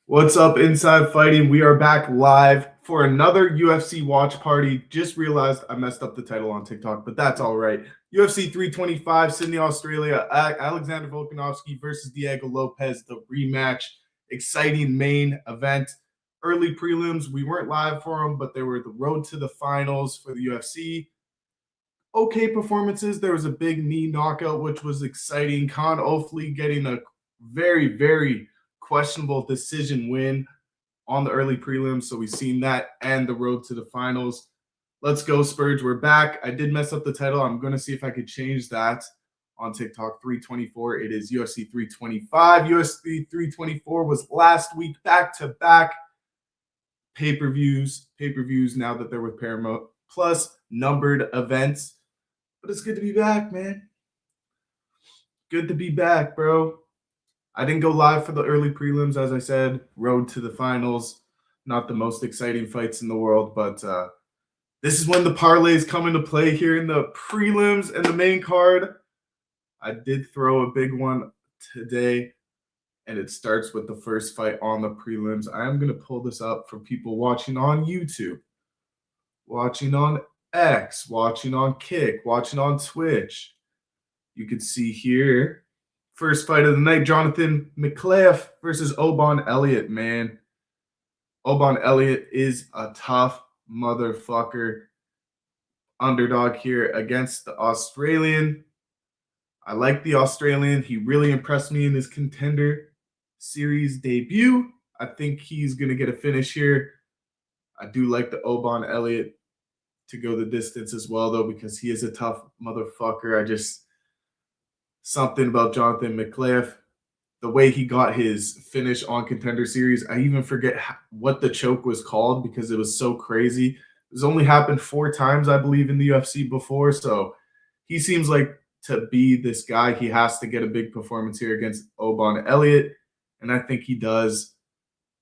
What's up, Inside Fighting? We are back live for another UFC watch party. Just realized I messed up the title on TikTok, but that's all right. UFC 325, Sydney, Australia. Alexander Volkanovski versus Diego Lopes, the rematch. Exciting main event. Early prelims. We weren't live for them, but they were the road to the finals for the UFC. Okay performances. There was a big knee knockout, which was exciting. Con Ofley getting a very, very questionable decision win on the early prelims. So we've seen that and the road to the finals. Let's go, Spurge. We're back. I did mess up the title. I'm going to see if I could change that on TikTok. 324. It is UFC 325. UFC 324 was last week, back-to-back pay-per-views now that they're with Paramount, plus numbered events. But it's good to be back, man. Good to be back, bro. I didn't go live for the early prelims, as I said. Road to the finals. Not the most exciting fights in the world, but this is when the parlays come into play here in the prelims and the main card. I did throw a big one today, and it starts with the first fight on the prelims. I am going to pull this up for people watching on YouTube, watching on X, watching on Kick, watching on Twitch. You can see here, first fight of the night, Jonathan McCleaf versus Obon Elliott, man. Obon Elliott is a tough motherfucker. Underdog here against the Australian. I like the Australian. He really impressed me in his Contender Series debut. I think he's going to get a finish here. I do like the Obon Elliott to go the distance as well, though, because he is a tough motherfucker. Something about Jonathan McCleaf, the way he got his finish on Contender Series. I even forget what the choke was called because it was so crazy. It's only happened 4 times, I believe, in the UFC before. So he seems like to be this guy. He has to get a big performance here against Obon Elliott, and I think he does.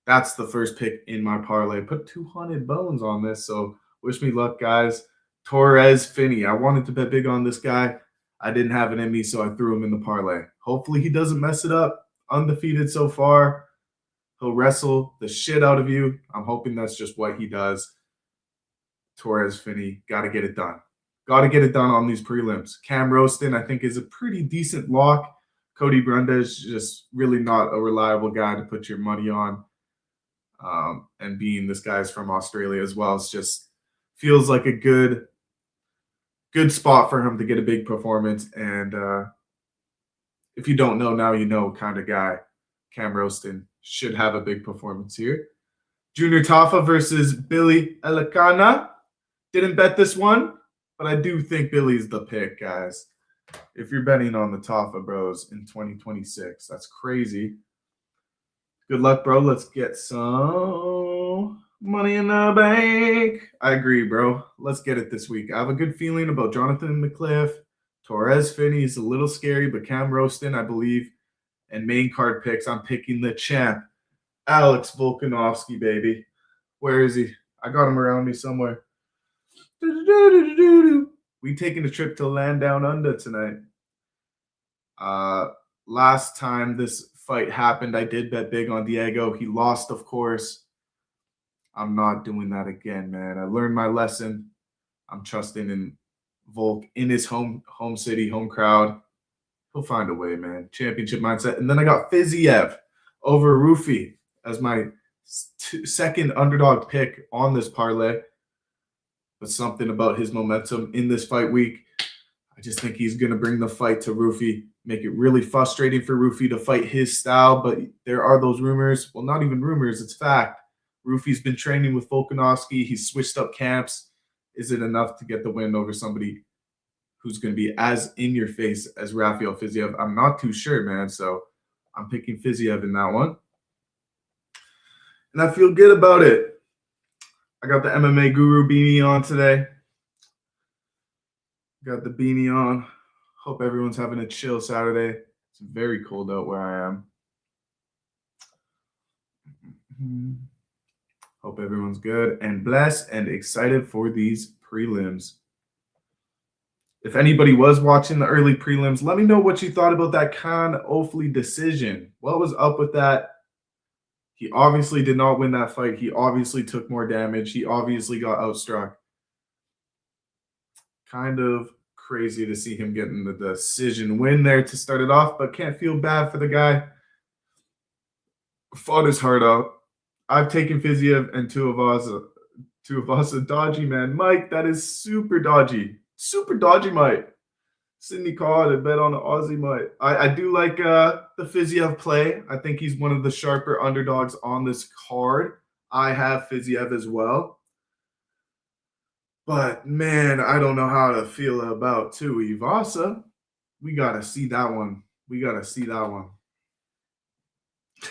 That's the first pick in my parlay. Put 200 bones on this, so wish me luck, guys. Torres Finney. I wanted to bet big on this guy. I didn't have it in me, so I threw him in the parlay. Hopefully he doesn't mess it up. Undefeated so far. He'll wrestle the shit out of you. I'm hoping that's just what he does. Torres Finney, got to get it done. Got to get it done on these prelims. Cam Roston, I think, is a pretty decent lock. Cody Brundage, just really not a reliable guy to put your money on. And being this guy's from Australia as well, it just feels like a good spot for him to get a big performance. And if you don't know, now you know kind of guy. Cam Roston should have a big performance here. Junior Tafa versus Billy Elikana. Didn't bet this one, but I do think Billy's the pick, guys. If you're betting on the Tafa bros in 2026, that's crazy. Good luck, bro. Let's get some money in the bank. I agree, bro. Let's get it this week. I have a good feeling about Jonathan McCleaf. Torres Finney is a little scary, but Cam Roston, I believe. And main card picks, I'm picking the champ, Alex Volkanovski, baby. Where is he? I got him around me somewhere. We taking a trip to land down under tonight. Last time this fight happened, I did bet big on Diego. He lost, of course. I'm not doing that again, man. I learned my lesson. I'm trusting in Volk in his home city, home crowd. He'll find a way, man. Championship mindset. And then I got Fiziev over Rufi as my second underdog pick on this parlay. But something about his momentum in this fight week, I just think he's going to bring the fight to Rufi, make it really frustrating for Rufi to fight his style. But there are those rumors. Well, not even rumors. It's fact. Rufi's been training with Volkanovski. He's switched up camps. Is it enough to get the win over somebody who's going to be as in your face as Rafael Fiziev? I'm not too sure, man. So I'm picking Fiziev in that one. And I feel good about it. I got the MMA Guru beanie on today. Got the beanie on. Hope everyone's having a chill Saturday. It's very cold out where I am. Hope everyone's good and blessed and excited for these prelims. If anybody was watching the early prelims, let me know what you thought about that Con Ofley decision. What was up with that? He obviously did not win that fight. He obviously took more damage. He obviously got outstruck. Kind of crazy to see him getting the decision win there to start it off, but can't feel bad for the guy. Fought his heart out. I've taken Fiziev and Tuivasa dodgy, man. Mike, that is super dodgy. Super dodgy, Mike. Sidney Card and bet on the Aussie, Mike. I do like the Fiziev play. I think he's one of the sharper underdogs on this card. I have Fiziev as well. But, man, I don't know how to feel about Tuivasa. We got to see that one.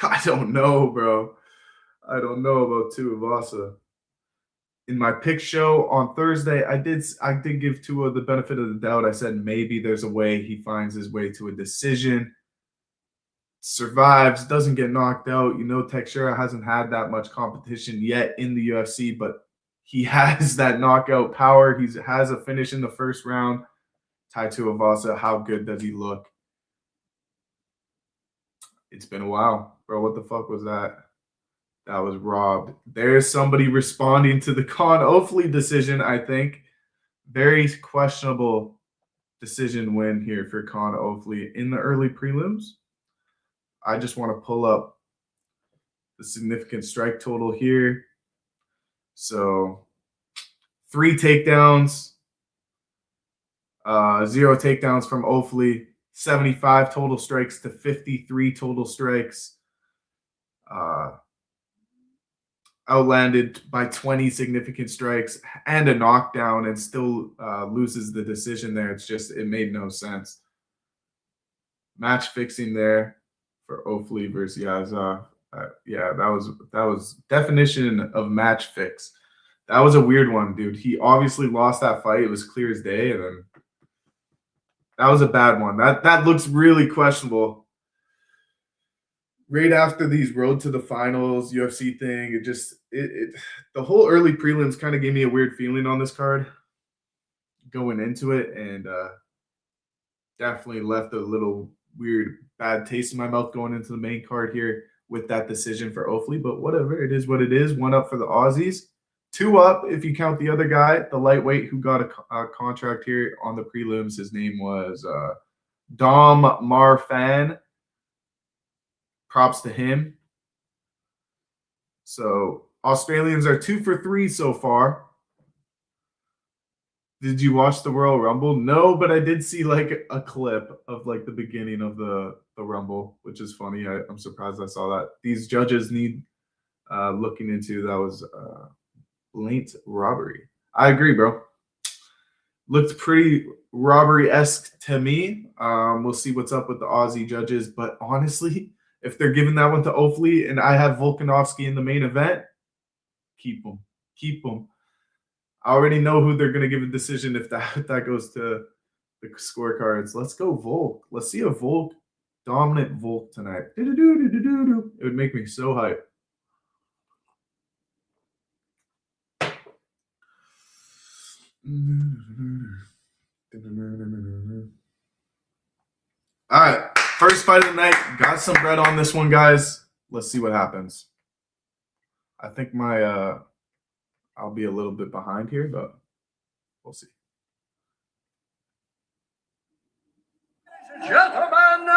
I don't know, bro. I don't know about Tuivasa. In my pick show on Thursday, I did give Tua the benefit of the doubt. I said maybe there's a way he finds his way to a decision, survives, doesn't get knocked out. Teixeira hasn't had that much competition yet in the UFC, but he has that knockout power. He has a finish in the first round. Tai Tuivasa, how good does he look? It's been a while, bro. What the fuck was that? That was robbed. There's somebody responding to the Con Ofley decision, I think. Very questionable decision win here for Con Ofley in the early prelims. I just want to pull up the significant strike total here. So 3 takedowns, 0 takedowns from Ofley, 75 total strikes to 53 total strikes. Outlanded by 20 significant strikes and a knockdown and still loses the decision there. It made no sense. Match fixing there for Ofley versus Yazov. Yeah, that was definition of match fix. That was a weird one, dude. He obviously lost that fight. It was clear as day, and then that was a bad one. That looks really questionable. Right after these road to the finals UFC thing, the whole early prelims kind of gave me a weird feeling on this card going into it, and definitely left a little weird bad taste in my mouth going into the main card here with that decision for Ofley. But whatever, it is what it is. 1 up for the Aussies, 2 up if you count the other guy, the lightweight who got a contract here on the prelims. His name was Dom Marfan. Props to him. So Australians are 2 for 3 so far. Did you watch the Royal Rumble? No, but I did see like a clip of like the beginning of the Rumble, which is funny. I'm surprised I saw that. These judges need looking into. That was blatant robbery. I agree, bro. Looked pretty robbery-esque to me. We'll see what's up with the Aussie judges, but honestly, if they're giving that one to Ofley and I have Volankovski in the main event, keep them. Keep them. I already know who they're going to give a decision if that goes to the scorecards. Let's go Volk. Let's see a Volk, dominant Volk tonight. It would make me so hyped. All right. First fight of the night. Got some bread on this one, guys. Let's see what happens. I think I'll be a little bit behind here, but we'll see. Ladies and gentlemen,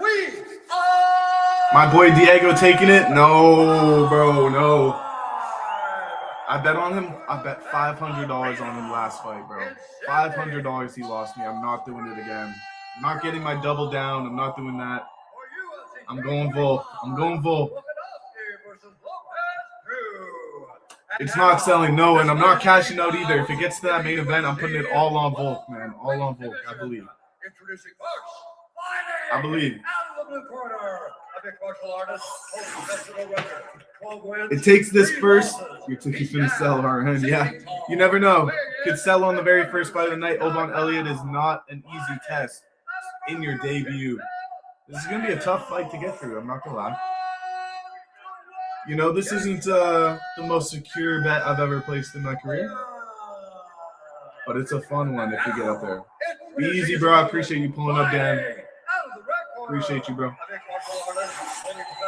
we are... My boy Diego taking it? No, bro, no. I bet on him. I bet $500 on him last fight, bro. $500 he lost me. I'm not doing it again. I'm not getting my double down. I'm not doing that. I'm going Volk. It's not selling, no, and I'm not cashing out either. If it gets to that main event, I'm putting it all on Volk, man. All on Volk. I believe. Introducing first, I believe. Out of the blue corner, a big martial artist, professional wrestler, 12 wins, It takes this 3 first. losses. You're going to sell hard, yeah. You never know. Could sell on the very first fight of the night. Oban Elliott is not an easy test in your debut. This is going to be a tough fight to get through. I'm not going to lie. You know, this isn't the most secure bet I've ever placed in my career. But it's a fun one if you get up there. Be easy, bro. I appreciate you pulling up, Dan. Appreciate you, bro.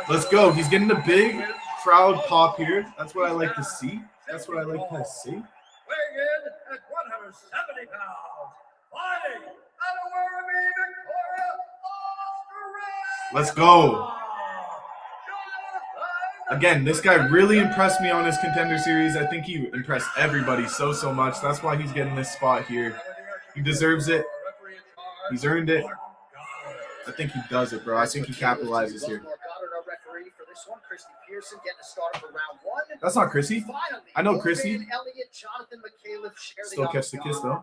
Let's go. He's getting a big crowd pop here. That's what I like to see. That's what I like to see. Weighing in at 170 pounds, fighting out of Werribee, Victoria, Australia. Let's go. Again, this guy really impressed me on his Contender Series. I think he impressed everybody so much. That's why he's getting this spot here. He deserves it. He's earned it. I think he does it, bro. I think he capitalizes here. That's not Chrissy. I know Chrissy. Still catch the kiss, though.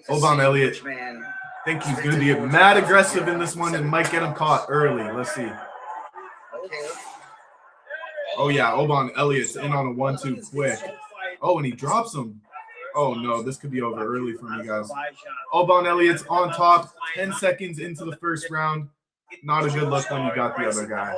Oban Elliott. I think he's going to be mad aggressive in this one and might get him caught early. Let's see. Oh, yeah. Oban Elliott's in on a 1-2 quick. Oh, and he drops him. Oh, no. This could be over early for me, guys. Oban Elliott's on top. 10 seconds into the first round. Not a good look when you got the other guy.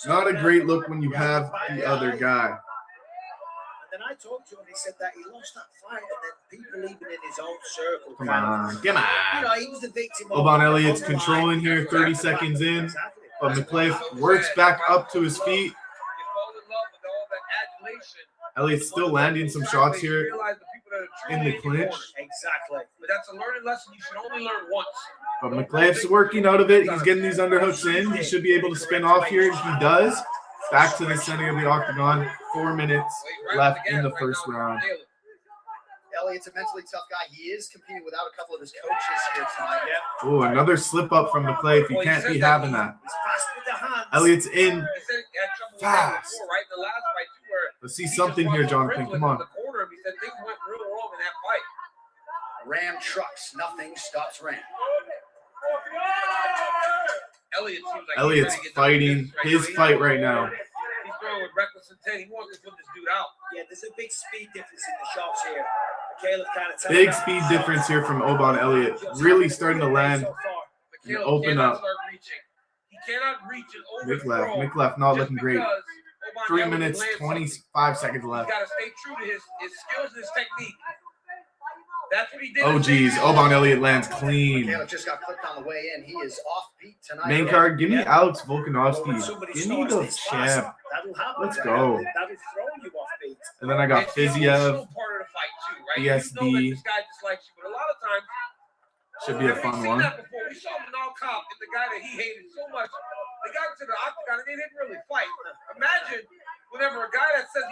Not a great look when you have the other guy. And then I talked to him. He said that he lost that fight, and then people even in his own circle. Come on. Come on. You know, he was the victim. Oban Elliott's controlling here. 30 seconds in. But McClave works back up to his feet. Elliott's still landing some shots here in the clinch. Exactly. But that's a learning lesson you should only learn once. But McClave's working out of it. He's getting these underhooks in. He should be able to spin off here. He does. Back to the center of the octagon. 4 minutes left in the first round. Elliott's a mentally tough guy. He is competing without a couple of his coaches here tonight. Oh, another slip up from McClave. He can't be having that. He's fast with the hands. Elliott's in fast. Let's see something here, Jonathan. Come on. Ram trucks. Nothing stops Ram. Elliott's fighting his fight right now. He's throwing with reckless intent. He wants to put this dude out. Yeah, there's a big speed difference in the shots here. Caleb kind of Big speed difference here from Oban Elliott. Really starting to land and open up. He cannot reach an overthrow. Mick left, not looking great. 3 minutes, 25 seconds left. He's got to stay true to his skills and his technique. That's what he did. Oh, geez. Oban Elliott lands clean. Caleb just got clipped on the way in. He is offbeat tonight. Main card, give me Alex Volkanovski. Give me the champ. Let's go. And then I got Fiziev, BSD. Should be a fun one. We saw Manal Cop and the guy that he hated so much. They got into the octagon and they didn't really fight. Imagine whenever a guy that says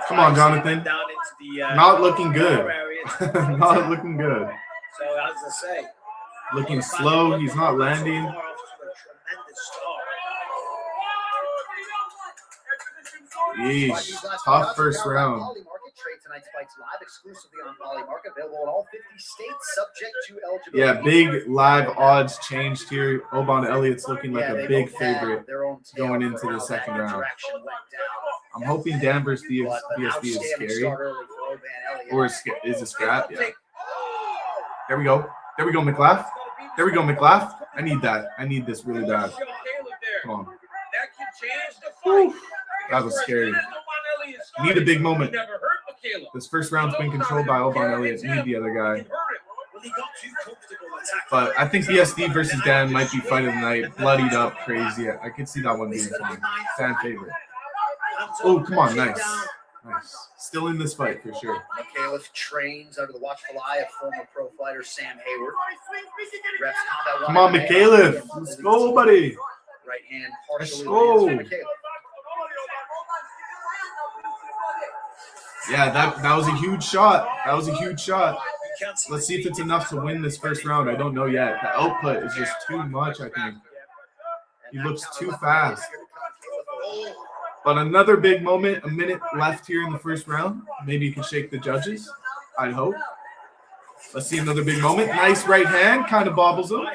Come on, Jonathan. Not looking good. Not looking good. So as I say, looking slow. He's not landing. Yeesh. Tough first round. Tonight's fights live exclusively on Polymarket, available in all 50 states, subject to eligibility. Yeah, big live odds changed here. Oban Elliott's looking like a big favorite going into the second round. I'm hoping Danvers BSD is scary. Or is a scrap, yeah. There we go. There we go, McLaugh. There we go, McLaugh. I need that. I need this really bad. Come on. Whew. That was scary. Need a big moment. This first round's been controlled by Oban Elliott. Need the other guy. But I think BSD versus Dan might be fight of the night. Bloodied up, crazy. I could see that one being fun. Fan favorite. Oh, come on. Nice. Nice. Still in this fight for sure. McAuliffe trains under the watchful eye of former pro fighter Sam Hayward. Come on, McAuliffe. Let's go, buddy. Right hand. Let's go. Yeah, that was a huge shot. That was a huge shot. Let's see if it's enough to win this first round. I don't know yet. The output is just too much, I think. He looks too fast. But another big moment, a minute left here in the first round. Maybe you can shake the judges. I'd hope. Let's see another big moment. Nice right hand. Kind of bobbles him.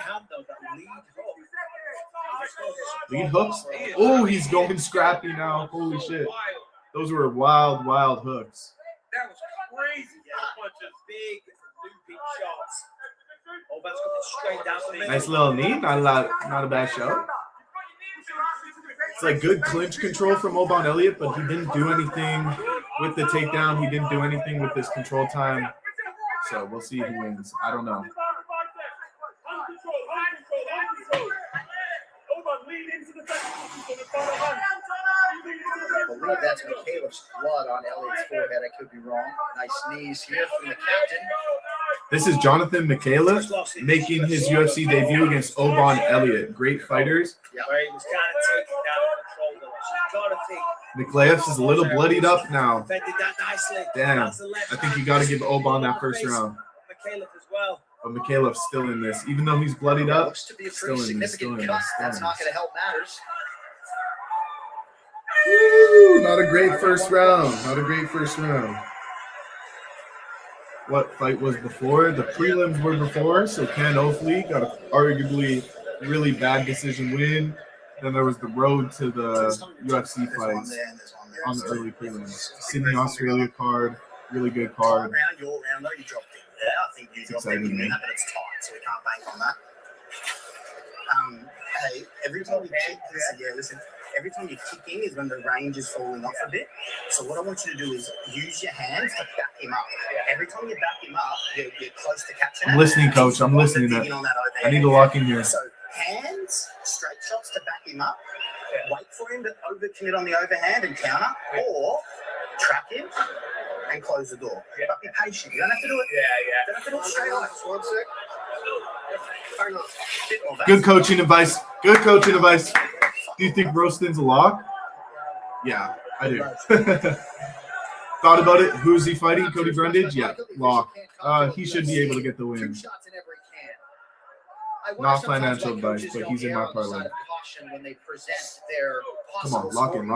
Lead hooks. Oh, he's going scrappy now. Holy shit. Those were wild, wild hooks. That was crazy. Big looping shots. Oban's coming straight down to the nice little knee. Not a bad show. It's like good clinch control from Oban Elliott, but he didn't do anything with the takedown. He didn't do anything with this control time. So we'll see who wins. I don't know. believe that's Michaela's blood on Elliott's forehead. I could be wrong. Nice knees here from the captain. This is Jonathan Mikhailov making his UFC debut against Oban Elliott. Great fighters. Where he was kind of taken down and controlled. So you got to think. Mikhailov is a little bloodied up now. Defended that nicely. Damn. I think you got to give Oban that first round. Mikhailov as well. But Mikhailov's still in this. Even though he's bloodied up, Looks to be a pretty significant cut. That's not going to help matters. Woo, not a great first round. Not a great first round. What fight was before? The prelims were before, so Ken Ofley got an arguably really bad decision win. Then there was the road to the UFC fights on the early prelims. Sydney, Australia card, really good card. Your round, though, you dropped it. Yeah, I think you dropped it. You mean that, but it's tight, so we can't bank on that. Hey, every time you kick, listen. Every time you're kicking is when the range is falling off a bit. So what I want you to do is use your hands to back him up. Every time you back him up, you're close to catching it. I'm listening, coach. I'm listening. I need to lock in here. So hands, straight shots to back him up. Wait for him to overcommit on the overhand and counter, or trap him and close the door. But be patient. You don't have to do it. You don't have to do it straight off. Just 1 sec. Good coaching advice. Good coaching advice. Do you think Rostin's a lock? Yeah, I do. Thought about it. Who's he fighting? Cody Brundage? Yeah, lock. He should be able to get the win. Not financial advice, but he's in my parlay. Come on, lock in.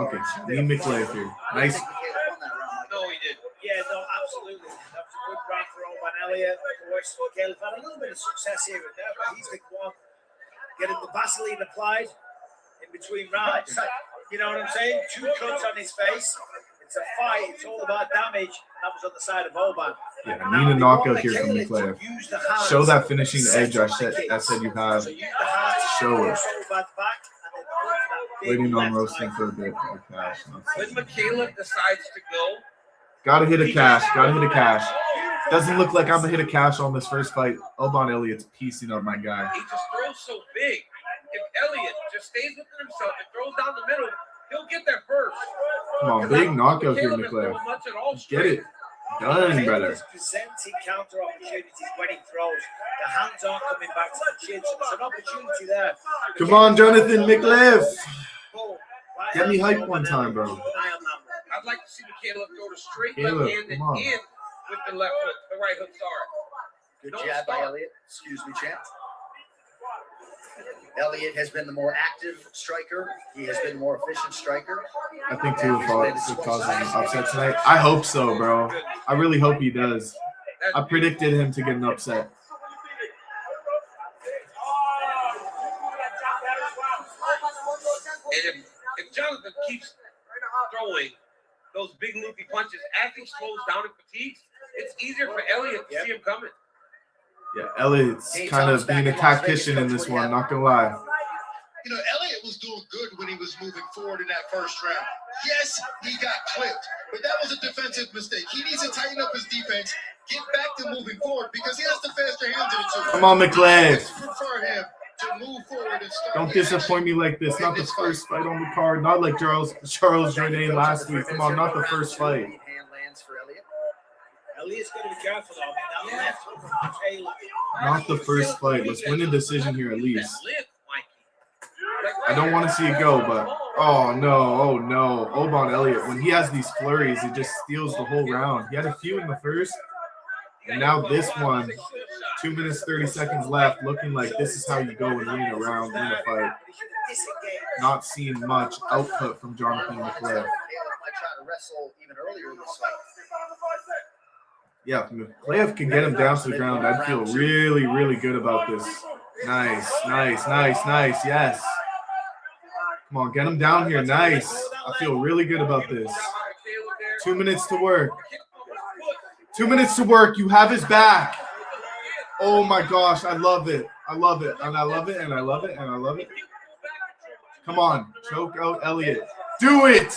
Lean McLeod here. Nice. No, he did. Yeah, no, absolutely. That was a good round for Oban Elliott. Of course, Caleb had a little bit of success here with that, but he's the one getting the Vaseline applied in between rounds. You know what I'm saying? 2 cuts on his face. It's a fight. It's all about damage. That was on the side of Oban. Yeah, I need a knockout here from McLeod. Show that finishing edge I said you have. Show it. Waiting on Rostin for a bit. When Michaela decides to go, gotta hit a cash. Doesn't look like I'm gonna hit a cash on this first fight. Oban Elliott's piecing up my guy. he just throws so big. If Elliott just stays within himself and throws down the middle, he'll get there first. Come on, big knockout here, McLeod. Get it done, brother. He's presenting counter opportunities when he throws. The hands aren't coming back to the chin, so there's an opportunity there. Come on, Jonathan McLeod. Get me hype one time, bro. I'd like to see Michaela throw the straight Caleb, left hand and come on. in with the left hook, the right hook, sorry. Good Don't jab by stop. Elliott. Excuse me, champ. Elliott has been the more active striker. He has been the more efficient striker. I think too will cause an upset tonight. I hope so, bro. I really hope he does. I predicted him to get an upset. And if Jonathan keeps throwing those big loopy punches as he slows down and fatigues, it's easier for Elliott to see him coming. Yeah, Elliott's kind of being a tactician in this one, not gonna lie. You know, Elliott was doing good when he was moving forward in that first round. Yes, he got clipped, but that was a defensive mistake. He needs to tighten up his defense, get back to moving forward because he has the faster hands of the two. Come on, McLeod. I prefer him to move forward and start. Don't disappoint me like this. Not the first fight on the card. Not like Charles Jourdain last week. Come on, not the first fight. Hand lands for Elliott. Elliott's going to be careful though. I mean, that left hook from Taylor. Not the first fight. Let's win a decision here at least. I don't want to see it go, but oh no. Oban Elliott, when he has these flurries, it just steals the whole round. He had a few in the first, and now this one, 2 minutes, 30 seconds left, looking like this is how you go and win a round, win a fight. Not seeing much output from Jonathan McLeod. Taylor might try to wrestle even earlier in this fight. Yeah, if McLeod can get him down to the ground, I'd feel really, really good about this. Nice. Yes. Come on, get him down here. Nice. I feel really good about this. 2 minutes to work. 2 minutes to work. You have his back. Oh my gosh, I love it. And I love it. Come on, choke out Elliott. Do it.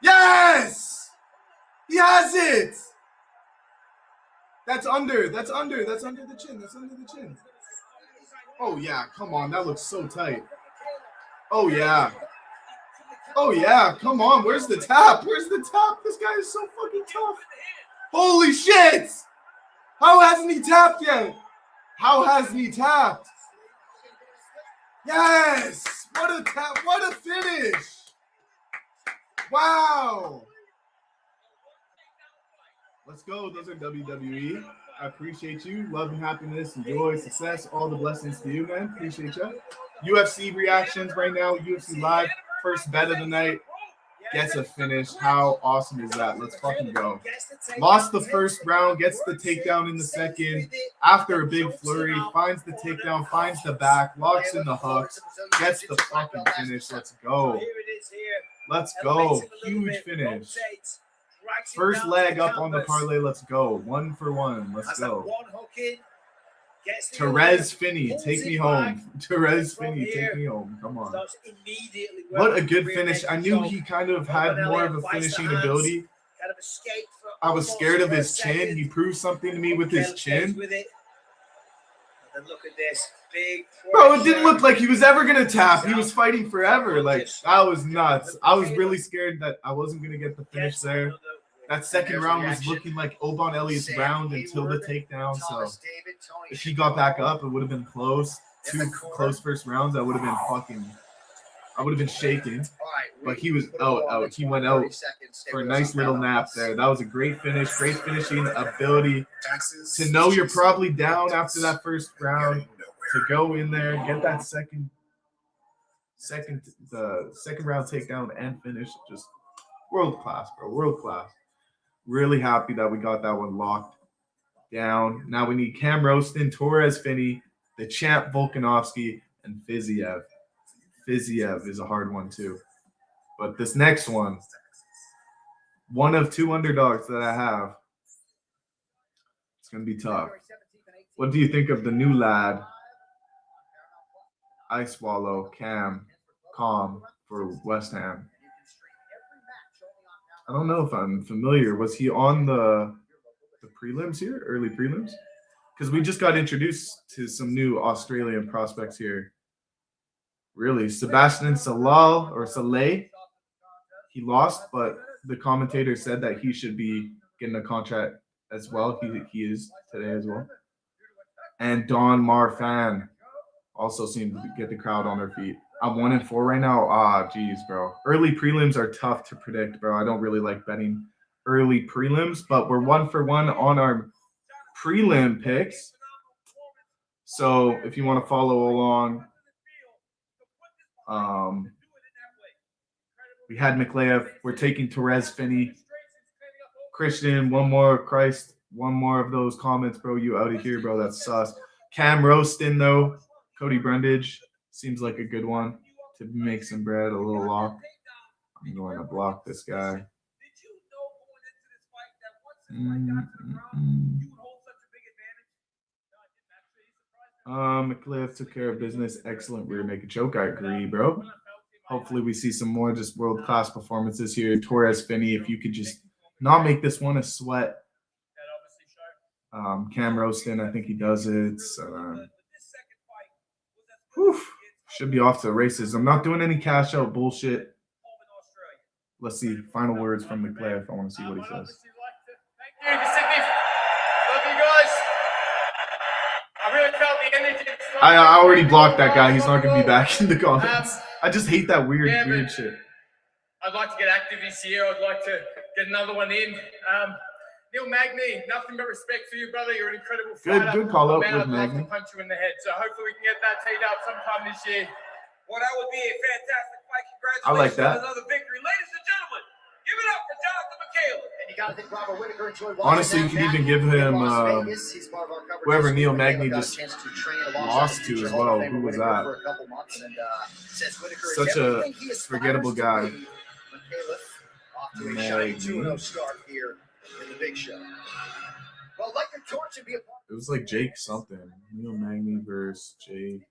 Yes. He has it. That's under the chin. Oh yeah, come on, that looks so tight. Oh yeah. Oh, yeah. Come on. Where's the tap? Where's the tap? This guy is so fucking tough. Holy shit. How hasn't he tapped yet? How hasn't he tapped? Yes. What a tap. What a finish. Wow. Let's go. Those are WWE. I appreciate you. Love and happiness, and joy, success, all the blessings to you, man. Appreciate you. UFC reactions right now. UFC live. First bet of the night. Gets a finish. How awesome is that? Let's fucking go. Lost the first round. Gets the takedown in the second. After a big flurry. Finds the takedown. Finds the back. Locks in the hooks. Gets the fucking finish. Let's go. Let's go. Huge finish. First leg up on the parlay. Let's go. 1 for 1. Let's go. Therese Finney, take me home. Therese Finney, take me home. Come on. What a good finish. I knew he kind of had more of a finishing ability. I was scared of his chin. He proved something to me with his chin. Look at this. Big Bro, it didn't look like he was ever going to tap. He was fighting forever. Like, that was nuts. I was really scared that I wasn't going to get the finish there. That second round was looking like Obon Elliott's round until the takedown. So if he got back up, it would have been close. 2 close first rounds. I would have been shaking. But he was out. He went out for a nice little nap there. That was a great finish. Great finishing ability. To know you're probably down after that first round, to go in there, get that second round takedown and finish. Just world class, bro. World class. Really happy that we got that one locked down. Now we need Cam Roston, Torres Finney, the champ Volkanovski, and Fiziev. Fiziev is a hard one too. But this next one of 2 underdogs that I have, it's going to be tough. What do you think of the new lad, Ice Swallow, Cam, Calm for West Ham? I don't know if I'm familiar. Was he on the prelims here, early prelims? Because we just got introduced to some new Australian prospects here. Really, Sebastian Saleh, he lost, but the commentator said that he should be getting a contract as well. He is today as well. And Don Marfan also seemed to get the crowd on their feet. I'm 1-4 right now. Geez, bro. Early prelims are tough to predict, bro. I don't really like betting early prelims, but we're 1 for 1 on our prelim picks. So if you want to follow along, we had Mikheyev. We're taking Therese Finney. Christian, one more of those comments, bro. You out of here, bro. That's sus. Cam Roston, though. Cody Brundage. Seems like a good one to make some bread, a little lock. I'm going to block this guy. McCliff took care of business. Excellent rear naked choke. I agree, bro. Hopefully we see some more just world-class performances here. Torres Finney, if you could just not make this one a sweat. Cam Roston, I think he does it. Should be off to the races. I'm not doing any cash out bullshit. Let's see. Final words from McClare. I want to see what he says. Thank you, Sydney. Love you guys. I really felt the energy. I already blocked that guy. He's not going to be back in the comments. I just hate that weird shit. I'd like to get active this year. I'd like to get another one in. Neil Magny, nothing but respect for you, brother. You're an incredible fighter. Good call out with I'd love Magny. to punch you in the head. So hopefully we can get that teed up sometime this year. Well, that would be a fantastic fight. Congratulations I like that. on another victory. Ladies and gentlemen, give it up for Jonathan McHale. And you got to think Robert Whittaker enjoyed Honestly, you could even give him whoever Neil Magny just lost to as well. Who was that? Such a forgettable guy. It was like Jake something. Neil Magny versus Jake.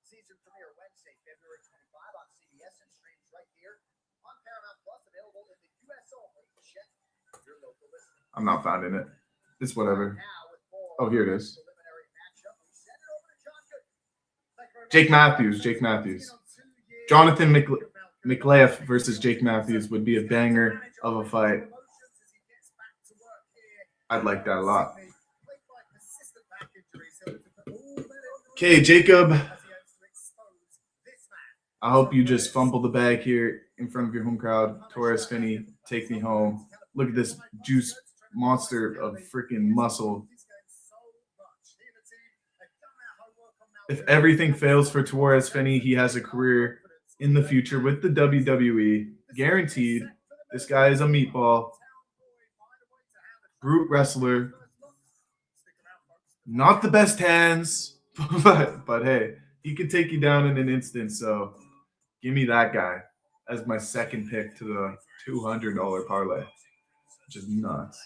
Season premiere Wednesday, February 25 on CBS and streams right here on Paramount Plus, available in the US only. Check your local listing. I'm not finding it. It's whatever. Oh, here it is. Jake Matthews. Jonathan Mikleyev versus Jake Matthews would be a banger of a fight. I'd like that a lot. Okay, Jacob. I hope you just fumble the bag here in front of your home crowd. Torres Finney, take me home. Look at this juice monster of freaking muscle. If everything fails for Torres Finney, he has a career in the future with the WWE. Guaranteed. This guy is a meatball. Brute wrestler. Not the best hands, but hey, he could take you down in an instant. So give me that guy as my second pick to the $200 parlay, which is nuts.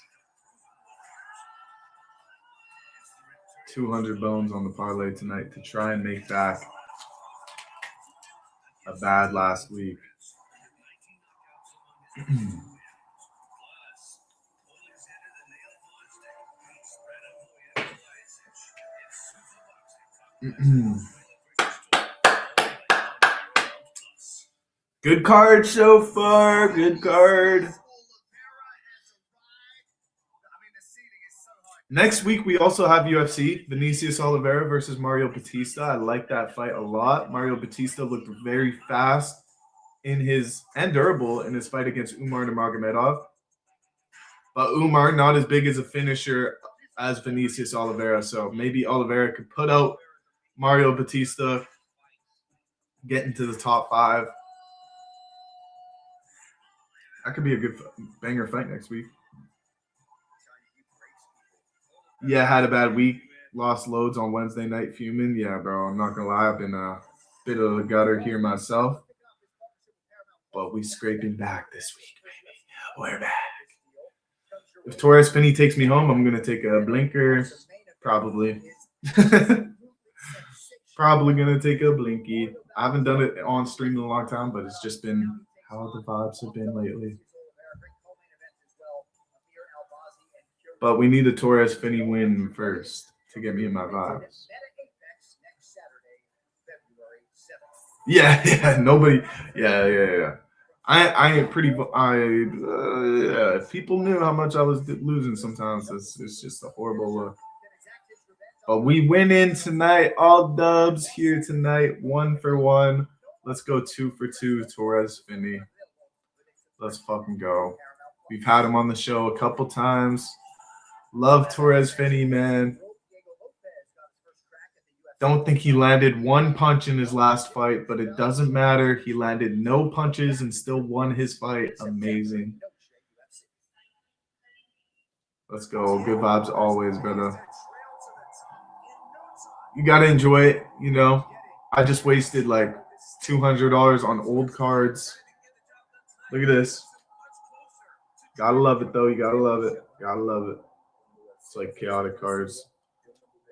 200 bones on the parlay tonight to try and make back a bad last week. Good card so far. Good card. Next week, we also have UFC. Vinicius Oliveira versus Mario Batista. I like that fight a lot. Mario Batista looked very fast and durable in his fight against Umar Nurmagomedov. But Umar, not as big as a finisher as Vinicius Oliveira. So maybe Oliveira could put out Mario Batista, get into the top 5. That could be a good banger fight next week. Yeah, had a bad week. Lost loads on Wednesday night fuming. Yeah, bro, I'm not going to lie. I've been a bit of a gutter here myself. But we scraping back this week, baby. We're back. If Torres Finney takes me home, I'm going to take a blinker. Probably. Probably going to take a blinky. I haven't done it on stream in a long time, but it's just been how the vibes have been lately. But we need a Torres Finney win first to get me in my vibes. Yeah, nobody. Yeah. I ain't pretty. If people knew how much I was losing sometimes, it's just a horrible look. But we win in tonight. All dubs here tonight. 1 for 1. Let's go 2 for 2. Torres Finney. Let's fucking go. We've had him on the show a couple times. Love Torres Finney, man. Don't think he landed one punch in his last fight, but it doesn't matter. He landed no punches and still won his fight. Amazing. Let's go. Good vibes always, brother. You got to enjoy it, you know. I just wasted like $200 on old cards. Look at this. Gotta love it, though. You gotta love it. Gotta love it. It's like chaotic cards.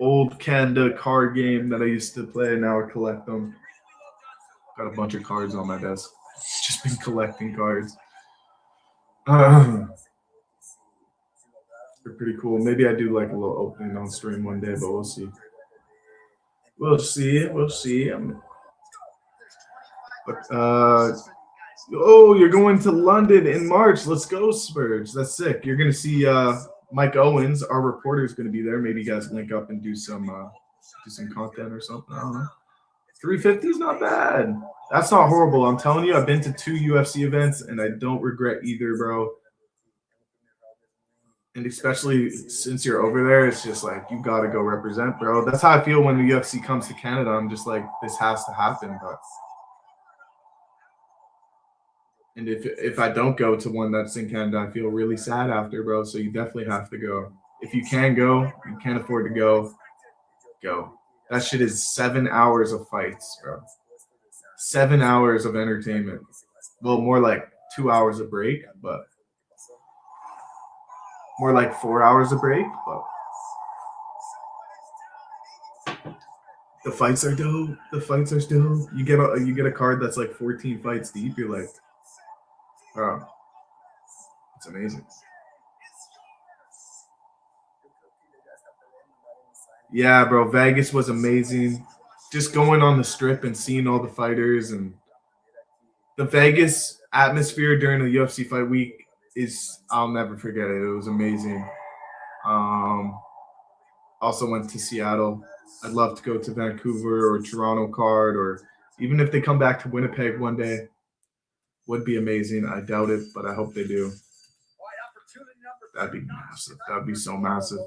Old Canada card game that I used to play. Now I collect them. Got a bunch of cards on my desk. Just been collecting cards. They're pretty cool. Maybe I do like a little opening on stream one day, but we'll see. We'll see. You're going to London in March. Let's go, Spurge. That's sick. You're going to see Mike Owens, our reporter, is going to be there. Maybe you guys link up and do some content or something. I don't know. 350 is not bad. That's not horrible. I'm telling you, I've been to 2 UFC events, and I don't regret either, bro. And especially since you're over there, it's just like, you got to go represent, bro. That's how I feel when the UFC comes to Canada. I'm just like, this has to happen. But and if I don't go to one that's in Canada, I feel really sad after, bro. So you definitely have to go. If you can go, you can't afford to go, go. That shit is 7 hours of fights, bro. 7 hours of entertainment. Well, more like 2 hours of break, but more like 4 hours of break. But the fights are dope. The fights are dope. You get a card that's like 14 fights deep. You're like, oh, it's amazing. Yeah, bro, Vegas was amazing. Just going on the strip and seeing all the fighters and The Vegas atmosphere during the UFC fight week I'll never forget it. It was amazing. Also went to Seattle. I'd love to go to Vancouver or Toronto card, or even if they come back to Winnipeg one day, would be amazing. I doubt it, but I hope they do. That'd be massive. That'd be so massive.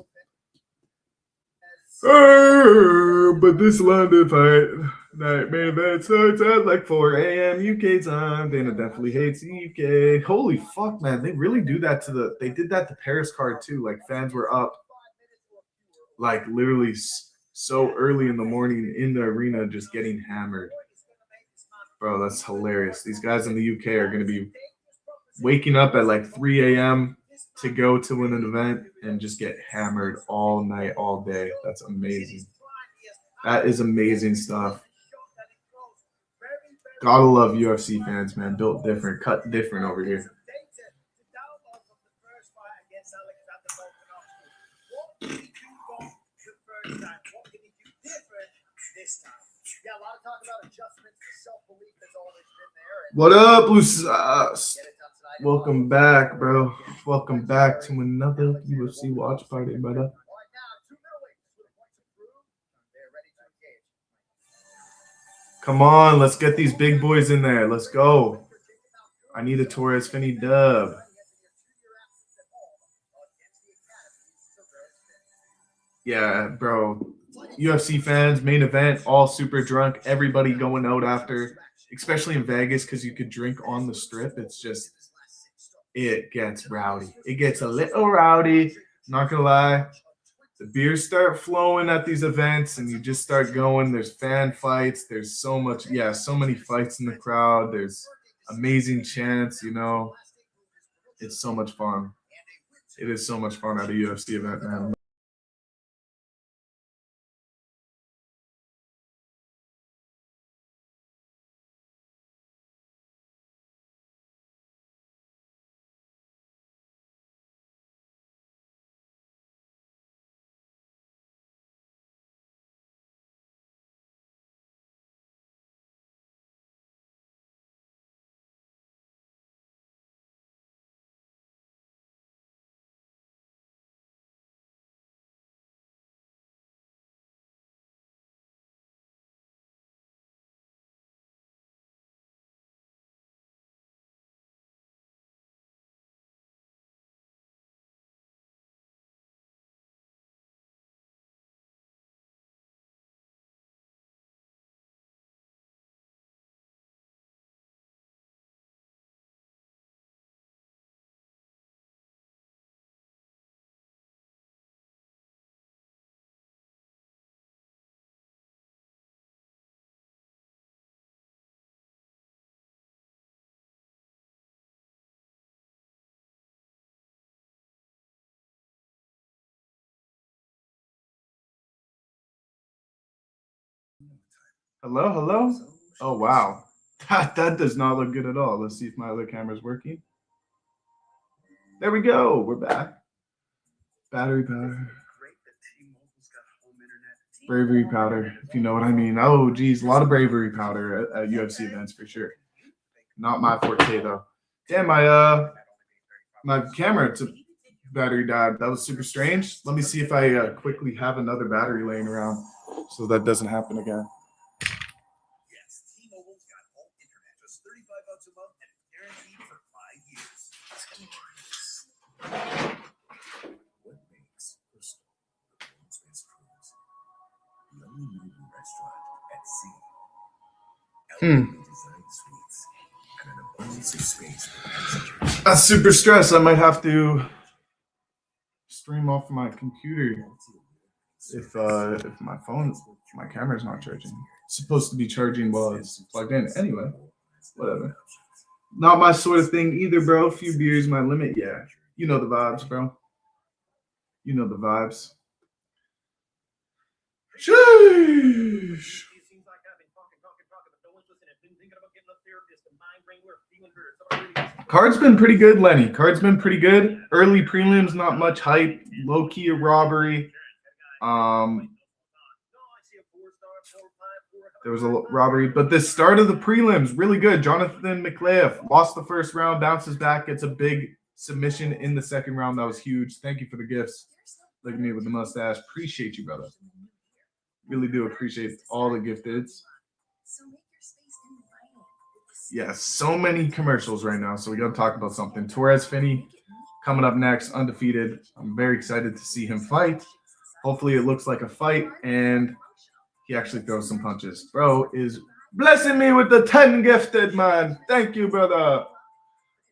But this London fight night main event starts at like 4 a.m. UK time. Dana definitely hates the UK. Holy fuck, man. They really do that they did that to Paris card too. Like fans were up like literally so early in the morning in the arena just getting hammered. Bro, that's hilarious. These guys in the UK are going to be waking up at like 3 a.m. to go to an event and just get hammered all night, all day. That's amazing. That is amazing stuff. Gotta love UFC fans, man. Built different, cut different over here. What up, Lucis? Welcome back, bro. Welcome back to another UFC watch party, brother. Come on, let's get these big boys in there. Let's go. I need a Torres Finney dub. Yeah, bro. UFC fans, main event, all super drunk. Everybody going out after, especially in Vegas, because you could drink on the strip. It's just, it gets rowdy. It gets a little rowdy. Not gonna lie. The beers start flowing at these events, and you just start going. There's fan fights. There's so many fights in the crowd. There's amazing chants, you know. It's so much fun. It is so much fun at a UFC event, man. Hello? Oh, wow. That does not look good at all. Let's see if my other camera's working. There we go. We're back. Battery powder. Bravery powder, if you know what I mean. Oh, geez. A lot of bravery powder at UFC events for sure. Not my forte, though. Damn, my camera battery died. That was super strange. Let me see if I quickly have another battery laying around so that doesn't happen again. That's super stress. I might have to stream off my computer if my camera's not charging. It's supposed to be charging while it's plugged in. Anyway, whatever. Not my sort of thing either, bro. A few beers, my limit. Yeah, you know the vibes, bro. You know the vibes. Sheesh. Card's been pretty good, Lenny. Card's been pretty good. Early prelims, not much hype. Low key a robbery. There was a robbery, but the start of the prelims, really good. Jonathan McLeod lost the first round, bounces back, gets a big submission in the second round. That was huge. Thank you for the gifts. Look at me with the mustache. Appreciate you, brother. Really do appreciate all the gifteds. Yeah, so many commercials right now, so we got to talk about something. Torres Finney coming up next, undefeated. I'm very excited to see him fight. Hopefully it looks like a fight, and he actually throws some punches. Bro is blessing me with the 10 gifted, man. Thank you, brother.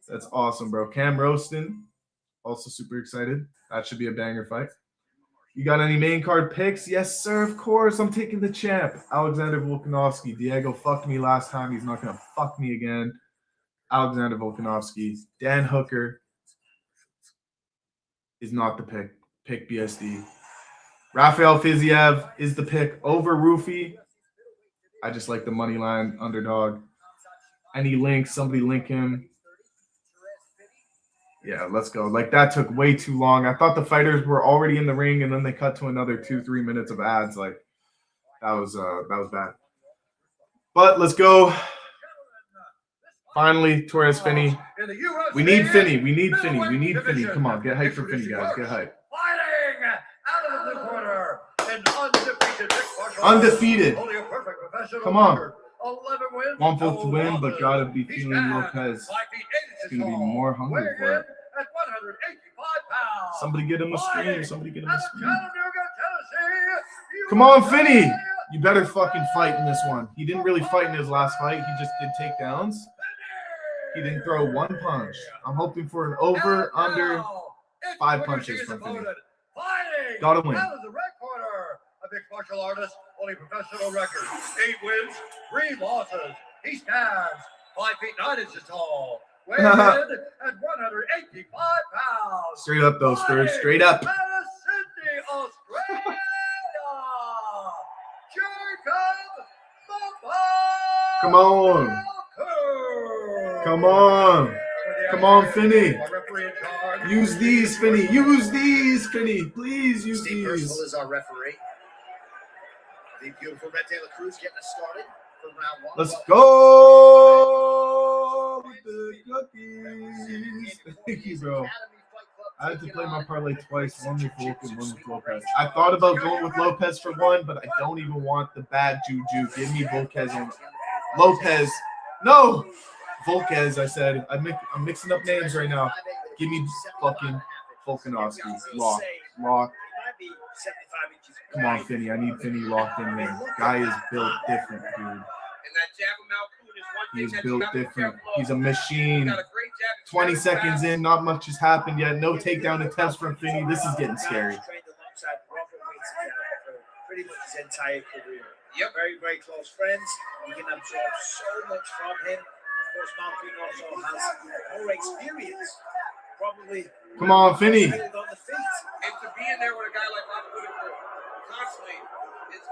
That's awesome, bro. Cam Roston, also super excited. That should be a banger fight. You got any main card picks? Yes, sir, of course. I'm taking the champ. Alexander Volkanovski. Diego fucked me last time. He's not going to fuck me again. Alexander Volkanovski. Dan Hooker is not the pick. Pick BSD. Rafael Fiziev is the pick over Roofy. I just like the money line underdog. Any links? Somebody link him. Yeah, let's go. Like, that took way too long. I thought the fighters were already in the ring, and then they cut to another 2-3 minutes of ads. Like, that was bad. But let's go. Finally, Torres Finney. We need Finney. We need Finney. We need Finney. Come on, get hype for Finney, guys. Get hype. Undefeated. Come on. 1 vote to win, but gotta be feeling Lopez. It's gonna be more hungry for it. Somebody get him a stream. Somebody get him a stream. Come on, Finney. You better fucking fight in this one. He didn't really fight in his last fight. He just did takedowns. He didn't throw one punch. I'm hoping for an over, under 5 punches from Finney. Gotta win. A mixed martial artist, only professional record. 8 wins, 3 losses. He stands 5 feet 9 inches tall. Weighed in at 185 pounds. Straight up, though, Spurs. Straight up. Out of Sydney, Australia. Jacob Mopar. Come on. Come on. Come on, Finney. Use these, Finney. Use these, Finney. Please use Steve these. Percival is our referee. The beautiful Red De La Cruz getting us started for round 1. Let's go with the cookies. Thank you, bro. I had to play my parlay twice. One with Volk and one with Lopez. I thought about going with Lopez for one, but I don't even want the bad juju. Give me Volquez on Lopez. No. Volquez, I said. I'm mixing up names right now. Give me fucking Volkanovski. Lock. Come on, Finney. I need Finney locked in there. Guy is built different, dude. And that jab of Malkoun is one He thing is that built you gotta be different. careful of. He's a machine. Got a great jab. 20 seconds in, not much has happened yet. No takedown attempts from Finney. This is getting scary. Trained alongside Robert Wade for pretty much his entire career. Yep. Very, very close friends. You can absorb so much from him. Of course, Malkoun also has more experience. Probably. Come on, Finney. On the feet. And to be in there with a guy like Robert Whitaker constantly.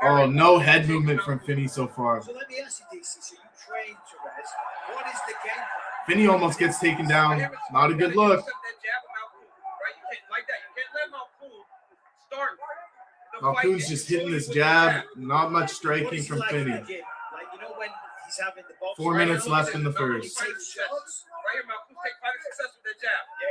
Oh, no head movement from Finney so far. So let me ask you, DC. So you train Torres. What is the game plan? Finney almost gets taken down. Not a good look. Malkoun's just hitting this jab. Not much striking from Finney. Like, you know, when he's having the box 4 minutes left in the first.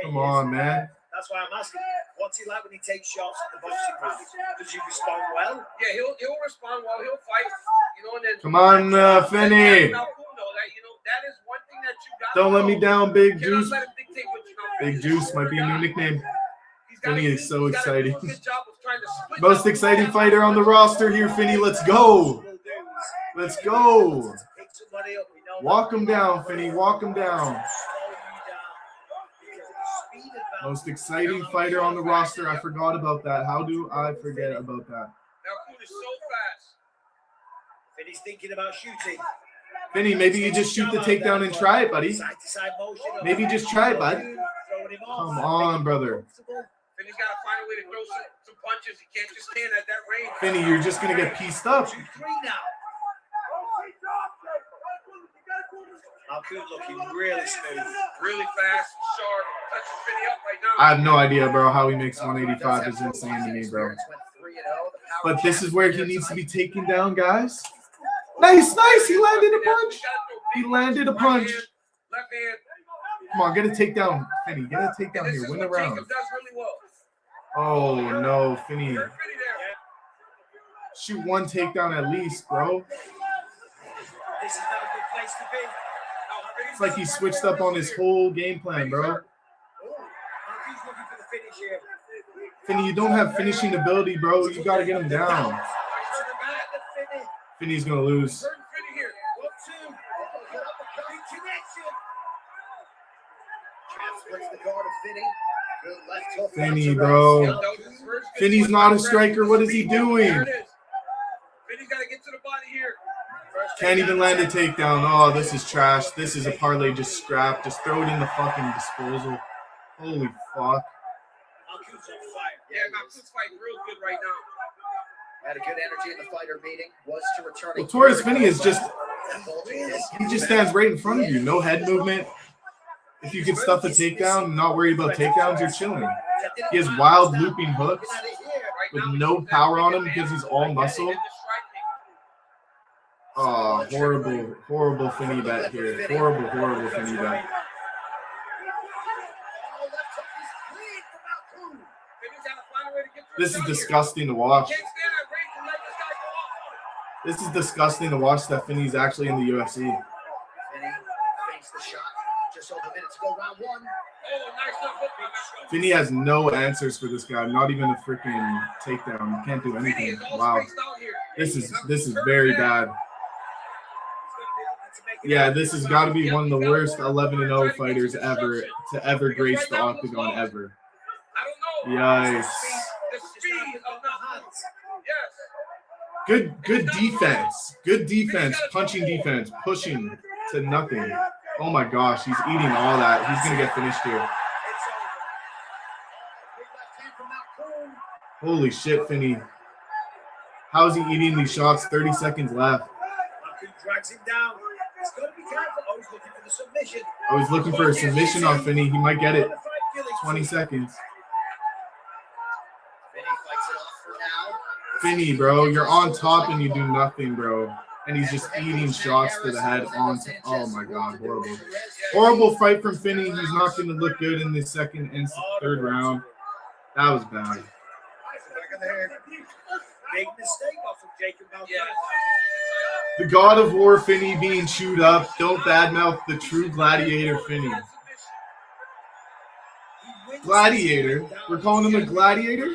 Come on, man. That's why I'm asking. What's he like when he takes shots in the boxing ring? Does he respond well? Yeah, he'll respond well. He'll fight. You know, and then Come on, Finney. That is one thing that you got. Don't let me down, Big Cannot Juice. let him dictate what you know. Big Juice might be a new nickname. Finney is so exciting. He's got to do a good job of trying to split Most up. exciting fighter on the roster here, Finney. Let's go. Let's go. Walk him down, Finney. Walk him down. Most exciting fighter on the roster. I forgot about that. How do I forget about that? Malkoun is so fast. Finney's thinking about shooting. Finney, maybe you just shoot the takedown and try it, buddy. Maybe just try it, bud. Come on, brother. Finney's got to find a way to throw some punches. He can't just stand at that range. Finney, you're just going to get pieced up. Malkoun looking really smooth. Really fast, sharp, touching Finney up right now. I have no idea, bro. How he makes 185 is insane to me, bro. But this is where he needs to be taken down, guys. Nice. He landed a punch. He landed a punch. Left hand. Come on, get a takedown, Finney. Get a takedown here. Win the round. Jacob does really well. Oh, no, Finney. Hurt Finney there. Shoot one takedown at least, bro. This is not a good place to be. It's like he switched up on his whole game plan, bro. Oh, he's looking for the finish here. Finney, you don't have finishing ability, bro. You got to get him down. Finney's going to lose. Hurt Finney here. 1-2. Big connection. Splits the guard of Finney. Good left hook. Finney, bro. Finney's not a striker. What is he doing? There it is. Finney's got to get to the body here. Can't even land a takedown. Oh, this is trash. This is a parlay just scrap. Just throw it in the fucking disposal. Holy fuck. Yeah, Malcolm's fighting real good right now. Had a good energy in the fighter meeting. Was to return. Well, Torres Finney is just, he just stands right in front of you. No head movement. If you can stuff a takedown, not worry about takedowns, you're chilling. He has wild looping hooks with no power on him because he's all muscle. Oh, horrible Finney bet here. Horrible Finney bet. This is disgusting to watch. This is disgusting to watch that Finney's actually in the UFC. Finney fakes the shot. Just over a minute to go, round one. Finney has no answers for this guy. Not even a freaking takedown. He can't do anything. Wow. This is very bad. Yeah, this has got to be one of the worst 11-0 fighters ever to ever grace the octagon ever. Yikes. Good defense. Good defense. Punching defense. Pushing to nothing. Oh my gosh, he's eating all that. He's going to get finished here. Holy shit, Finney. How's he eating these shots? 30 seconds left. Drags him down. He's got to be careful. Oh, he's looking for the submission. Oh, he's looking for a submission on Finney. He might get it. 20 seconds. Finney fights it off for now. Finney, bro, you're on top and you do nothing, bro. And he's just eating shots to the head on. Oh my God, horrible. Horrible fight from Finney. He's not going to look good in the second and third round. That was bad. Big mistake off of Jacob Malcolm. The God of War Finney being chewed up. Don't badmouth the true gladiator Finney. Gladiator? We're calling him a gladiator?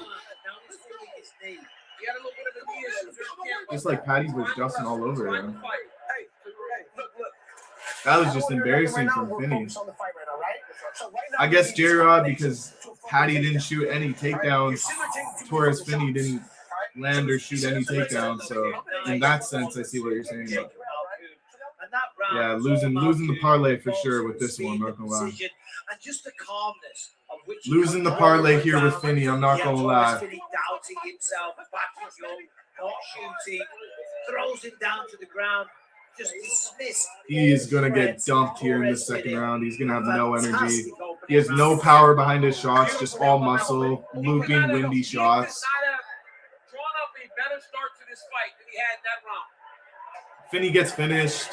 It's like Patty's with Justin all over him. That was just embarrassing from Finney. I guess J-Rod, because Patty didn't shoot any takedowns, Torres Finney didn't land or shoot any takedowns. So in that sense, I see what you're saying. But yeah, losing the parlay for sure with this one. Not gonna lie. Losing the parlay here with Finney. I'm not gonna lie. Doubting himself, backing up, not shooting, throws him down to the ground. Just dismissed. He is going to get dumped here in the second round. He's going to have no energy. He has no power behind his shots, just all muscle, looping, windy shots. Finney gets finished.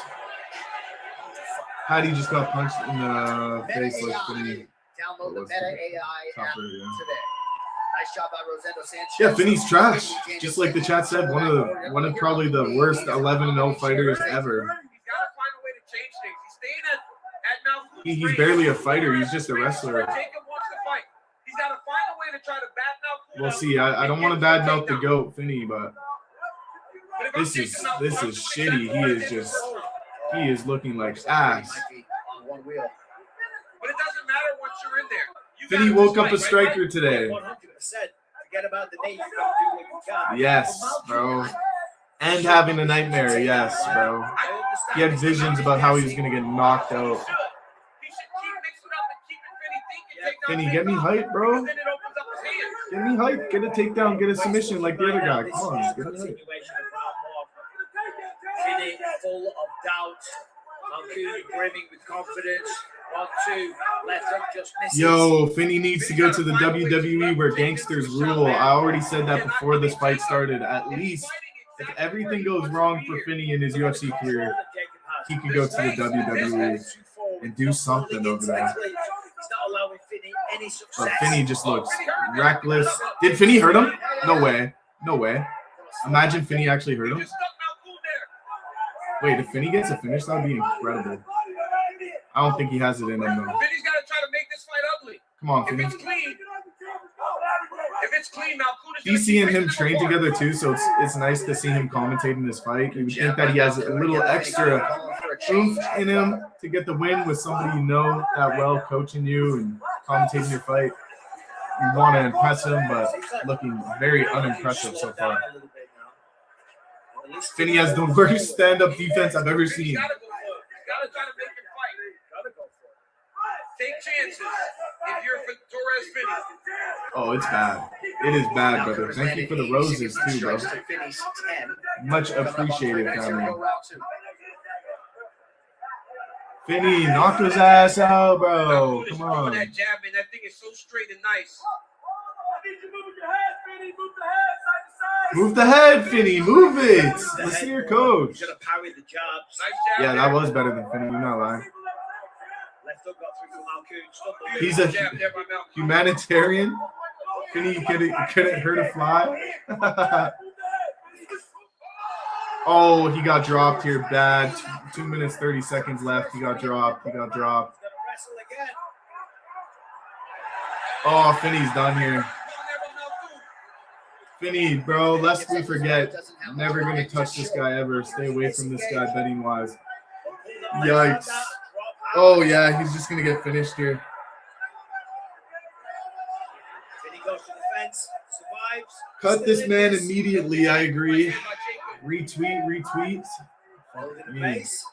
Patty just got punched in the face like Finney. Download the Meta AI app today. Nice job by Rosendo Sanchez. Yeah, Finney's trash. Just like the chat said, one of probably the worst 11-0 fighters ever. He's barely a fighter. He's just a wrestler. We'll see. I don't want to badmouth the GOAT, Finney, but this is shitty. He is looking like ass. But it doesn't matter once you're in there. Finney woke up a striker today. 100%. Forget about the name. Yes, bro. And having a nightmare. Yes, bro. He had visions about how he was going to get knocked out. Finney, get me hype, bro. Get me hype. Get a takedown. Get a submission like the other guy. Come on. Get me hype. Finney full of doubt. Malkoun brimming with confidence. 1-2. Left hook just misses. Yo, Finney needs to go to the WWE where gangsters rule. I already said that before this fight started. At least, if everything goes wrong for Finney in his UFC career, he could go to the WWE and do something over there. He's not allowing Finney any But success. Finney just looks reckless. Did Finney hurt him? No way. No way. Imagine Finney actually hurt him. Wait, if Finney gets a finish, that would be incredible. I don't think he has it in him, though. Finney's got to try to make this fight ugly. Come on, If Finney. it's clean, Malkuna's DC and him train together, too, so it's nice to see him commentating this fight. You would think that he has a little extra oomph in him to get the win with somebody you know that well coaching you and commentating your fight. You want to impress him, but looking very unimpressive so far. Finney has the worst stand-up defense I've ever seen. He's got to go for it. He's got to try to make him fight. Gotta go for it. Take chances if you're for Torres Finney. Oh, it's bad. It is bad, brother. Thank you for the roses, too, bro. Much appreciated, family. Finney, knock his ass out, bro. Come on. That jab, man, that thing is so straight and nice. Move the head, Finney. Move it. Let's see your coach. He's gonna parry the jabs. Nice jab. Yeah, that was better than Finney. You're not lying. Left hook got through from Malkoun. He's a Jab there by Malkoun. humanitarian. Finney couldn't hurt a fly. Oh, he got dropped here bad. 2 minutes, 30 seconds left. He got dropped. He's gonna wrestle again. Oh, Finney's done here. Finney, bro, lest we forget, never going to touch this guy ever. Stay away from this guy betting-wise. Yikes. Oh, yeah, he's just going to get finished here. Finney goes to the fence, survives. Cut this man immediately, I agree. Retweet. Holding the base.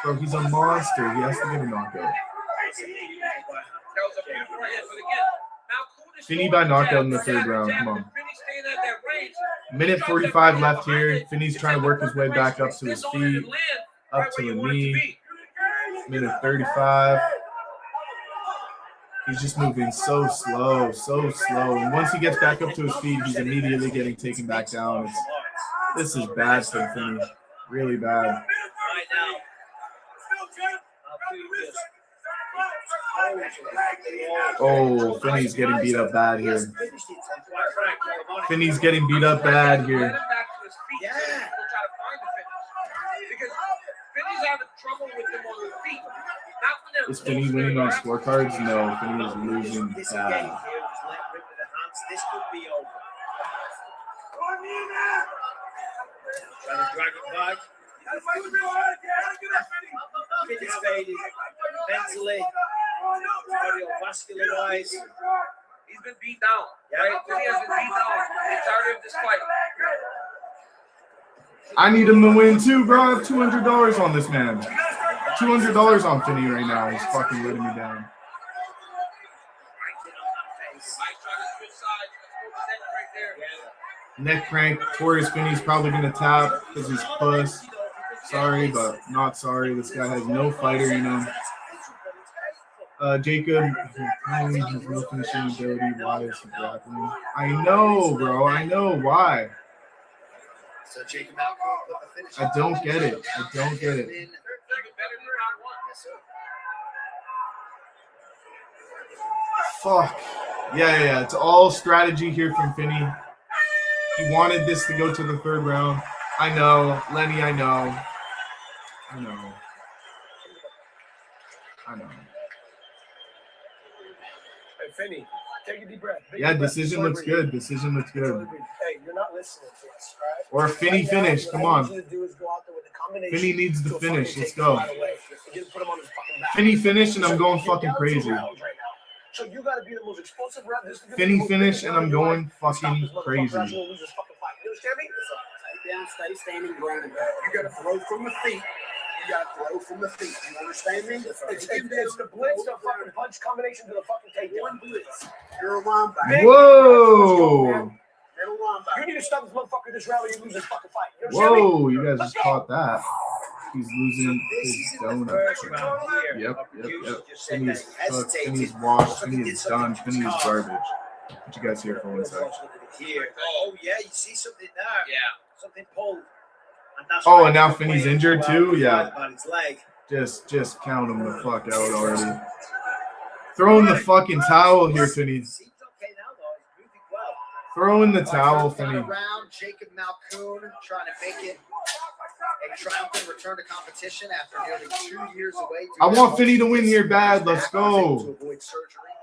Bro, he's a monster. He has to get a knockout. Finney by knockout in the third round. Come on. Minute 45 left here. Finney's trying to work his way back up to his feet. Up to the knee. Minute 35. He's just moving so slow. And once he gets back up to his feet, he's immediately getting taken back down. This is bad for Finney. Really bad. Right now. Oh, Finney's getting beat up bad here. Finney's getting beat up bad here. Is Finney winning on scorecards? No, Finney is losing bad. This could be over. Trying to drag it back. Finney's faded. Mentally, cardiovascular-wise. He's been beat down. Right? Finney has been beat down the entirety of this fight. I need him to win too, bro. I have $200 on this man. $200 on Finney right now. He's fucking letting me down. Neck crank. Torres Finney's probably going to tap because he's puss. Sorry, but not sorry. This guy has no fighter in him. Jacob, has no finishing ability. Why is he grappling? I know, bro. I know why. So Jacob Malkoun put the finish. I don't get it. Fuck. Yeah. It's all strategy here from Finney. He wanted this to go to the third round. I know. Lenny, I know. Hey, Finney, take a deep breath. Yeah, decision looks good. Hey, you're not listening to us, right? Or Finney finish. Come on. Finney Finney needs the finish. Let's go. Finney finish and I'm going fucking crazy. So you got to be the most explosive rep. Finney finish and I'm going fucking crazy. You understand me? Down, stay standing ground. You got to throw from the feet. You understand me? It's the blitz, the fucking punch combination to the fucking takedown. One blitz. You're a linebacker. Whoa! Middle linebacker. You need to stop this motherfucker this round or you lose this fucking fight. You understand me? Whoa, you guys just caught that. He's losing This his is in the donut. first round here. Yep. Producer just said Finney's that he cooked, hesitated. Finney's washed, Looks like he Finney's did something done, to his Finney's car. garbage. What you guys here for one sec? Here. Oh yeah, you see something there. Yeah. Something pulled. And that's Oh, why and now he's Finney's playing injured well too? with Yeah. on his leg. Just count him the fuck out already. Throw in the fucking towel here, Finney. Seems okay now though. He's moving well. Throw in the towel, First down Finney. around, Jacob Malkoon trying to make it a triumphant return to competition after nearly 2 years away. I want Finney to win here bad. Let's go. To avoid surgery.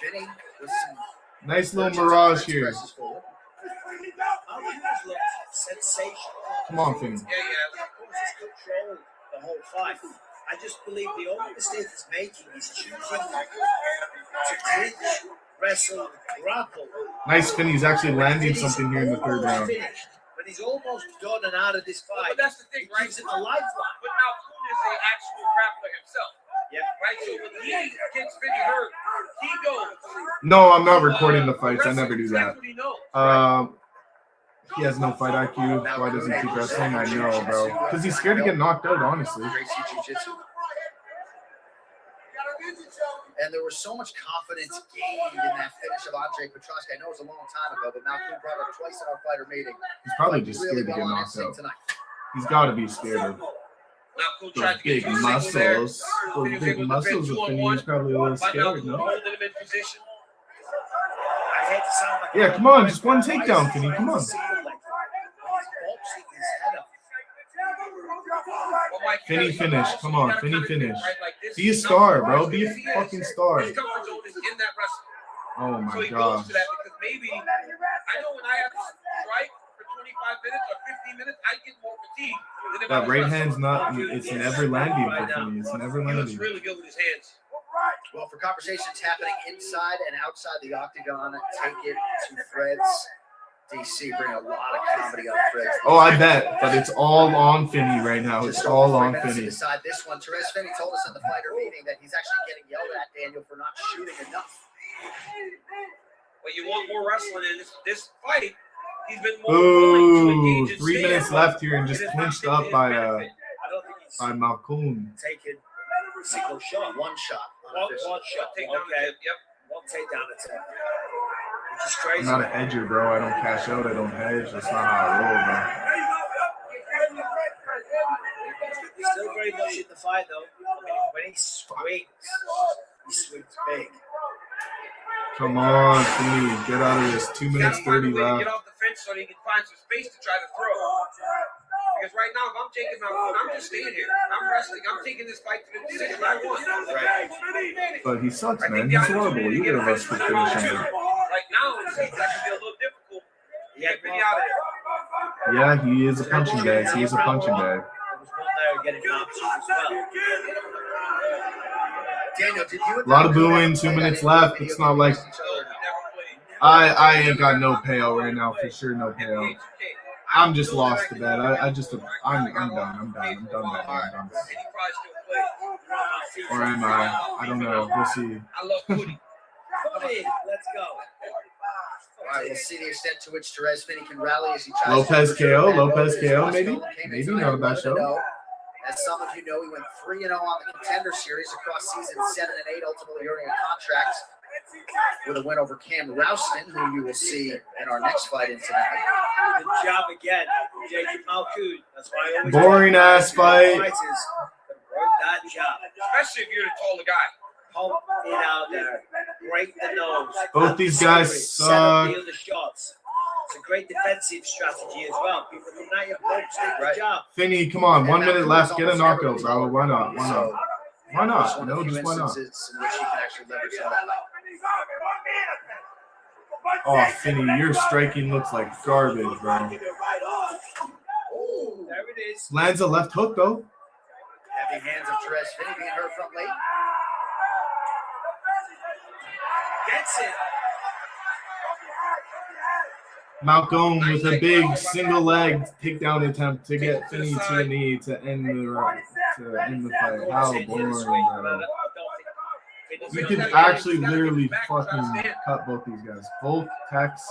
Finney with some Nice little mirage here. Malkoon's looked sensational. Come on, Finney. Yeah. Malkoon's just controlled the whole fight. I just believe the only mistake he's making is choosing to clinch, wrestle, grapple. Nice Finney's actually landing something here in the third round. Finished, but he's almost done and out of this But fight. that's the thing, It right? gives him a lifeline. But Malkoon is an actual grappler himself. Yep. Right? So when he gets Finney hurt, he goes. No, I'm not recording the fights. I never do That's that. what he knows. He has no fight IQ. Why does he keep wrestling? I know, bro. Because he's scared to get knocked out, honestly. Gracie Jiu-Jitsu. And there was so much confidence gained in that finish of Andre Petroski. I know it was a long time ago, but Malkoon brought it up twice in our fighter meeting. He's probably Played just really scared to get well on knocked instinct out. tonight. He's got to be scared of Malkoon those tried to big get you single there. muscles. Those He was big able to muscles defend of Finney. 2-on-1. He's probably a little By scared, Malkoon no? holding him in position. I hate to sound like Yeah, come on, just one takedown, Finney. Come on. Finney finish. Come on, Finney finish. Be a star, bro. Be a fucking star. His comfort zone is in that wrestling. Oh So my he goes gosh. to that because maybe I know when I have to strike for 25 minutes or 15 minutes, I get more fatigue than if I That was right wrestling. hand's not, it's never landing for Finney. It's never He looks landing. really good with his hands. Well, for conversations happening inside and outside the octagon, take it to Threads. DC bring a lot of comedy on Threads. Oh, I bet. But it's all on Finney right now. It's Just all over 3 on minutes to Finney. decide this one. Therese Finney told us at the fighter meeting that he's actually getting yelled at, Daniel, for not shooting enough. When you want more wrestling in this fight, he's been more willing to Ooh, engage in 3 minutes stand-up. left here and just It has clinched not been up to his by benefit. I don't think he's Malkoon. taken a single shot. One shot. One shot. Take down the Okay. tip. Yep. One takedown attempt. Which is I'm crazy. not a hedger, bro. I don't cash out. I don't hedge. That's not how I roll, bro. He's still very much in the fight, though. I mean, when he swings big. Come on, Finney. Get out of this. 2 minutes 30 Get left. off the fence so he can find some space to try to throw. Because right now, if I'm Jacob Malkoon, I'm just staying here. I'm wrestling. I'm taking this fight to the decision I want. Right. But he sucks, man. He's horrible. Either of us could finish him. Right now, it seems like it'd be a little difficult. Get Vinny out of there. Yeah, he is a punching bag. He is a punching bag. There was one there getting knocked as well. Daniel, did you? A lot of booing, 2 minutes left. It's not like I ain't got no payout right now, for sure, no payout. I'm just lost to that. I'm done. I'm done, man. I'm done. Or am I? I don't know. We'll see. I love Cody. Cody, let's go. All right, we'll see the extent to which Therese Finney can rally as he tries Lopez to KO, overturn that Lopez Lopez KO, Watch maybe? film came in Maybe, tonight. not a bad Let it show. know. As some of you know, he went 3-0 on the Contender Series across season 7 and 8, ultimately earning a contract with a win over Cam Rousman, who you will see in our next fight in tonight. Good job again, Jacob Malkoon. That's why I always Boring ass fight. Work that job. Especially if you're the taller guy. Pump it out there. Break the nose. Both these guys Set up suck. the other shots. It's a great defensive strategy as well. People come at you, boom, stick the job. Finney, come on. 1 And minute Malkoon's left. Get a almost knockout, everybody's bro. Why not? Why not? So, Why not? one of No, the few just why not? instances in which he can actually leverage some of that. Oh, Finney, your striking looks like garbage, bro. There it is. Lands a left hook, though. Heavy hands of Therese Finney being hurt from late. Gets it. Malcolm with a big single leg takedown attempt to get Finney to the knee to end the fight. How boring, bro. You could actually literally fucking cut both these guys. Volk, Tex,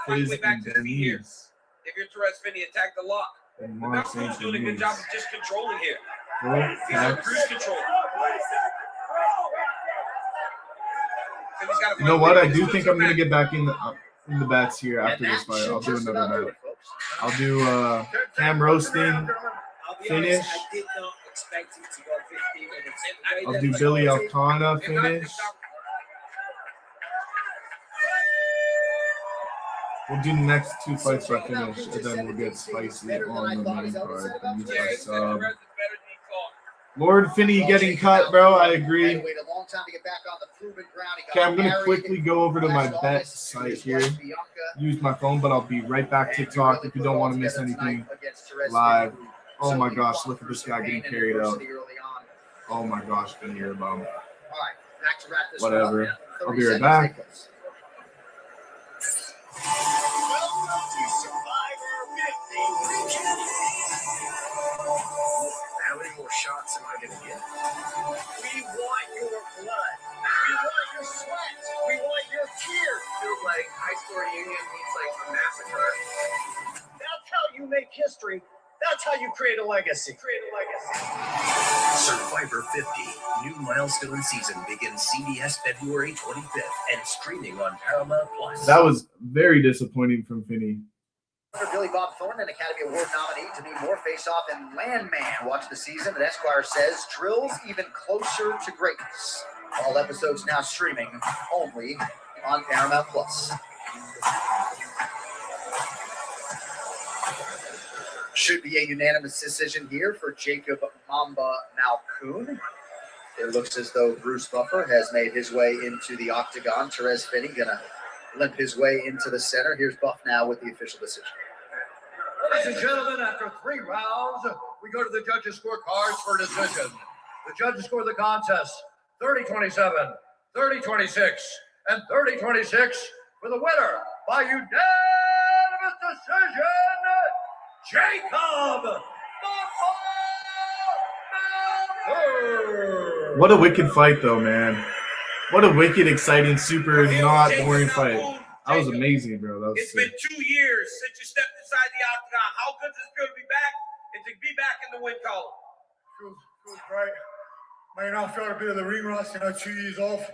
Fizz, and Denise. If you're Therese Finney, attack the lock. And But Mark Malcolm's St. doing a good Denise. job of just controlling here. Volk, He's on Tex. cruise control. Finney's gotta You know find what? a I way to do switch think it I'm gonna back. get back in the bets here after this fight. I'll do another bet. I'll do Cam roasting. I'll be Finish. honest, I did not expect him to go 15 minutes. The way I'll that do he Billy started, Alcana finish. We'll do the next two fights by finish, and then we'll get spicy on the main card. And these Yeah, are he's sub. better than Nicole. Lord Finney getting cut, bro. I agree. Waited a long time to get back on the proven ground. He Okay, got I'm gonna married quickly go over to my last bet August to site his here. wife, Bianca. Use my phone, but I'll be right back. TikTok if you don't want to miss anything live. Oh my gosh, look at this guy getting carried out. Oh my gosh, Finney, you're a bum. All right, back to wrap this Whatever. one up. I'll 30 be right seconds, back. take place. How many more shots am I going to get? We want your blood. We want your sweat. We want your tears. Feels like high school reunion means like a massacre. That's how you make history. That's how you create a legacy. Survivor 50, new milestone season begins CBS February 25th and streaming on Paramount Plus. That was very disappointing from Finney. For Billy Bob Thornton, an Academy Award nominee to be more face-off and Landman. Watch the season that Esquire says drills even closer to greatness. All episodes now streaming only on Paramount Plus. Should be a unanimous decision here for Jacob Mamba Malkoon. It looks as though Bruce Buffer has made his way into the octagon. Therese Finney gonna limp his way into the center. Here's Buff now with the official decision. Ladies and gentlemen, after 3 rounds, we go to the judges' scorecards for decision. The judges score the contest 30-27, 30-26, and 30-26 for the winner by unanimous decision, Jacob Malkoon. What a wicked fight, though, man. What a wicked, exciting, super not boring fight. That was amazing, bro. That was It's been sick. 2 years since you stepped inside the octagon. How good does it feel to be back and to be back in the win column? Feels great. Man, I felt a bit of the ring rust, 2 years off.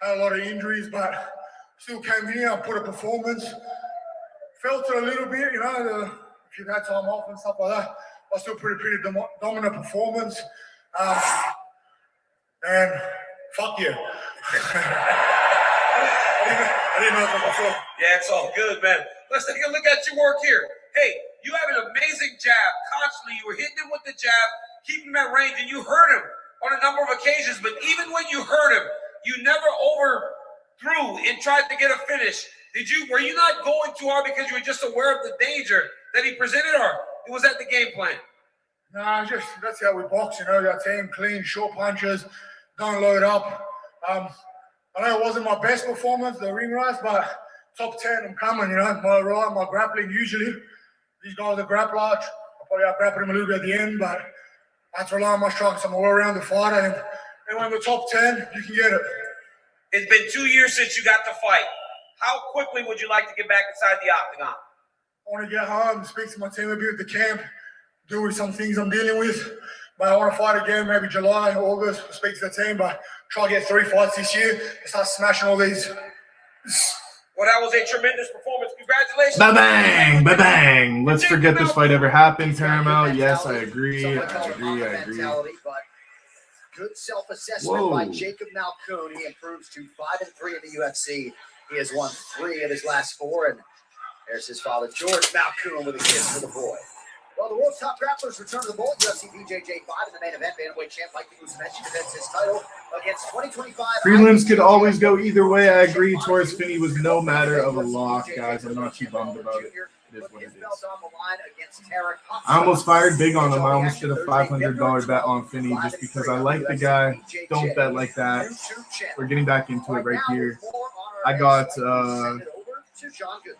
Had a lot of injuries, but still came here and put a performance. Felt it a little bit, if you've had time off and stuff like that. I still put a pretty dominant performance. And fuck you. I didn't know if I was sure. Yeah, it's all good, man. Let's take a look at your work here. Hey, you have an amazing jab. Constantly, you were hitting him with the jab, keeping him at range, and you hurt him on a number of occasions. But even when you hurt him, you never overthrew and tried to get a finish. Were you not going too hard because you were just aware of the danger that he presented, or was that the game plan? Nah, that's how we box, Our team, clean, short punches, don't load up. I know it wasn't my best performance, the ring rust, but top 10, I'm coming, My right, my grappling, usually. These guys are grapplers. I probably out-grappled him a little bit at the end, but I have to rely on my strikes. I'm a well-rounded fighter, and when the top 10, you can get it. It's been 2 years since you got to fight. How quickly would you like to get back inside the octagon? I want to get home, speak to my team a bit at the camp, deal with some things I'm dealing with. But I want to fight again, maybe July, August, speak to the team, but try to get 3 fights this year and start smashing all these. Well, that was a tremendous performance. Congratulations. Ba-bang! Ba-bang! Let's forget this fight ever happened, Paramount. Yes, I agree. I agree. But good self-assessment Whoa. by Jacob Malkoon. He improves to 5-3 in the UFC. He has won 3 of his last 4, and there's his father, George Malkoon, with a kiss for the boy. Well, the world's top grapplers return to the bowl. UFC BJJ 5 in the main event. Bantamweight champ Mike Usmanski defends his title against 2025. Prelims could always go either way. I agree. Torres Finney was no matter of a lock, guys. I'm not too bummed about it. It is what it is. I almost fired big on him. I almost did a $500 bet on Finney just because I like the guy. Don't bet like that. We're getting back into it right here. I got,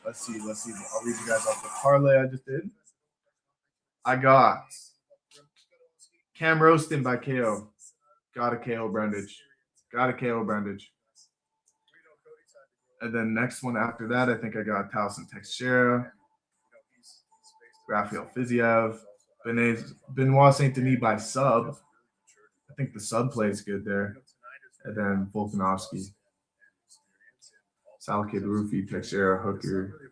let's see. I'll read you guys off the parlay I just did. I got Cam Roasting by KO. Got a KO Brandage. Got a KO Brandage. And then next one after that, I think I got Towson Teixeira, Rafael Fiziev, Benoit Saint Denis by sub. I think the sub play is good there. And then Volkanovski, Salkid Rufi, Teixeira, Hooker.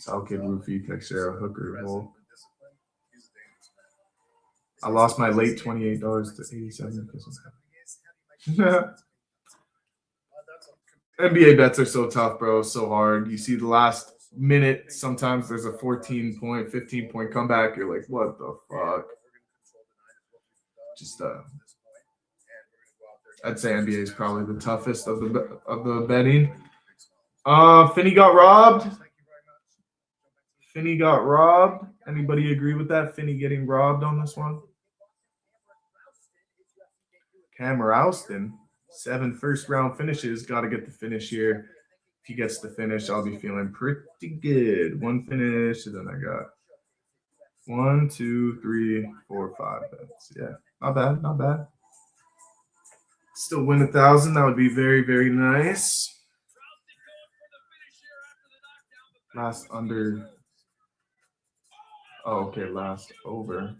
Salkid Rufi, Teixeira, Hooker, Volk. I lost my late $28 to 87 because NBA bets are so tough, bro. So hard. You see the last minute, sometimes there's a 14-point, 15-point comeback. You're like, what the fuck? Just I'd say NBA is probably the toughest of the betting. Finney got robbed. Finney got robbed. Anybody agree with that? Finney getting robbed on this one? Cam Rouston, 7 first-round finishes. Got to get the finish here. If he gets the finish, I'll be feeling pretty good. 1 finish, and then I got 1, 2, 3, 4, 5 bets. Yeah, not bad, not bad. Still win 1,000. That would be very, very nice. Last under. Oh, okay, last over.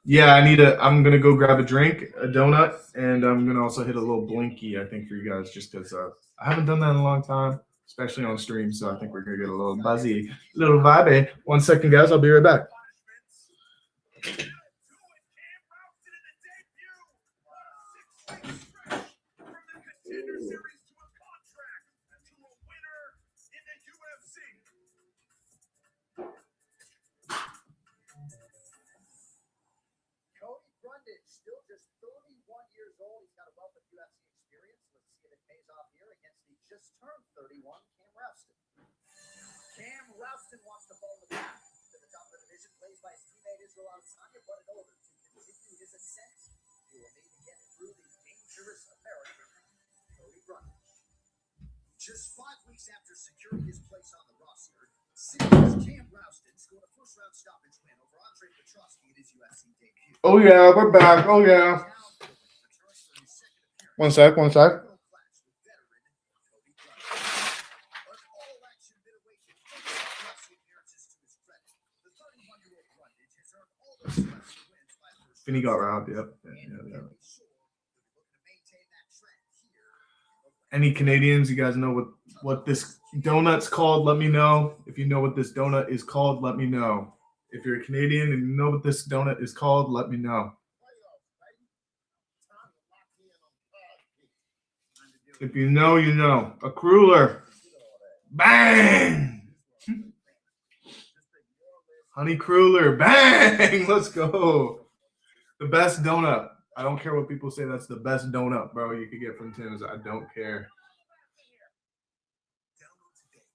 Yeah, I'm going to go grab a drink, a donut, and I'm going to also hit a little blinky, I think, for you guys, just because I haven't done that in a long time, especially on stream, so I think we're going to get a little buzzy, a little vibey. 1 second, guys. I'll be right back. Still just 31 years old. He's got a wealth of UFC experience. Let's see if it pays off here against the just turned 31 Cam Rouston. Cam Rouston wants to follow the path to the top of the division, plays by his teammate Israel Adesanya, but in order to continue his ascent, he will need to get through the dangerous American Cody Brundage. Just 5 weeks after securing his place on the roster, Sydney's Cam Rouston scored a first-round stoppage win over Andre Petroski in his UFC debut. Oh, yeah, we're back. Oh, yeah. 1 sec, 1 sec. Finney got robbed, yep. Yeah. Any Canadians, you guys know what this donut's called? Let me know. If you know what this donut is called, let me know. If you're a Canadian and you know what this donut is called, let me know. If you know, you know. A cruller. Bang! Honey cruller. Bang! Let's go. The best donut. I don't care what people say. That's the best donut, bro, you could get from Tim's. I don't care.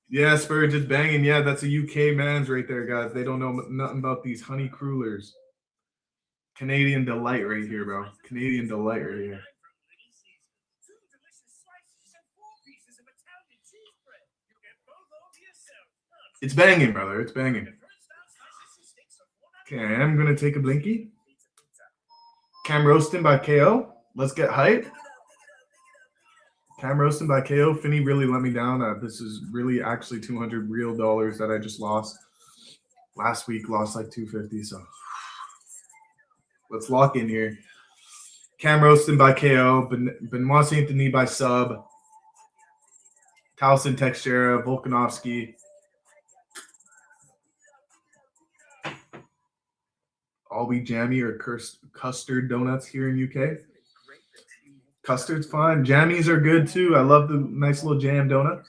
Yeah, Spurge is banging. Yeah, that's a UK man's right there, guys. They don't know nothing about these honey crullers. Canadian delight right here, bro. Canadian delight right here. It's banging, brother. It's banging. Okay, I'm going to take a blinky. Cam Roaston by KO. Let's get hype. Cam Roaston by KO. Finney really let me down. This is really actually $200 real dollars that I just lost. Last week, lost like $250. So let's lock in here. Cam Roaston by KO. Benoit Saint Denis by sub. Towson Teixeira. Volkanovski. All we jammy or custard donuts here in UK. Custard's fine. Jammies are good too. I love the nice little jam donut.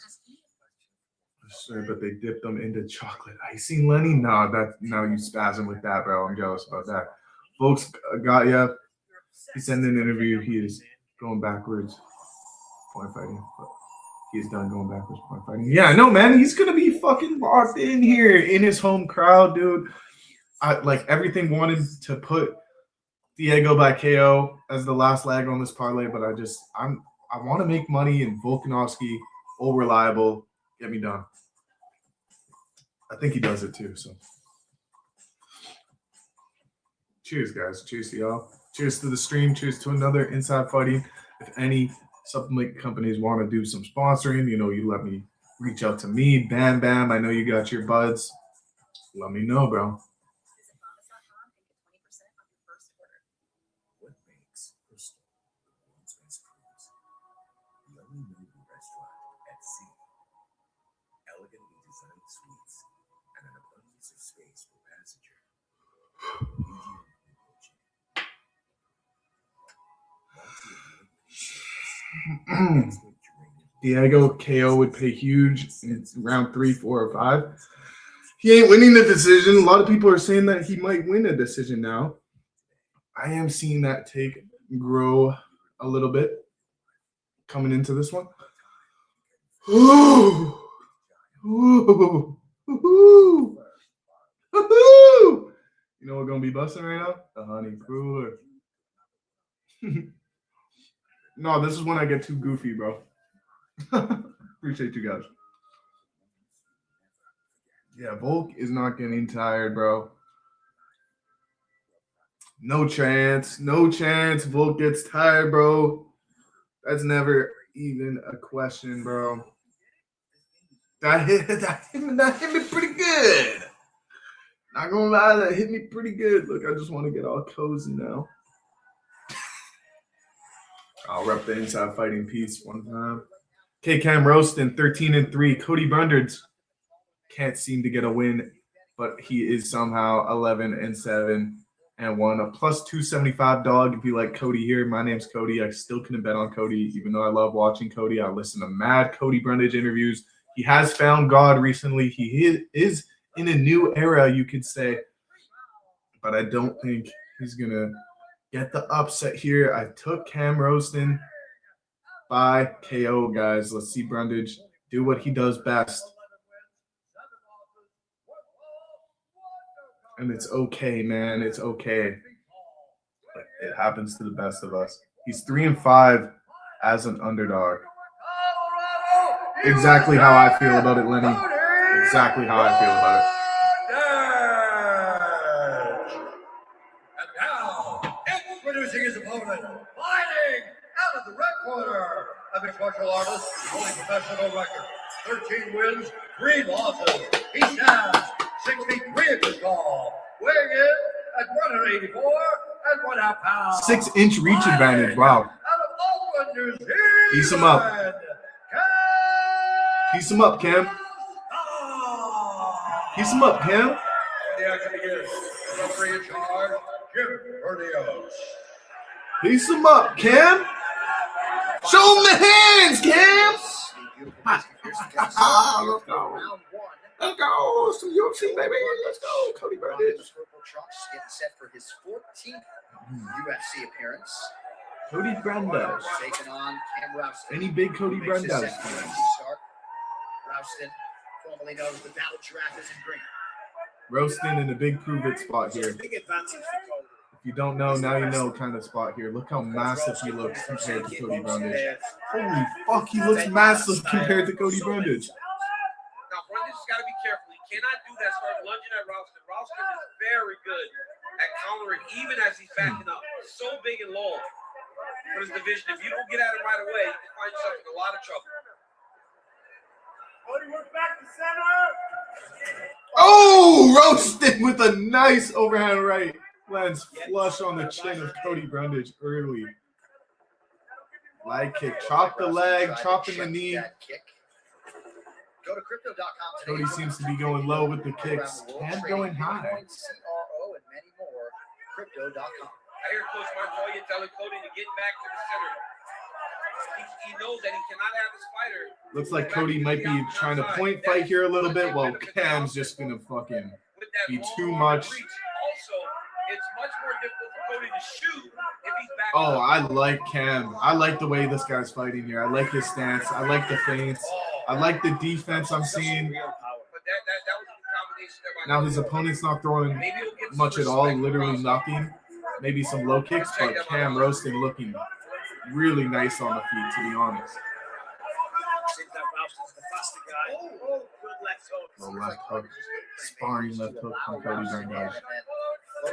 Sure, but they dip them into chocolate icing, Lenny. No, now you spasm with that, bro. I'm jealous about that. Folks got ya. He sent an interview. He is going backwards. Point fighting. But he is done going backwards. Point fighting. Yeah, no, man. He's gonna be fucking locked in here in his home crowd, dude. I like everything wanted to put Diego by KO as the last leg on this parlay, but I want to make money, and Volkanovski, all reliable, get me done. I think he does it too. So Cheers, guys. Cheers to y'all. Cheers to the stream. Cheers to another Inside Fighting. If any supplement companies want to do some sponsoring, you let me reach out to me. Bam, bam. I know you got your buds. Let me know, bro. What makes Crystal the world's best cruise? The only movie restaurant at sea. Elegantly designed suites and an abundance of space for passenger. Diego KO would pay huge in round 3, 4, or 5. He ain't winning the decision. A lot of people are saying that he might win a decision now. I am seeing that take grow a little bit coming into this one. Ooh. Ooh. Ooh. Ooh. You know what's going to be busting right now? The honey cooler. No, this is when I get too goofy, bro. Appreciate you guys. Yeah, Volk is not getting tired, bro. No chance. No chance Volk gets tired, bro. That's never even a question, bro. That hit me pretty good. Not gonna lie, that hit me pretty good. Look, I just want to get all cozy now. I'll rep the Inside Fighting piece one time. K-Cam Roastin, 13-3. Cody Brundage can't seem to get a win, but he is somehow 11-7-1. A plus 275 dog if you like Cody here. My name's Cody. I still couldn't bet on Cody, even though I love watching Cody. I listen to mad Cody Brundage interviews. He has found God recently. He is in a new era, you could say. But I don't think he's going to get the upset here. I took Cam Roastin by KO, guys. Let's see Brundage do what he does best. And it's okay, man. It's okay. It happens to the best of us. He's 3-5 as an underdog. Exactly how I feel about it, Lenny. Exactly how I feel about it. And now, introducing his opponent, fighting out of the red corner, a mixed martial artist holding professional record, 13 wins, 3 losses. He stands 6 feet 3 inches tall, weighing in at 184 and 1/2 pounds. 6-inch reach advantage. Wow. Out of Auckland, New Zealand. Piece him up. Piece him up, Cam. Piece him up, Cam. The action begins. Referee in charge, Jim Bernios. Piece him up, Cam. Show him the hands, Cam. Let's go. Let's go. Some UFC, baby. Let's go. Cody Brundage. Getting set for his 14th UFC appearance. Cody Brundage. Taking on Cam Rouston. Any big Cody Brundage? Rouston, formerly known as the Battle Giraffe, is in green. Roasting in a big prove-it spot here. Big advantage for Cody. If you don't know, now you know kind of spot here. Look how massive he looks compared to Cody Brundage. Holy fuck, he looks massive compared to Cody Brundage. Now, Brundage has got to be careful. He cannot do that, start lunging at Rouston. Rouston is very good at countering, even as he's backing up. So big and long for his division. If you don't get at him right away, you can find yourself in a lot of trouble. Cody, work back to center. Oh, roasted with a nice overhand right. Lands flush on the chin of Cody Brundage early. Leg kick. Chop the leg, chopping the knee. Go to crypto.com. Cody seems to be going low with the kicks. Cam going high. CRO and many more. Crypto.com. I hear Coach Montoya telling Cody to get back to the center. He knows that he cannot have this fighter. Looks like Cody might be trying to point fight here a little bit, while Cam's just going to fucking be too much. Also, it's much more difficult for Cody to shoot if he's back. Oh, I like Cam. I like the way this guy's fighting here. I like his stance. I like the feints. I like the defense I'm seeing. But that was a combination there. Now his opponent's not throwing much at all, literally nothing. Maybe some low kicks, but Cam Roasting looking really nice on the feet, to be honest. Good left hook. The left hook, sparring left hook from Cody Brundage.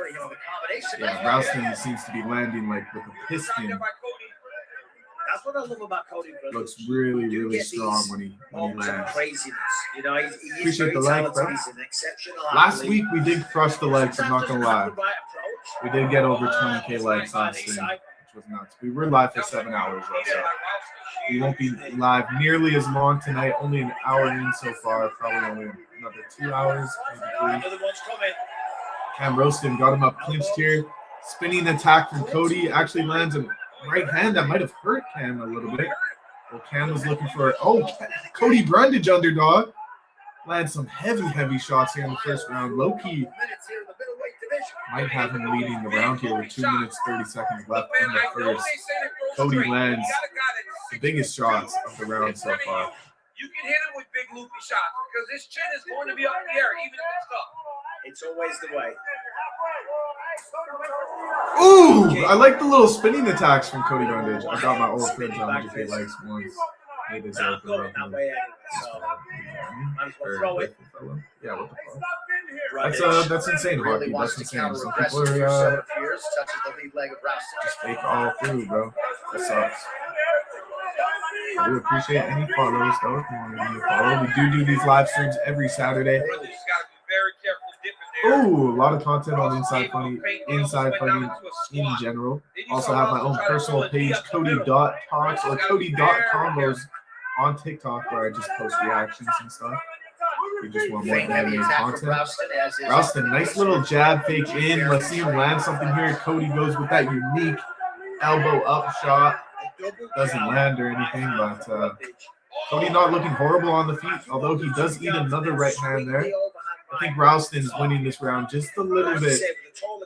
You know, the combination. Yeah, Ralston seems to be landing like with a piston. That's what I love about Cody. Looks really strong when he lands. Craziness. You know, he is Appreciate very the leg, talented. bro. He's an exceptional Last athlete. week we did crush the legs. I'm not gonna lie. Sometimes doesn't have the right approach. We did get over 20K likes on stream, which was nuts. We were live for 7 hours, though, so we won't be live nearly as long tonight. Only an hour in so far. Probably only another 2 hours, maybe 3. Another one's coming. Cam Roston got him up clinched here. Spinning attack from Cody actually lands a right hand that might have hurt Cam a little bit. Well, Cam was looking for Cody Brundage underdog. Lands some heavy shots here in the first round. Low-key might have him leading the round here with 2 minutes 30 seconds left in the first. Cody lands the biggest shots of the round so far. You can hit him with big loopy shots because his chin is going to be up in the air, even if it's stuck. It's always the way. Ooh, I like the little spinning attacks from Cody Brundage. I got my old friends on GK likes once. Made his Not going that way anyway, so might as well throw it. Yeah, what the fuck? That's insane, Really Hockey. wants That's to insane. counter Some aggressive people here, are so appears, touches the lead leg of Ralston. just fake all through, bro. That sucks. I do appreciate any follows, though. If you want to give me a follow. We do these live streams every Saturday. You just got to be very careful dipping there. Ooh, a lot of content on Inside Funny in general. Also have my own personal page, Cody.talks or Cody.combos on TikTok, where I just post reactions and stuff. You just want more Feint heavy anime attack from content. Ralston as is. Ralston, nice little jab fake in. Let's see him land something here. Cody goes with that unique elbow up shot. Doesn't land or anything, but Cody not looking horrible on the feet, although he does eat another right hand there. I think Ralston's winning this round just a little bit,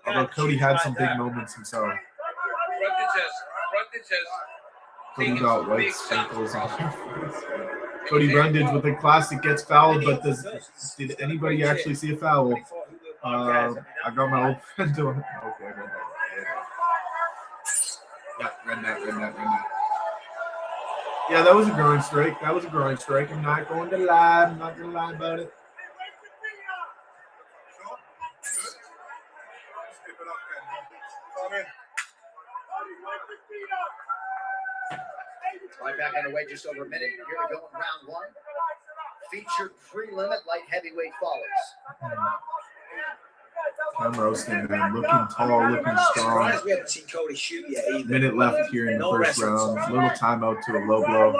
although Cody had some big moments himself. Cody got white sprinkles on his face. Cody Brundage with a classic gets fouled, but did anybody actually see a foul? I got my old friend doing it. Okay, I read that. Yeah, read that. Yeah, that was a groin strike. I'm not going to lie. I'm not going to lie about it. Right back underway, just over a minute. Here we go in round one. Featured pre-limit light heavyweight follows. Cam Roston, man, looking tall, looking strong. We haven't seen Cody shoot yet either. Minute left here in the first round. Little timeout to a low blow.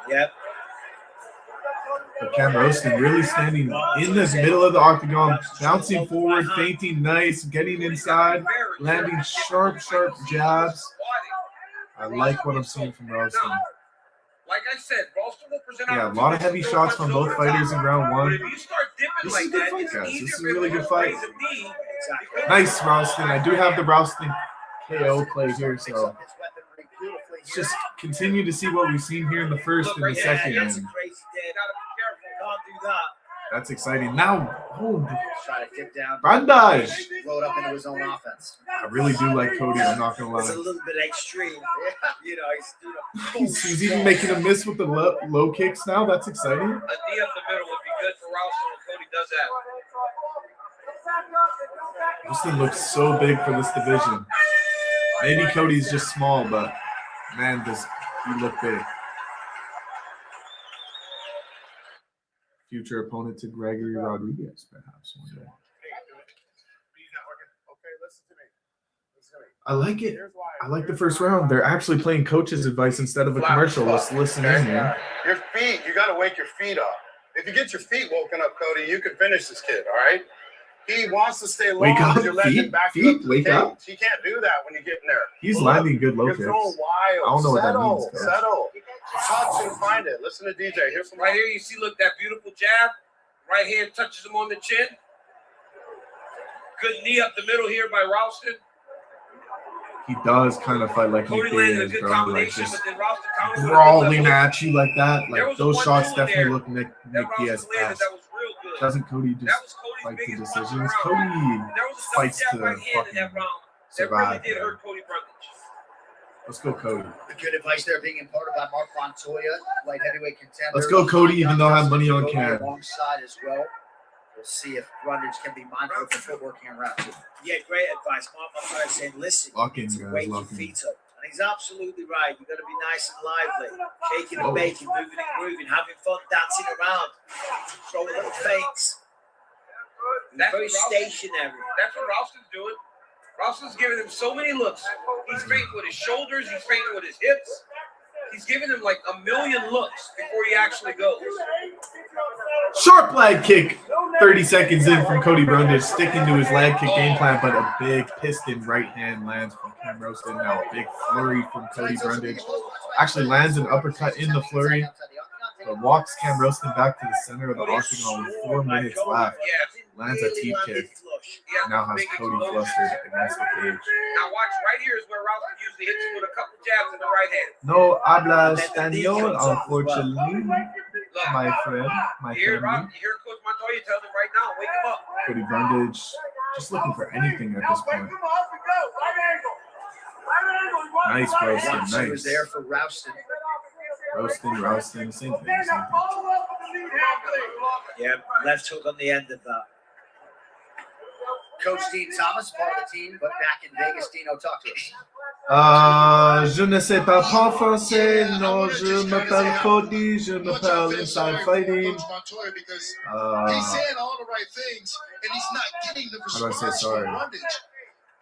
Yep. But Cam Roston really standing in the middle of the octagon, bouncing forward, feinting nice, getting inside, landing sharp jabs. I like what I'm seeing from Ralston. Like I said, Ralston will present Yeah, a lot of heavy shots from both fighters in round one. But if you start dipping This like is a good that, fight, it's guys. easier This is for a really him good to fight. raise a knee. Nice, Ralston. I do have the Ralston KO play here, so let's just continue to see what we've seen here in the first and the second. That's a And crazy dead. Can't do that. that's exciting. Now, Try to dip down. Brundage. Load up into his own offense. I really do like Cody. I'm not gonna It's a lie. little bit extreme. You know, he's doing a He's even making a miss with the low kicks now. That's exciting. A knee up the middle would be good for Ralston when Cody does that. Ralston looks so big for this division. Maybe Cody's just small, but man, does he look big. Future opponent to Gregory Rodriguez, perhaps one day. I like it. I like the first round. They're actually playing coach's advice instead of a commercial. Let's listen in, man. Your feet, you got to wake your feet up. If you get your feet woken up, Cody, you can finish this kid, all right? He wants to stay long. Wake up, You're letting him back you feet, up to the wake cage. up. He can't do that when you get in there. He's Look, landing good low you're kicks. throwing wild. I don't know what that Settle, means, guys. Settle. Touch and find it. Listen to DJ. Here's some Right here, you see, look, that beautiful jab. Right hand touches him on the chin. Good knee up the middle here by Ralston. He does kind of fight like he Cody landed a is, good bro. Like combination, just but then Ralston countered with a good brawling left at you like that. There Like was those one shots move definitely there look Nick that Diaz Ralston landed ass. that was real good. Doesn't Cody just That was Cody's fight to biggest punch decisions? of the Cody round. There was a fights jab to right hand in fucking that round. That really survive. did Man. hurt Cody Brundage. Let's go, Cody. Good advice there being imparted by Mark Montoya, light heavyweight contender. Let's go, Cody, even though I have money on Cody Cam. alongside as well. We'll see if Brundage can be mindful of the footwork here around. Yeah, great advice. Mark my saying, listen, Locking, to guys, wake your locking. feet up. And he's absolutely right. You've got to be nice and lively, shaking and baking, moving and grooving, having fun, dancing around, throwing little feints. That's Very what Ralston's- stationary. That's what Ralston's doing. Ralston's giving him so many looks. He's feinting with his shoulders. He's feinting with his hips. He's giving him like a million looks before he actually goes. Sharp leg kick. 30 seconds in from Cody Brundage, sticking to his leg kick game plan, but a big piston right hand lands from Cam Roston. Now a big flurry from Cody Brundage. Actually lands an uppercut in the flurry, but walks Cam Roston back to the center of the octagon with 4 minutes left. Lands a teep kick. Now has Cody flustered against the cage. Now watch, right here is where Ralston usually hits you with a couple jabs in the right hand. No habla español, unfortunately, Look, my friend, my you hear family. Coach Montoya telling him right now, wake him up. Cody Brundage just looking for anything at this point. Nice, Roston, She was nice. there for Rouston. Roasting, same thing. Yeah, left hook on the end of that. Coach Dean Thomas, part of the team, but back in Vegas. Dino, talk to us. Je ne sais pas français, non, je m'appelle Cody, je m'appelle Inside Fighting. Coach Montoya, because he's Uh, saying all the right things, and he's not getting the How do I say response sorry? from Brundage.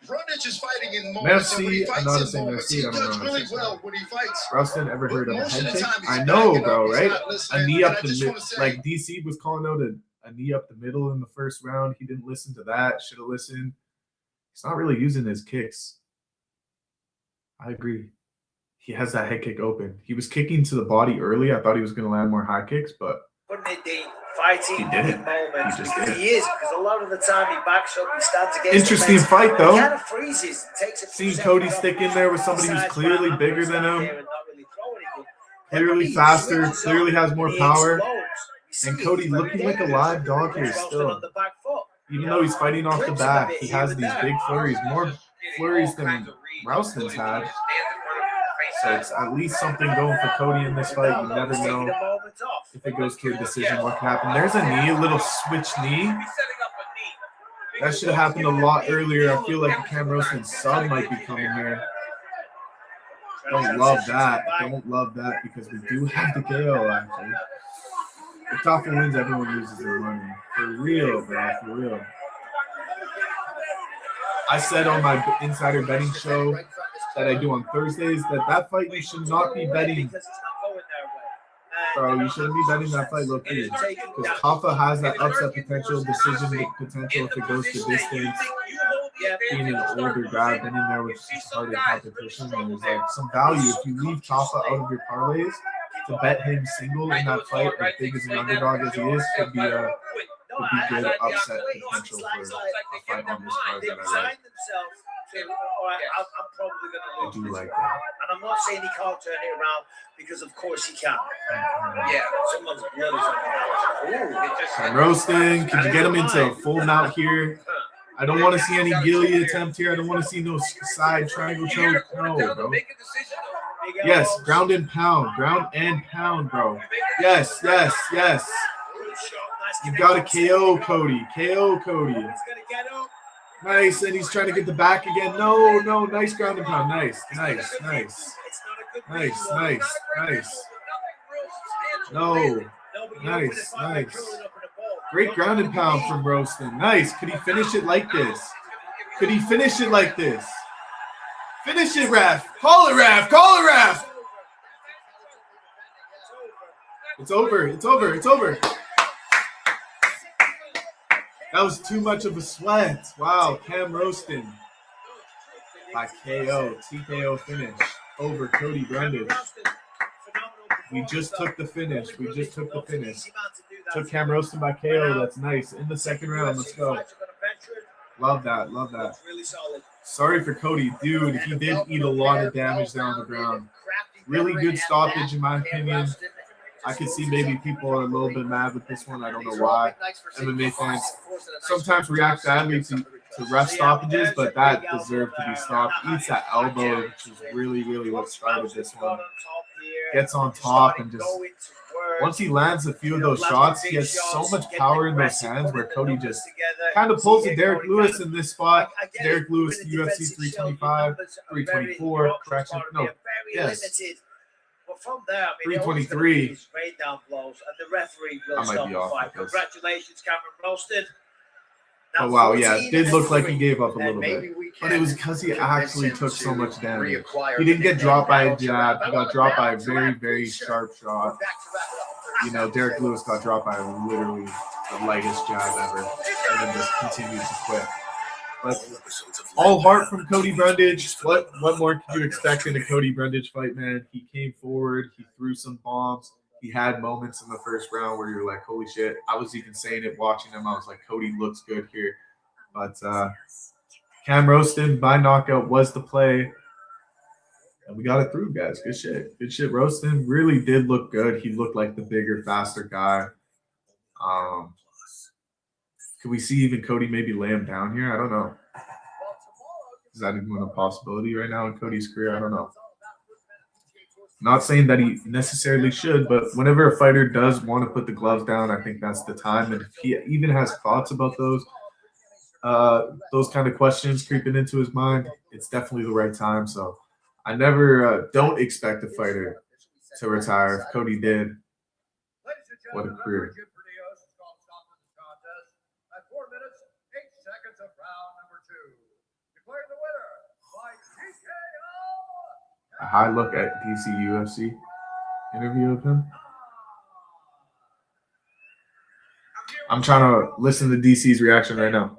Brundage is fighting in moments, and when he Merci, fights another in thing, moments, merci, he I don't know does how to really say well sorry. when he fights. Ralston, ever heard of a Most head of the kick? time, he's I know, backing bro, up, he's right? not A listening, knee and up I the just middle. wanna say- Like DC was calling out a knee up the middle in the first round. He didn't listen to that. Should have listened. He's not really using his kicks. I agree. He has that head kick open. He was kicking to the body early. I thought he was going to land more high kicks, but Putting it deep, fighting He in didn't. moments, He just because did. he is, because a lot of the time he backs up, he stands against Interesting the fence, fight, but though. He kind of freezes, takes it. Seeing Cody stick in there with somebody who's clearly bigger than him, clearly faster, clearly has more power, and Cody looking like a live dog here still. Even though he's fighting off the back, he has these big flurries, more flurries than Ralston's had. So it's at least something going for Cody in this fight. You never know if it goes to a decision what can happen. There's a knee, a little switch knee. That should have happened a lot earlier. I feel like the Cam Roston sub might be coming here. Don't love that. Don't love that because we do have the KO actually. If Tafel wins, everyone loses their money. For real, bro. For real. I said on my insider betting show that I do on Thursdays that fight you should not be betting. Bro, you shouldn't be betting that fight low key. Because Tafa has that upset potential, decision potential if it goes to distance. Being an older guy, been in there with harder competition, and there's like some value if you leave Tafa out of your parlays to bet him single in that fight, as big as an underdog as he is, could be good upset potential for a fight on this card that I like. I'm probably I going to do lose. like that. And I'm not saying he can't turn it around because, of course, he can. Yeah. Someone's blood is on the house. And roasting, could you get him into a full mount here? I don't want to see any ghillie attempt here. I don't want to see no side triangle choke. No, bro. Yes, ground and pound, bro. Yes. You got to KO Cody. Nice, and he's trying to get the back again. No, nice ground and pound. Nice. No, nice. Great ground and pound from Roston. Nice. Could he finish it like this? Finish it, ref. Call it, ref. It's over. That was too much of a sweat. Wow, Cam Roston by KO, TKO finish over Cody Brundage. We just took the finish. Took Cam Roston by KO. That's nice. In the second round, let's go. Love that. Really solid. Sorry for Cody. Dude, he did eat a lot of damage there on the ground. Really good stoppage, in my opinion. I could see maybe people are a little bit mad with this one. I don't know why. MMA fans sometimes react badly to to ref stoppages, but that deserved to be stopped. Eats that elbow, which is really what started this one. Gets on top and just once he lands a few of those shots, he has so much power in those hands where Cody just kind of pulls a Derek Lewis in this spot. Derek Lewis, UFC 325, 324, correction. No, yes. But from there, I mean, 323. Rain down blows, and the referee will I might stop be the off fight. with this. Congratulations, Cameron Roasted. Oh, wow, yeah, it did look like he 14-3. gave up a little bit. But it was because he actually took so much damage. He didn't get dropped by a jab. He got dropped by a very sharp shot. You know, Derek Lewis got dropped by literally the lightest jab ever. And then just continued to quit. But all heart from Cody Brundage. What more could you expect in a Cody Brundage fight, man? He came forward. He threw some bombs. He had moments in the first round where you're like, holy shit. I was even saying it watching him. I was like, Cody looks good here. But Cam Roasted by knockout was the play. And we got it through, guys. Good shit. Good shit. Roasted really did look good. He looked like the bigger, faster guy. Could we see even Cody maybe lay him down here? I don't know. Is that even a possibility right now in Cody's career? I don't know. Not saying that he necessarily should, but whenever a fighter does want to put the gloves down, I think that's the time. And if he even has thoughts about those kind of questions creeping into his mind, it's definitely the right time. So I never don't expect a fighter to retire. If Cody did, what a career. At 4 minutes, 8 seconds of round number 2. Declare the winner by TKO. A high look at DC UFC interview of him. I'm trying to listen to DC's reaction right now.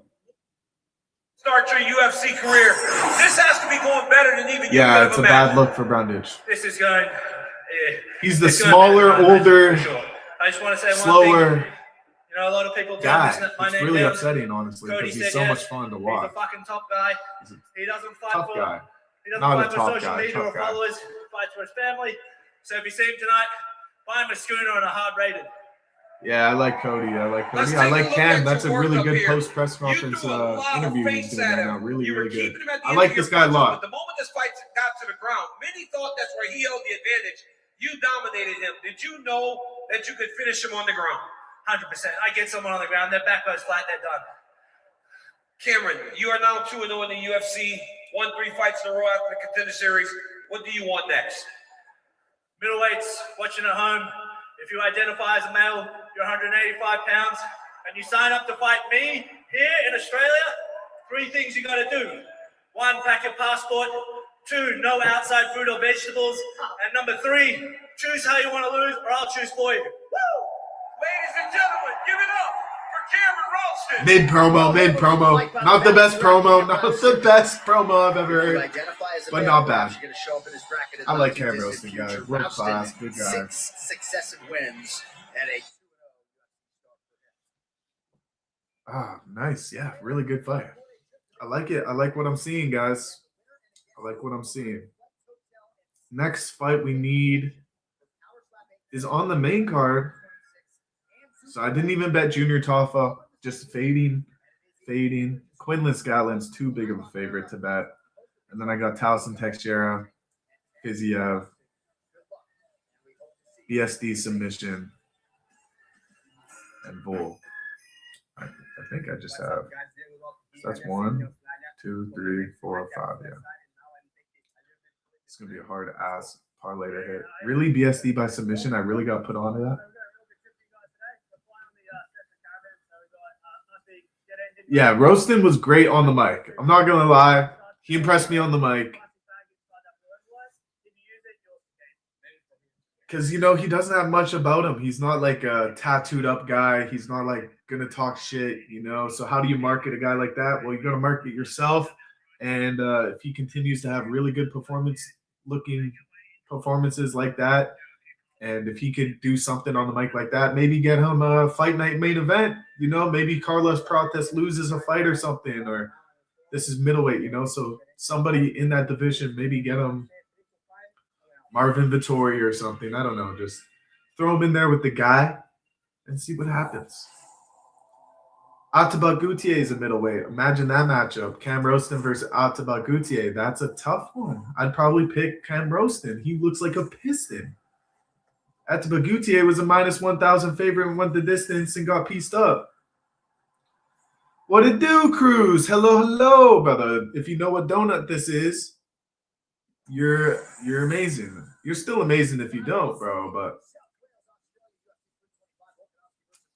Start your UFC career. This has to be going better than even you. Yeah, it's a bad look for Brundage. This is going. He's the smaller, older, I just want to say slower. one thing. You know, a lot of people guy. my It's name really down. upsetting, honestly, Cody because he's said so yes. much fun to watch. He's a fucking top guy. He doesn't fight Tough for. guy. He doesn't Not a fight for top social guy, media tough or guy. followers. He fights for his family. So if you see him tonight, buy him a schooner and a hard rated. Yeah, I like Cody. I like Let's Cody. I take a like look Cam. at That's a your really work up good here. post press You conference threw a lot of interview he's feints doing at right him. now. Really You were good. keeping him at the I end like of this your guy a punches, lot. But the moment this fight got to the ground, many thought that's where he held the advantage. You dominated him. Did you know that you could finish him on the ground? 100%. I get someone on the ground, their back goes flat, they're done. Cameron, you are now 2-0 in the UFC, won 3 fights in a row after the Contender Series. What do you want next? Middleweights watching at home, if you identify as a male, you're 185 pounds, and you sign up to fight me here in Australia, 3 things you got to do. 1, pack your passport. 2, no outside fruit or vegetables. And number 3, choose how you want to lose, or I'll choose for you. Woo! Ladies and gentlemen, give it up for Cameron Ralston. Mid promo. Not the best promo. Not the best promo I've ever heard. But not bad. I like Cam Roasted, guys. World class. Good guy. 6 successive wins and a Ah, nice. Yeah, really good fight. I like it. I like what I'm seeing, guys. I like what I'm seeing. Next fight we need is on the main card. So I didn't even bet Junior Toffa. Just fading. Quinlan Scotland's too big of a favorite to bet. And then I got Towson Teixeira, Fiziev, BSD submission, and Bull. I think I just have. So that's 1, 2, 3, 4, 5. Yeah. It's going to be a hard ass parlay to hit. Really, BSD by submission? I really got put onto that? Yeah, Roaston was great on the mic. I'm not going to lie. He impressed me on the mic. Because, you know, he doesn't have much about him. He's not like a tattooed up guy. He's not like going to talk shit, you know. So how do you market a guy like that? Well, you got to market yourself. And if he continues to have really good performances like that, and if he could do something on the mic like that, maybe get him a fight night main event. You know, maybe Carlos Prates loses a fight or something, or this is middleweight, you know. So somebody in that division, maybe get him Marvin Vettori or something. I don't know. Just throw him in there with the guy and see what happens. Attila Gutier is a middleweight. Imagine that matchup. Cam Roston versus Attila Gutier. That's a tough one. I'd probably pick Cam Roston. He looks like a piston. Attila Gutier was a minus 1,000 favorite and went the distance and got pieced up. What it do, Cruz? Hello, hello, brother. If you know what donut this is, you're amazing. You're still amazing if you don't, bro. But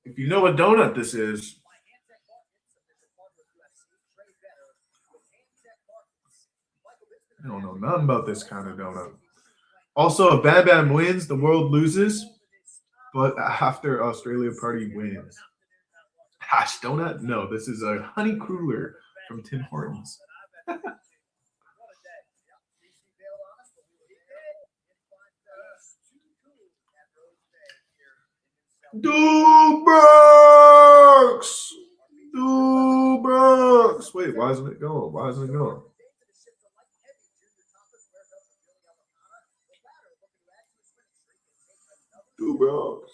if you know what donut this is, I don't know nothing about this kind of donut. Also, if Bam Bam wins, the world loses. But after Australia Party wins. Hash donut? No, this is a honey cruller from Tim Hortons. Dubrooks! Dubrooks! Wait, why isn't it going? Why isn't it going? Dubrooks.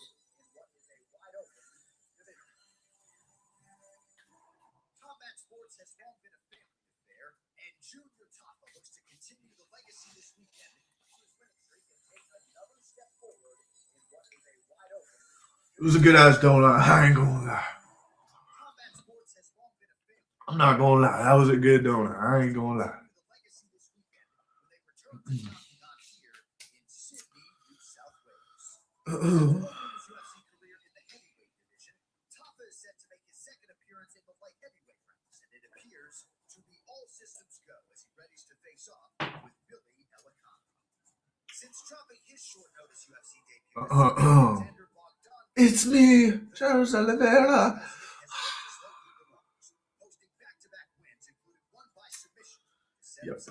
It was a good ass donut. I ain't gonna lie. I'm not gonna lie. That was a good donut. I ain't gonna lie. It's me, Charles Oliveira. Yep.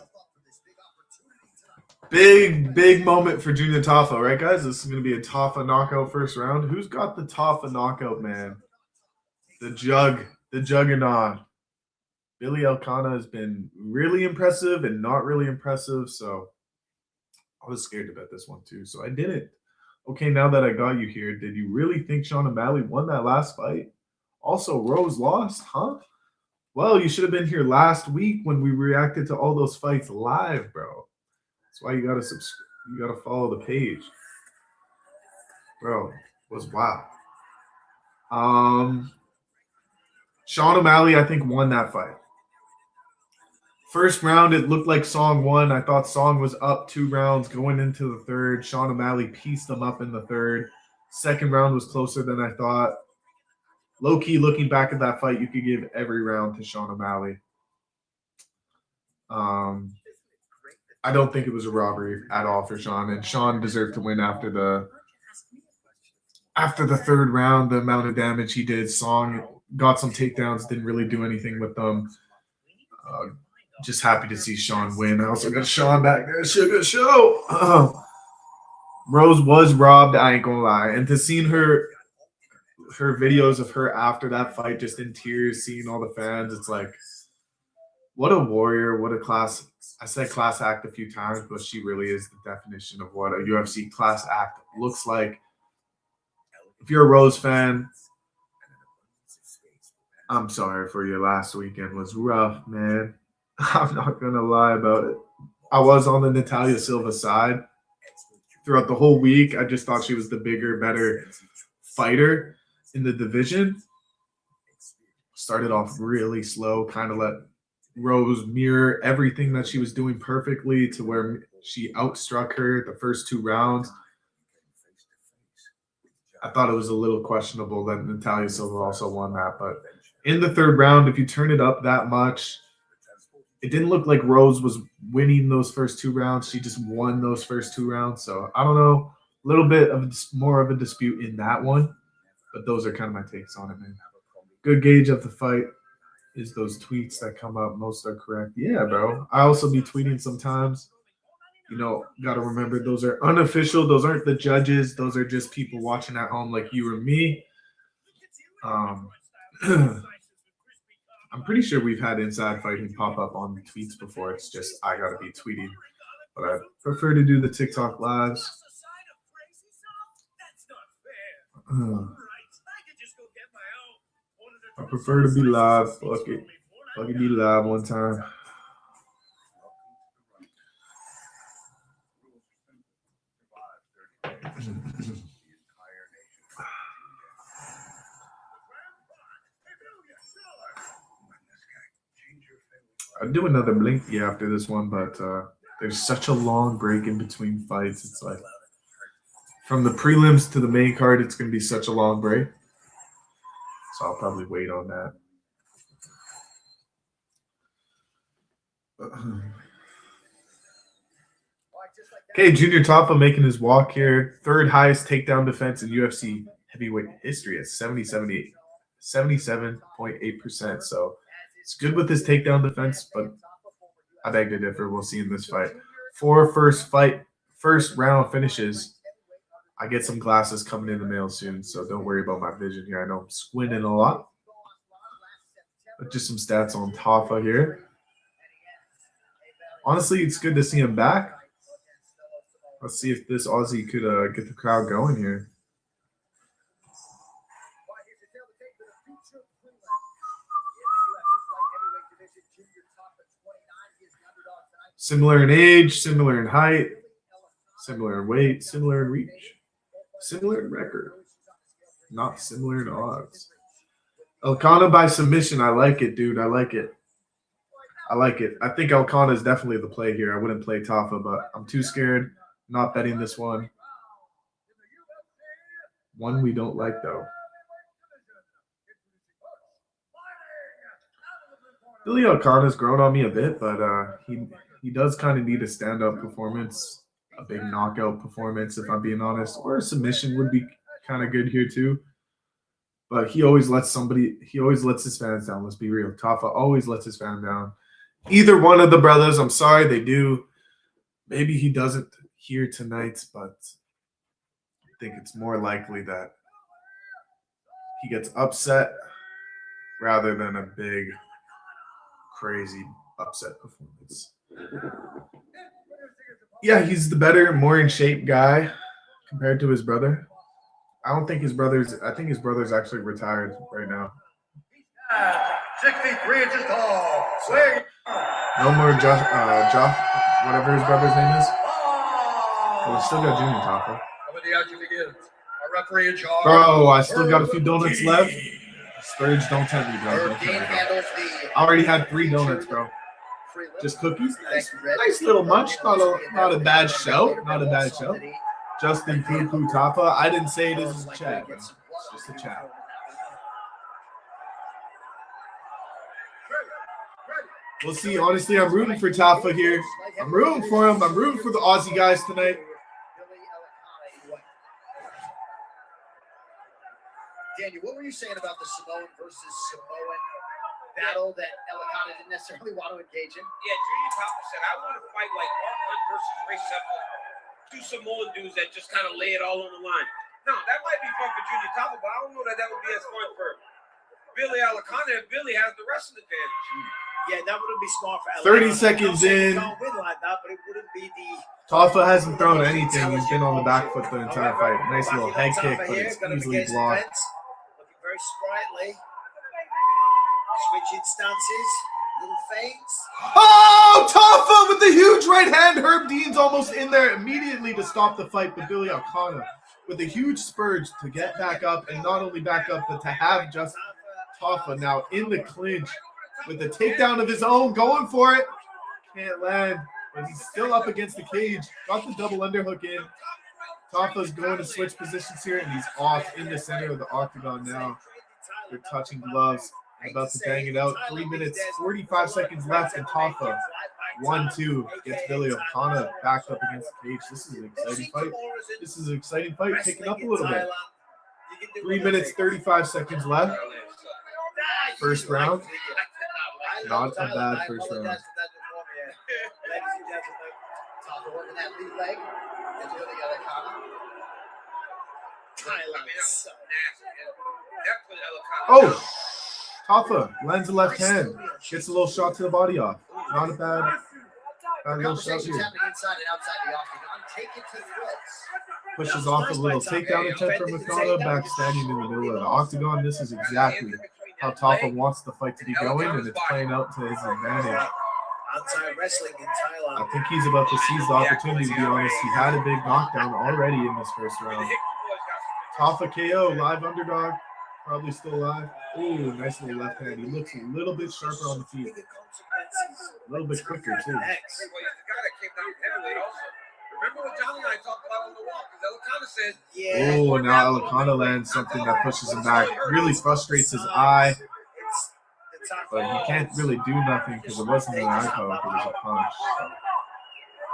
Big moment for Junior Tafa, right, guys? This is going to be a Tafa knockout first round. Who's got the Tafa knockout, man? The juggernaut. Billy Elkanah has been really impressive and not really impressive, so I was scared to bet this one too, so I didn't. Okay, now that I got you here, did you really think Sean O'Malley won that last fight? Also, Rose lost, huh? Well, you should have been here last week when we reacted to all those fights live, bro. That's why you gotta subscribe. You gotta follow the page, bro. It was wow. Sean O'Malley, I think, won that fight. First round, it looked like Song won. I thought Song was up 2 rounds going into the third. Sean O'Malley pieced him up in the third. Second round was closer than I thought. Low-key, looking back at that fight, you could give every round to Sean O'Malley. I don't think it was a robbery at all for Sean, and Sean deserved to win after the third round. The amount of damage he did, Song got some takedowns, didn't really do anything with them. Just happy to see Sean win. I also got Sean back there. Sugar show. Rose was robbed, I ain't gonna lie. And to see her videos of her after that fight, just in tears, seeing all the fans, it's like, what a warrior, what a class. I said class act a few times, but she really is the definition of what a UFC class act looks like. If you're a Rose fan, I'm sorry for your last weekend. It was rough, man. I'm not going to lie about it. I was on the Natalia Silva side throughout the whole week. I just thought she was the bigger, better fighter in the division. Started off really slow, kind of let Rose mirror everything that she was doing perfectly to where she outstruck her the first 2 rounds. I thought it was a little questionable that Natalia Silva also won that. But in the third round, if you turn it up that much, it didn't look like Rose was winning those first 2 rounds. She just won those first 2 rounds. So I don't know, a little bit of more of a dispute in that one. But those are kind of my takes on it, man. Good gauge of the fight is those tweets that come up. Most are correct. Yeah, bro. I also be tweeting sometimes. You know, got to remember those are unofficial. Those aren't the judges. Those are just people watching at home like you or me. I'm pretty sure we've had inside fighting pop up on tweets before. It's just I got to be tweeting. But I prefer to do the TikTok lives. I prefer to be live. Fuck it. Fuck it, be live one time. I'd do another Blinky after this one, but there's such a long break in between fights. It's like from the prelims to the main card, it's going to be such a long break. So I'll probably wait on that. Okay, Junior Taffa making his walk here. Third highest takedown defense in UFC heavyweight history at 77.8%. So it's good with his takedown defense, but I beg to differ. We'll see in this fight. 4 first round finishes. I get some glasses coming in the mail soon, so don't worry about my vision here. I know I'm squinting a lot. But just some stats on Taffa here. Honestly, it's good to see him back. Let's see if this Aussie could get the crowd going here. Similar in age, similar in height, similar in weight, similar in reach, similar in record, not similar in odds. Elkanah by submission. I like it, dude. I like it. I like it. I think Elkanah is definitely the play here. I wouldn't play Taffa, but I'm too scared. Not betting this one. One we don't like, though. Billy Elkanah's grown on me a bit, but he does kind of need a stand-up performance, a big knockout performance, if I'm being honest. Or a submission would be kind of good here, too. But he always lets his fans down. Let's be real. Taffa always lets his fans down. Either one of the brothers, I'm sorry, they do. Maybe he doesn't here tonight, but I think it's more likely that he gets upset rather than a big, crazy upset performance. Yeah, he's the better, more in shape guy compared to his brother. I think his brother's actually retired right now. 63 inches tall. No more Josh, whatever his brother's name is. Well, we still got Junior Taffa. When the action begins, our referee in charge. Bro, I still got a few donuts left. Spurge, don't tempt me, bro. Don't tempt me, bro. I already had 3 donuts, bro. Just cookies. Nice little munch. Not a bad show. Not a bad show. Justin Poo Taffa. I didn't say it is a chat, bro. It's just a chat. We'll see. Honestly, I'm rooting for Taffa here. I'm rooting for him. I'm rooting for the Aussie guys tonight. Daniel, what were you saying about the Samoan versus Samoan battle that Elkanah didn't necessarily want to engage in? Yeah, Junior Taffa said, I want to fight like Mark Hunt versus Ray Sefton. 2 Samoan dudes that just kind of lay it all on the line. No, that might be fun for Junior Taffa, but I don't know that would be as fun for Billy Elkanah if Billy has the wrestling advantage. Yeah, that wouldn't be smart for Elkanah. 30 seconds in. Can't win like that, but it wouldn't be the. Taffa hasn't thrown anything. He's been on the back foot the entire fight. Nice little head kick, but it's easily blocked. Looking very sprightly. Switching stances. Little feints. Oh, Taffa with the huge right hand. Herb Dean's almost in there immediately to stop the fight, but Billy Elkanah with a huge spurge to get back up, and not only back up, but to have just Taffa now in the clinch with the takedown of his own, going for it. Can't land, but he's still up against the cage. Got the double underhook in. Taffa's going to switch positions here, and he's off in the center of the octagon now. They're touching gloves. About to bang it out. 3 minutes, 45 seconds left, and Taffa 1-2 gets Billy Elkanah backed up against the cage. This is an exciting fight. This is an exciting fight, picking up a little bit. 3 minutes, 35 seconds left. First round. Not a bad first round. Taffa working that lead leg. And Billy Elkanah. Oh! Taffa lands a left hand. Gets a little shot to the body off. Not a bad little shot here. Pushes off a little takedown attempt from Elkanah, back standing in the middle of the octagon. This is exactly how Tafa wants the fight to be going, and it's playing out to his advantage. Anti-wrestling in Thailand. I think he's about to seize the opportunity, to be honest. He had a big knockdown already in this first round. Tafa KO, live underdog, probably still alive. Ooh, nice little left hand. He looks a little bit sharper on the feet. A little bit quicker, too. Well, he's the guy that came down heavyweight also. Remember what Johnny and I talked about on the walk? Because Elikana said, Yeah. Oh, now Elikana lands something that pushes him back. Really frustrates his eye. But he can't really do nothing because it wasn't an eye poke, it was a punch. So.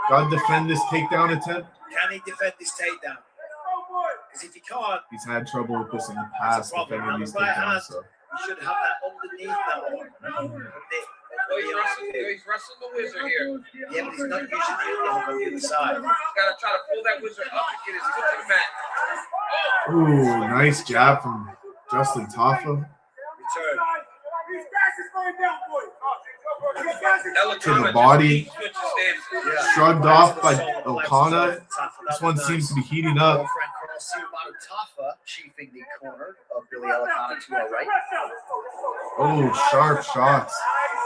Got to defend this takedown attempt. Can he defend this takedown? Because if he can't, He's had trouble with this in the past, defending these takedowns. So. he should have that underneath that one. oh, he's wrestling the wizard here. Yeah, but he's not using the elbow on the other side. He's got to try to pull that wizard up and get his foot to the mat. Ooh, nice jab from Justin Tafa. Return. To the body. Shrugged off by Okada. This one seems to be heating up. Tafa chiefing the corner of Billy Elikana to our right. Oh, sharp shots.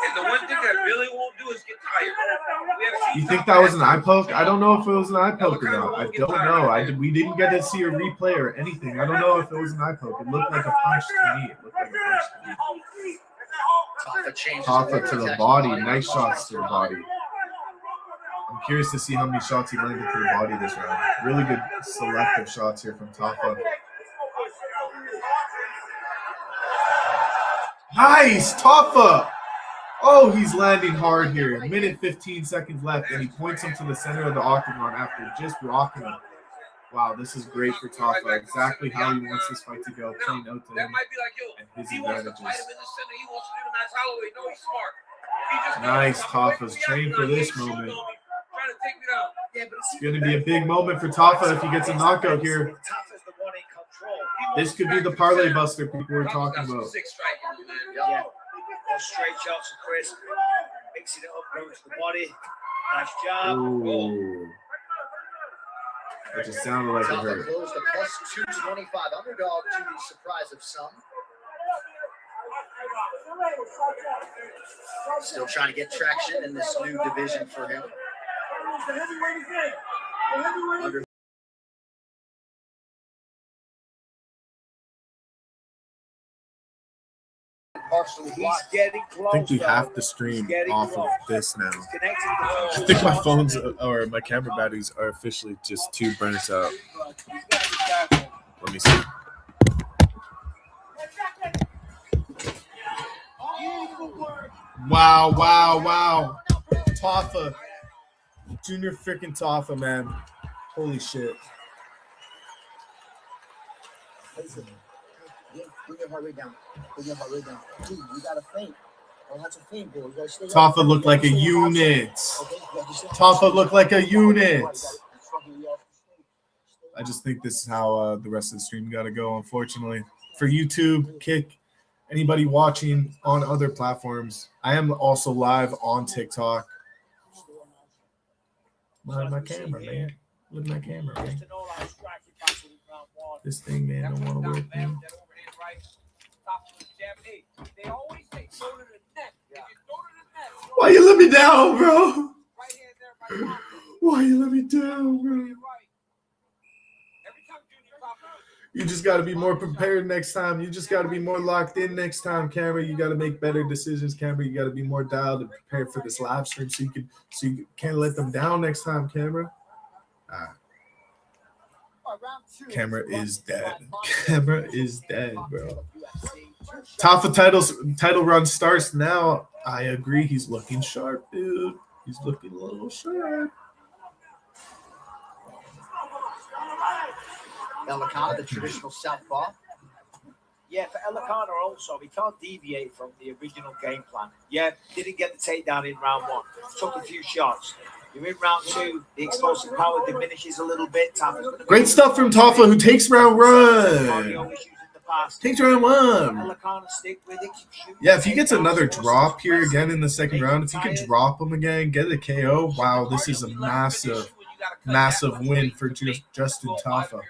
And the one thing that Billy won't do is get tired. You think that was an eye poke? I don't know if it was an eye poke or not. I don't know. We didn't get to see a replay or anything. I don't know if it was an eye poke. It looked like a punch to me. Tafa to the body. Nice shots to the body. I'm curious to see how many shots he landed to the body this round. Really good selective shots here from Tafa. Nice, Tafa! Oh, he's landing hard here. A minute 15 seconds left, and he points him to the center of the octagon after just rocking him. Wow, this is great for Tafa. Exactly how he wants this fight to go. Playing out to him and his advantages. Nice, Tafa's trained for this moment. It's going to be a big moment for Tafa if he gets a knockout here. This could be the parlay buster people were talking about. Yeah. Straight shots of Chris. Mixing it up, going to the body. Nice job. Ooh. That just sounded like it hurt. Closed a plus 225 underdog to the surprise of some. Still trying to get traction in this new division for him. He's getting close. I think we have to stream off of this now. I think my phones or my camera batteries are officially just too burnt out. Let me see. Wow. Tafa. Junior freaking Tafa, man. Holy shit. Bring your heart rate down. Dude, you gotta faint. Don't have to faint, bro. You gotta stay Tafa looked like a unit. Tafa looked like a unit. I just think this is how the rest of the stream got to go, unfortunately. For YouTube, Kick, anybody watching on other platforms, I am also live on TikTok. My camera, man. Look at my camera, man. This thing, man, don't want to work, man. Why you let me down, bro? Why you let me down, bro? You just got to be more prepared next time. You just got to be more locked in next time, camera. You got to make better decisions, camera. You got to be more dialed and prepared for this live stream so you can't let them down next time, camera. Camera is dead. Camera is dead, bro. Tafa title run starts now. I agree. He's looking sharp, dude. He's looking a little sharp. Elikana, the traditional southpaw. Yeah, for Elikana also, he can't deviate from the original game plan. Yeah, didn't get the takedown in round one. Took a few shots. You're in round two, the explosive power diminishes a little bit. Great stuff from Tafa, who takes round one. Takes round one. Yeah, if he gets another drop here again in the second round, if he can drop him again, get a KO, wow, this is a massive win for Justin Tafa.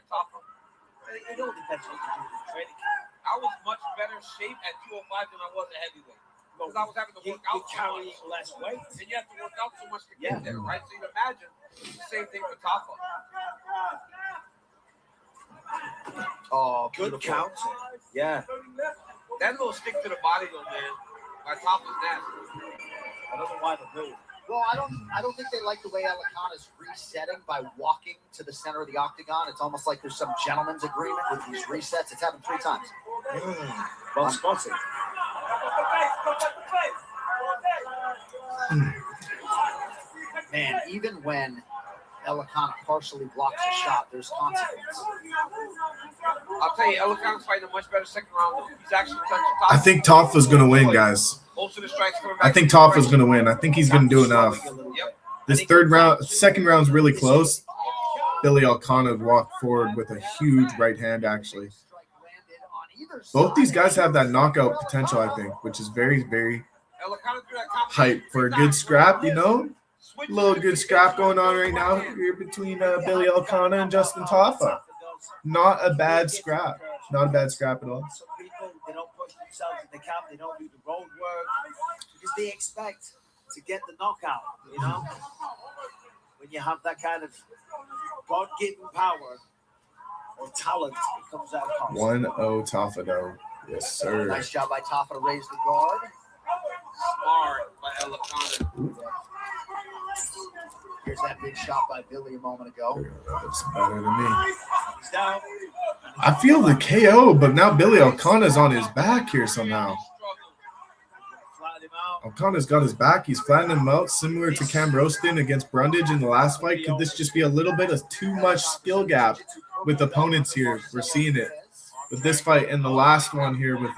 I was much better shape at 205 than I was at heavyweight. Because I was having to work out carrying less weight. And you have to work out so much to get there, right? So you can imagine the same thing for Tafa. Oh, good count. Yeah. That little stick to the body though, man. My Tafa's nasty. I don't know why they do. Well, I don't think they like the way Alicana's resetting by walking to the center of the octagon. It's almost like there's some gentleman's agreement with these resets. It's happened 3 times. Well spotted. Man, even when Alicana partially blocks a shot, there's consequence. I'll tell you, Alicana's fighting a much better second round. He's actually touching Tafa. I think Tafa's going to win, guys. Most of the strikes coming back. I think Tafa's going to win. I think he's going to do enough. This second round's really close. Billy Alicana walked forward with a huge right hand, actually. Both these guys have that knockout potential, I think, which is very, very hype for a good scrap, you know? A little good scrap going on right now here between Billy Alicana and Justin Tafa. Not a bad scrap. Not a bad scrap at all. Some people, they don't push themselves in the camp. They don't do the road work because they expect to get the knockout, you know? When you have that kind of God-given power or talent, it comes out of 1-0 Tafa, though. Yes, sir. Nice job by Tafa to raise the guard. Smart by Alicana. Here's that big shot by Billy a moment ago. That's better than me. He's down. I feel the KO, but now Billy Alicana's on his back here somehow. Alicana's got his back. He's flattening him out, similar to Cam Roston against Brundage in the last fight. Could this just be a little bit of too much skill gap with opponents here? We're seeing it with this fight and the last one here with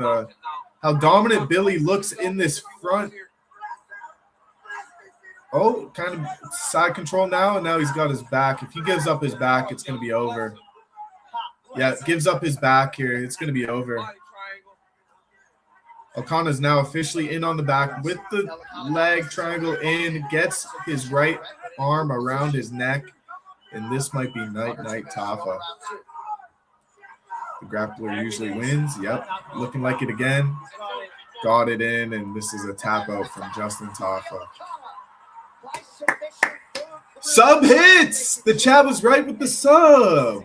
how dominant Billy looks in this front. Oh, kind of side control now, and now he's got his back. If he gives up his back, it's going to be over. Yeah, gives up his back here. It's going to be over. Alicana's now officially in on the back with the leg triangle in, gets his right arm around his neck, and this might be night-night Tafa. The grappler usually wins. Yep, looking like it again. Got it in, and this is a tap out from Justin Tafa. Sub hits! The chat was right with the sub.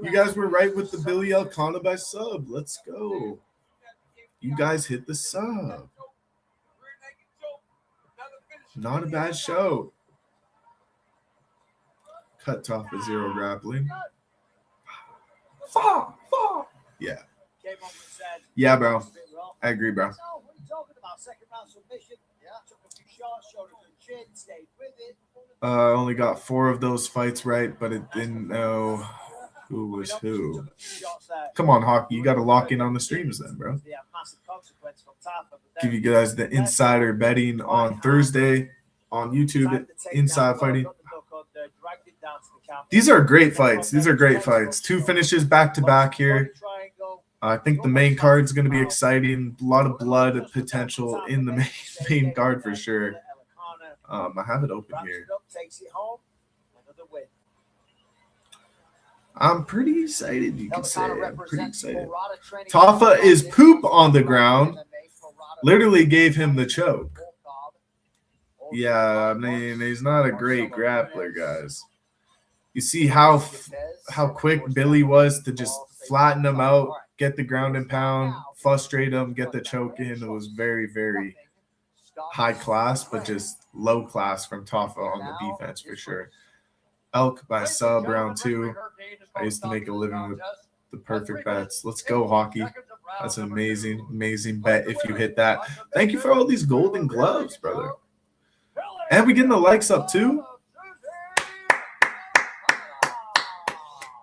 You guys were right with the Billy Alicana by sub. Let's go. You guys hit the sub. Not a bad show. Cut Tafa 0 grappling. Yeah. Yeah, bro. I agree, bro. Only got 4 of those fights right, but it didn't know who was who. Come on, Hockey. You got to lock in on the streams then, bro. Give you guys the insider betting on Thursday on YouTube at Inside Fighting. These are great fights. These are great fights. 2 finishes back-to-back here. I think the main card is going to be exciting. A lot of blood potential in the main card for sure. I have it open here. I'm pretty excited, you can say. I'm pretty excited. Tafa is poop on the ground. Literally gave him the choke. Yeah, I mean, he's not a great grappler, guys. You see how quick Billy was to just flatten him out, get the ground and pound, frustrate him, get the choke in. It was very, very high class, but just low class from Tafa on the defense for sure. Elk by sub round 2. I used to make a living with the perfect bets. Let's go, Hockey. That's an amazing, amazing bet if you hit that. Thank you for all these golden gloves, brother. And we getting the likes up too.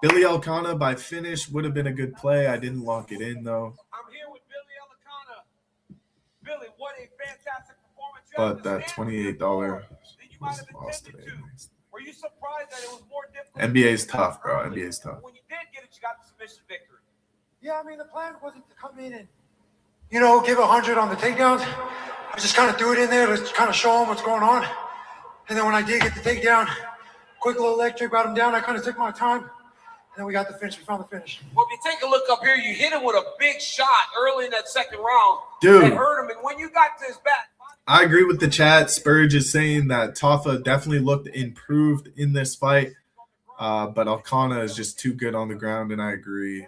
Billy Alicana by finish would have been a good play. I didn't lock it in though. I'm here with Billy Alicana. Billy, what a fantastic performance. But that $28 was lost today. Were you surprised that it was more difficult? NBA's tough, bro. NBA's tough. When you did get it, you got the submission victory. Yeah, I mean, the plan wasn't to come in and, give 100 on the takedowns. I just kind of threw it in there to kind of show them what's going on. And then when I did get the takedown, quick little leg kick, brought him down. I kind of took my time, then we got the finish. We found the finish. Well, if you take a look up here, you hit him with a big shot early in that second round. Dude. That hurt him, and when you got to his back. I agree with the chat. Spurge is saying that Tafa definitely looked improved in this fight, but Alcana is just too good on the ground, and I agree.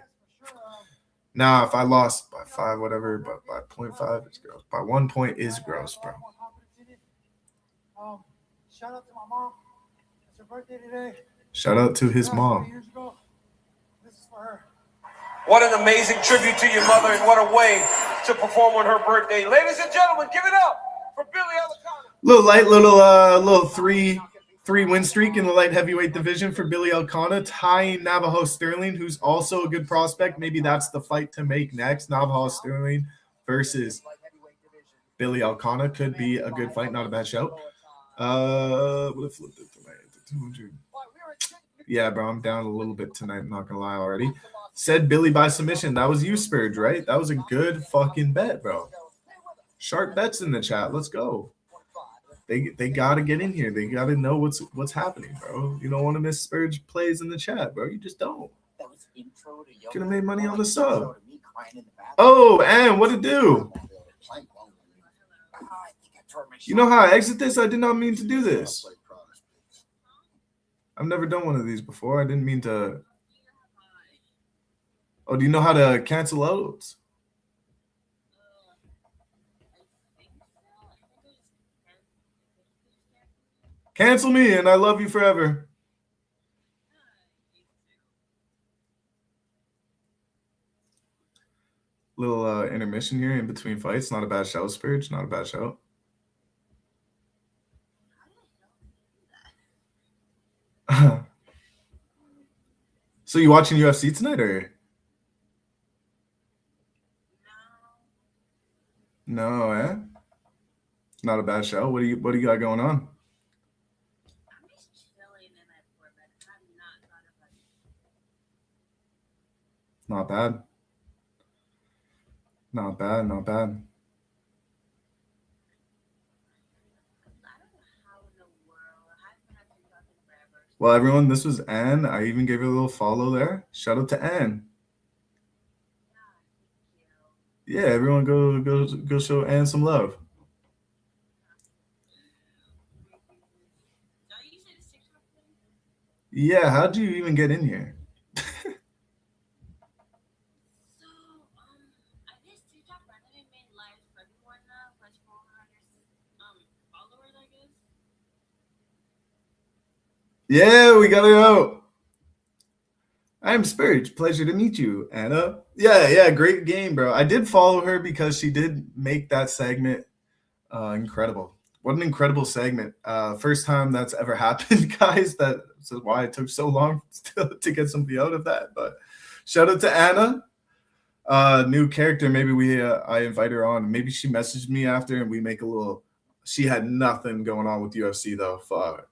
Nah, if I lost by 5, whatever, but by 0.5, it's gross. By 1 point is gross, bro. Shout out to my mom. It's her birthday today. Shout out to his mom. Years ago. This is for her. What an amazing tribute to your mother, and what a way to perform on her birthday. Ladies and gentlemen, give it up for Billy Alcana. Little three win streak in the light heavyweight division for Billy Alcana, tying Navajo Sterling, who's also a good prospect. Maybe that's the fight to make next. Navajo Sterling versus Billy Alcana could be a good fight. Not a bad shout. Would have flipped it tonight to 200. Yeah, bro, I'm down a little bit tonight. I'm not gonna lie already. Said Billy by submission. That was you, Spurge, right? That was a good fucking bet, bro. Sharp bets in the chat. Let's go. They gotta get in here. They gotta know what's happening, bro. You don't want to miss Spurge plays in the chat, bro. You just don't. Could have made money on the sub. Oh, and what it do? You know how I exit this? I did not mean to do this. I've never done one of these before. I didn't mean to. Oh, do you know how to cancel out? Cancel me and I love you forever. Little intermission here in between fights. Not a bad show, Spurge. Not a bad show. So you watching UFC tonight or? No, eh? Not a bad show. What do you got going on? Not bad. Not bad, not bad. Well, everyone, this was Ann. I even gave her a little follow there. Shout out to Ann. Yeah, everyone go show Ann some love. Yeah, how'd you even get in here? Yeah, we got it out. I'm Spurge. Pleasure to meet you, Anna. Yeah, great game, bro. I did follow her because she did make that segment incredible. What an incredible segment. First time that's ever happened, guys. That's why it took so long to get somebody out of that. But shout out to Anna. New character. Maybe I invite her on. Maybe she messaged me after and we make a little. She had nothing going on with UFC though. Fuck.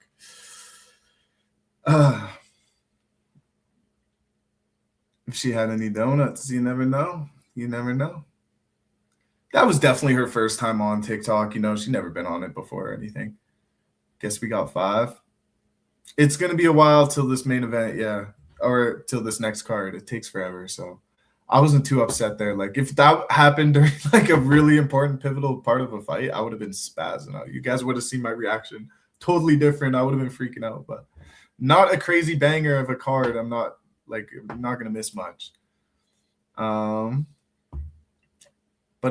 If she had any donuts, you never know. You never know. That was definitely her first time on TikTok. You know, she'd never been on it before or anything. Guess we got 5. It's going to be a while till this main event, yeah. Or till this next card. It takes forever, so I wasn't too upset there. Like, if that happened during, like, a really important, pivotal part of a fight, I would have been spazzing out. You guys would have seen my reaction. Totally different. I would have been freaking out, but not a crazy banger of a card. I'm not going to miss much. But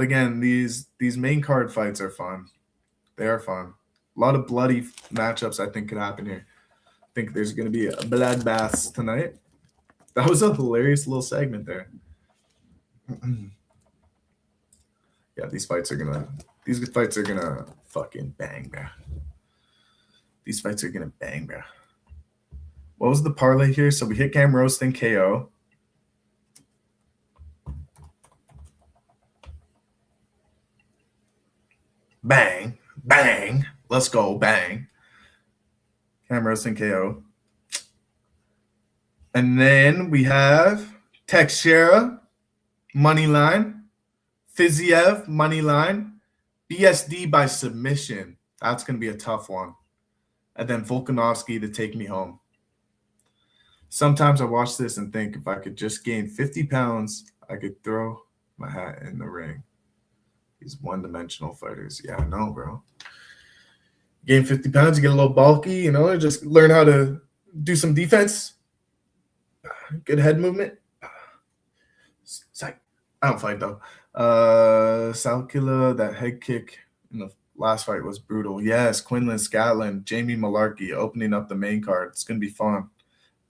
again, these main card fights are fun. They are fun. A lot of bloody matchups I think could happen here. I think there's going to be a bloodbath tonight. That was a hilarious little segment there. Yeah, these fights are gonna fucking bang, bro. These fights are gonna bang, bro. What was the parlay here? So we hit Cam Roasting KO. Bang, bang. Let's go, bang. Cam Roasting KO. And then we have Teixeira, money line. Fiziev, money line. BSD by submission. That's going to be a tough one. And then Volankovski to take me home. sometimes I watch this and think if I could just gain 50 pounds, I could throw my hat in the ring. These one-dimensional fighters. Yeah, I know, bro. Gain 50 pounds, you get a little bulky, you know, just learn how to do some defense. Good head movement. I don't fight, though. Salkila, that head kick in the last fight was brutal. Yes, Quinlan Scatlin, Jamie Malarkey opening up the main card. It's going to be fun.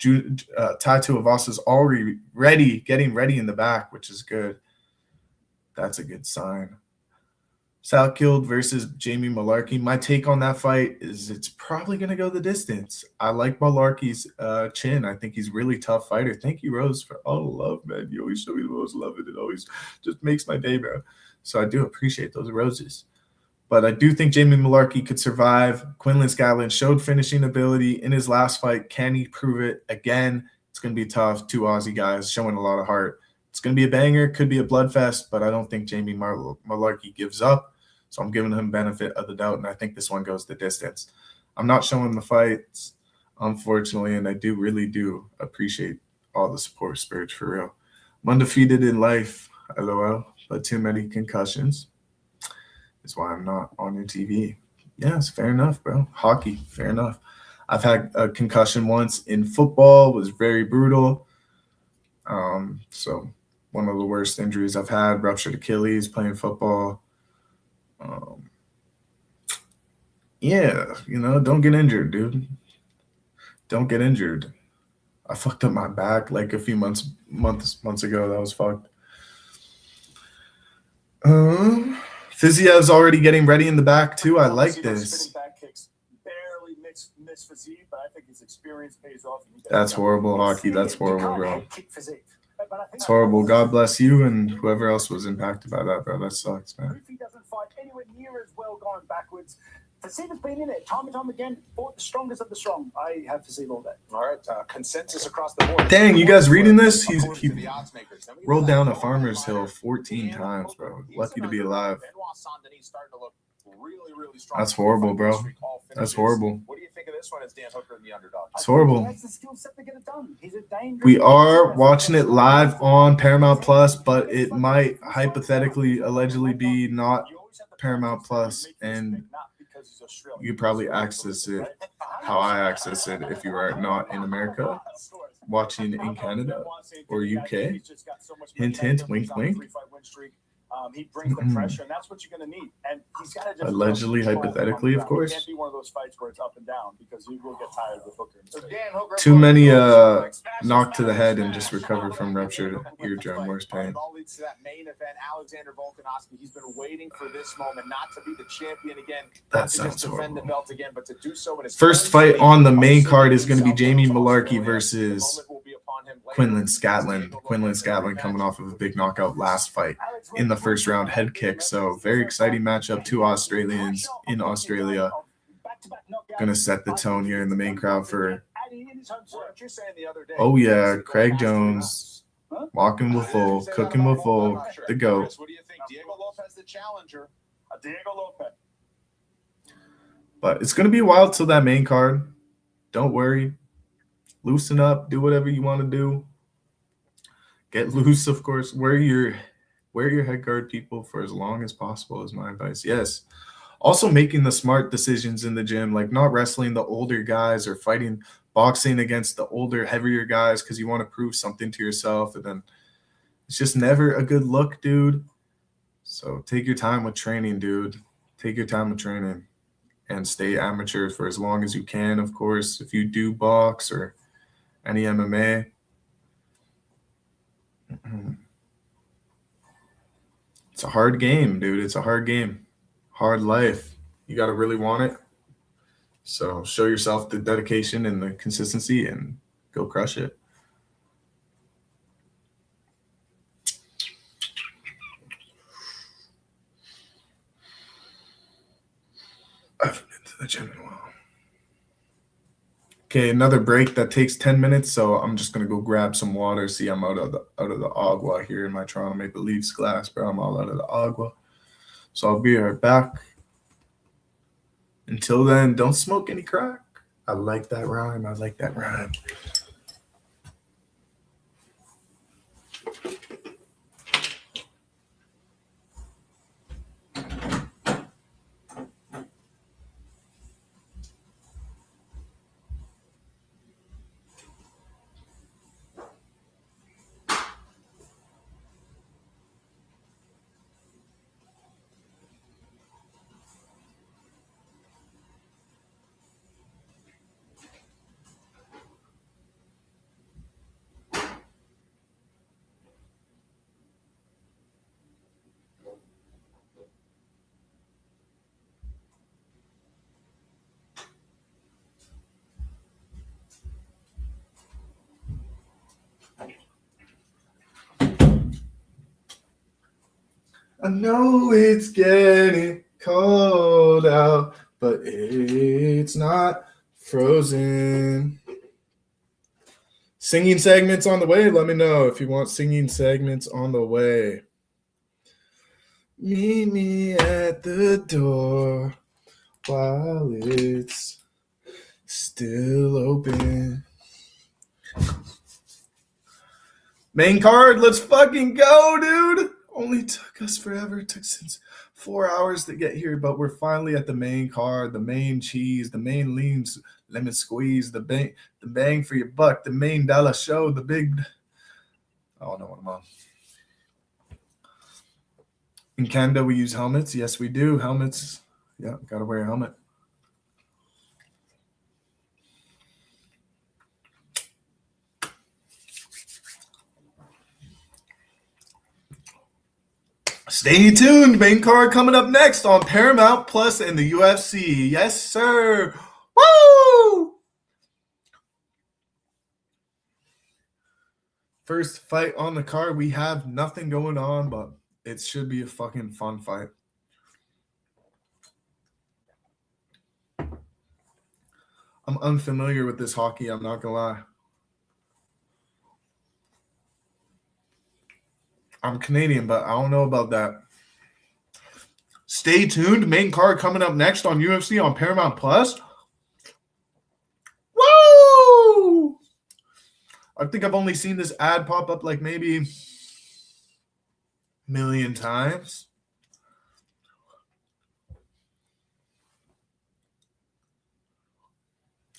Tai Tuivasa's already getting ready in the back, which is good. That's a good sign. Salkilde versus Jamie Malarkey. My take on that fight is it's probably going to go the distance. I like Malarkey's chin. I think he's a really tough fighter. Thank you, Rose, for all the love, man. You always show me the most love, and it always just makes my day, bro. So I do appreciate those roses. But I do think Jamie Malarkey could survive. Quinlan Scatlin showed finishing ability in his last fight. Can he prove it again? It's going to be tough. Two Aussie guys showing a lot of heart. It's going to be a banger. Could be a bloodfest, but I don't think Jamie Malarkey gives up. So I'm giving him benefit of the doubt, and I think this one goes the distance. I'm not showing the fights, unfortunately, and I really do appreciate all the support, Spurge, for real. I'm undefeated in life, LOL, but too many concussions is why I'm not on your TV. Yes, fair enough, bro. Hockey, fair enough. I've had a concussion once in football, was very brutal. So one of the worst injuries I've had, ruptured Achilles playing football. Yeah, you know, don't get injured, dude. Don't get injured. I fucked up my back like a few months ago. That was fucked. Fiziev's already getting ready in the back too. I like this. Back kicks barely miss physique, but I think his experience pays off. That's horrible, Hockey. That's horrible, bro. It's horrible. God bless you and whoever else was impacted by that, bro. That sucks, man. If he doesn't fight anywhere near as well going backwards, Fazeev's been in it time and time again. Fought the strongest of the strong. I have Fazeev all day. All right, consensus across the board. Dang, you guys reading this? He rolled down a farmer's hill 14 times, bro. Lucky to be alive. That's horrible, bro. That's horrible. What do you think of this one as Dan Hooker and the underdog? It's horrible. He has the skill set to get it done. He's a dangerous. We are watching it live on Paramount Plus, but it might hypothetically, allegedly be not Paramount Plus, and you probably access it how I access it if you are not in America, watching in Canada or UK. Hint, hint, wink, wink. He brings the pressure, and that's what you're going to need. And he's got to just allegedly, hypothetically, of course. It can't be one of those fights where it's up and down because he will get tired with Hooker. Too many knock to the head and just recover from ruptured eardrum. Where's pain? All leads to that main event. Alexander Volkanovski. He's been waiting for this moment, not to be the champion again. That sounds horrible. The belt again, but to do so in his first fight on the main card is going to be Jamie Malarkey versus Quinlan Scatlin. Quinlan Scatlin coming off of a big knockout last fight in the first round, head kick. So very exciting matchup. Two Australians in Australia. Gonna set the tone here in the main crowd for, oh yeah, Craig Jones, walking with full, cooking with full, the GOAT. What do you think? Diego Lopez, the challenger. Diego Lopez. But it's gonna be a while till that main card. Don't worry. Loosen up, do whatever you want to do. Get loose, of course. Wear your head guard, people, for as long as possible is my advice. Yes. Also making the smart decisions in the gym, like not wrestling the older guys or fighting boxing against the older, heavier guys because you want to prove something to yourself. And then it's just never a good look, dude. So take your time with training, dude. Take your time with training and stay amateur for as long as you can, of course. If you do box or any MMA. It's a hard game, dude. It's a hard game. Hard life. You got to really want it. So show yourself the dedication and the consistency and go crush it. I haven't been to the gym in a while. Okay, another break that takes 10 minutes, so I'm just gonna go grab some water. See, I'm out of the agua here in my Toronto Maple Leafs glass, bro. I'm all out of the agua. So I'll be right back. Until then, don't smoke any crack. I like that rhyme. I know it's getting cold out, but it's not frozen. Singing segments on the way. Let me know if you want singing segments on the way. Meet me at the door while it's still open. Main card, let's fucking go, dude. Only took us forever. It took since 4 hours to get here, but we're finally at the main card, the main cheese, the main leans, lemon squeeze, the bang for your buck, the main dollar show, the big. I don't know what I'm on. In Canada, we use helmets. Yes, we do. Helmets. Yeah, gotta wear a helmet. Stay tuned. Main card coming up next on Paramount Plus and the UFC. Yes, sir. Woo! First fight on the card. We have nothing going on, but it should be a fucking fun fight. I'm unfamiliar with this hockey. I'm not gonna lie. I'm Canadian, but I don't know about that. Stay tuned. Main card coming up next on UFC on Paramount Plus. Woo! I think I've only seen this ad pop up like maybe a million times.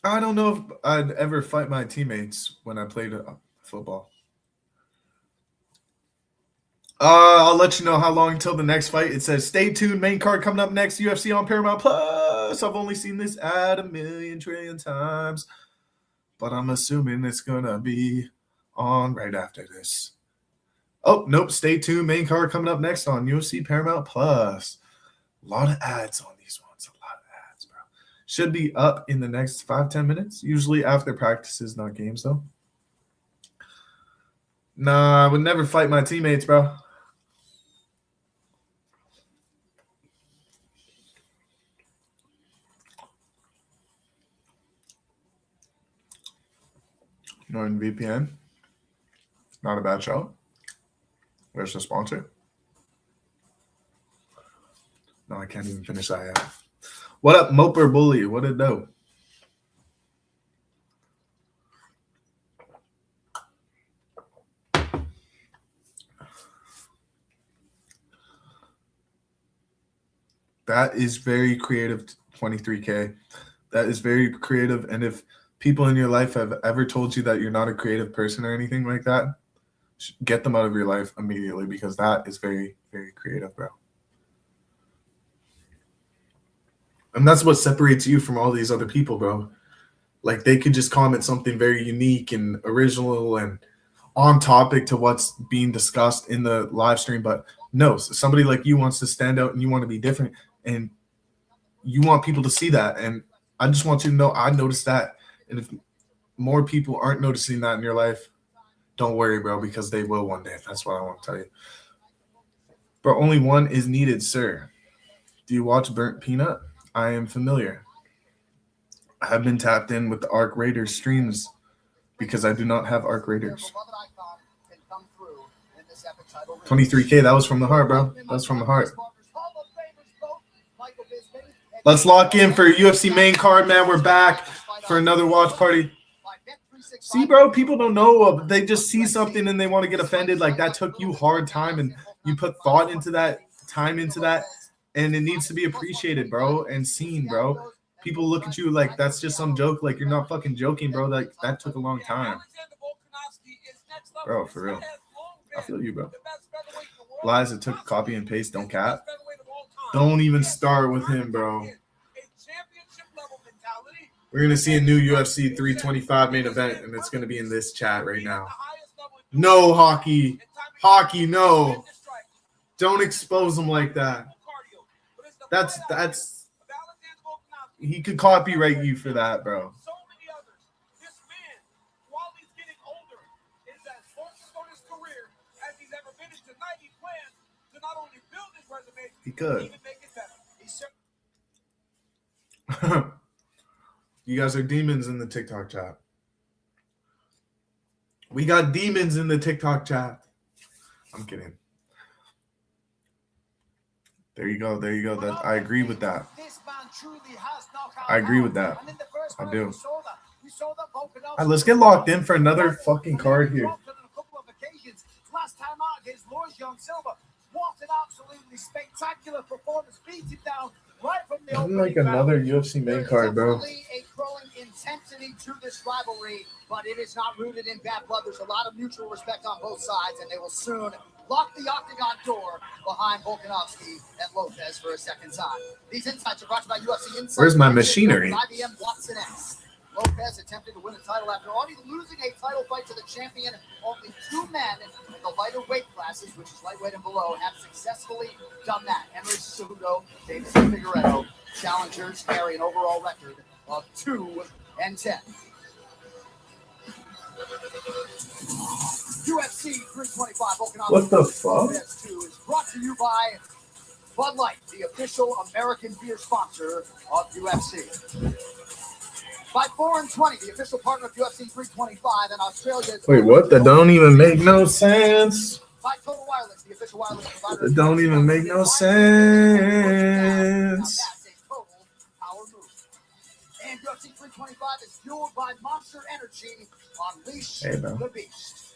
I don't know if I'd ever fight my teammates when I played football. I'll let you know how long until the next fight. It says, stay tuned. Main card coming up next. UFC on Paramount Plus. I've only seen this ad a million trillion times, but I'm assuming it's going to be on right after this. Oh, nope. Stay tuned. Main card coming up next on UFC Paramount Plus. A lot of ads on these ones. A lot of ads, bro. Should be up in the next 5-10 minutes. Usually after practices, not games, though. Nah, I would never fight my teammates, bro. NordVPN. Not a bad show. Where's the sponsor? No, I can't even finish that yet. What up, Moper Bully? What it do? That is very creative, 23K. That is very creative. And if people in your life have ever told you that you're not a creative person or anything like that, get them out of your life immediately, because that is very, very creative, bro. And that's what separates you from all these other people, bro. Like, they could just comment something very unique and original and on topic to what's being discussed in the live stream. But no, somebody like you wants to stand out and you want to be different and you want people to see that. And I just want you to know I noticed that. And if more people aren't noticing that in your life, don't worry, bro, because they will one day. That's what I want to tell you. But only one is needed, sir. Do you watch Burnt Peanut? I am familiar. I have been tapped in with the Arc Raiders streams because I do not have Arc Raiders. 23K, that was from the heart, bro. That's from the heart. Let's lock in for UFC main card, man. We're back for another watch party. See, bro, people don't know. They just see something and they want to get offended. Like, that took you hard time and you put thought into that, time into that, and it needs to be appreciated, bro, and seen, bro. People look at you like that's just some joke. Like, you're not fucking joking, bro. Like, that took a long time. Bro, for real. I feel you, bro. Lies that took copy and paste, don't cap. Don't even start with him, bro. We're going to see a new UFC 325 main event, and it's going to be in this chat right now. No, Hockey. Hockey, no. Don't expose him like that. That's he could copyright you for that, bro. not only build his resume, He could. even make it better. You guys are demons in the TikTok chat. We got demons in the TikTok chat. I'm kidding. There you go. There you go. That I agree with that. I agree with that. I do. All right, let's get locked in for another fucking card here. Last time out against Lois Young Silva. What an absolutely spectacular performance. Beat him down right from the I'm like another UFC main card, bro. Definitely a growing intensity to this rivalry, but it is not rooted in bad blood. There's a lot of mutual respect on both sides, and they will soon lock the octagon door behind Volankovski and Lopez for a second time. These insights are brought to you by UFC Insights. Where's my machinery? IBM Watson X. Lopez attempted to win a title after already losing a title fight to the champion. Only 2 men in the lighter weight classes, which is lightweight and below, have successfully done that. Henry Cejudo, Davis Figueiredo, challengers carry an overall record of 2-10. UFC 325 Volkanovski. What the fuck? Lopez 2 is brought to you by Bud Light, the official American beer sponsor of UFC. By 4-20, the official partner of UFC 325 in Australia. Wait, what? That don't even make no sense. By Total Wireless, the official wireless provider. That don't even make no sense. That's a total power move. And UFC 325 is fueled by Monster Energy. Unleash the beast.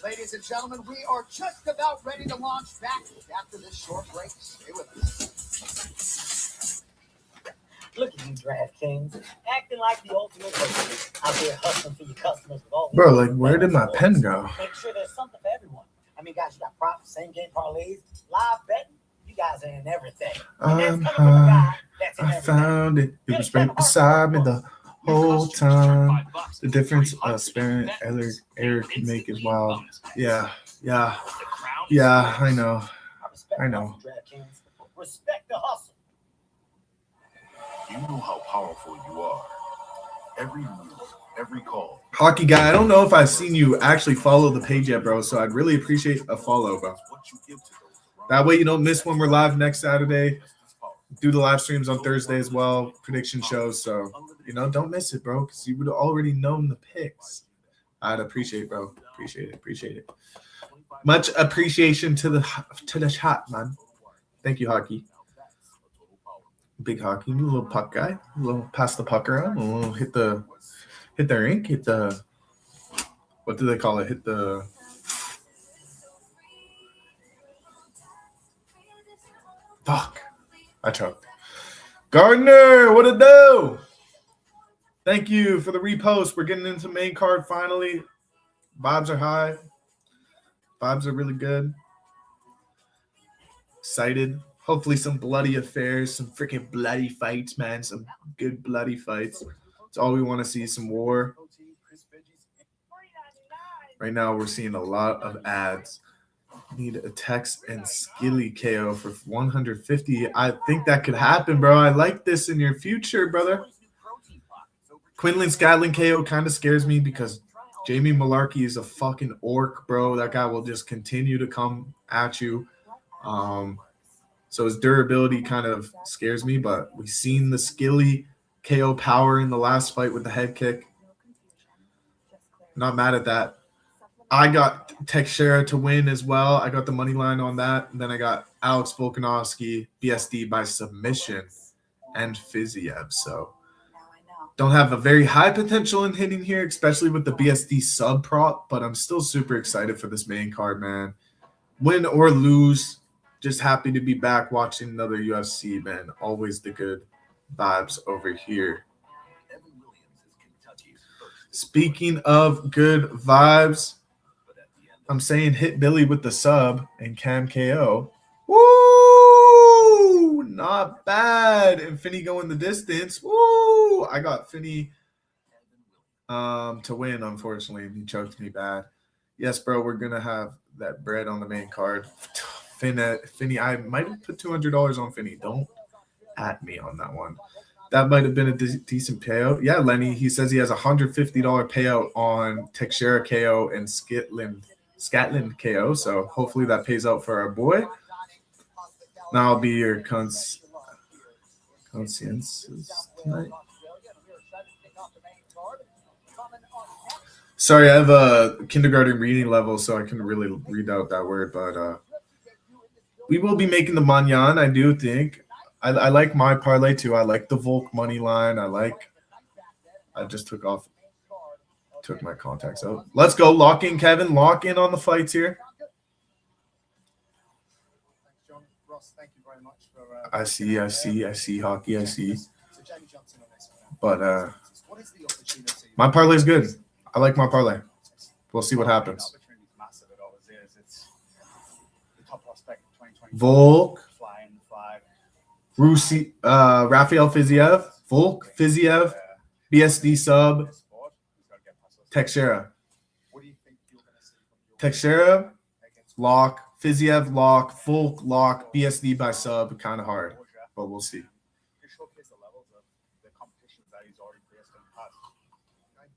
Ladies and gentlemen, we are just about ready to launch back after this short break. Stay with us. Look at you, DraftKings, acting like the ultimate coach out there hustling for your customers with all. Bro, like, where did my pen go? Make sure there's something for everyone. I mean, guys, you got props, same game parlays, live betting. You guys are in everything. I'm high. I found it. It was right beside me the whole time. The difference Sparent Eric can make is wild. Yeah, I know. I know. Respect the hustle. You know how powerful you are. Every move, every call. Hockey guy, I don't know if I've seen you actually follow the page yet, bro. So I'd really appreciate a follow, bro. That way you don't miss when we're live next Saturday. Do the live streams on Thursday as well. Prediction shows. So, don't miss it, bro, because you would have already known the picks. I'd appreciate it, bro. Appreciate it. Much appreciation to the chat, man. Thank you, Hockey. Big Hockey, you little puck guy. A little pass the puck around. A little hit the rink. Hit the, what do they call it? Hit the. Fuck. I choked. Gardner, what a do? Thank you for the repost. We're getting into main card finally. Vibes are high. Vibes are really good. Excited. Hopefully some bloody affairs, some freaking bloody fights, man. Some good bloody fights. It's all we want to see, some war. Right now we're seeing a lot of ads. Need a Tex and Skilly KO for 150. I think that could happen, bro. I like this in your future, brother. Quinlan Scadlin KO kind of scares me because Jamie Malarkey is a fucking orc, bro. That guy will just continue to come at you. So his durability kind of scares me, but we've seen the Skilly KO power in the last fight with the head kick. Not mad at that. I got Teixeira to win as well. I got the money line on that. And then I got Alex Volkanovski, BSD by submission, and Fiziev. So don't have a very high potential in hitting here, especially with the BSD sub prop, but I'm still super excited for this main card, man. Win or lose, just happy to be back watching another UFC, man. Always the good vibes over here. Speaking of good vibes, I'm saying hit Billy with the sub and Cam KO. Woo! Not bad. And Finney going the distance. Woo! I got Finney to win, unfortunately. He choked me bad. Yes, bro, we're going to have that bread on the main card. Finney, I might have put $200 on Finney. Don't at me on that one. That might have been a decent payout. Yeah, Lenny, he says he has a $150 payout on Teixeira KO and Scatland KO. So hopefully that pays out for our boy. Now I'll be your conscience tonight. Sorry, I have a kindergarten reading level, so I couldn't really read out that word, but we will be making the Manyan, I do think. I like my parlay too. I like the Volk money line. I just took my contacts out. Let's go. Lock in, Kevin. Lock in on the fights here. Thanks, John. Ross, thank you very much for I see hockey, I see. But my parlay is good. I like my parlay. We'll see what happens. Volk, Rafael Fiziev, Volk, Fiziev, BSD sub, Teixeira. Teixeira, lock, Fiziev, lock, Volk, lock, BSD by sub, kind of hard, but we'll see.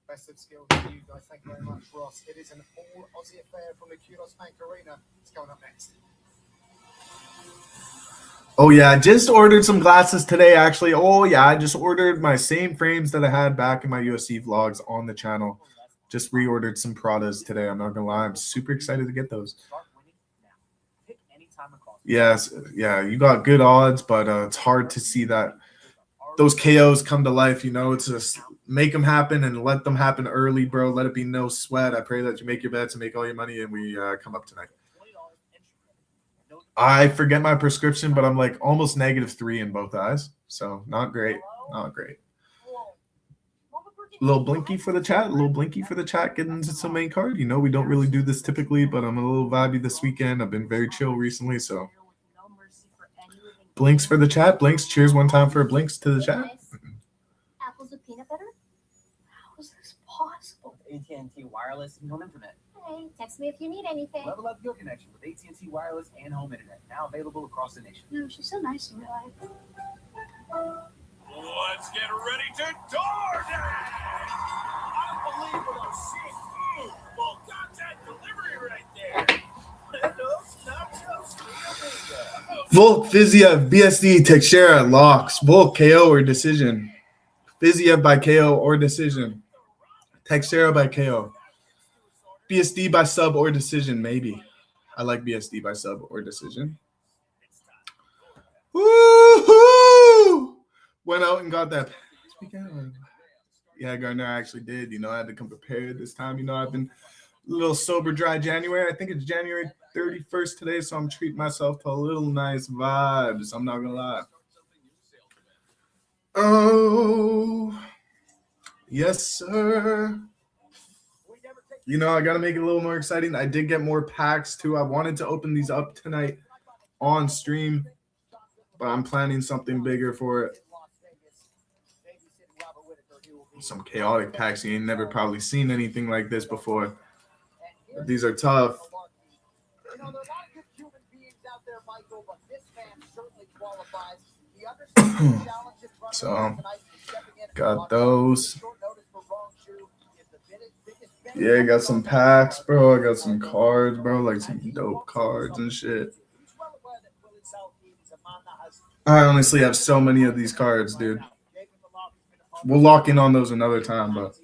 Best of skill to you guys. Thank you very much, Ross. It is an all Aussie affair from the Kudos Bank Arena. It's going up next. Oh, yeah, I just ordered some glasses today, actually. Oh, yeah, I just ordered my same frames that I had back in my UFC vlogs on the channel. Just reordered some Pradas today. I'm not going to lie. I'm super excited to get those. Yes, yeah, you got good odds, but it's hard to see that those KOs come to life. It's just make them happen and let them happen early, bro. Let it be no sweat. I pray that you make your bets and make all your money, and we come up tonight. I forget my prescription, but I'm like almost -3 in both eyes. So not great. Not great. A little blinky for the chat. Getting into some main card. We don't really do this typically, but I'm a little vibey this weekend. I've been very chill recently, so blinks for the chat. Blinks. Cheers one time for blinks to the chat. Apples with peanut butter? How is this possible? AT&T Wireless and Home Internet. Hey, text me if you need anything. Level up your connection with AT&T Wireless and Home Internet. Now available across the nation. No, she's so nice in real life. Let's get ready to DoorDash! Unbelievable shit! Full contact delivery right there! Volk, Fiziev, BSD, Teixeira, locks. Volk, KO or decision. Fiziev by KO or decision. Teixeira by KO. BSD by sub or decision, maybe. I like BSD by sub or decision. Woo-hoo! Went out and got that. Yeah, Gardner, I actually did. I had to come prepared this time. I've been a little sober, dry January. I think it's January 31st today, so I'm treating myself to a little nice vibes. I'm not going to lie. Oh, yes, sir. I got to make it a little more exciting. I did get more packs, too. I wanted to open these up tonight on stream, but I'm planning something bigger for it. Some chaotic packs. You ain't never probably seen anything like this before. But these are tough. So, got those. Yeah, got some packs, bro. I got some cards, bro. Like some dope cards and shit. I honestly have so many of these cards, dude. We'll lock in on those another time, but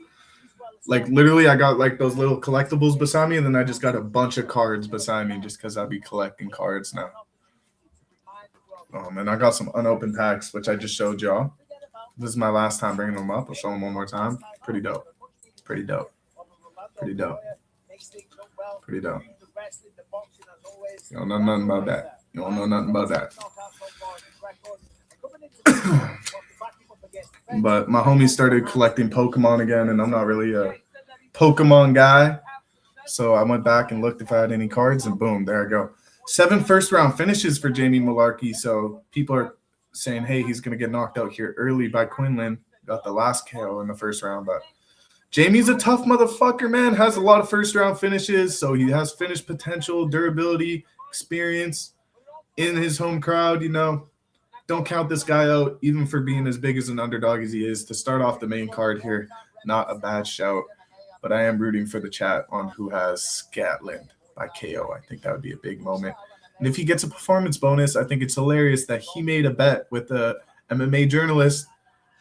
like literally I got like those little collectibles beside me, and then I just got a bunch of cards beside me just because I'll be collecting cards now. And I got some unopened packs, which I just showed y'all. This is my last time bringing them up. I'll show them one more time. Pretty dope. Pretty dope. Pretty dope. Pretty dope. You don't know nothing about that. You don't know nothing about that. But my homie started collecting Pokemon again, and I'm not really a Pokemon guy. So I went back and looked if I had any cards, and boom, there I go. 7 first-round finishes for Jamie Malarkey. So people are saying, hey, he's going to get knocked out here early by Quinlan. Got the last KO in the first round, but Jamie's a tough motherfucker, man. Has a lot of first-round finishes, so he has finish potential, durability, experience in his home crowd, Don't count this guy out, even for being as big as an underdog as he is. To start off the main card here, not a bad shout. But I am rooting for the chat on who has Scatland by KO. I think that would be a big moment. And if he gets a performance bonus, I think it's hilarious that he made a bet with the MMA journalist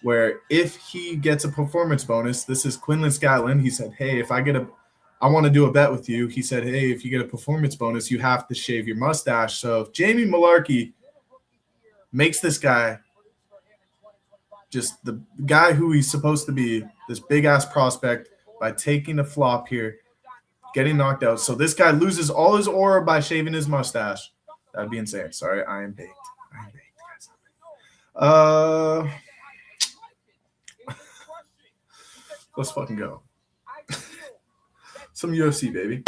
where if he gets a performance bonus, this is Quinlan Scatlin. He said, hey, if I want to do a bet with you. He said, hey, if you get a performance bonus, you have to shave your mustache. So if Jamie Malarkey makes this guy just the guy who he's supposed to be, this big-ass prospect, by taking a flop here, getting knocked out. So this guy loses all his aura by shaving his mustache. That'd be insane. Sorry, I am baked. Let's fucking go. Some UFC, baby.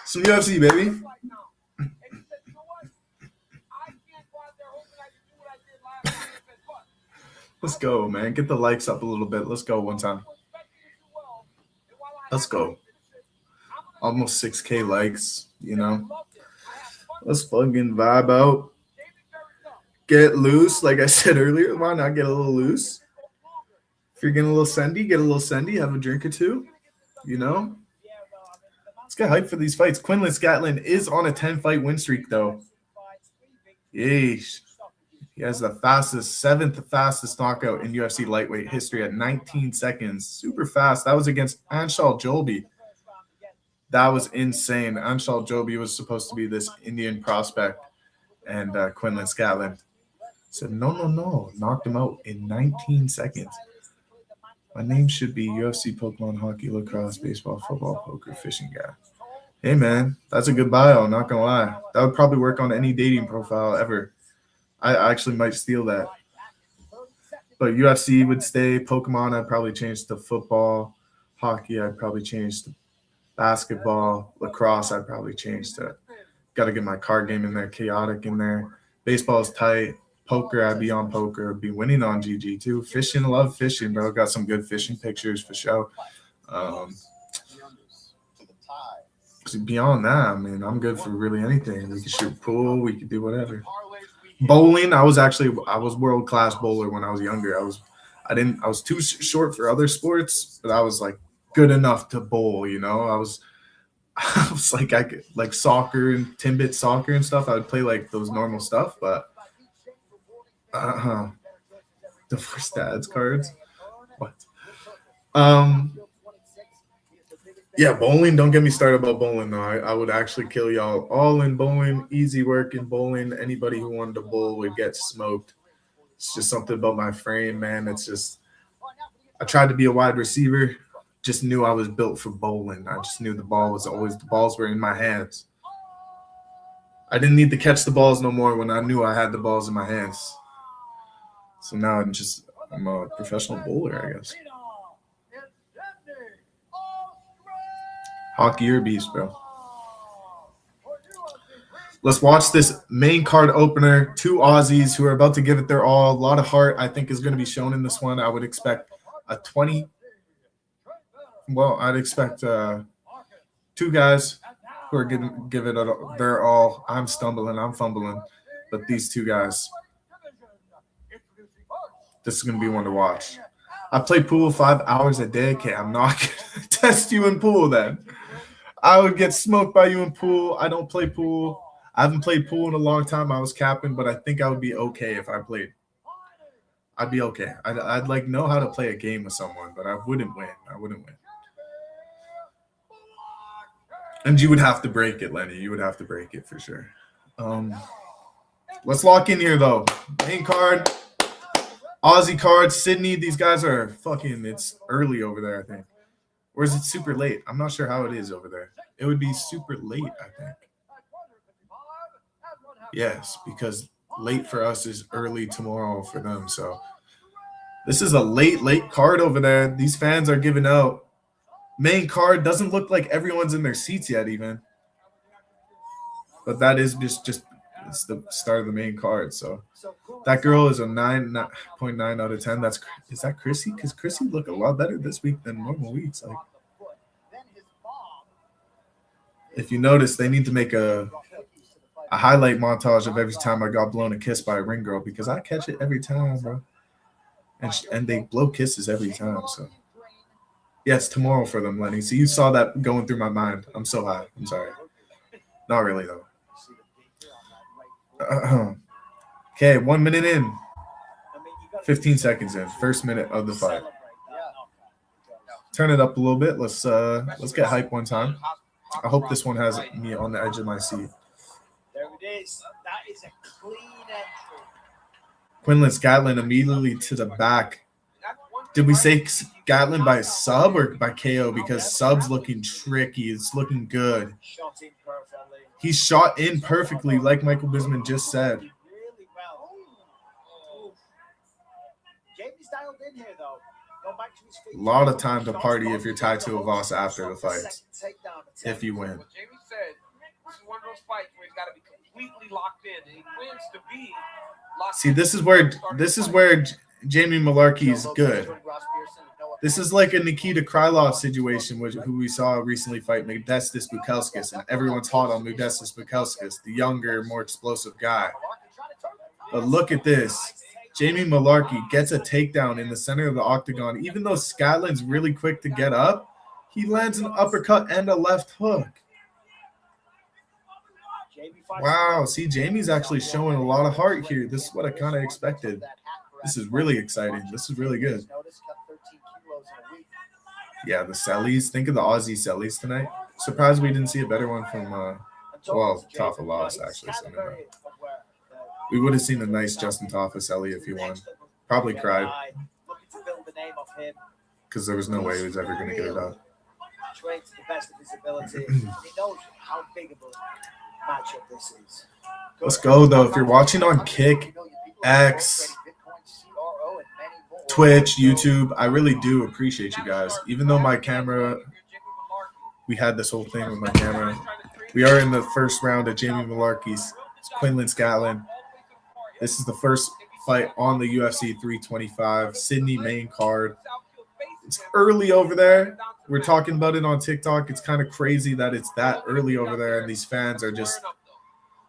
Some UFC, baby. Let's go, man. Get the likes up a little bit. Let's go one time. Let's go. Almost 6K likes, you know. Let's fucking vibe out. Get loose. Like I said earlier, why not get a little loose? If you're getting a little sendy, get a little sendy. Have a drink or two, you know. Let's get hyped for these fights. Quinlan Scatlin is on a 10-fight win streak, though. Yeesh. He has the seventh fastest knockout in UFC lightweight history at 19 seconds. Super fast. That was against Anshul Jobi. That was insane. Anshul Jobi was supposed to be this Indian prospect, and Quinlan Scatlin said, no. Knocked him out in 19 seconds. My name should be UFC, Pokemon, hockey, lacrosse, baseball, football, poker, fishing guy. Hey, man, that's a good bio, not going to lie. That would probably work on any dating profile ever. I actually might steal that. But UFC would stay. Pokemon, I'd probably change to football. Hockey, I'd probably change to basketball. Lacrosse, I'd probably change to – got to get my card game in there, chaotic in there. Baseball is tight. Poker, I'd be on poker. I'd be winning on GG too. Fishing, love fishing, bro. Got some good fishing pictures for show. Beyond that, I mean, I'm good for really anything. We could shoot pool. We could do whatever. Bowling, I was world class bowler when I was younger. I was too short for other sports, but I was like good enough to bowl. You know, I was like I could like soccer and 10-bit soccer and stuff. I would play like those normal stuff, but divorce dads cards. What? Yeah, bowling. Don't get me started about bowling, though. I would actually kill y'all all in bowling. Easy work in bowling. Anybody who wanted to bowl would get smoked. It's just something about my frame, man. It's just I tried to be a wide receiver. Just knew I was built for bowling. I just knew the balls were in my hands. I didn't need to catch the balls no more when I knew I had the balls in my hands. So now I'm a professional bowler, I guess. Hockey or beast, bro. Let's watch this main card opener. Two Aussies who are about to give it their all. A lot of heart, I think, is going to be shown in this one. I would expect a 20. Well, I'd expect two guys who are going to give it their all. I'm fumbling. But these two guys, this is going to be one to watch. I play pool 5 hours a day. Okay, I'm not going to test you in pool then. I would get smoked by you in pool. I don't play pool. I haven't played pool in a long time. I was capping, but I think I would be okay if I played. I'd be okay. I'd like know how to play a game with someone, but I wouldn't win. And you would have to break it, Lenny. You would have to break it for sure. Let's lock in here, though. Main card. Aussie card, Sydney. These guys are fucking, it's early over there, I think. Or is it super late? I'm not sure how it is over there. It would be super late, I think. Yes, because late for us is early tomorrow for them. So this is a late card over there. These fans are giving out. Main card doesn't look like everyone's in their seats yet even. But that is just it's the start of the main card. So that girl is a 9.9 out of 10. Is that Chrissy? Because Chrissy looked a lot better this week than normal weeks. Like, if you notice, they need to make a highlight montage of every time I got blown a kiss by a ring girl, because I catch it every time, bro. And they blow kisses every time. So yes, tomorrow for them, Lenny. So you saw that going through my mind. I'm so high. I'm sorry. Not really though. Okay, 1 minute in. 15 seconds in. First minute of the fight. Turn it up a little bit. Let's get hype one time. I hope this one has me on the edge of my seat. There it is. That is a clean entry. Quinlan Scatlin immediately to the back. Did we say Scatlin by sub or by KO? Because sub's looking tricky. It's looking good. Shot in perfectly. He shot in perfectly, like Michael Bisping just said. Really well. Oh. Jamie's dialed in here, though. Go back to his feet. A lot of time to party if you're tied to a boss after the fight. If you win. What Jamie said, this is one of those fights where he's got to be completely locked in. And he wins to be locked See, in. this is where Jamie Malarkey's good. This is like a Nikita Krylov situation, who we saw recently fight Modestas Bukauskas, and everyone's hot on Modestas Bukauskas, the younger, more explosive guy. But look at this. Jamie Malarkey gets a takedown in the center of the octagon. Even though Scatlin's really quick to get up, he lands an uppercut and a left hook. Wow, see, Jamie's actually showing a lot of heart here. This is what I kind of expected. This is really exciting. This is really good. Yeah, the Sellies. Think of the Aussie Sellies tonight. Surprised we didn't see a better one from, Taffa lost, actually. So no. We would have seen a nice Justin Taffa Selly if he won. Probably cried. Because there was no way he was ever going to get it up. Trains to the best of his ability. He knows how big of a matchup this is. Let's go, though. If you're watching on Kick, X, Twitch, YouTube, I really do appreciate you guys. Even though my camera, we had this whole thing with my camera. We are in the first round of Jamie Malarkey's Quinlan Scatlin. This is the first fight on the UFC 325 Sydney main card. It's early over there. We're talking about it on TikTok. It's kind of crazy that it's that early over there, and these fans are just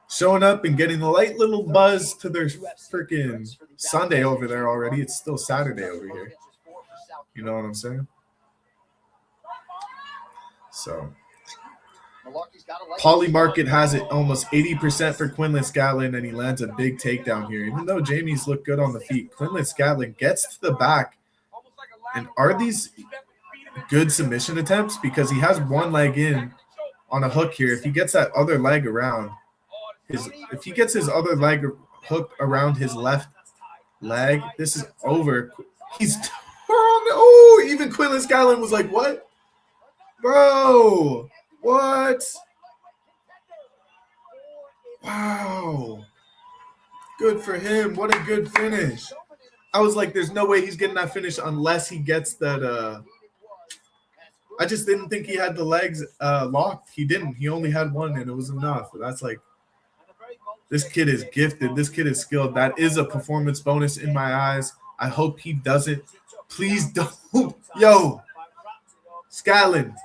showing up and getting a light little buzz to their freaking Sunday over there already. It's still Saturday over here. You know what I'm saying? So, Poly Market has it almost 80% for Quinlan Scatlin, and he lands a big takedown here. Even though Jamie's looked good on the feet, Quinlan Scatlin gets to the back. And are these good submission attempts? Because he has one leg in on a hook here. If he gets that other leg around, if he gets his other leg hooked around his left leg, this is over. He's oh, even Quinlan Scatlin was like, what? Bro, what? Wow. Good for him. What a good finish. I was like, there's no way he's getting that finish unless he gets that. I just didn't think he had the legs locked. He didn't. He only had one, and it was enough. That's like, this kid is gifted. This kid is skilled. That is a performance bonus in my eyes. I hope he doesn't. Please don't. Yo, Scatlin,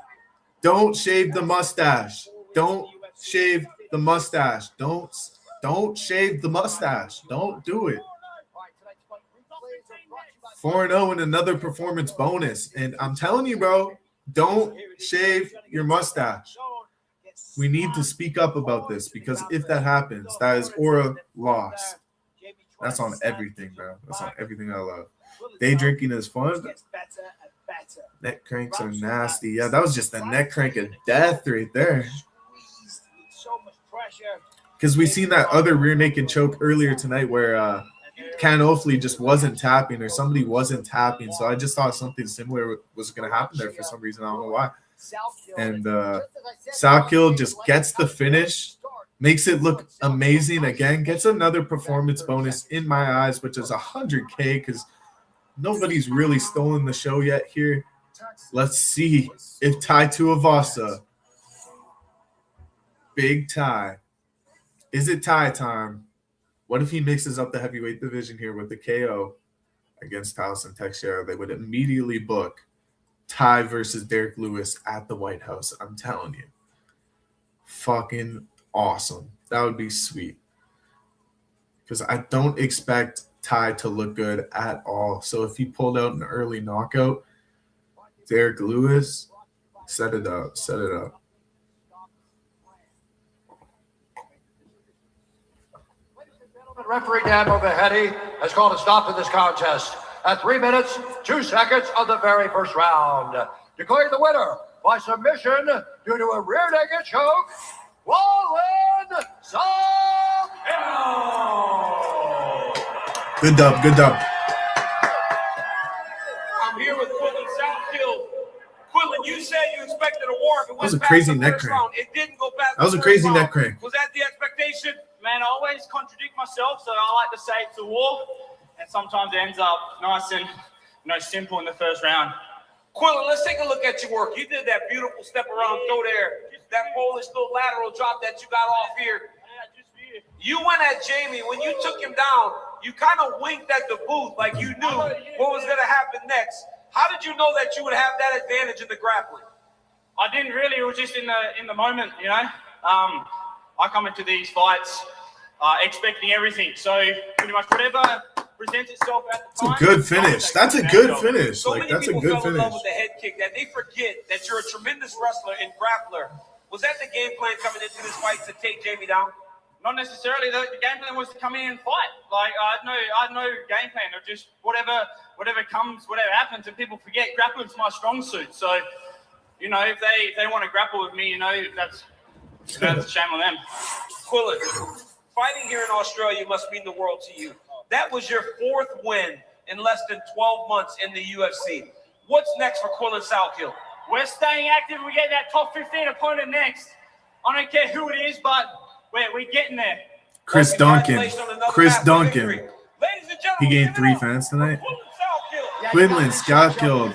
don't shave the mustache. Don't shave the mustache. Don't shave the mustache. Don't do it. 4-0 and another performance bonus. And I'm telling you, bro, don't shave your mustache. We need to speak up about this, because if that happens, that is aura loss. That's on everything, bro. That's on everything I love. Day drinking is fun. Neck cranks are nasty. Yeah, that was just a neck crank of death right there. Because we seen that other rear naked choke earlier tonight where Ken Ofley just wasn't tapping, or somebody wasn't tapping. So I just thought something similar was going to happen there for some reason. I don't know why. And Salkill just gets the finish, makes it look amazing again, gets another performance bonus in my eyes, which is 100K, because nobody's really stolen the show yet here. Let's see if Tai Tuivasa, big tie. Is it tie time? What if he mixes up the heavyweight division here with the KO against Tyson Teixeira? They would immediately book Tai versus Derek Lewis at the White House. I'm telling you. Fucking awesome. That would be sweet. Because I don't expect Tai to look good at all. So if he pulled out an early knockout, Derek Lewis, set it up. Set it up. Referee Dan Movaheady has called a stop to this contest at 3 minutes, 2 seconds of the very first round. Declaring the winner by submission due to a rear naked choke, Volankovski. Good dub, good dub. I'm here with Quillen Southkill. Quillen, you said you expected a war. That was a crazy neck crank. It didn't go past. That was a crazy neck crank. Was that the expectation? Man, I always contradict myself, so I like to say it's a war, and sometimes it ends up nice and simple in the first round. Quillen, let's take a look at your work. You did that beautiful step around throw there. That Polish little lateral drop that you got off here. You went at Jamie. When you took him down, you kind of winked at the booth like you knew what was going to happen next. How did you know that you would have that advantage in the grappling? I didn't really. It was just in the moment, you know. I come into these fights expecting everything. So pretty much whatever presents itself at the time. That's a good finish. That's a good finish. So like many that's a people good fell in finish. love with the head kick that they forget that you're a tremendous wrestler and grappler. Was that the game plan coming into this fight to take Jamie down? Not necessarily. The game plan was to come in and fight. Like I had no game plan. Or just whatever comes, whatever happens. And people forget grappling's my strong suit. So, you know, if they want to grapple with me, you know, that's a shame on them. Quillen, fighting here in Australia must mean the world to you. That was your 4th win in less than 12 months in the UFC. What's next for Quillen Southkill? We're staying active. We get that top 15 opponent next. I don't care who it is, but we're getting there. Chris Duncan. Chris Duncan. Ladies and gentlemen, He gained 3 fans tonight. Quinlan Southkill.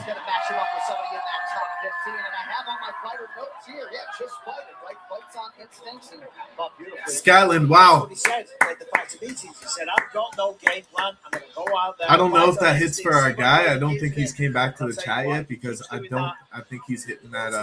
Scotland, wow. He said, like the fight to beat, he said, I've got no game plan. I'm going to go out there. I don't know if that hits for our guy. I don't think he's came back to the chat yet because I think he's hitting that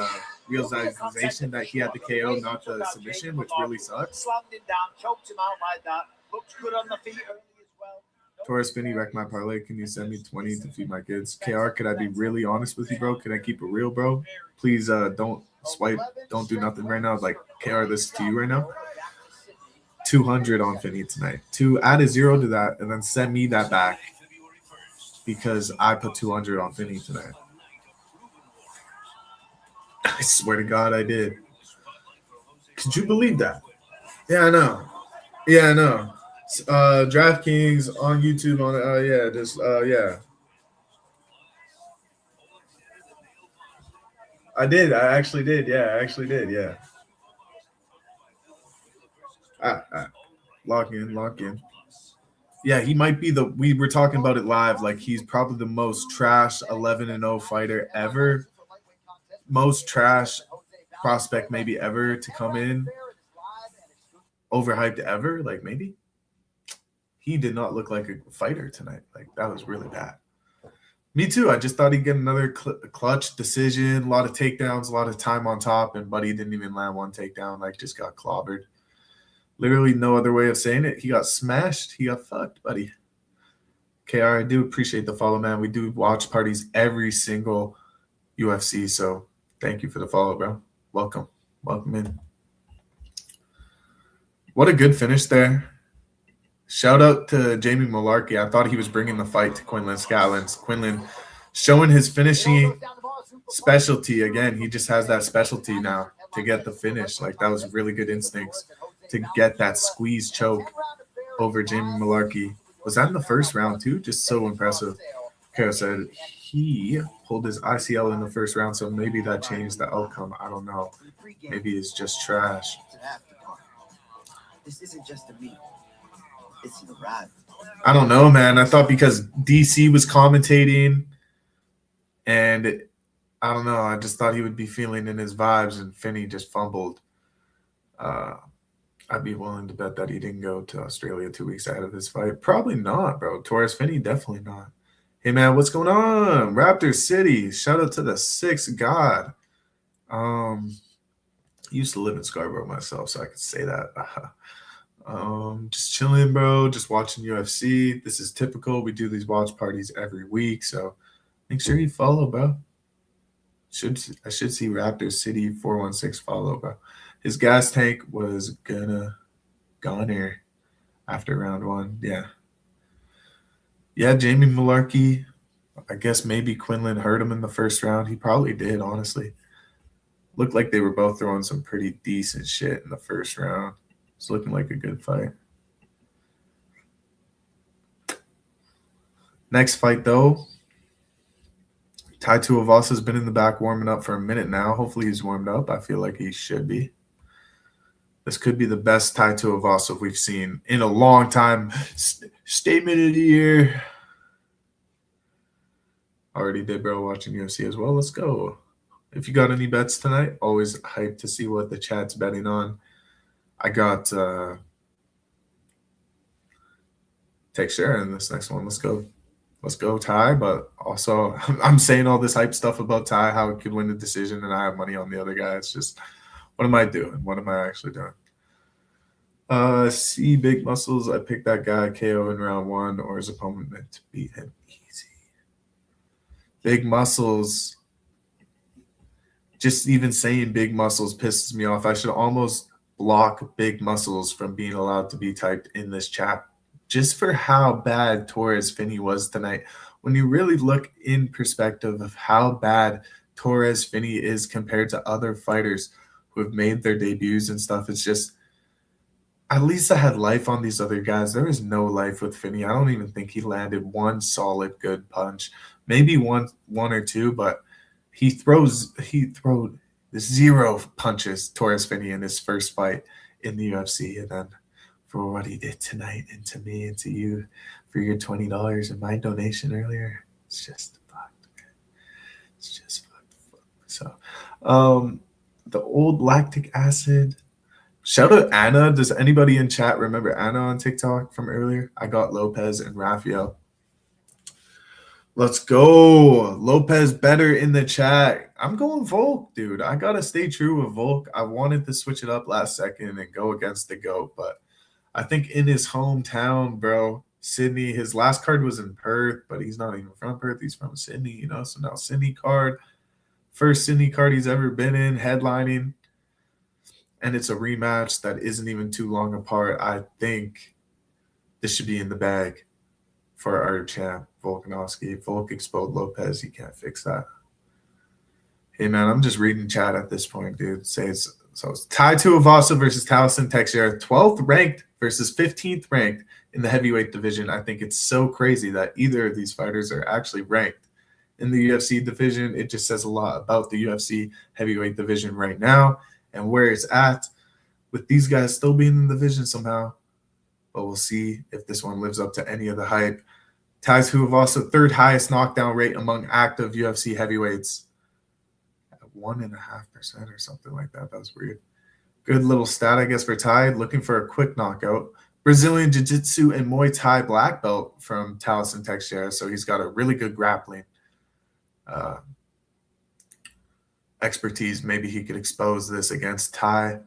realization that he had the KO, not the submission, which really sucks. Slammed him down, choked him out like that. Looked good on the feet early as well. Torres Finney wrecked my parlay. Can you send me 20 to feed my kids? KR, could I be really honest with you, bro? Can I keep it real, bro? Please don't swipe. Don't do nothing right now. Like, KR, this is to you right now. 200 on Finney tonight. Add a 0 to that and then send me that back because I put 200 on Finney tonight. I swear to God I did. Could you believe that? Yeah, I know. DraftKings on YouTube on yeah. I actually did. Yeah. Lock in. Yeah, he might be we were talking about it live. Like, he's probably the most trash 11-0 fighter ever. Most trash prospect maybe ever to come in. Overhyped ever, like maybe. He did not look like a fighter tonight. Like, that was really bad. Me too. I just thought he'd get another clutch decision, a lot of takedowns, a lot of time on top, and Buddy didn't even land one takedown. Like, just got clobbered. Literally no other way of saying it. He got smashed. He got fucked, buddy. KR, I do appreciate the follow, man. We do watch parties every single UFC, so thank you for the follow, bro. Welcome in. What a good finish there. Shout out to Jamie Malarkey. I thought he was bringing the fight to Quinlan Scotland. Quinlan showing his finishing specialty again. He just has that specialty now to get the finish. Like, that was really good instincts to get that squeeze choke over Jamie Malarkey. Was that in the first round too? Just so impressive. Kara said he pulled his ICL in the first round, so maybe that changed the outcome. I don't know. Maybe it's just trash. This isn't just a meet. It's the ride. I don't know, man. I thought because DC was commentating and I don't know. I just thought he would be feeling in his vibes and Finney just fumbled. I'd be willing to bet that he didn't go to Australia 2 weeks ahead of his fight. Probably not, bro. Torres Finney, definitely not. Hey, man, what's going on? Raptor City. Shout out to the sixth god. Used to live in Scarborough myself, so I could say that. Just chilling, bro. Just watching UFC. This is typical. We do these watch parties every week, so make sure you follow, bro. I should see Raptor City 416 follow, bro. His gas tank was gone here. after round 1. Yeah. Yeah, Jamie Malarkey. I guess maybe Quinlan hurt him in the first round. He probably did, honestly. Looked like they were both throwing some pretty decent shit in the first round. It's looking like a good fight. Next fight, though. Tai Tuivasa's been in the back warming up for a minute now. Hopefully he's warmed up. I feel like he should be. This could be the best Tai Tuivasa we've seen in a long time. Statement of the year. Already did, bro, watching UFC as well. Let's go. If you got any bets tonight, always hyped to see what the chat's betting on. I got Teixeira in this next one. Let's go. Let's go, Ty. But also, I'm saying all this hype stuff about Ty, how he could win the decision, and I have money on the other guy. It's just, what am I doing? What am I actually doing? See Big Muscles. I picked that guy KO in round 1, or his opponent meant to beat him easy. Big Muscles. Just even saying Big Muscles pisses me off. I should almost block Big Muscles from being allowed to be typed in this chat just for how bad Torres Finney was tonight. When you really look in perspective of how bad Torres Finney is compared to other fighters who have made their debuts and stuff, it's just, at least I had life on these other guys. There was no life with Finney. I don't even think he landed one solid good punch. Maybe one or two, but he throwed 0 punches, Torres Finney, in his first fight in the UFC. And then for what he did tonight, and to me and to you for your $20 in my donation earlier, it's just fucked, man. It's just fucked. So the old lactic acid. Shout out Anna. Does anybody in chat remember Anna on TikTok from earlier? I got Lopez and Rafael. Let's go. Lopez better in the chat. I'm going Volk, dude. I got to stay true with Volk. I wanted to switch it up last second and go against the GOAT, but I think in his hometown, bro, Sydney, his last card was in Perth, but he's not even from Perth. He's from Sydney, you know? So now Sydney card. First Sydney card he's ever been in, headlining. And it's a rematch that isn't even too long apart. I think this should be in the bag for our champ, Volankovski. Volk exposed Lopez. He can't fix that. Hey, man, I'm just reading chat at this point, dude. So it's Tai Tuivasa versus Taliesin Teixeira, 12th ranked versus 15th ranked in the heavyweight division. I think it's so crazy that either of these fighters are actually ranked in the UFC division. It just says a lot about the UFC heavyweight division right now and where it's at, with these guys still being in the division somehow. But we'll see if this one lives up to any of the hype. Tai Tuivasa, 3rd highest knockdown rate among active UFC heavyweights. 1.5% or something like that. That was weird. Good little stat, I guess, for Tai. Looking for a quick knockout. Brazilian Jiu-Jitsu and Muay Thai black belt from Taliesin Teixeira. So he's got a really good grappling expertise. Maybe he could expose this against Tai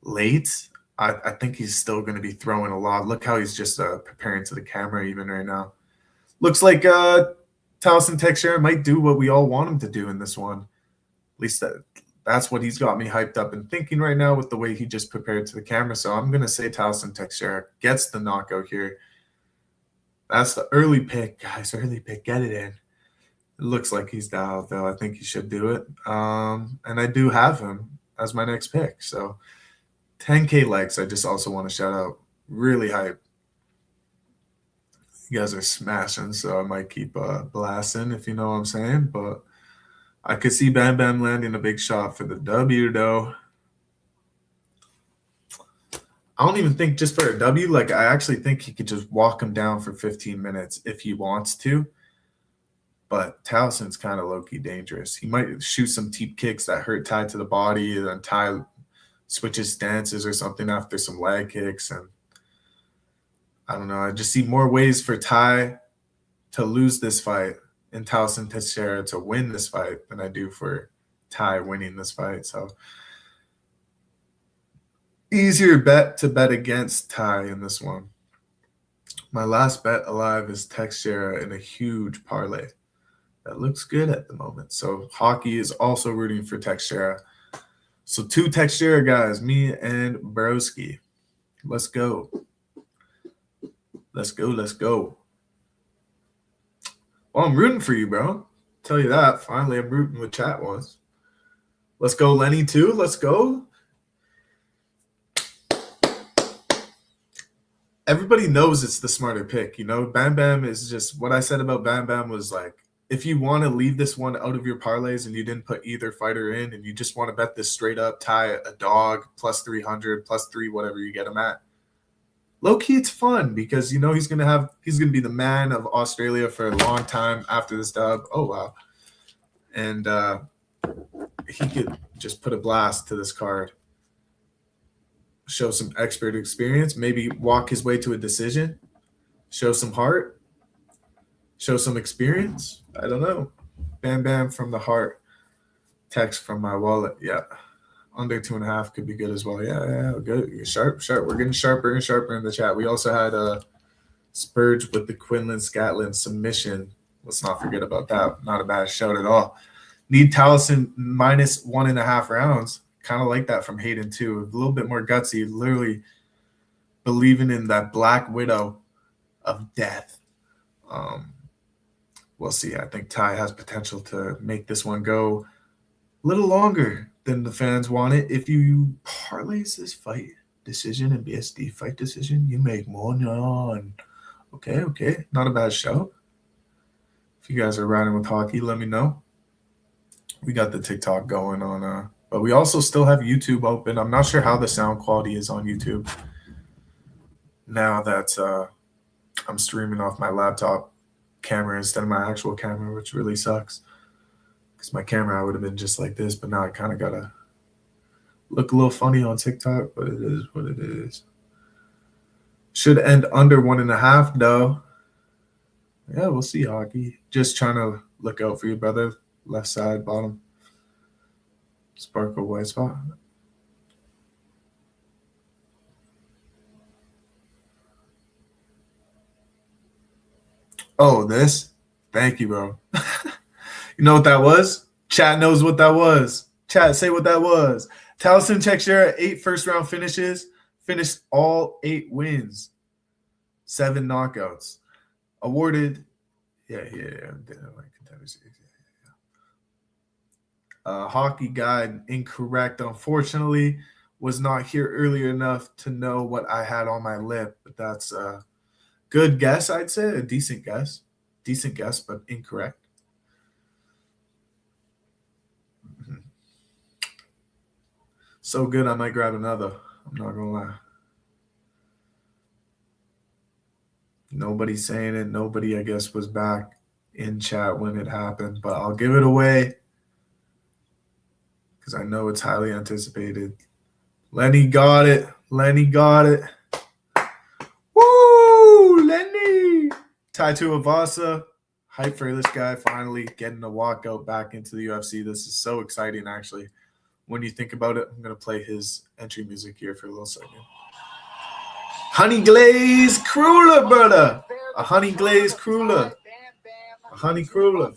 late. I think he's still going to be throwing a lot. Look how he's just preparing to the camera even right now. Looks like Taliesin Teixeira might do what we all want him to do in this one. At least that's what he's got me hyped up and thinking right now with the way he just prepared to the camera. So I'm going to say Taliesin Teixeira gets the knockout here. That's the early pick, guys. Early pick. Get it in. It looks like he's dialed, though. I think he should do it. And I do have him as my next pick. So 10K likes. I just also want to shout out. Really hype. You guys are smashing, so I might keep blasting, if you know what I'm saying. But I could see Bam Bam landing a big shot for the W, though. I don't even think just for a W. Like, I actually think he could just walk him down for 15 minutes if he wants to. But Taliesin's kind of low-key dangerous. He might shoot some deep kicks that hurt Tai to the body, and then Tai switches stances or something after some leg kicks. And I don't know. I just see more ways for Tai to lose this fight and Taliesin Teixeira to win this fight than I do for Tai winning this fight. So easier bet to bet against Tai in this one. My last bet alive is Teixeira in a huge parlay. That looks good at the moment. So Hockey is also rooting for Teixeira. So 2 Teixeira guys, me and Broski. Let's go. Let's go. Let's go. Well, I'm rooting for you, bro. Tell you that. Finally, I'm rooting with chat once. Let's go, Lenny, too. Let's go. Everybody knows it's the smarter pick. You know, Bam Bam is just what I said about Bam Bam was like, if you want to leave this one out of your parlays and you didn't put either fighter in and you just want to bet this straight up, tie a dog plus 300, plus 3, whatever you get him at. Low key, it's fun because you know he's gonna be the man of Australia for a long time after this dub. Oh wow. And he could just put a blast to this card. Show some expert experience, maybe walk his way to a decision, show some heart, show some experience. I don't know. Bam Bam from the heart. Text from my wallet. Yeah. Under 2.5 could be good as well. Yeah, good. Sharp. We're getting sharper and sharper in the chat. We also had Spurge with the Quinlan Scatlin submission. Let's not forget about that. Not a bad shout at all. Need Taliesin minus 1.5 rounds. Kind of like that from Hayden too. A little bit more gutsy, literally believing in that Black Widow of death. We'll see. I think Ty has potential to make this one go a little longer than the fans want it. If you parlays this fight decision and BSD fight decision, you make more on. Okay. Not a bad show. If you guys are riding with hockey, let me know. We got the TikTok going on but we also still have YouTube open. I'm not sure how the sound quality is on YouTube now that I'm streaming off my laptop camera instead of my actual camera, which really sucks. Because my camera would have been just like this, but now I kind of got to look a little funny on TikTok, but it is what it is. Should end under 1.5, though. Yeah, we'll see, hockey. Just trying to look out for you, brother. Left side, bottom. Sparkle white spot. Oh, this? Thank you, bro. You know what that was? Chat knows what that was. Chat, say what that was. Taliesin Texture, 8 first-round finishes. Finished all 8 wins. 7 knockouts. Awarded. Yeah. Hockey guide incorrect, unfortunately. Was not here earlier enough to know what I had on my lip, but that's a good guess, I'd say. A decent guess. Decent guess, but incorrect. So good, I might grab another. I'm not going to lie. Nobody's saying it. Nobody, I guess, was back in chat when it happened, but I'll give it away because I know it's highly anticipated. Lenny got it. Lenny got it. Woo! Lenny! Tai Tuivasa. Hype for this guy finally getting a walkout back into the UFC. This is so exciting, actually. When you think about it, I'm going to play his entry music here for a little second. Honey glazed cruller, brother. A honey glazed cruller. A honey cruller.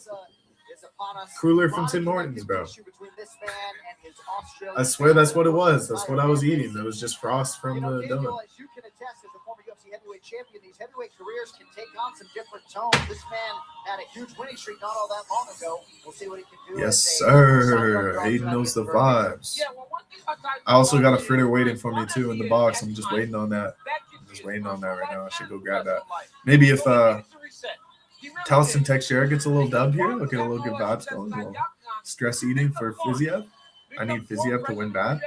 Cruller from Tim Hortons, bro. I swear that's what it was. That's what I was eating. It was just frost from the donut. You can attest as a former UFC heavyweight champion, these heavyweight careers can take on some different tones. This man had a huge winning streak not all that long ago. We'll see what he can do. Yes, sir. Hayden knows the vibes. I also got a fritter waiting for me, too, in the box. I'm just waiting on that. I'm just waiting on that right now. I should go grab that. Maybe if Taliesin Texture gets a little dub here, look at a little good vibes going. A little stress eating for Fiziev. I need Fiziev to win bad.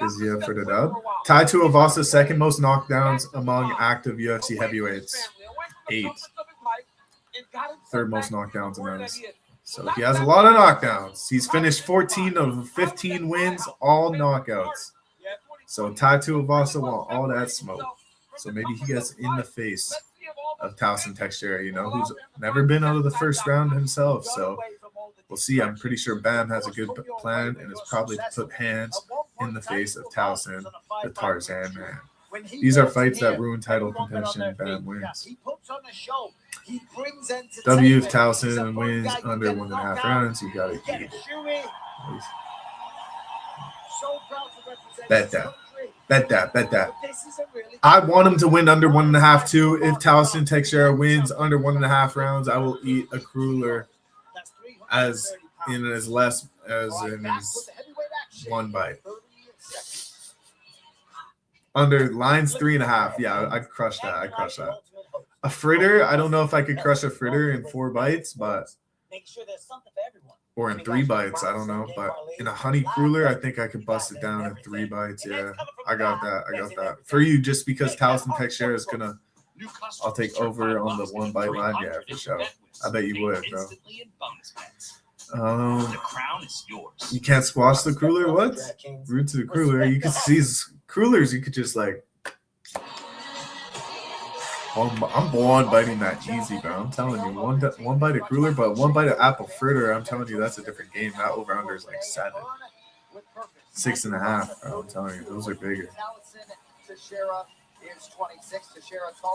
Fiziev for the dub. Tai Tuivasa, second most knockdowns among active UFC heavyweights. 8. Third most knockdowns in those. So he has a lot of knockdowns. He's finished 14 of 15 wins, all knockouts. So Tai Tuivasa want all that smoke. So maybe he gets in the face of Taliesin Texture, you know, who's never been out of the first round himself. So we'll see. I'm pretty sure Bam has a good plan, and it's probably to put hands in the face of Taliesin, the Tarzan man. These are fights that ruin title contention. Bam wins. W if Taliesin wins under 1.5 rounds, you got to eat. Bet that. Bet that. I want him to win under 1.5 too. If Taliesin Teixeira wins under 1.5 rounds, I will eat a cruller as less as in his one bite. Under lines 3.5. Yeah, I'd crush that. A fritter, I don't know if I could crush a fritter in 4 bites, but or in 3 bites, I don't know. But in a honey cruller, I think I could bust it down in 3 bites. Yeah, I got that. For you, just because Taliesin Teixeira is gonna, I'll take over on the 1 bite line. Yeah, for sure. I bet you would, bro. You can't squash the cruller? What? Root to the cruller. You could see crullers. You could just like. I'm born biting that easy, bro. I'm telling you, one bite of cruller, but 1 bite of apple fritter. I'm telling you, that's a different game. That over under is like 7, 6.5. Bro, I'm telling you, those are bigger.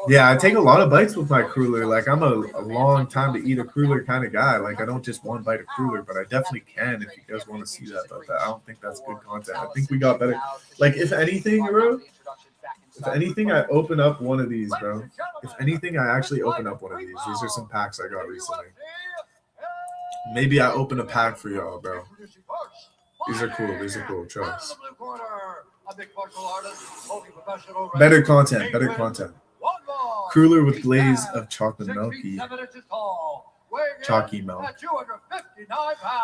Yeah, I take a lot of bites with my cruller. Like I'm a long time to eat a cruller kind of guy. Like I don't just 1 bite of cruller, but I definitely can if you guys want to see that. But I don't think that's good content. I think we got better. Like if anything, bro. If anything, I open up one of these, bro. If anything, I actually open up one of these. These are some packs I got recently. Maybe I open a pack for y'all, bro. These are cool. Trust. Better content. Cruller with glaze of chocolate milky. Chalky milk.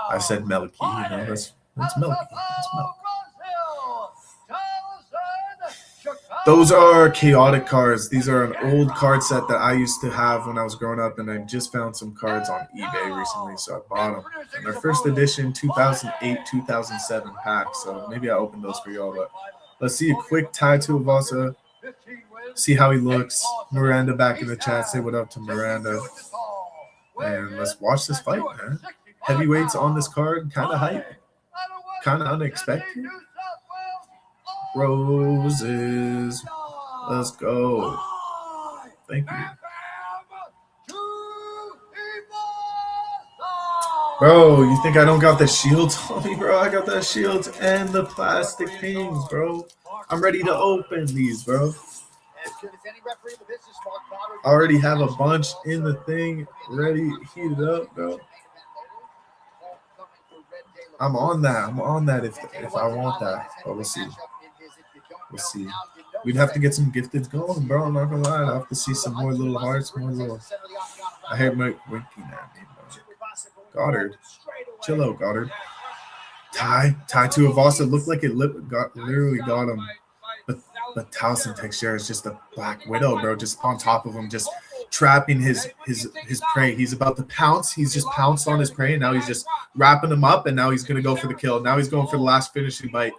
I said milky, you know, that's milky. Those are chaotic cards. These are an old card set that I used to have when I was growing up, and I just found some cards on eBay recently, so I bought them. And they're first edition 2008, 2007 packs, so maybe I opened those for y'all. But let's see a quick Tai Tuivasa. See how he looks. Miranda back in the chat. Say what up to Miranda. And let's watch this fight, man. Heavyweights on this card, kind of hype, kind of unexpected. Roses. Let's go. Thank you. Bro, you think I don't got the shields on me, bro? I got the shields and the plastic things, bro. I'm ready to open these, bro. I already have a bunch in the thing ready, heated up, bro. I'm on that if I want that. But we'll see. We'd have to get some gifteds going, bro. I'm not gonna lie. I have to see some more little hearts, more little. I hear Mike winking at me, bro. Goddard. Chill out, Goddard. Tai Tuivasa looked like it literally got him. But Taliesin Teixeira is just a Black Widow, bro. Just on top of him, just trapping his prey. He's about to pounce. He's just pounced on his prey, and now he's just wrapping him up, and now he's gonna go for the kill. Now he's going for the last finishing bite.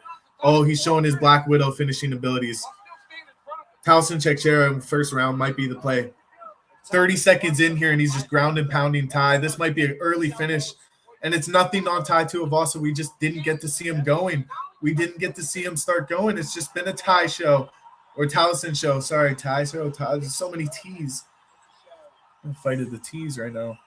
Oh, he's showing his Black Widow finishing abilities. Taliesin Teixeira in first round might be the play. 30 seconds in here, and he's just ground and pounding Tai. This might be an early finish, and it's nothing on Tai Tuivasa. We just didn't get to see him going. We didn't get to see him start going. It's just been a Tai show or Taliesin show. Sorry, Tai show. There's so many T's. I'm fighting the T's right now.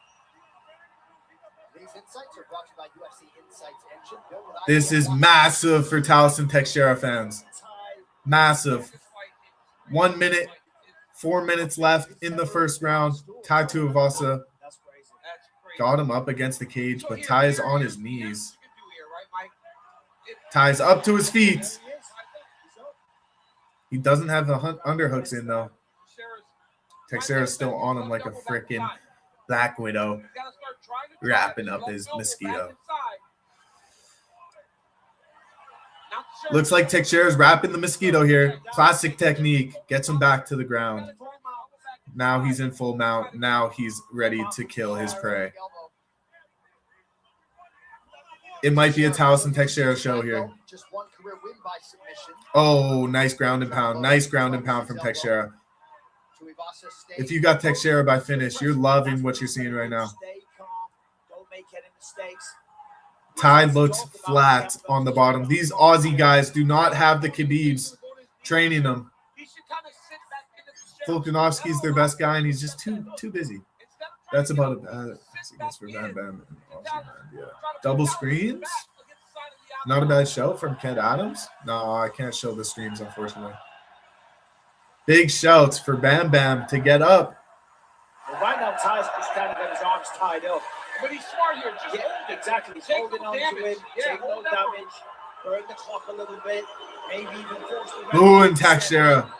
This is massive for Taliesin Teixeira fans. Massive. 1 minute, 4 minutes left in the first round. Tai Tuivasa got him up against the cage, but Tai is on his knees. Tai's up to his feet. He doesn't have the underhooks in, though. Teixeira's still on him like a freaking Black Widow, wrapping up his mosquito. Looks like Teixeira's wrapping the mosquito here. Classic technique. Gets him back to the ground. Now he's in full mount. Now he's ready to kill his prey. It might be a Taliesin Teixeira show here. Oh, nice ground and pound. Nice ground and pound from Teixeira. If you got Teixeira by finish, you're loving what you're seeing right now. Tai looks flat on the bottom. These Aussie guys do not have the Khabibs training them. Volkanovski's their best guy, and he's just too busy. That's about it. For Bam Bam. Yeah. Double screens? Not a bad show from Ken Adams. No, I can't show the streams, unfortunately. Big shouts for Bam Bam to get up. Well, right now, Ty's just kind of got his arms tied up. But he's smart here. Just hold it. Exactly. He's Take holding no on to damage. him, Yeah, taking no hold that damage, burn the clock a little bit, maybe even force the Ooh, and Teixeira.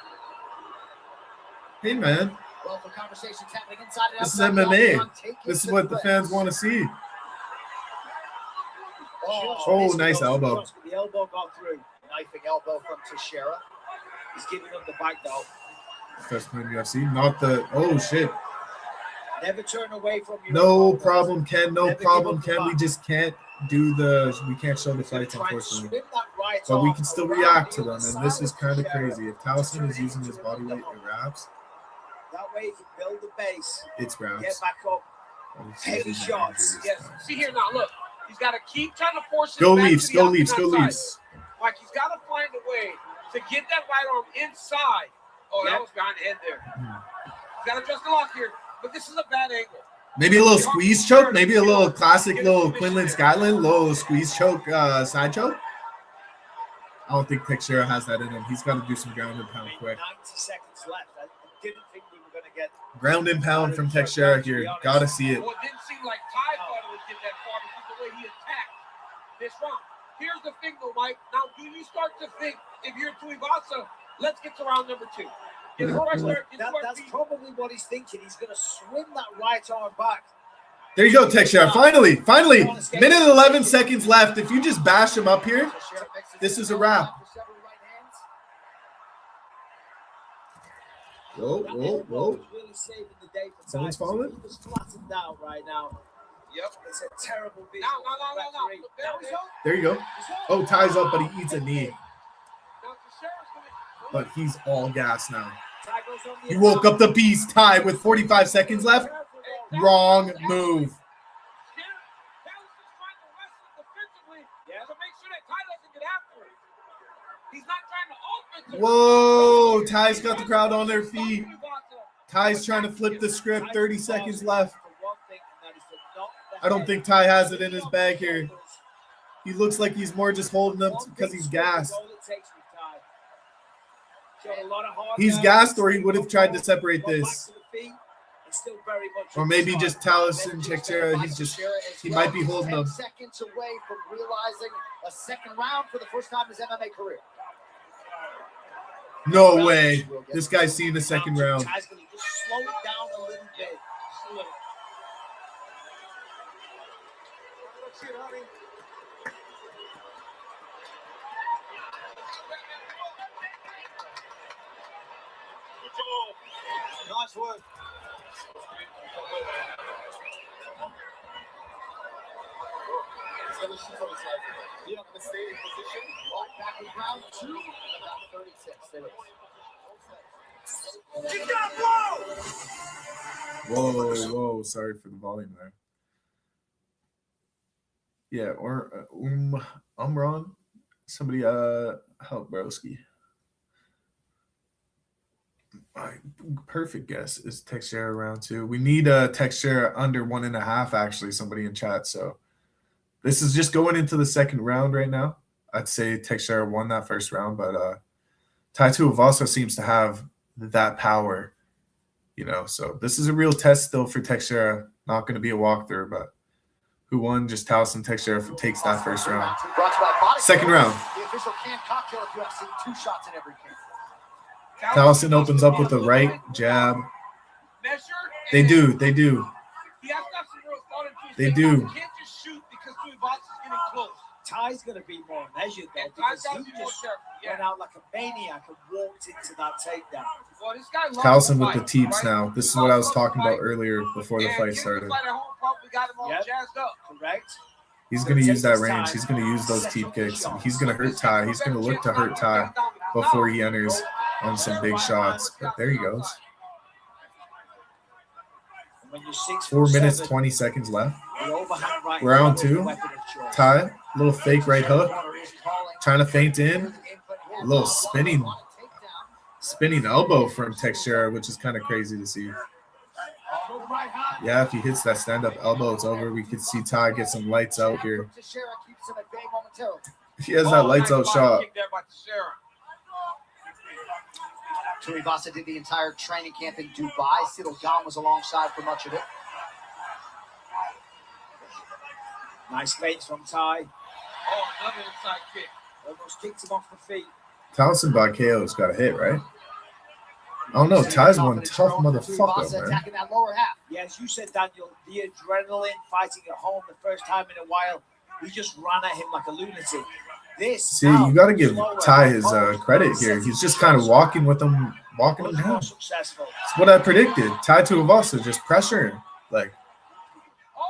Hey, man. Well, for conversations happening inside and This is outside the MMA. octagon, take This it is what to the the fans want to see. Oh, Nice elbow. The elbow got through. knifing elbow from Teixeira. He's giving up the back though. First time in UFC. Not the. Oh, shit. Never turn away from your No opponent. problem, Ken. No Never problem, give up the Ken. We back. just can't do the. We can't show the fights, Try and unfortunately. swim that right But we arm can still around react to the them, other and this side is of kind of Teixeira. crazy. If Towson is using his body weight, it wraps. That way he can build the base. It's Get wraps. back up. Heavy shots. Yes. See here now, look. He's got to keep trying to force it Go back Leafs, to the go up and Leafs, go outside. Leafs. Like he's got to find a way to get that right arm inside. Oh, that was behind the head there. He's got to adjust the lock here, but this is a bad angle. Maybe a little squeeze choke, maybe a little classic little Quinlan Skyland, little squeeze choke, side choke. I don't think Teixeira has that in him. He's got to do some ground and pound quick. 90 seconds left. I didn't think we were going to get. Ground and pound from Teixeira here. Gotta see it. Well, it didn't seem like Ty thought it would get that far because the way he attacked this round. Here's the thing, though, Mike. Now, do you start to think if you're Tuivasa, let's get to round number 2? Get the fresh start, get to our That's feet. probably what he's thinking. He's going to swing that right arm back. There you go, Teixeira. Finally. Minute 11 seconds left. If you just bash him up here, this is a wrap. Whoa, whoa, whoa. Really saving the day for Someone's Ty. falling? He was flattened out right now. Yep. It's a terrible visual. No. Now he's up. There you go. Oh, ties up, but he eats a knee. But he's all gas now. Ty goes on the He woke up the beast, Ty, with 45 seconds left. Wrong move. Whoa, Ty's got the crowd on their feet. Ty's trying to flip the script. 30 seconds left. I don't think Ty has it in his bag here. He looks like he's more just holding them because he's gassed. He's gassed, or he would have tried to separate this. Or maybe just Towson Teixeira. He might be holding them. 10 seconds away from realizing a second round for the first time in his MMA career. No way. This guy's seen the second round. Ty's going to just slow it down a little bit. Nice work. He's going to shoot on his life. He's going to stay in position. Right back in round 2 and about 36. There it is. Whoa. Sorry for the volume there. Yeah, or Umran. Somebody help Broski. My perfect guess is Teixeira round 2. We need a Teixeira under 1.5, actually, somebody in chat. So this is just going into the second round right now. I'd say Teixeira won that first round, but Tai Tuivasa seems to have that power, So this is a real test still for Teixeira. Not going to be a walkthrough, but who won? Just Towson Teixeira takes that first round. Second round. The official canned cocktail of UFC, 2 shots in every can. Towson opens up with the right jab. They do. He has to have some real thought into his They game. do. He can't just shoot because Tuivasa's getting close. Ty's going to be more measured though, And because Ty's got to he be more just careful. went out like a maniac and walked into that takedown. Well, this guy loves Towson the with the fight, teeps right? now. This is what I was talking about earlier before the And fight getting started. the fight at home probably got him all jazzed up. Correct. He's going to use that range. He's going to use those teep kicks. He's going to hurt Ty. He's going to look to hurt Ty before he enters on some big shots. But there he goes. When you're 6 4 foot minutes, 7, 20 seconds left. the overhand right Round hand is 2. the weapon of choice. Ty, little fake right hook. Trying to feint in. A little spinning elbow from Teixeira, which is kind of crazy to see. Yeah, if he hits that stand-up elbow, it's over. We could see Ty get some lights out here. Teixeira keeps him at bay momentarily. He has that lights out shot. Tuivasa did the entire training camp in Dubai. Cyril Gane was alongside for much of it. Nice feints from Ty. Oh, another inside kick. Almost kicked him off the feet. Towson by KO's got a hit, right? I don't know. Ty's one tough motherfucker, man. Attacking that lower half. Yeah, as you said, Daniel, the adrenaline fighting at home the first time in a while, he just ran at him like a lunatic. See, you got to give Ty his credit here. He's just kind of walking him down. That's what I predicted. Ty Tuivasa just pressuring. Like,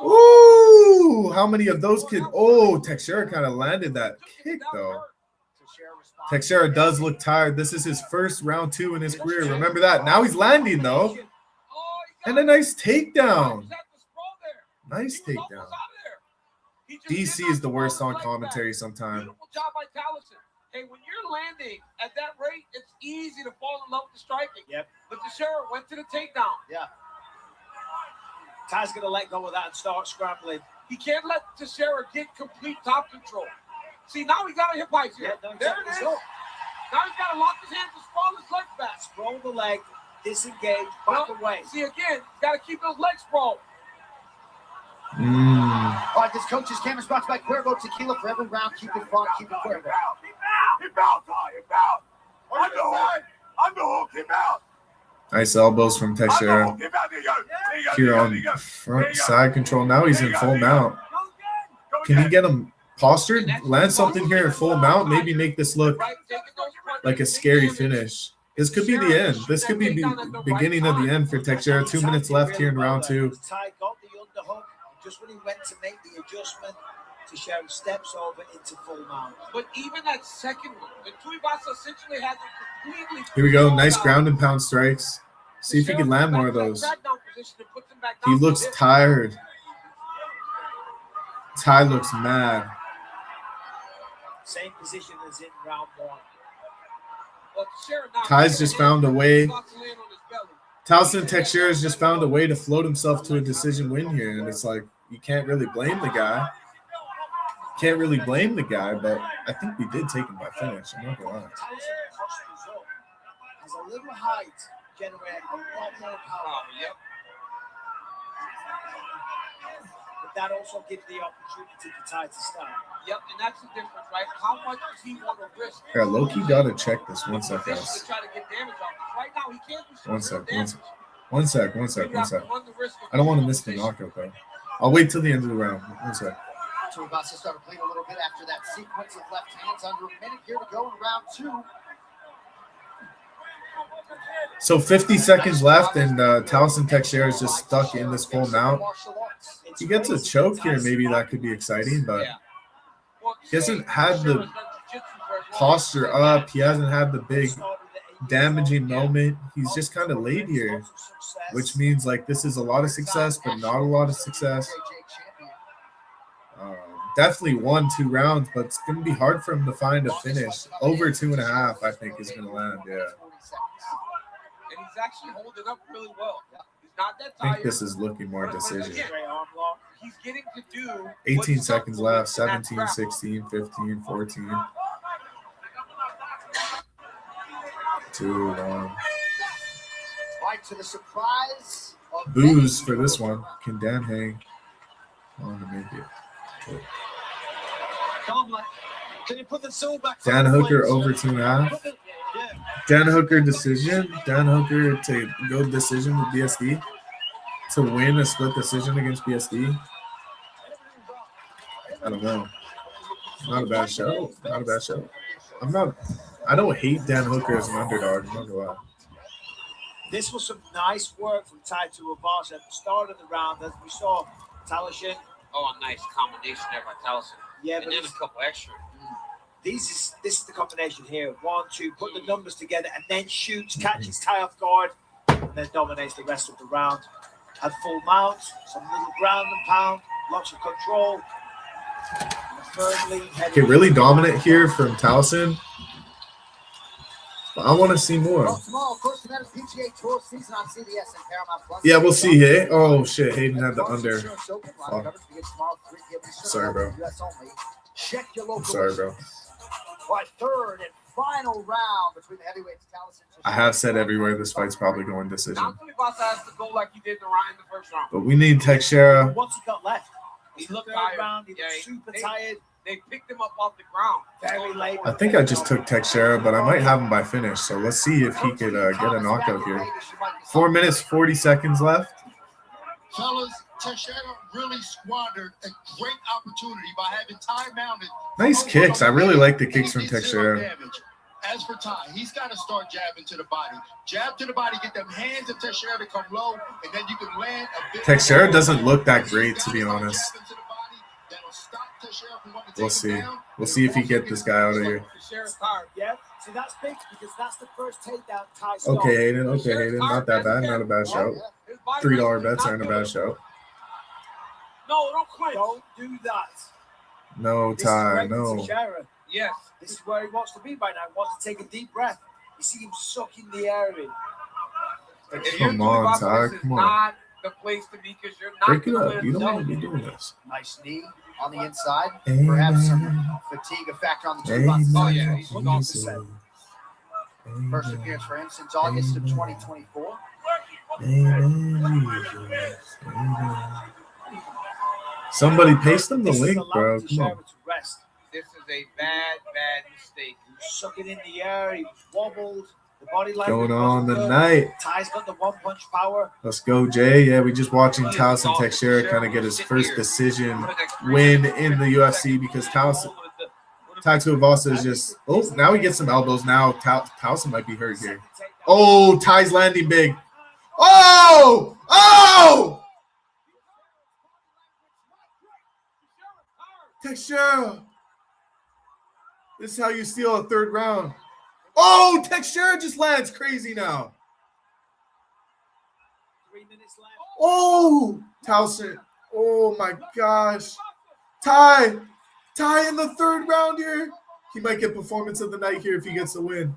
ooh, how many of those could? Oh, Teixeira kind of landed that kick, though. Teixeira does look tired. This is his first round 2 in his career. Remember that. Now he's landing, though. And a nice takedown. Nice takedown. DC is the worst on commentary sometimes. Beautiful job by Towson. Hey, when you're landing at that rate, it's easy to fall in love with the striking. Yep. But Teixeira went to the takedown. Yeah. Ty's going to let go of that and start scrambling. He can't let Teixeira get complete top control. See, now he got a hip height here. Yeah, no, there it is. Now he's got to lock his hands and sprawl his legs back. Sprawl the leg, disengage, back away. See, again, he's got to keep those legs sprawled. All right, this coach's camera is brought to you by Cuervo Tequila. For every round, keep it fun, keep it Cuervo. He bowed, Ty. He bowed. Underhook. He bowed. Nice elbows from Teixeira. Here on front side control. Now he's in full mount. Can he get him postured? Land something here in full mount. Maybe make this look like a scary finish. This could be the end. This could be the beginning of the end for Teixeira. 2 minutes left here in round 2. Ty got the underhook. Just when he went to make the adjustment, Teixeira steps over into full mount. But even that second one, the Tuivasa essentially has it completely. Here we go. Nice ground and pound strikes. See if he can land more of those. He looks tired. Ty looks mad. Same position as in round 1. Ty's just found a way. Towson Teixeira's just found a way to float himself to a decision win here. And it's like, you can't really blame the guy. Can't really blame the guy, but I think we did take him by finish. I'm not going to lie. Has a little height, generate a lot more power. But that also gives the opportunity for Ty to start. Yep, and that's the difference, right? How much does he want to risk? Yeah, low-key got to check this. 1 sec, guys. Right now, he can't do 1 sec. One sec. I don't want to miss the knockout, though. I'll wait till the end of the round. 1 sec. Tuivasa started bleeding a little bit after that sequence of left hands. Under a minute here to go in round 2. So 50 seconds left, and Towson Teixeira is just stuck in this full mount. If he gets a choke here, maybe that could be exciting, but he hasn't had the posture up. He hasn't had the big damaging moment. He's just kind of laid here, which means like this is a lot of success, but not a lot of success. Definitely 1-2 rounds, but it's going to be hard for him to find a finish. Over 2.5, I think, is going to land, yeah. And he's actually holding up really well. He's not that I think this is looking more decision. He's getting to do 18 seconds left, 17, 16, 15, 14. 2, 1. Right to the surprise. Booze for this one. Can Dan hang on to make it? Can you put the soul back? Dan Hooker over 2.5. Dan Hooker decision. Dan Hooker to go decision with BSD. To win a split decision against BSD. I don't know. Not a bad show. Not a bad show. I don't hate Dan Hooker as an underdog. I'm not gonna lie. This was some nice work from Ty Tuivasa at the start of the round, as we saw Talishin. Oh, a nice combination there by Towson. Yeah, and but then a couple extra. This is the combination here. 1, 2, put the numbers together and then shoots, catches Ty off guard, and then dominates the rest of the round. Had full mount, some little ground and pound, lots of control. Okay, really dominant here from Towson. I want to see more. Yeah, we'll see. Hey, oh shit, Hayden had the under. Oh. Sorry, bro. Check your local. Sorry, bro. Right, third and final round between the heavyweights. I have said everywhere this fight's probably going decision. Now Tuivasa has to go like he did in the first round. But we need Teixeira. What's he got left? He looked tired. tired. He looked super tired. They picked him up off the ground. Very late. I think I just took Teixeira, but I might have him by finish. So let's see if he could get a knockout here. 4 minutes, 40 seconds left. Fellas, Teixeira really squandered a great opportunity by having Ty mounted. Nice kicks. I really like the kicks from Teixeira. As for Ty, he's got to start jabbing to the body. Jab to the body, get them hands of Teixeira to come low, and then you can land a big. Teixeira doesn't look that great, to be honest. We'll see. We'll see if he get this guy out of here. Yeah, so that's big because that's the first takedown. Okay, Hayden. Okay, Hayden. Not that bad. Not a bad show. $3 bets aren't a bad show. No, don't quit. Don't do that. No, Ty. No. Yes. This is where he wants to be by now. He wants to take a deep breath. You see him sucking the air in. Come on, Ty. Come on. Not the place to be because you're not. Break it up. You don't want to be doing this. Nice knee on the inside. Perhaps some fatigue effect on the two buttons. Oh, yeah. He's gone. First appearance for him since August of 2024. Somebody paste them the link, bro. Come on. This is a bad mistake. He was sucking in the air. He was wobbled. The body language Going on wasn't good. tonight. Ty's got the one-punch power. Let's go, Jay. Yeah, we just watching Towson Teixeira kind of get his first decision win in the UFC because Tai Tuivasa is just. Oh, now he gets some elbows. Now Towson might be hurt here. Oh, Ty's landing big. Oh! Oh! Teixeira. This is how you steal a third round. Oh, Teixeira just lands crazy now. 3 minutes left. Oh, Towson. Oh, my gosh. Ty in the third round here. He might get performance of the night here if he gets the win.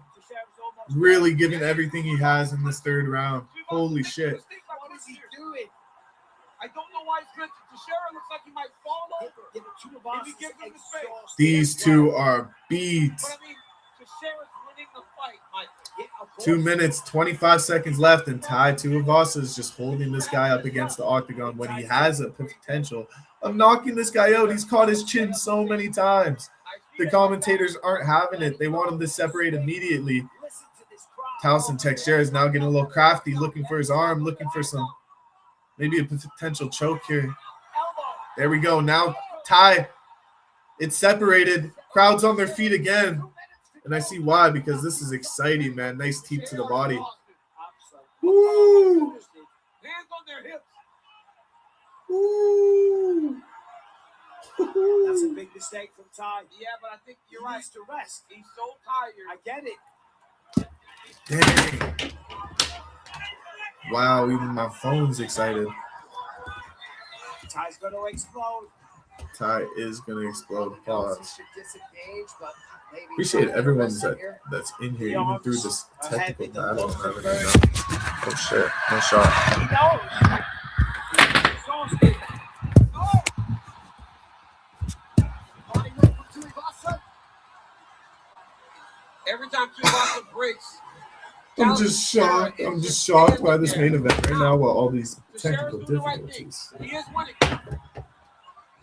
Really giving everything he has in this third round. Holy shit. What is he doing? I don't know why he's good. Teixeira looks like he might fall over. If he gives him the space. These two are beat. But I mean, Teixeira's winning the fight, Michael. 2 minutes, 25 seconds left, and Tai Tuivasa is just holding this guy up against the octagon when he has a potential of knocking this guy out. He's caught his chin so many times. The commentators aren't having it. They want him to separate immediately. Towson Teixeira is now getting a little crafty, looking for his arm, looking for some, maybe a potential choke here. There we go. Now Ty, it's separated. Crowd's on their feet again. And I see why, because this is exciting, man. Nice teep to the body. Woo! Hands on their hips. Woo! That's a big mistake from Ty. Yeah, but I think you're right. To rest. He's so tired. I get it. Dang. Wow, even my phone's excited. Ty's going to explode. Ty is going to explode. Pause. Disengage, but maybe Appreciate everyone that's in here, even through this technical battle. Oh, shit. No shot. Every time Tuivasa breaks. I'm just shocked. I'm just shocked by this main event right now with all these technical difficulties. He is winning.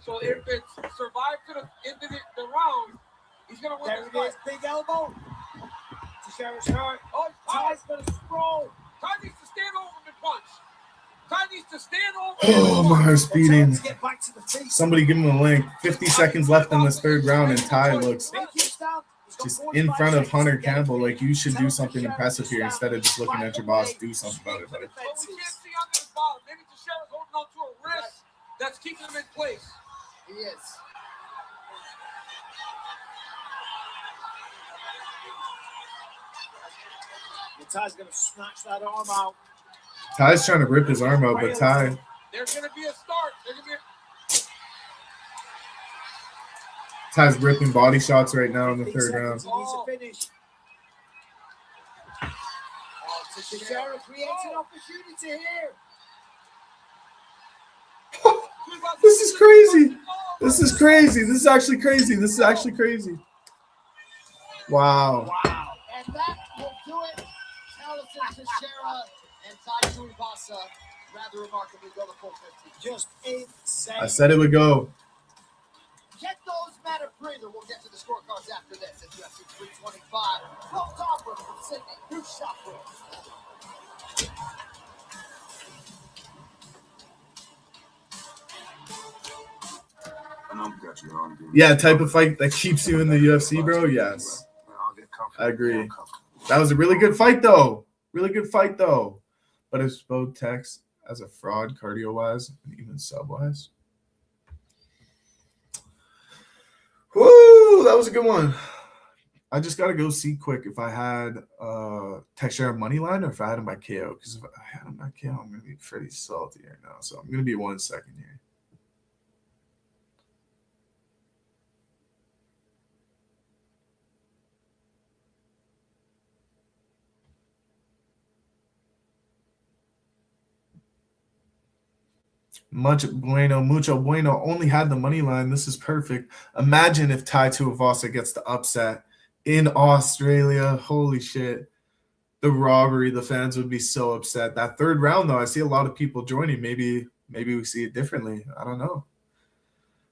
So if it's survived to the end of the round, he's going to win this fight. Big elbow. Teixeira's hurt. Oh, Ty's going to sprawl. Ty needs to stand over and punch. Ty needs to stand over. Oh, my heart's beating. Somebody give him a link. 50 seconds left in this third round, and Ty looks just in front of Hunter Campbell. Like, you should do something impressive here instead of just looking at your boss. Do something about it, buddy. But we can't see under the bottom. Maybe Teixeira's holding on to a wrist that's keeping him in place. He is. Ty's going to snatch that arm out. Ty's trying to rip his arm out, but Ty. There's going to be a start. Ty's ripping body shots right now in the third round. He needs a finish. Teixeira creates an opportunity here. This is crazy. This is crazy. This is actually crazy. This is actually crazy. Wow. And that will do it. Allison Teixeira and Tai Tuivasa rather remarkably go the full 15. Just 8 seconds. I said it would go. Get those men a breather. We'll get to the scorecards after this at UFC 325. Roll Topper from Sydney. New shot room. Yeah, type of fight that keeps you in the UFC, bro. Yes. I agree. That was a really good fight, though. Really good fight, though. But it's both Tex as a fraud, cardio-wise, and even sub-wise. Woo! That was a good one. I just got to go see quick if I had Teixeira money line or if I had him by KO. Because if I had him by KO, I'm going to be pretty salty right now. So I'm going to be 1 second here. Mucho bueno. Only had the money line. This is perfect. Imagine if Tai Tuivasa gets the upset in Australia. Holy shit. The robbery. The fans would be so upset. That third round, though, I see a lot of people joining. Maybe we see it differently. I don't know.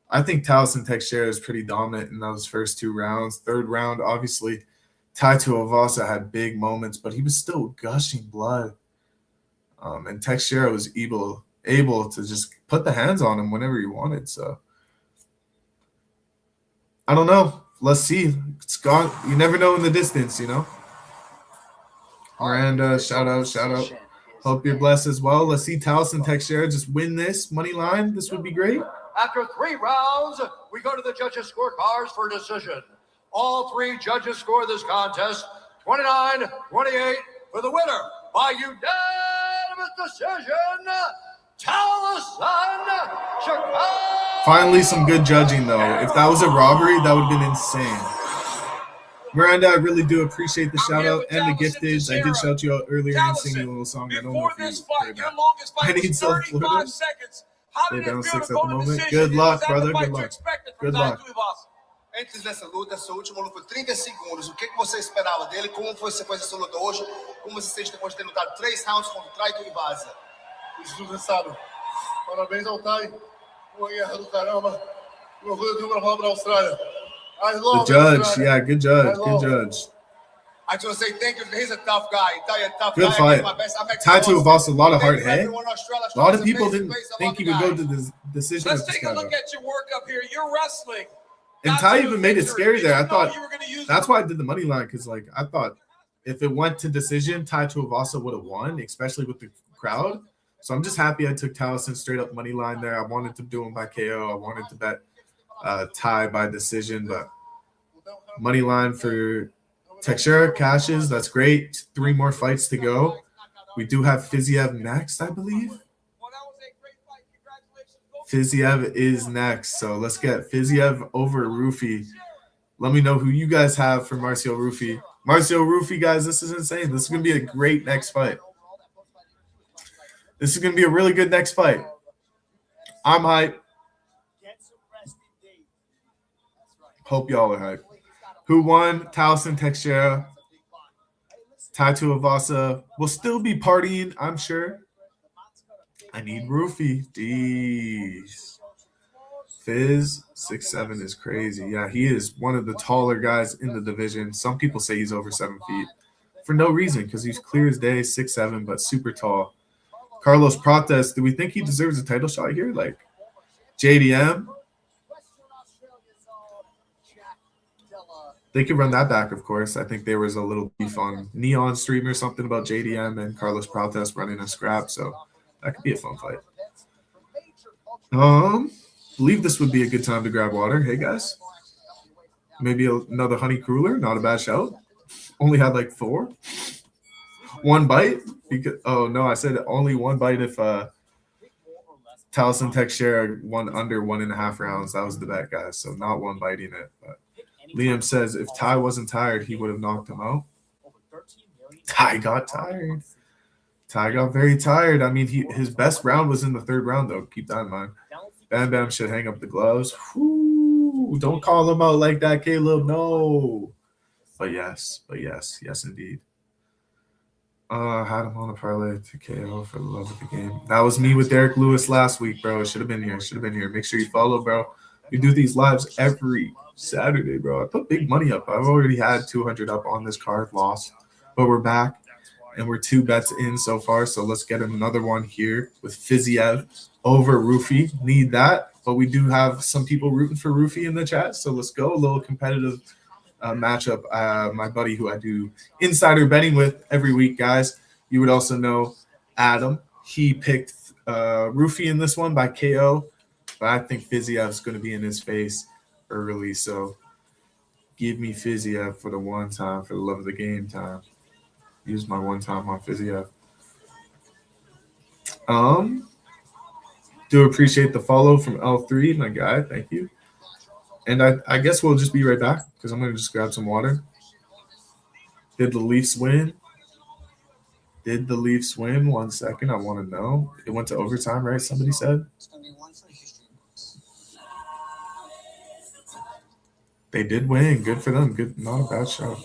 I think Allison Teixeira is pretty dominant in those first 2 rounds. Third round, obviously, Tai Tuivasa had big moments, but he was still gushing blood. And Teixeira was able to just put the hands on him whenever he wanted. So I don't know. Let's see. It's gone. You never know in the distance, you know. Miranda, shout out. Hope you're blessed as well. Let's see Allison Teixeira just win this money line. This would be great. After 3 rounds, we go to the judges' scorecards for decision. All 3 judges score this contest 29-28 for the winner by unanimous decision. Finally, some good judging, though. If that was a robbery, that would have been insane. Miranda, I really do appreciate the shout-out and the gifteds. I did shout you out earlier and sing you a little song. I don't know if you heard that. I need some Florida. They're down 6 at the moment. Good luck, brother. Good luck. Good luck. Antes dessa luta, essa última luta foi 30 segundos. O que você esperava dele? Como foi a sequência dessa luta hoje? Como você sente depois de ter lutado 3 rounds contra o Tai Tuivasa? Desgraçado. Parabéns ao Tai. Uma guerra do caramba. Uma coisa de uma pra pra Austrália. The judge, yeah, good judge, good judge. I just want to say thank you. He's a tough guy. A tough good guy. Fight. Tai Tuivasa, a lot of hard head. A lot of people didn't think he would go to the decision. Let's take a look at your work up here. You're wrestling. And Tai even made it scary there. I thought that's why I did the money line, because like I thought if it went to decision, Tai Tuivasa would have won, especially with the crowd. So I'm just happy I took Taliesin straight up money line there. I wanted to do him by KO. I wanted to bet Tai by decision, but money line for Teixeira cashes. That's great. 3 more fights to go. We do have Fiziev next, I believe. Fiziev is next. So let's get Fiziev over Rufi. Let me know who you guys have for Marcio Rufi. Marcio Rufi, guys, this is insane. This is going to be a great next fight. This is going to be a really good next fight. I'm hyped. Hope y'all are hyped. Who won? Taliesin Teixeira. Tai Tuivasa will still be partying, I'm sure. I need Rufi. Jeez. Fizz 6'7" is crazy. Yeah, he is one of the taller guys in the division. Some people say he's over 7 feet for no reason, because he's clear as day, 6'7", but super tall. Carlos Prates, do we think he deserves a title shot here? Like JDM? They could run that back, of course. I think there was a little beef on Neon Stream or something about JDM and Carlos Prates running a scrap, so that could be a fun fight. Believe this would be a good time to grab water. Hey, guys. Maybe another honey cruller. Not a bad shout. Only had like 4. 1 bite? Because oh, no, I said only 1 bite if Taliesin Teixeira won under 1.5 rounds. That was the bet, guys. So not 1 biting it. But Liam says if Tai wasn't tired, he would have knocked him out. Tai got tired. Tai got very tired. I mean, his best round was in the 3rd round, though. Keep that in mind. Bam Bam should hang up the gloves. Whew, don't call him out like that, Caleb. No. But yes, indeed. Had him on a parlay to KO for the love of the game. That was me with Derek Lewis last week, bro. Should have been here. Make sure you follow, bro. We do these lives every Saturday, bro. I put big money up. I've already had 200 up on this card, lost. But we're back, and we're 2 bets in so far. So let's get another one here with Fiziev over Rufi. Need that. But we do have some people rooting for Rufi in the chat. So let's go. A little competitive matchup. My buddy who I do insider betting with every week, guys. You would also know Adam. He picked Rufi in this one by KO. But I think Fiziev is going to be in his face early. So give me Fiziev for the one time, for the love of the game time. Use my one time on Fiziev. Do appreciate the follow from L3, my guy. Thank you. And I guess we'll just be right back because I'm going to just grab some water. Did the Leafs win? 1 second. I want to know. It went to overtime, right? Somebody said. They did win. Good for them. Good, not a bad shot.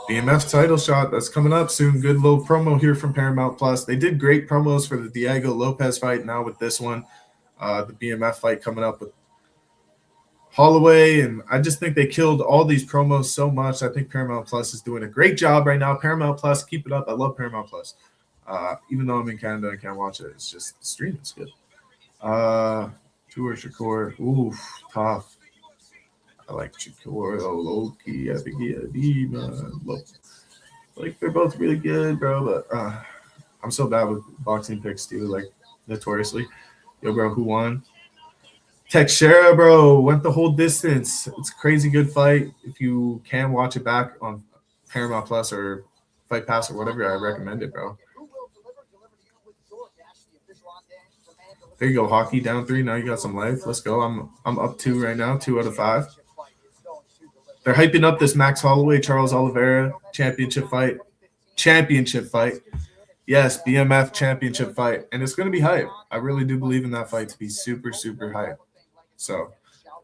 BMF title shot. That's coming up soon. Good little promo here from Paramount Plus. They did great promos for the Diego Lopez fight. Now with this one, the BMF fight coming up with Holloway, and I just think they killed all these promos so much. I think Paramount Plus is doing a great job right now. Paramount Plus, keep it up. I love Paramount Plus. Even though I'm in Canada, I can't watch it. It's just the stream is good. Tour Shakur. Oof, tough. I like Shakur, Loki. I think like they're both really good, bro. But I'm so bad with boxing picks too, like notoriously. Yo, bro, who won? Teixeira, bro, went the whole distance. It's a crazy good fight. If you can watch it back on Paramount Plus or Fight Pass or whatever, I recommend it, bro. There you go, hockey down 3. Now you got some life. Let's go. I'm up 2 right now, 2 out of 5. They're hyping up this Max Holloway, Charles Oliveira championship fight. Yes, BMF championship fight. And it's going to be hype. I really do believe in that fight to be super, super hype. So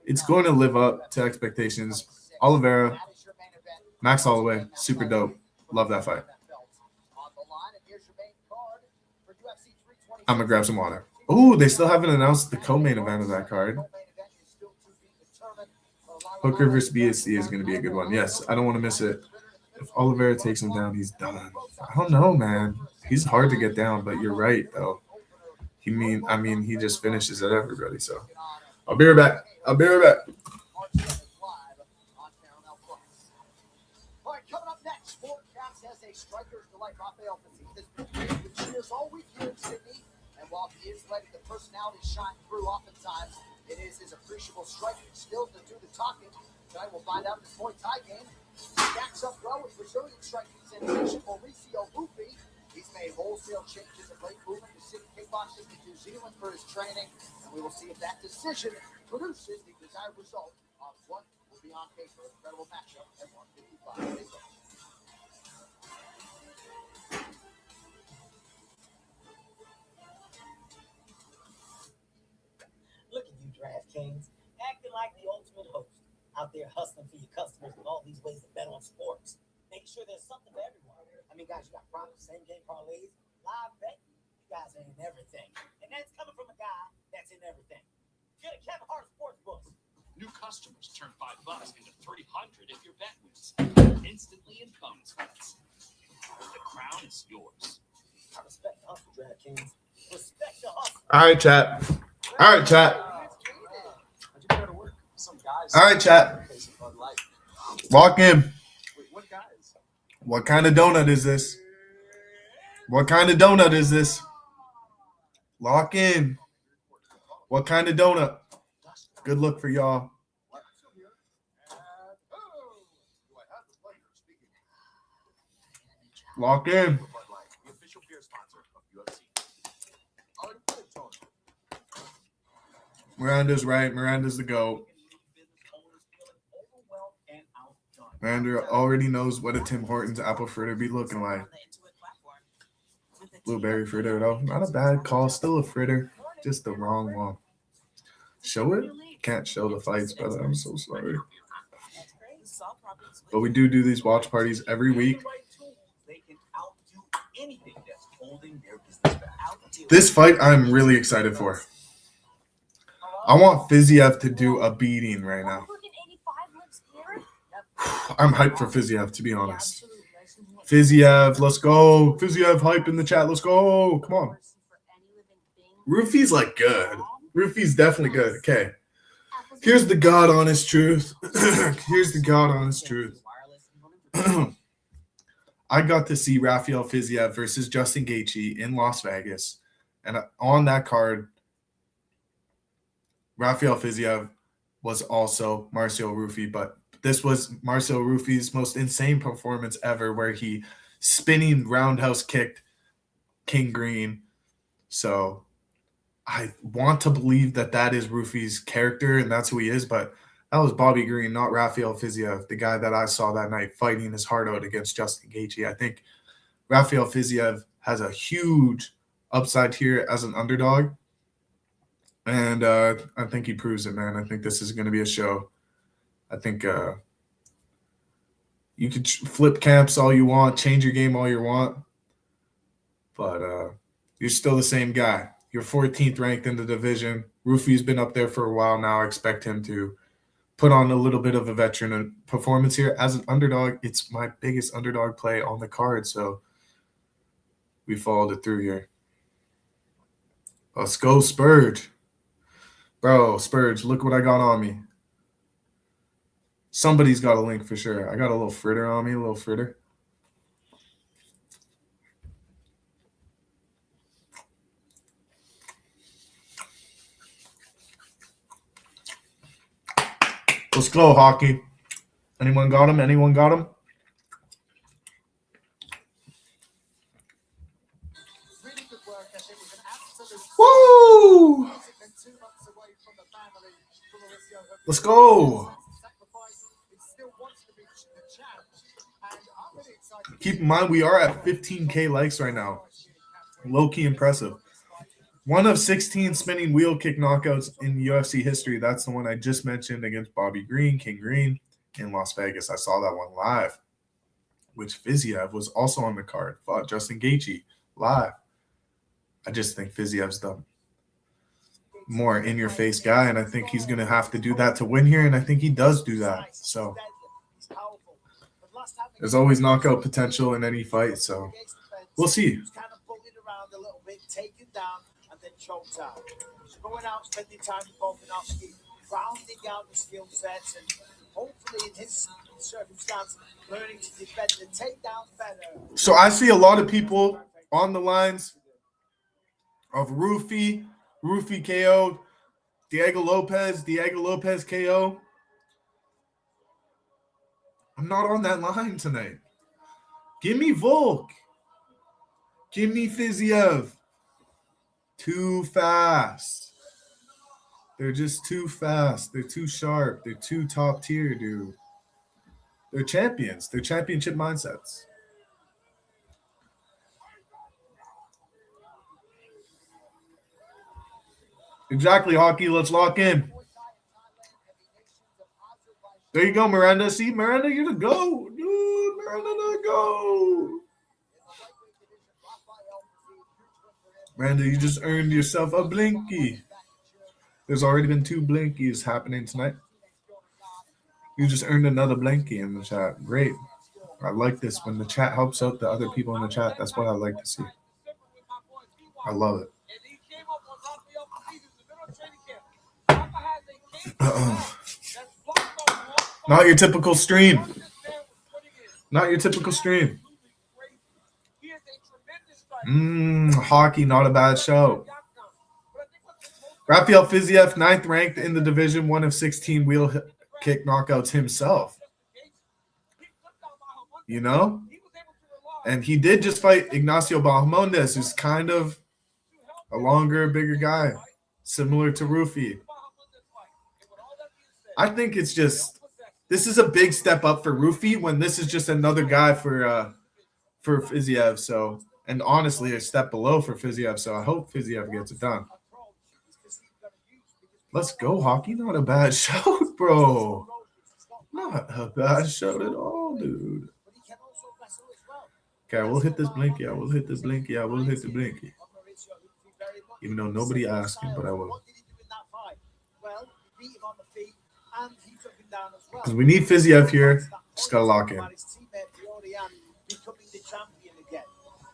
it's going to live up to expectations. Oliveira, Max Holloway, super dope. Love that fight. I'm going to grab some water. Oh, they still haven't announced the co-main event of that card. Hooker versus BSC is going to be a good one. Yes, I don't want to miss it. If Oliveira takes him down, he's done. I don't know, man. He's hard to get down, but you're right, though. He just finishes at everybody. So I'll be right back. All right, coming up next, Sport Caps has a striker's delight. Rafael Fiziev has been cheers all week here in Sydney. And while he is letting the personality shine through, oftentimes it is his appreciable striking skills that do the talking. Tonight we'll find out in this Muay Thai game. Stacks up well with Brazilian striking sensation Mauricio Rufi. He's made wholesale changes of late movement to Sydney kickboxing in New Zealand for his training. And we will see if that decision produces the desired result of what will be on paper. Incredible matchup at 155. Look at you, DraftKings, acting like the ultimate host. Out there hustling for your customers with all these ways to bet on sports. Make sure there's something for everyone. I mean, guys, you got props, same-game parlays, live bet. You guys are in everything. And that's coming from a guy that's in everything. Get a Kevin Hart Sportsbook. New customers turn $5 into $300 if your bet wins. Instantly in bonus bets. The crown is yours. I respect the hustle, DraftKings. Respect the hustle. All right, chat. All right, chat. Walk in. What kind of donut is this? Lock in. What kind of donut? Good luck for y'all. Lock in. Miranda's right. Miranda's the GOAT. Miranda already knows what a Tim Hortons apple fritter be looking like. Blueberry fritter, though. Not a bad call. Still a fritter. Just the wrong one. Show it? Can't show the fights, brother. I'm so sorry. But we do these watch parties every week. This fight I'm really excited for. I want Fiziev to do a beating right now. I'm hyped for Fiziev, to be honest. Fiziev, let's go. Fiziev, hype in the chat. Let's go. Come on. Roofy's like good. Roofy's definitely good. Okay. Here's the God honest truth. Here's the God honest truth. I got to see Rafael Fiziev versus Justin Gaethje in Las Vegas. And on that card, Rafael Fiziev was also Marcio Rufy, but this was Marcio Rufy's most insane performance ever, where he spinning roundhouse kicked King Green. So I want to believe that that is Rufy's character and that's who he is, but that was Bobby Green, not Rafael Fiziev, the guy that I saw that night fighting his heart out against Justin Gaethje. I think Rafael Fiziev has a huge upside here as an underdog, and I think he proves it, man. I think this is going to be a show. I think you could flip camps all you want, change your game all you want, but you're still the same guy. You're 14th ranked in the division. Rufy's been up there for a while now. I expect him to put on a little bit of a veteran performance here. As an underdog, it's my biggest underdog play on the card, so we followed it through here. Let's go, Spurge. Bro, Spurge, look what I got on me. Somebody's got a link for sure. I got a little fritter on me, a little fritter. Let's go, Hockey. Anyone got him? Anyone got him? Woo! Let's go. Keep in mind, we are at 15K likes right now. Low-key impressive. One of 16 spinning wheel kick knockouts in UFC history. That's the one I just mentioned against Bobby Green, King Green, in Las Vegas. I saw that one live, which Fiziev was also on the card. Fought Justin Gaethje live. I just think Fiziev's the more in-your-face guy, and I think he's going to have to do that to win here, and I think he does do that. So there's always knockout potential in any fight, so we'll see. Choked out. So going out, spending time with Volankovski, rounding out the skill sets, and hopefully in his circumstance, learning to defend the takedown better. So I see a lot of people on the lines of Rufy KO, Diego Lopez KO. I'm not on that line tonight. Give me Volk. Give me Fiziev. Too fast. They're just too fast. They're too sharp. They're too top tier, dude. They're champions. They're championship mindsets. Exactly, Hockey. Let's lock in. There you go, Miranda. See, Miranda, you're the go. Dude, Miranda, the go. Miranda, you just earned yourself a blinky. There's already been 2 blinkies happening tonight. You just earned another blinky in the chat. Great. I like this. When the chat helps out the other people in the chat, that's what I like to see. I love it. Not your typical stream. Not your typical stream. Hockey, not a bad show. Rafael Fiziev, 9th ranked in the division, 1 of 16 wheel kick knockouts himself. You know? And he did just fight Ignacio Bahamondes, who's kind of a longer, bigger guy, similar to Rufy. I think it's just, this is a big step up for Rufy when this is just another guy for Fiziev. So And honestly, a step below for Fiziev, so I hope Fiziev gets it done. Let's go, Hockey. Not a bad shout, bro. Not a bad shout at all, dude. Okay, we'll hit this blinky. I will hit this blinky. I will hit the blinky. Even though nobody asked me, but I will. Because we need Fiziev here. Just gotta lock in. You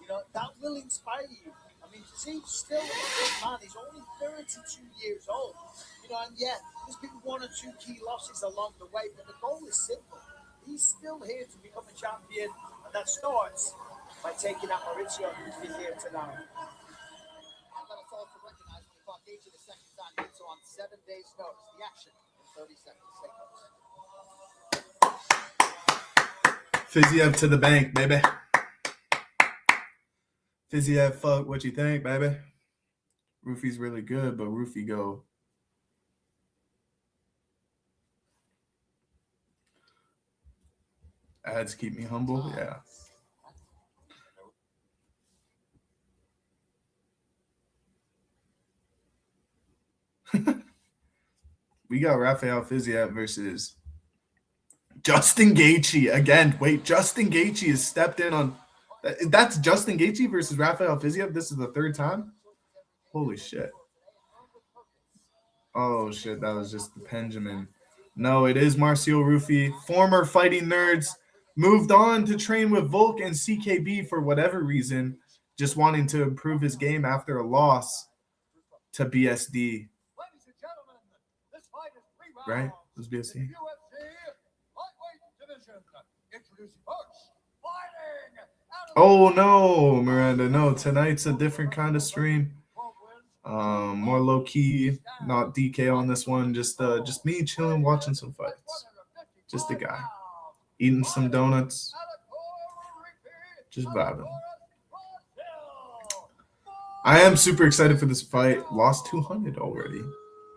know, that will inspire you. I mean, Fiziev still a young man. He's only 32 years old. You know, and yet there's been 1 or 2 key losses along the way, but the goal is simple. He's still here to become a champion, and that starts by taking out Mauricio, who's here tonight. Let us also recognize when the clock 8 of the second time hits on 7 days' notice. The action in 30 seconds. Fiziev to the bank, baby. Fiziev, fuck what you think, baby. Roofie's really good, but Roofie go. Ads keep me humble, yeah. We got Rafael Fiziev versus Justin Gaethje again. Wait, Justin Gaethje has stepped in on. That's Justin Gaethje versus Rafael Fiziev. This is the 3rd time. Holy shit! Oh shit, that was just the Benjamin. No, it is Marcio Roofie, former Fighting Nerds, moved on to train with Volk and CKB for whatever reason, just wanting to improve his game after a loss to BSD. Right? It was BSD. Oh no, Miranda, no. Tonight's a different kind of stream. More low key, not DK on this one. Just me chilling, watching some fights. Just a guy eating some donuts, just vibing. I am super excited for this fight. Lost 200 already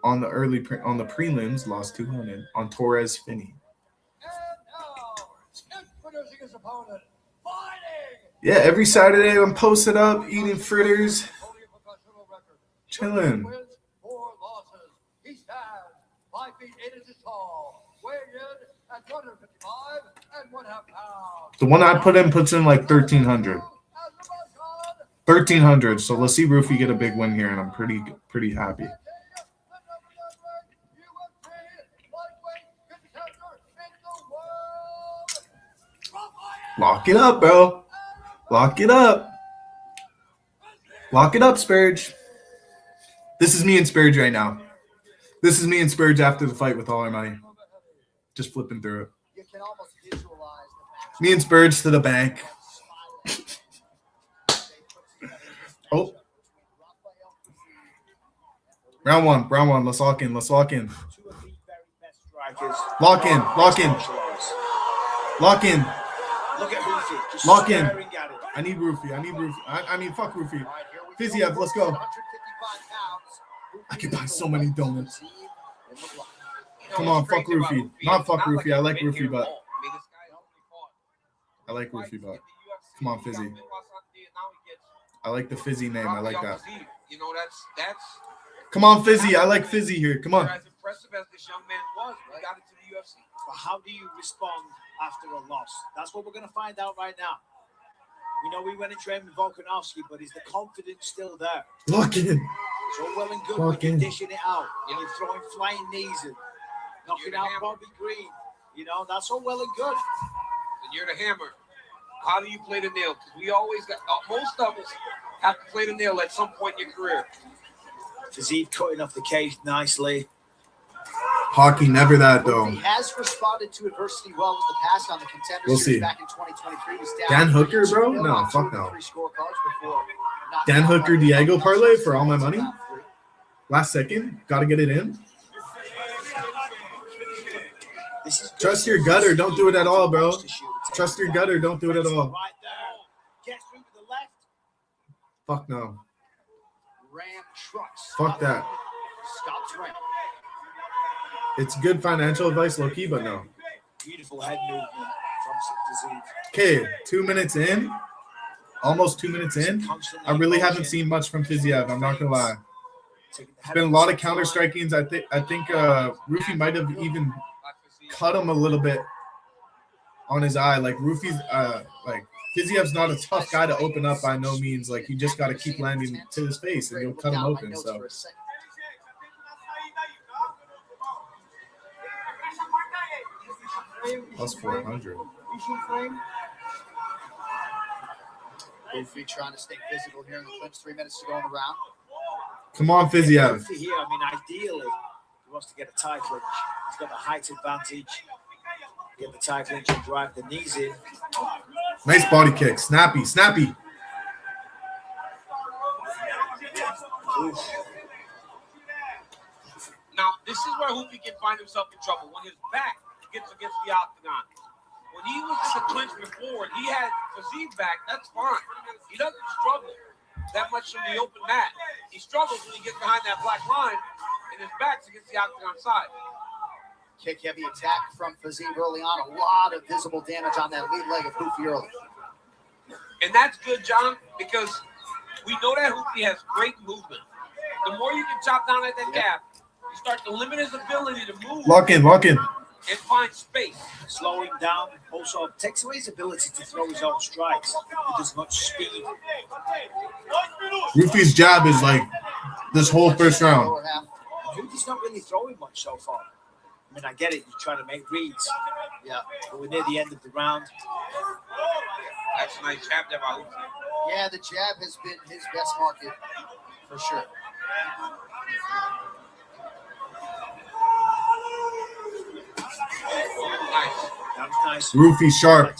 on the prelims. Lost 200 on Torres Finney. Yeah, every Saturday I'm posted up eating fritters, chilling. he stands 5 feet 8 inches tall, weighed in at 155.5 pounds. The one I put in puts in like 1,300. 1,300. So let's see Roofie get a big win here, and I'm pretty happy. Lock it up, bro. Lock it up. Lock it up, Spurge. This is me and Spurge right now. This is me and Spurge after the fight with all our money. Just flipping through it. Me and Spurge to the bank. Oh. Round one. Let's lock in. Lock in. Lock in. Look at Roofie. Lock in. I need Roofie. I mean, fuck Roofie. Fiziev, let's go. I can buy so many donuts. Come on, fuck Roofie. Not fuck Roofie. I like Roofie, but. Come on, Fizzy. I like the Fizzy name. I like that. You know, that's. Come on, Fizzy. I like Fizzy here. Come on. As impressive as this young man was, he got into the UFC. But how do you respond after a loss? That's what we're going to find out right now. We know we went and trained with Volankovski, but is the confidence still there? Lock in. It's all well and good when you're dishing it out. And you're throwing flying knees and knocking out Bobby Green. You know, that's all well and good. And you're the hammer. How do you play the nail? Because we always got, most of us have to play the nail at some point in your career. Fiziev cutting off the cage nicely. Hockey, never that though. He has responded to adversity well in the past on the Contender We'll Series see. back in 2023. Was down Dan Hooker, bro? 2-0 No, on fuck 2 no. of the 3 scorecards before Dan knocking out Hooker, Bobby Diego Green. parlay for all my money. Last second, gotta get it in. Trust your gut or don't do it at all, bro. Trust your gut or don't do it at all. Right there. Gets through to the left. Fuck no. Ram trucks. Fuck that. Stops Ram. It's good financial advice, low key, but no. Beautiful head movement from Fiziev. Okay, 2 minutes in. almost 2 minutes in, I really haven't seen much from Fiziev. I'm not gonna lie. It's been a lot of counter strikings. I think Rufi might have even cut him a little bit on his eye. Like Rufi's like Fiziev's not a tough guy to open up by no means. Like you just got to keep landing to his face and you'll cut him open. So. Plus 400. Rufi trying to stay physical here in the clinch. 3 minutes to go in the round. Come on, Fiziev. Here, I mean, ideally, he wants to get a tie clinch. He's got the height advantage. Get the tie clinch and drive the knees in. Nice body kick. Snappy, snappy. Oof. Now, this is where Hoopy can find himself in trouble. When his back gets against the octagon. When he was in the clinch before, he had Fiziev back. That's fine. He doesn't struggle that much from the open mat. He struggles when he gets behind that black line, and his back's against the octagon side. Kick heavy attack from Fiziev early on. A lot of visible damage on that lead leg of Hoopy early. And that's good, John, because we know that Hoopy has great movement. The more you can chop down at that gap, you start to limit his ability to move. Lock in, lock in. And find space. Slowing down also takes away his ability to throw his own strikes with as much speed. Rufi's jab is like this whole first round. Hoopy's not really throwing much so far. I mean, I get it. You're trying to make reads. Yeah, but we're near the end of the round. That's a nice jab there by Hoopy. Yeah, the jab has been his best market for sure. Nice. Rufi sharp.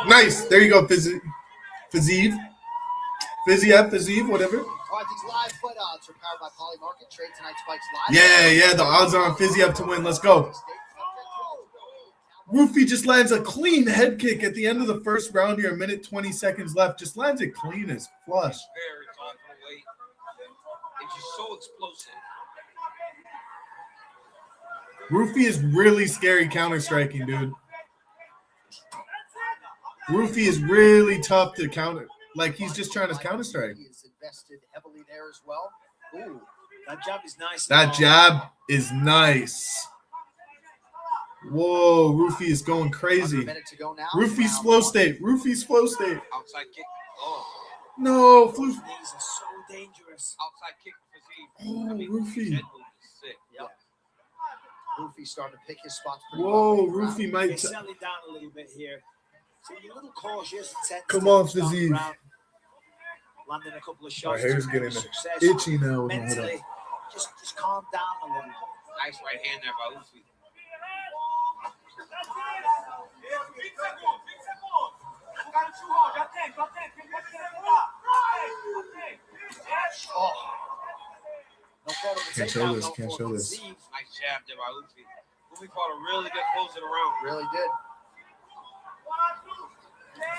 Nice. There you go, Fiziev. Fiziev, whatever. All right, these live fight odds are powered by Polymarket. Trade tonight's fights live. Yeah. The odds are on Fiziev to win. Let's go. Rufi just lands a clean head kick at the end of the first round here. A minute 20 seconds left. Just lands it clean as flush. Very thoughtful weight. It's just so explosive. Rufi is really scary counter striking, dude. Rufi is really tough to counter. Like he's just trying to counter strike. He's invested heavily there as well. Ooh, that jab is nice. That jab is nice. Whoa, Rufi is going crazy. Rufi's flow state. Rufi's flow state. Outside kick. Oh. No, these are so dangerous. Outside kick for Fiziev. Oh, Rufi. Sick. Yep. Rufi starting to pick his spots. Whoa, Rufi might. He's settling down a little bit here. So you're a little cautious. Come on, Fiziev. Landing a couple of shots. My hair's getting itchy now. Mentally, just calm down a little bit. Nice right hand there by Rufi. Oh. Can't show this. Can't show this. Nice jab there by Rufi. Rufi fought a really good close of the round. Really did.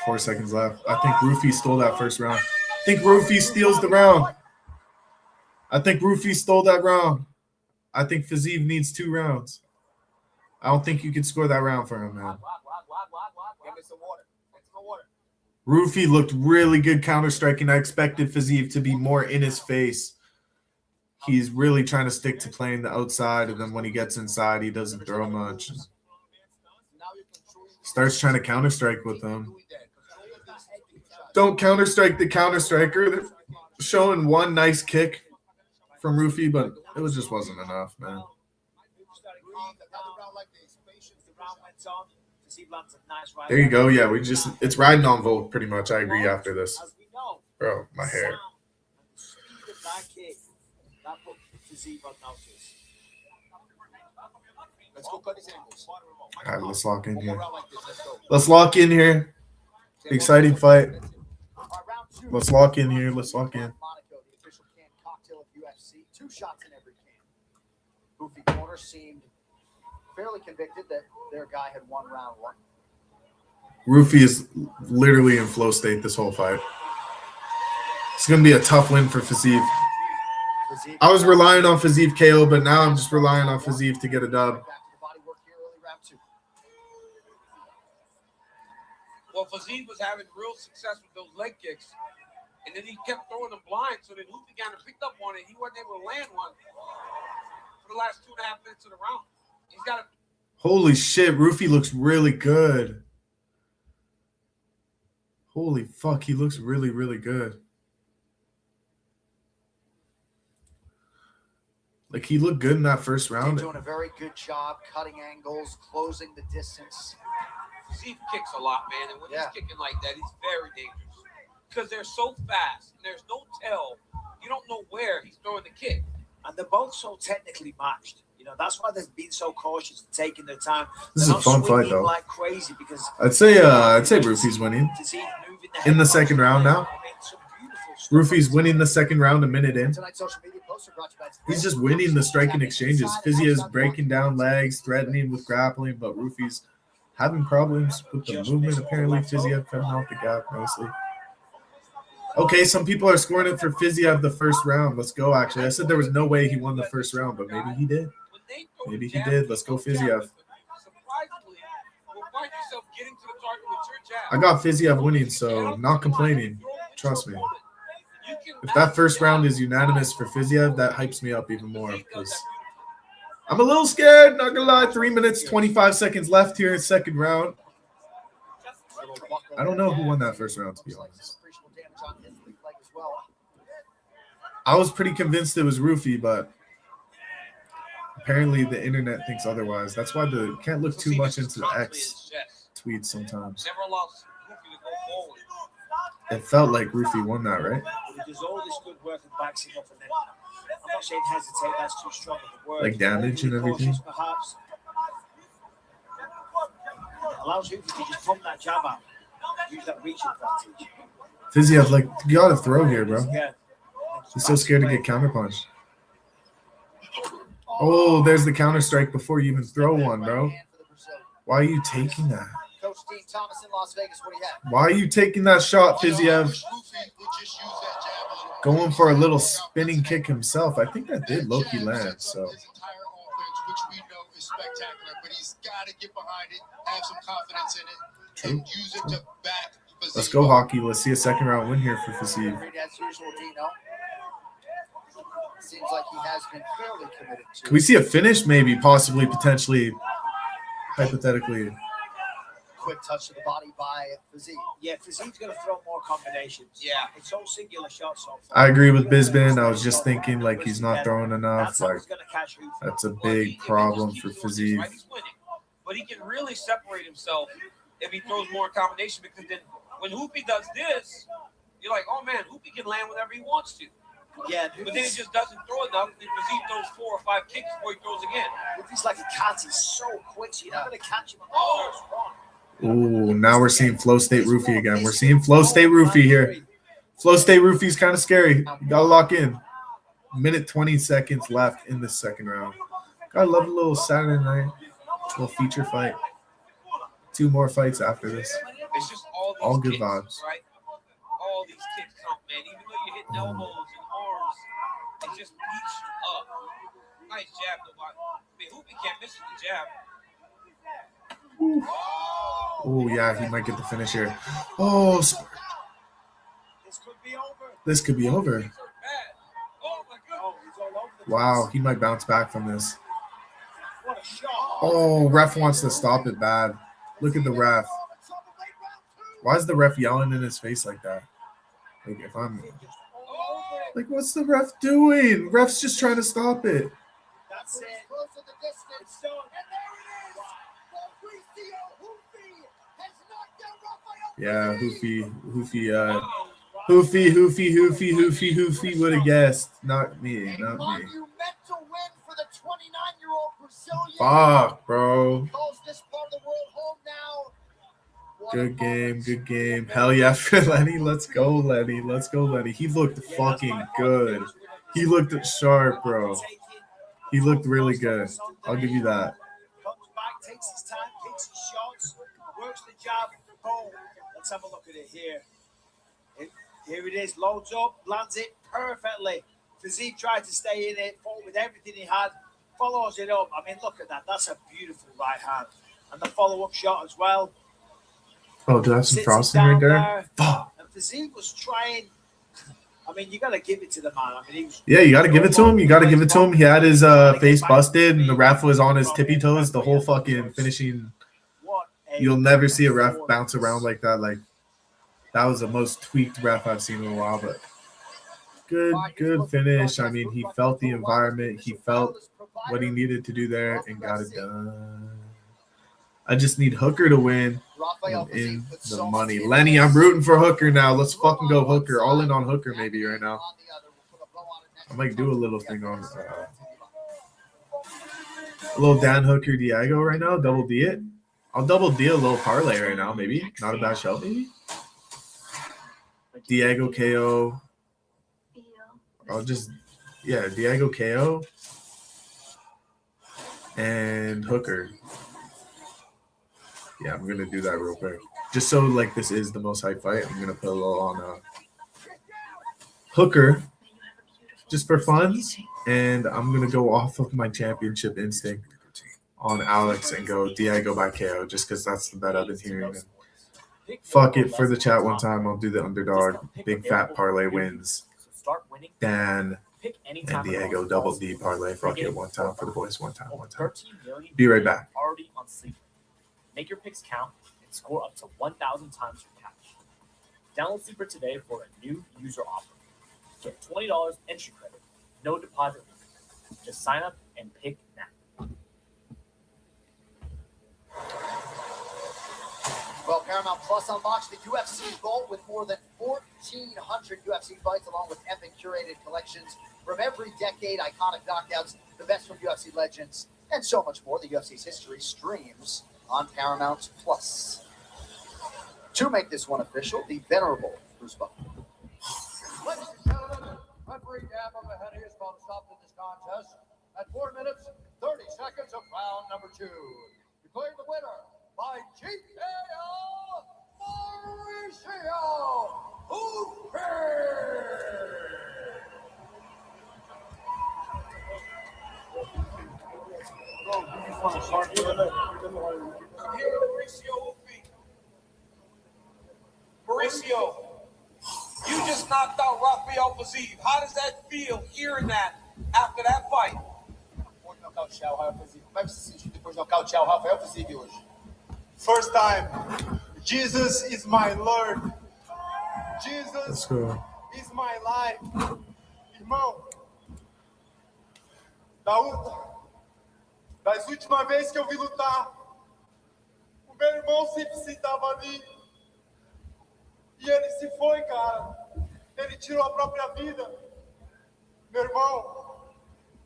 4 seconds left. I think Rufi stole that first round. I think Rufi steals the round. I think Rufi stole that round. I think Fiziev needs 2 rounds. I don't think you can score that round for him, man. Give me some water. Rufi looked really good counter striking. I expected Fiziev to be more in his face. He's really trying to stick to playing the outside, and then when he gets inside, he doesn't throw much. Starts trying to counter strike with him. Don't counter strike the counter striker. They're showing one nice kick from Rufi, but it just wasn't enough, man. There you go. Yeah, it's riding on Volt pretty much. I agree after this. Bro, my hair. All right, let's lock in here. Let's lock in here. Exciting fight. Let's lock in here. Let's lock in. 2 shots in every can. Hoopy corner seemed fairly convicted that their guy had won round 1. Rufi is literally in flow state this whole fight. It's going to be a tough win for Fiziev. I was relying on Fiziev KO, but now I'm just relying on Fiziev to get a dub. Well, Fiziev was having real success with those leg kicks, and then he kept throwing them blind, so then Hoopy kind of picked up on it. He wasn't able to land one for the last 2.5 minutes of the round. He's got to. Holy shit, Rufy looks really good. Holy fuck, he looks really, really good. Like, he looked good in that first round. Doing a very good job cutting angles, closing the distance. Fiziev kicks a lot, man, and when he's kicking like that, he's very dangerous because they're so fast. And there's no tell. You don't know where he's throwing the kick. And they're both so technically matched. You know, that's why they've been so cautious and taking their time. This is a fun fight, though. Like crazy because I'd say Rufy's winning in the second round now. Rufy's winning the second round a minute in. He's just winning the striking exchanges. Fiziev's breaking down legs, threatening with grappling, but Rufy's having problems with the movement. Apparently, Fiziev coming out the gap mostly. Okay, some people are scoring it for Fiziev the first round. Let's go, actually. I said there was no way he won the first round, but maybe he did. Maybe he did. Let's go, Fiziev. I got Fiziev winning, so not complaining. Trust me. If that first round is unanimous for Fiziev, that hypes me up even more because I'm a little scared, not gonna lie. 3 minutes, 25 seconds left here in second round. I don't know who won that first round, to be honest. I was pretty convinced it was Rufy, but apparently the internet thinks otherwise. That's why the can't look too much into the X tweets sometimes. It felt like Rufy won that, right? He does all this good work and backs him up, and then I'm not saying hesitate, that's too strong of a word. Like damage and everything. Perhaps. It allows Hoopy to just pump that jab out. Use that reach advantage. Fiziev, like, you gotta throw here, bro. He's so scared to get counterpunched. Oh, there's the counter strike before you even throw one, bro. Why are you taking that? Coach Dean Thomas in Las Vegas, what do you have? Why are you taking that shot, Fiziev? Going for a little spinning kick himself. I think that did low-key land, so. Which we know is spectacular, but he's got to get behind it, have some confidence in it, and use it to back Fiziev. Let's go, hockey. Let's see a second round win here for Fiziev. As usual, Dino. Seems like he has been fairly committed to. Can we see a finish, maybe, possibly, potentially, hypothetically? Quick touch to the body by Fiziev. Yeah, Fiziev's going to throw more combinations. Yeah, it's all singular shots so far. I agree with Bisbin. I was just thinking, like, he's not throwing enough. Like, that's a big problem for Fiziev. But he can really separate himself if he throws more combination, because then when Hoopy does this, you're like, oh, man, Hoopy can land whenever he wants to. Yeah, but then he just doesn't throw enough because he throws 4 or 5 kicks before he throws again. If he's like a cat, he's so quick, so you're not going to catch him on the first one. Ooh, now we're seeing Flow State Rufy again. We're seeing Flow State Rufy here. Flow State Rufy's kind of scary. You gotta lock in. Minute 20 seconds left in the second round. Gotta love a little Saturday night, little feature fight. 2 more fights after this. It's just all good kicks, vibes. Right? All these kicks count, man. Even though you're hitting elbows and arms, it just beats you up. Nice jab, though. I mean, Hoopy can't miss the jab. Oh, yeah, he might get the finish here. Oh, this could be over. Wow, he might bounce back from this. Oh, ref wants to stop it bad. Look at the ref. Why is the ref yelling in his face like that? Like, if I'm like, what's the ref doing? Ref's just trying to stop it. That's it. Yeah, Hoofy would have guessed. Not me. Fuck, bro. Good game. Hell yeah, for Lenny. Let's go, Lenny. He looked fucking good. He looked sharp, bro. He looked really good. I'll give you that. Comes back, takes his time, takes his shots, works the jab. Boom. Let's have a look at it here. Here it is. Loads up, lands it perfectly. Fiziev tried to stay in it, fought with everything he had, follows it up. I mean, look at that. That's a beautiful right hand. And the follow-up shot as well. Oh, do I have some Sits frosting him right down there? Fuck. And Physique was trying. I mean, you got to give it to the man. I mean, he was. Yeah, you got to give it to him. You got to give it to him. He had his face busted, and the ref was on his tippy toes the whole fucking finishing. You'll never see a ref bounce around like that. Like, that was the most tweaked ref I've seen in a while, but good finish. I mean, he felt the environment. He felt what he needed to do there and got it done. I just need Hooker to win and in the money. Lenny, I'm rooting for Hooker now. Let's fucking go Hooker. All in on Hooker maybe right now. I might do a little thing on a little Dan Hooker Diego right now. Double D it. I'll double D a little parlay right now, maybe. Not a bad show, maybe. Diego KO. I'll just, yeah, Diego KO and Hooker. Yeah, I'm going to do that real quick. Just so, like, this is the most hype fight, I'm going to put a little on Hooker just for fun. And I'm going to go off of my championship instinct on Alex and go Diego by KO just because that's the bet I've been hearing. And fuck it for the chat one time. I'll do the underdog. Big fat parlay wins. Dan and Diego double D parlay. Fuck it one time for the boys. One time. Be right back. Already on Sleeper. Make your picks count and score up to 1,000 times your cash. Download Sleeper today for a new user offer. Get $20 entry credit. No deposit. Just sign up and pick now. Well, Paramount Plus unlocks the UFC Vault with more than 1,400 UFC fights, along with epic curated collections from every decade, iconic knockouts, the best from UFC legends, and so much more. The UFC's history streams on Paramount Plus. To make this one official, the venerable Bruce Buffer. Ladies and gentlemen, referee Dan O'Mahony is going to stop this contest at 4 minutes, 30 seconds of round number 2. Declaring the winner by TKO Mauricio Hooper. Mauricio, you just knocked out Rafael Fiziev. How does that feel hearing that after that fight? First time, Jesus is my Lord. Jesus is my life. Irmão, das últimas vezes que eu vi lutar, o meu irmão sempre citava ali. E ele se foi, cara. Ele tirou a própria vida. Meu irmão,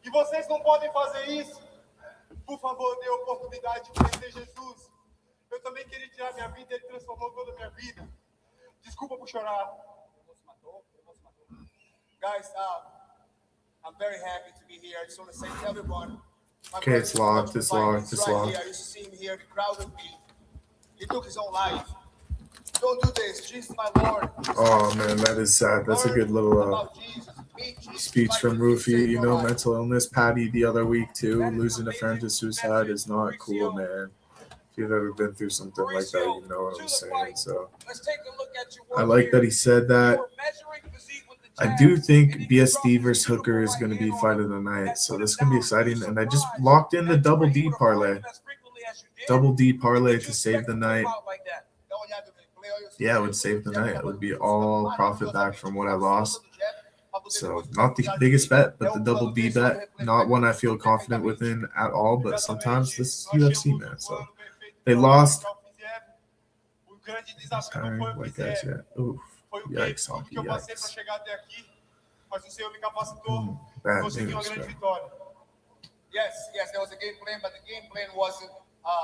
e vocês não podem fazer isso. Por favor, dê a oportunidade de conhecer Jesus. Eu também queria tirar minha vida, ele transformou toda a minha vida. Desculpa por chorar. Guys, I'm very happy to be here. I just want to say to everyone. Okay, it's locked. It's locked. It's locked. I used to see him here, the crowd with me. He took his own life. Don't do this. Jesus, my Lord. Oh, man, that is sad. That's a good little speech from Rufy. You know, mental illness. Patty the other week, too. Losing a friend to suicide is not cool, man. If you've ever been through something like that, you know what I'm saying. So I like that he said that. I do think BSD versus Hooker is going to be fight of the night. So this is going to be exciting. And I just locked in the double D parlay. Double D parlay to save the night. Yeah, it would save the night. It would be all profit back from what I lost. So not the biggest bet, but the double D bet. Not one I feel confident within at all. But sometimes this is UFC, man. So they lost. It's tiring like that yet. Oof. Yikes, hockey, yikes. Bad news, bro. Yes, there was a game plan, but the game plan wasn't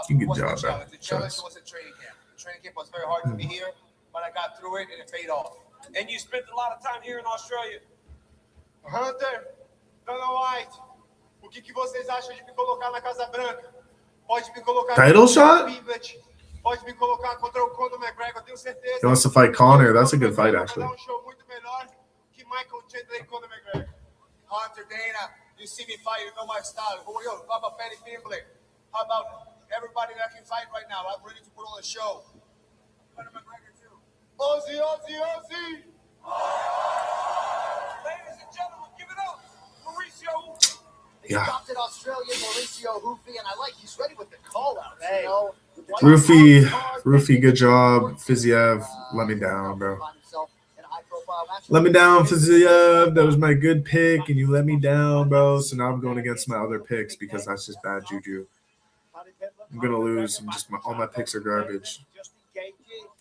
good job, a challenge. The challenge was a training camp. The training camp was very hard to be here, but I got through it and it paid off. And you spent a lot of time here in Australia. Hunter, Dana White, o que vocês acham de me colocar na Casa Branca? Pode me colocar Title shot? Pode me colocar contra o Conor McGregor, tenho certeza. He wants to fight Conor. That's a good fight, actually. Um show muito melhor que Michael Chandler e Conor McGregor. Hunter, Dana, you see me fight, you know my style. Who are you? How about Paddy Pimblett? How about everybody that can fight right now? I'm ready to put on a show. Ozzy, Ozzy, Ozzy. Ladies and gentlemen, give it up, Mauricio. He adopted Australian Mauricio Hoofy, and I like he's ready with the call-outs, Hey. you know? Rufy, good job. Fiziev, let me down, bro. Let me down, Fiziev. That was my good pick, and you let me down, bro. So now I'm going against my other picks because that's just bad juju. I'm gonna lose. All my picks are garbage.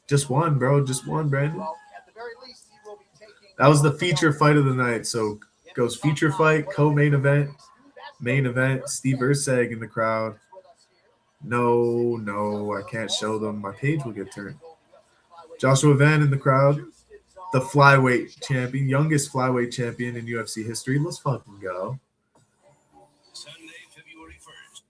Just one, bro. Just one, Brandon. That was the feature fight of the night. So goes feature fight, co-main event, main event. Steve Urseg in the crowd. No, I can't show them. My page will get turned. Joshua Van in the crowd. The flyweight champion, youngest flyweight champion in UFC history. Let's fucking go. Sunday, February 1st.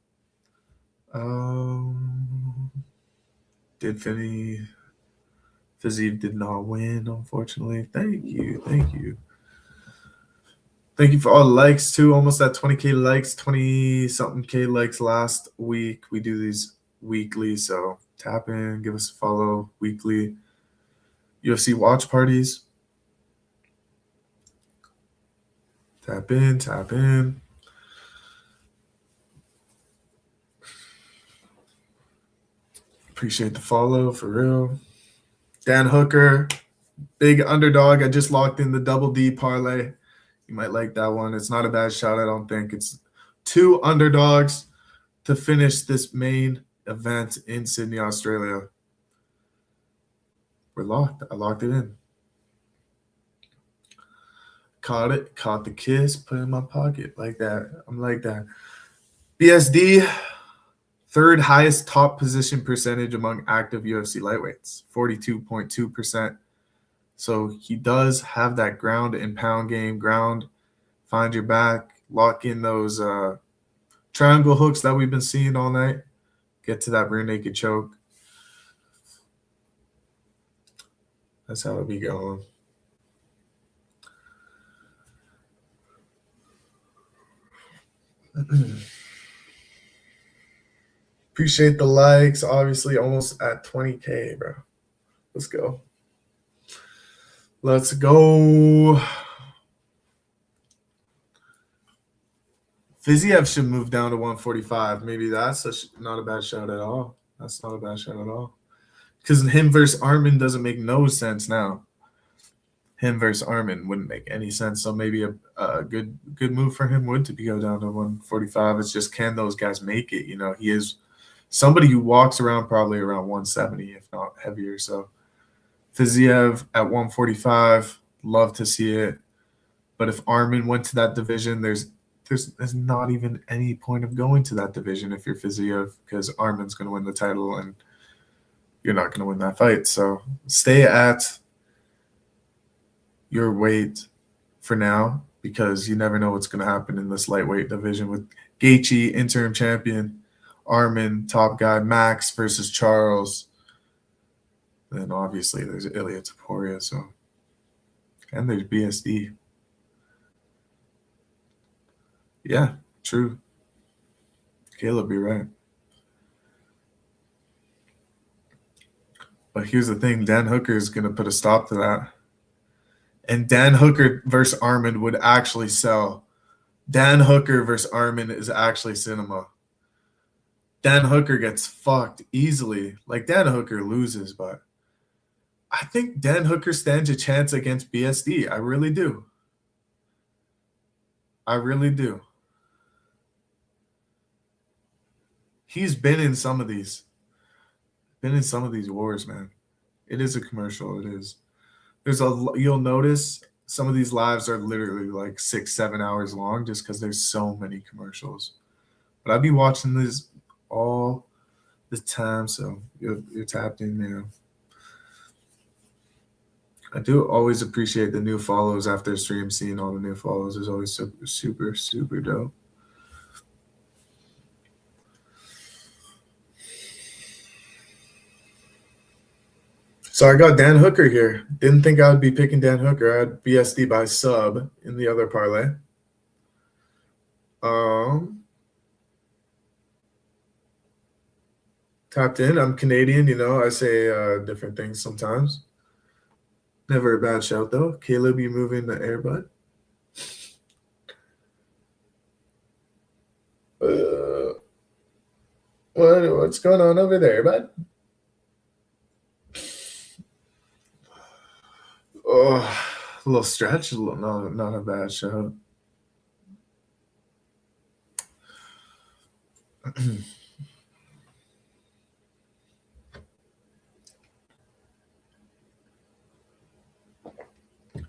Fiziev did not win, unfortunately. Thank you. Thank you for all the likes, too. Almost at 20K likes, 20-something K likes last week. We do these weekly, so tap in, give us a follow weekly. UFC watch parties. Tap in. Appreciate the follow, for real. Dan Hooker, big underdog. I just locked in the double D parlay. You might like that one. It's not a bad shot, I don't think. It's 2 underdogs to finish this main event in Sydney, Australia. We're locked. I locked it in. Caught the kiss, put it in my pocket like that. I'm like that. BSD, 3rd highest top position percentage among active UFC lightweights, 42.2%. So he does have that ground and pound game. Ground, find your back, lock in those triangle hooks that we've been seeing all night. Get to that rear naked choke. That's how it be going. Appreciate the likes. Obviously, almost at 20K, bro. Let's go. Fiziev should move down to 145. Maybe that's not a bad shot at all. That's not a bad shot at all. Because him versus Armin doesn't make no sense now. Him versus Armin wouldn't make any sense. So maybe a good move for him would to go down to 145. It's just, can those guys make it? You know, he is somebody who walks around probably around 170, if not heavier. So Fiziev at 145, love to see it. But if Armin went to that division, there's not even any point of going to that division if you're Fiziev, because Armin's going to win the title and you're not going to win that fight. So stay at your weight for now, because you never know what's going to happen in this lightweight division with Gaethje, interim champion, Armin, top guy, Max versus Charles. Then obviously there's Ilya Topuria, and there's BSD. Yeah, true. Caleb, you're right. But here's the thing, Dan Hooker is going to put a stop to that. And Dan Hooker versus Armin would actually sell. Dan Hooker versus Armin is actually cinema. Dan Hooker gets fucked easily. Like, Dan Hooker loses, but I think Dan Hooker stands a chance against BSD. I really do. I really do. He's been in some of these. Been in some of these wars, man. It is a commercial. It is. You'll notice some of these lives are literally like 6-7 hours long just because there's so many commercials. But I'd be watching this all the time, so you're tapped in now. I do always appreciate the new follows after stream. Seeing all the new follows is always super, super dope. So I got Dan Hooker here. Didn't think I would be picking Dan Hooker. I had BSD by sub in the other parlay. Tapped in. I'm Canadian, you know. I say different things sometimes. Never a bad shout, though. Caleb, you moving the air, bud? What's going on over there, bud? Oh, a little stretch. Not a bad shout.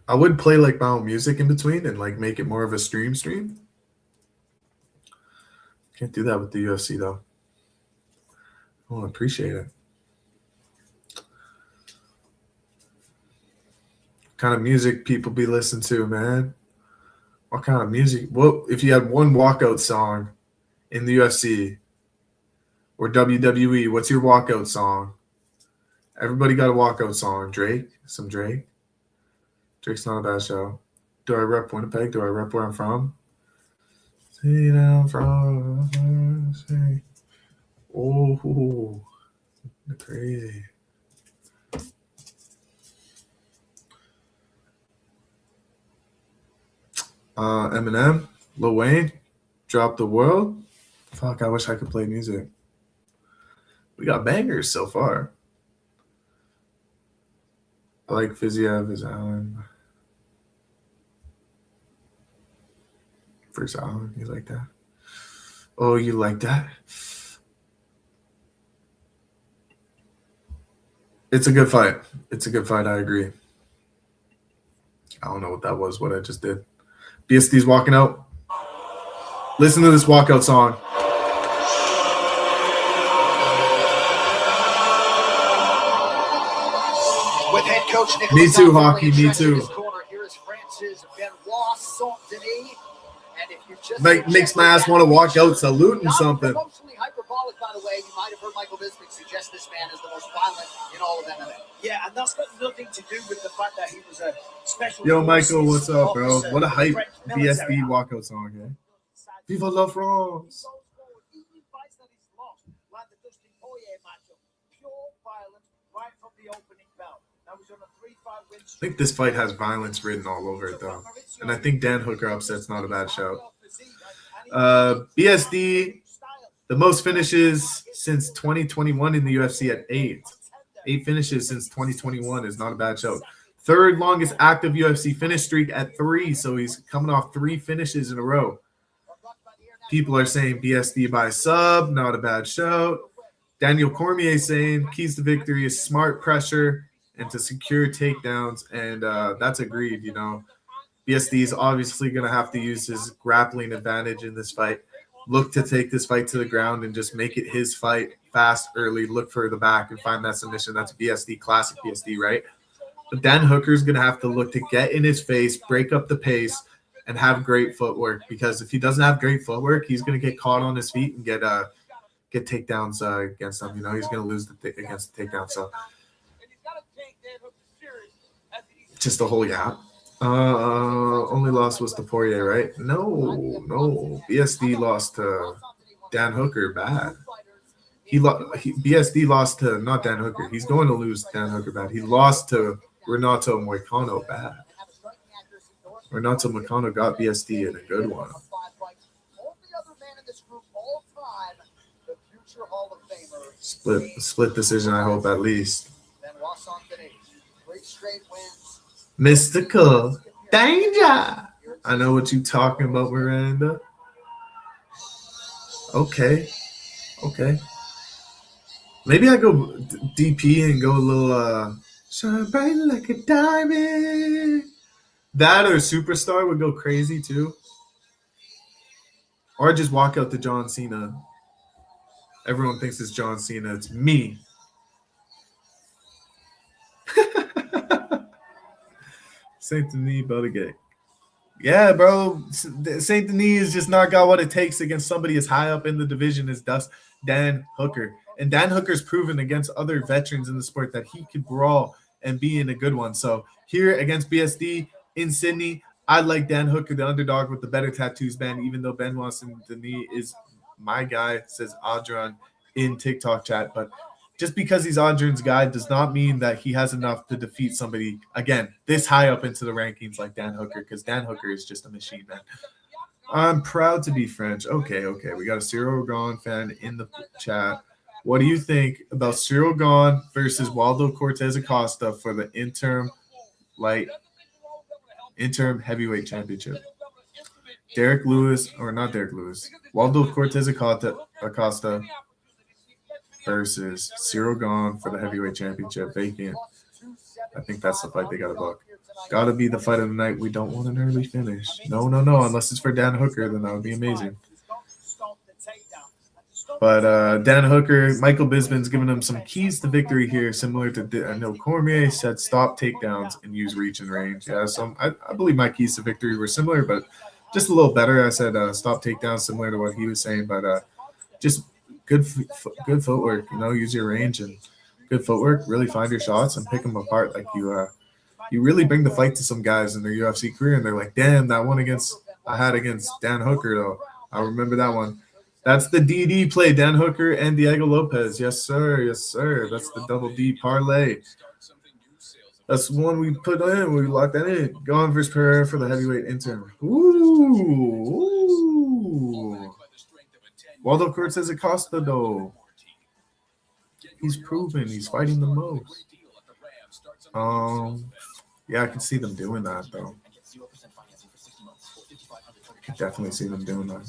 I would play like my own music in between and like make it more of a stream. Can't do that with the UFC though. I don't appreciate it. What kind of music people be listening to, man? What kind of music? Well, if you had one walkout song in the UFC or WWE, what's your walkout song? Everybody got a walkout song. Drake? Some Drake? Drake's not a bad show. Do I rep Winnipeg? Do I rep where I'm from? See down from. Oh, crazy. Eminem, Lil Wayne, Drop the World. Fuck, I wish I could play music. We got bangers so far. I like Fiziev as Allen. First Allen, you like that? Oh, you like that? It's a good fight. It's a good fight, I agree. I don't know what that was, what I just did. BSD's walking out. Listen to this walkout song. With head coach Nicholas Me too, Hockey. Me too. Here is France's Benoit Saint-Denis. And if you just Makes my ass want to walk out saluting something. Emotionally hyperbolic, by the way. You might have heard Michael Bisping suggest this man is the most violent in all of MMA. Yeah, and that's got nothing to do with the fact that he was a special. Yo, Michael, what's up, bro? officer, What a hype military. BSD walkout song, eh? Viva la France. I think this fight has violence written all over it, though. And I think Dan Hooker upset's not a bad shout. BSD, the most finishes since 2021 in the UFC at 8. 8 finishes since 2021 is not a bad shout. Third longest active UFC finish streak at 3, so he's coming off 3 finishes in a row. People are saying BSD by sub, not a bad shout. Daniel Cormier saying keys to victory is smart pressure and to secure takedowns, and that's agreed, you know. BSD is obviously going to have to use his grappling advantage in this fight. Look to take this fight to the ground and just make it his fight fast, early, look for the back and find that submission. That's BSD, classic BSD, right? But Dan Hooker's going to have to look to get in his face, break up the pace, and have great footwork, because if he doesn't have great footwork, he's going to get caught on his feet and get takedowns against him. You know, he's going to lose against the takedown. So just the whole yap. Only loss was to Poirier, right? No. BSD lost to Dan Hooker bad. BSD lost to not Dan Hooker. He's going to lose Dan Hooker bad. He lost to Renato Moicano bad. Renato Moicano got BSD in a good one. Split decision, I hope, at least. Mystical danger. I know what you talking about, Miranda. Okay. Maybe I go DP and go a little shine bright like a diamond. That or Superstar would go crazy too. Or just walk out to John Cena. Everyone thinks it's John Cena. It's me. Saint Denis Buttigieg. Yeah, bro. Saint Denis has just not got what it takes against somebody as high up in the division as Dan Hooker. And Dan Hooker's proven against other veterans in the sport that he could brawl and be in a good one. So here against BSD in Sydney, I like Dan Hooker, the underdog with the better tattoos band, even though Benoit Saint Denis is my guy, says Adrian in TikTok chat, but just because he's Adrian's guy does not mean that he has enough to defeat somebody, again, this high up into the rankings like Dan Hooker, because Dan Hooker is just a machine, man. I'm proud to be French. Okay. We got a Cyril Gone fan in the chat. What do you think about Cyril Gone versus Waldo Cortez Acosta for the interim heavyweight championship? Waldo Cortez Acosta versus Cyril Gone for the heavyweight championship vacant. I think that's the fight they got to book. Got to be the fight of the night. We don't want an early finish. No. Unless it's for Dan Hooker, then that would be amazing. But Dan Hooker, Michael Bisping's giving him some keys to victory here, similar to Daniel Cormier said, stop takedowns and use reach and range. Yeah, so I believe my keys to victory were similar, but just a little better. I said stop takedowns, similar to what he was saying, but just good footwork. Use your range and good footwork. Really find your shots and pick them apart. Like you really bring the fight to some guys in their UFC career, and they're like, damn, that one I had against Dan Hooker, though. I remember that one. That's the DD play, Dan Hooker and Diego Lopez. Yes, sir. That's the double D parlay. That's the one we put in. We locked that in. Gone versus Pereira for the heavyweight interim. Ooh. Waldo Cortez Acosta, though. He's proven he's fighting the most. Yeah, I can see them doing that, though. I can definitely see them doing that.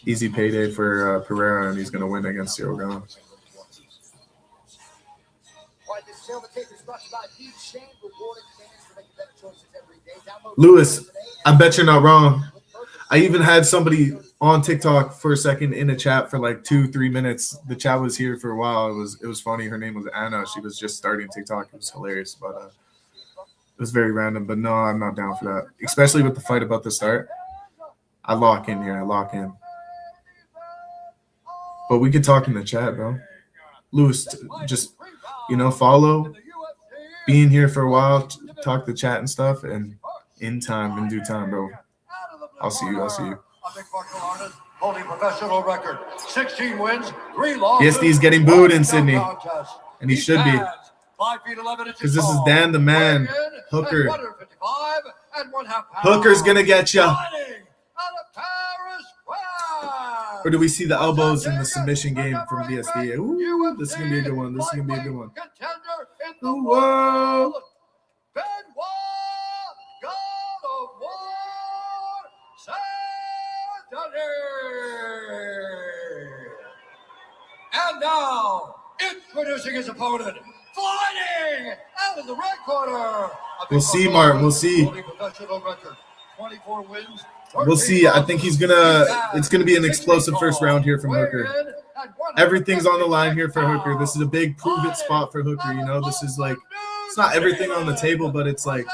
Easy payday for Pereira, and he's going to win against Cyril Gone. Lewis, I bet you're not wrong. I even had somebody on TikTok for a second in a chat for like 2-3 minutes. The chat was here for a while. It was funny. Her name was Anna. She was just starting TikTok. It was hilarious, but it was very random. But no, I'm not down for that, especially with the fight about to start. I lock in here. But we could talk in the chat, bro. Lewis, just, follow. Being here for a while, talk the chat and stuff, and in due time, bro. I'll see you. Holding professional record, 16 wins, 3 losses. PSD's getting booed in Sydney, and he should be. 5 feet 11 inches Because this is tall. Dan the man. Hooker. 155 and 1/2 pounds. Hooker's going to get you. Out of Paris, France. Or do we see the elbows in the submission game from BSD? Ooh, this is going to be a good one. Contender in the world, Benoit, God of War, Saint-Denis. And now, introducing his opponent, fighting out of the red corner. We'll see, Mark. We'll see. 24 wins. We'll see. I think it's gonna be an explosive first round here from Hooker. Everything's on the line here for Hooker. This is a big prove-it spot for Hooker. This is like, it's not everything on the table, but it's like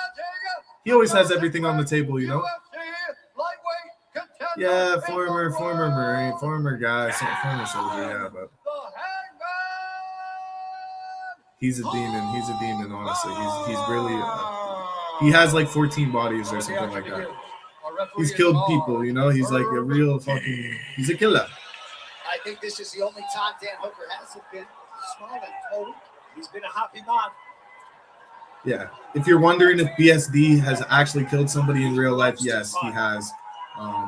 he always has everything on the table, Yeah, former Marine, former guy, former soldier, yeah, but he's a demon, honestly. He's really he has like 14 bodies or something like that. He's killed people, he's like a real he's a killer. I think this is the only time Dan Hooker hasn't been smiling. Oh, He's been a happy man. Yeah. If you're wondering if BSD has actually killed somebody in real life, yes, he has.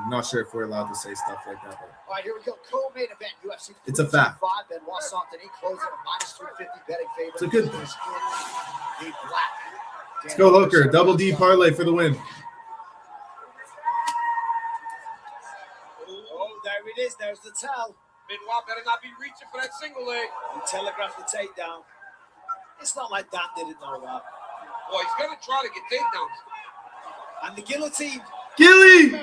Not sure if we're allowed to say stuff like that. But all right, here we go. Co-main event, UFC. It's a fact. Benoit Saint-Denis closing a -350 betting favorite. It's a good thing. Let's go, Hooker. Double D parlay for the win. Oh, there it is. There's the tell. Benoit better not be reaching for that single leg. He telegraphed the takedown. It's not like Dan didn't know that. Boy, he's going to try to get takedowns. And the guillotine. Gilly!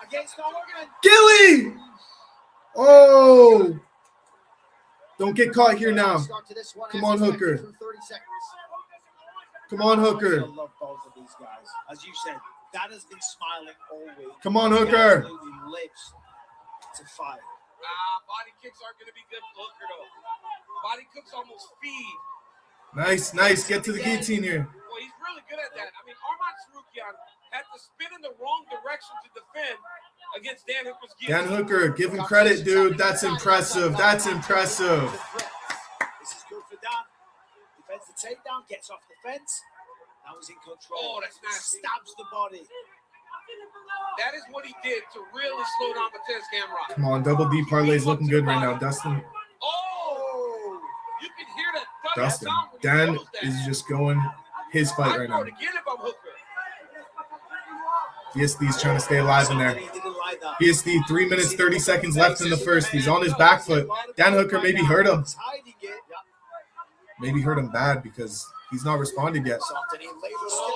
Against Hogan. Gilly! Oh! Don't get caught here now. Come on, Hooker. Come on, Hooker. I love both of these guys. As you said, Dan has been smiling all week. Come on, Hooker. He absolutely lives to fight. Body kicks aren't going to be good for Hooker, though. Body kicks almost feed. Nice. Get to the guillotine here. Well, he's really good at that. I mean, Arman Tsarukyan had to spin in the wrong direction to defend, against Dan Hooker's Dan Hooker, give him credit, dude. That's impressive. That's impressive. This is good for Dan. Defends the takedown, gets off the fence. Now he's in control. Oh, that's nasty. Stabs the body. That is what he did to really slow down Matez Gamrot. Come on, double D parlay's looking good right now, Dustin. Oh, you can hear that. Dustin. Dan is just going his fight right now. Again if I'm Hooker. BSD's trying to stay alive in there. BSD, 3 minutes, 30 seconds left in the first. He's on his back foot. Dan Hooker maybe hurt him. Maybe hurt him bad because he's not responded yet.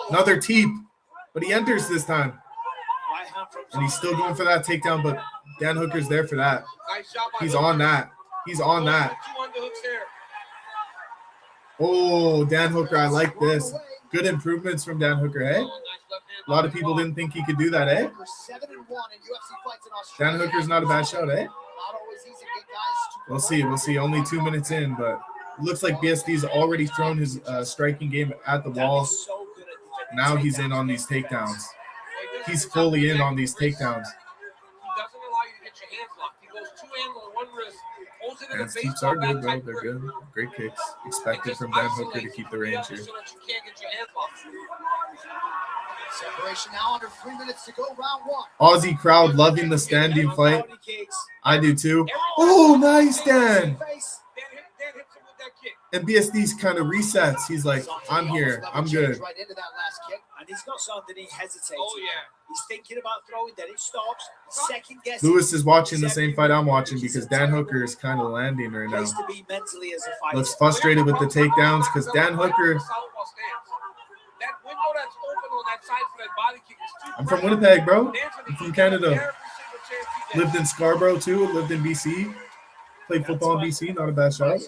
Another teep, but he enters this time. And he's still going for that takedown, but Dan Hooker's there for that. He's on that. He's on that. Oh, Dan Hooker, I like this. Good improvements from Dan Hooker, eh? A lot of people didn't think he could do that, eh? Dan Hooker's not a bad shot, eh? We'll see. We'll see. Only 2 minutes in, but it looks like BSD's already thrown his striking game at the wall. Now he's in on these takedowns. He's fully in on these takedowns. Dan's keeps are good, bro. They're good. Great kicks. Expected from Dan Hooker to keep the range here. Separation now under 3 minutes to go, round one. Aussie crowd loving the standing fight. I do too. Oh, nice, Dan. And BSD's kind of resets. He's like, I'm here. I'm good. Right into that last kick. And he's got something he hesitates. Oh, yeah. He's thinking about throwing, then it stops. Second guess. Lewis is watching the same fight I'm watching because Dan Hooker is kind of landing right now. Looks frustrated with the takedowns because Dan Hooker. I'm from Winnipeg, bro. I'm from Canada. Lived in Scarborough too. Lived in BC. Played football in BC. Not a bad shot.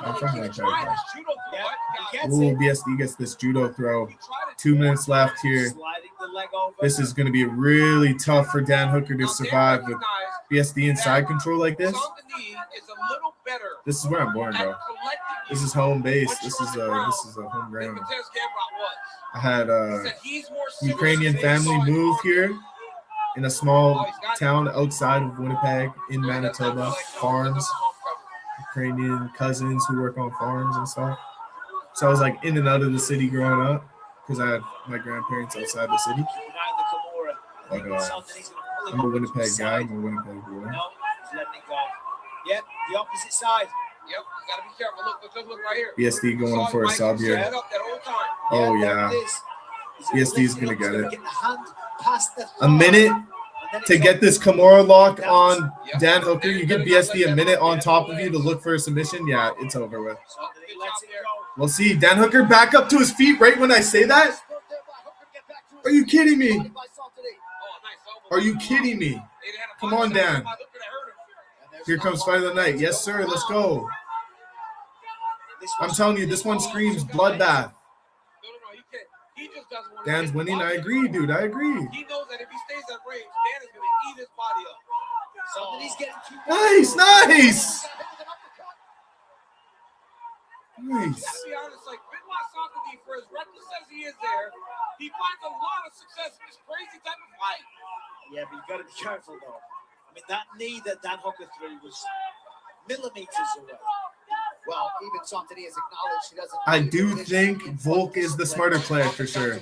I'm from Winnipeg. Ooh, BSD gets this judo throw. 2 minutes left here. This is going to be really tough for Dan Hooker to survive with BSD in side control like this. This is where I'm born, bro. This is home base. This is a home ground. I had a Ukrainian family move here in a small town outside of Winnipeg in Manitoba. Farms, Ukrainian cousins who work on farms and stuff. So I was like in and out of the city growing up because I had my grandparents outside the city. But I'm a Winnipeg guy. I'm a Winnipeg boy. Yep, the opposite side. Yep, you gotta be careful. Look right here. BSD going for a sub here. Oh yeah. BSD's gonna get it. A minute to get this Kimura lock on Dan Hooker. You give BSD a minute on top of you to look for a submission. Yeah, it's over with. We'll see. Dan Hooker back up to his feet right when I say that. Are you kidding me? Are you kidding me? Come on, Dan. Here comes fight of the night. Yes, sir. Let's go. I'm telling you, this one screams bloodbath. Dan's winning. I agree, dude. I agree. He knows that if he stays at range, Dan is going to eat his body up. Nice, nice. Nice. To be honest, like Benoit Saint-Denis, for as reckless as he is there, he finds a lot of success in this crazy type of fight. Yeah, but you got to be careful, though. I mean, that knee that Dan Hooker threw was millimeters away. Well, even Saint-Denis has acknowledged he doesn't. I do think Volk is the smarter player for sure.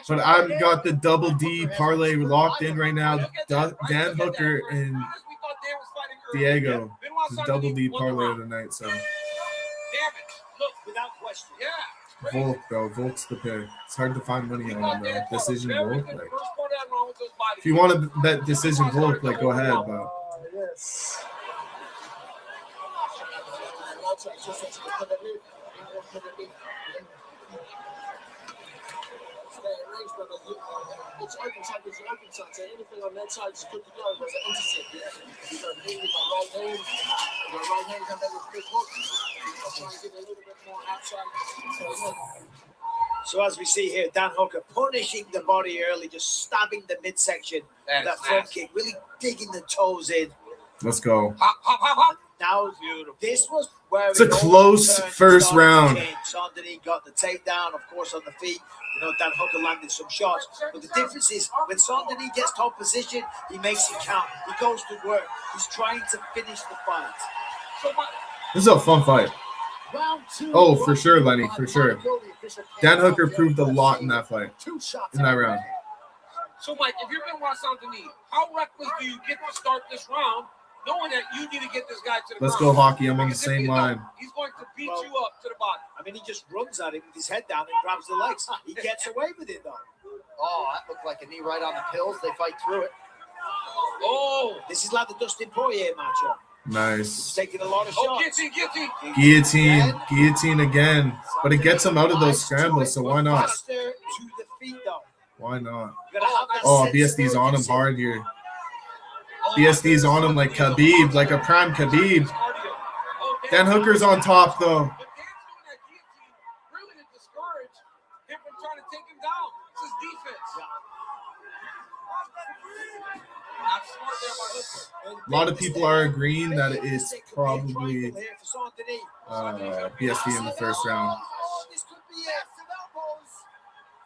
But I've got the double D parlay locked in right now. Dan Hooker and Diego. The double D parlay of the night. So without question. Yeah. Volk, though. Volk's the pick. It's hard to find money on him, though. Decision Volk. Like, if you want to bet decision Volk, like, go ahead. But it's open side, it's open side. So anything on that side is good to go. There's an intercept, yeah? You got me with my right hand come back with big hook. I'll try and get a little bit more outside. So as we see here, Dan Hooker punishing the body early, just stabbing the midsection. That front kick, really digging the toes in. Let's go. Now, this was where it's a close first round. Saint-Denis got the takedown, of course, on the feet. You know, Dan Hooker landed some shots. But the difference is, when Saint-Denis gets top position, he makes it count. He goes to work. He's trying to finish the fight. This is a fun fight. Oh, for sure, Lenny, for sure. Dan Hooker proved a lot in that fight, in that round. So, Mike, if you're Benoit Saint-Denis, how reckless do you get to start this round, knowing that you need to get this guy to the Let's ground? go, Hockey. I'm on the same line. He's going to beat you up to the bottom. I mean, he just runs at him with his head down and grabs the legs. He gets away with it, though. Oh, that looked like a knee right on the pills. They fight through it. Oh, this is like the Dustin Poirier matchup. Nice. He's taking a lot of shots. Guillotine again. But it gets him out of those scrambles, so why not? To the feet, though. Why not? Oh, BSD's on him hard here. BSD's on him like Khabib, like a prime Khabib. Dan Hooker's on top, though. Really to discourage him from trying to take him down. It's his defense. Not smart there by Hooker. A lot of people are agreeing that it's probably BSD in the first round. This could be it.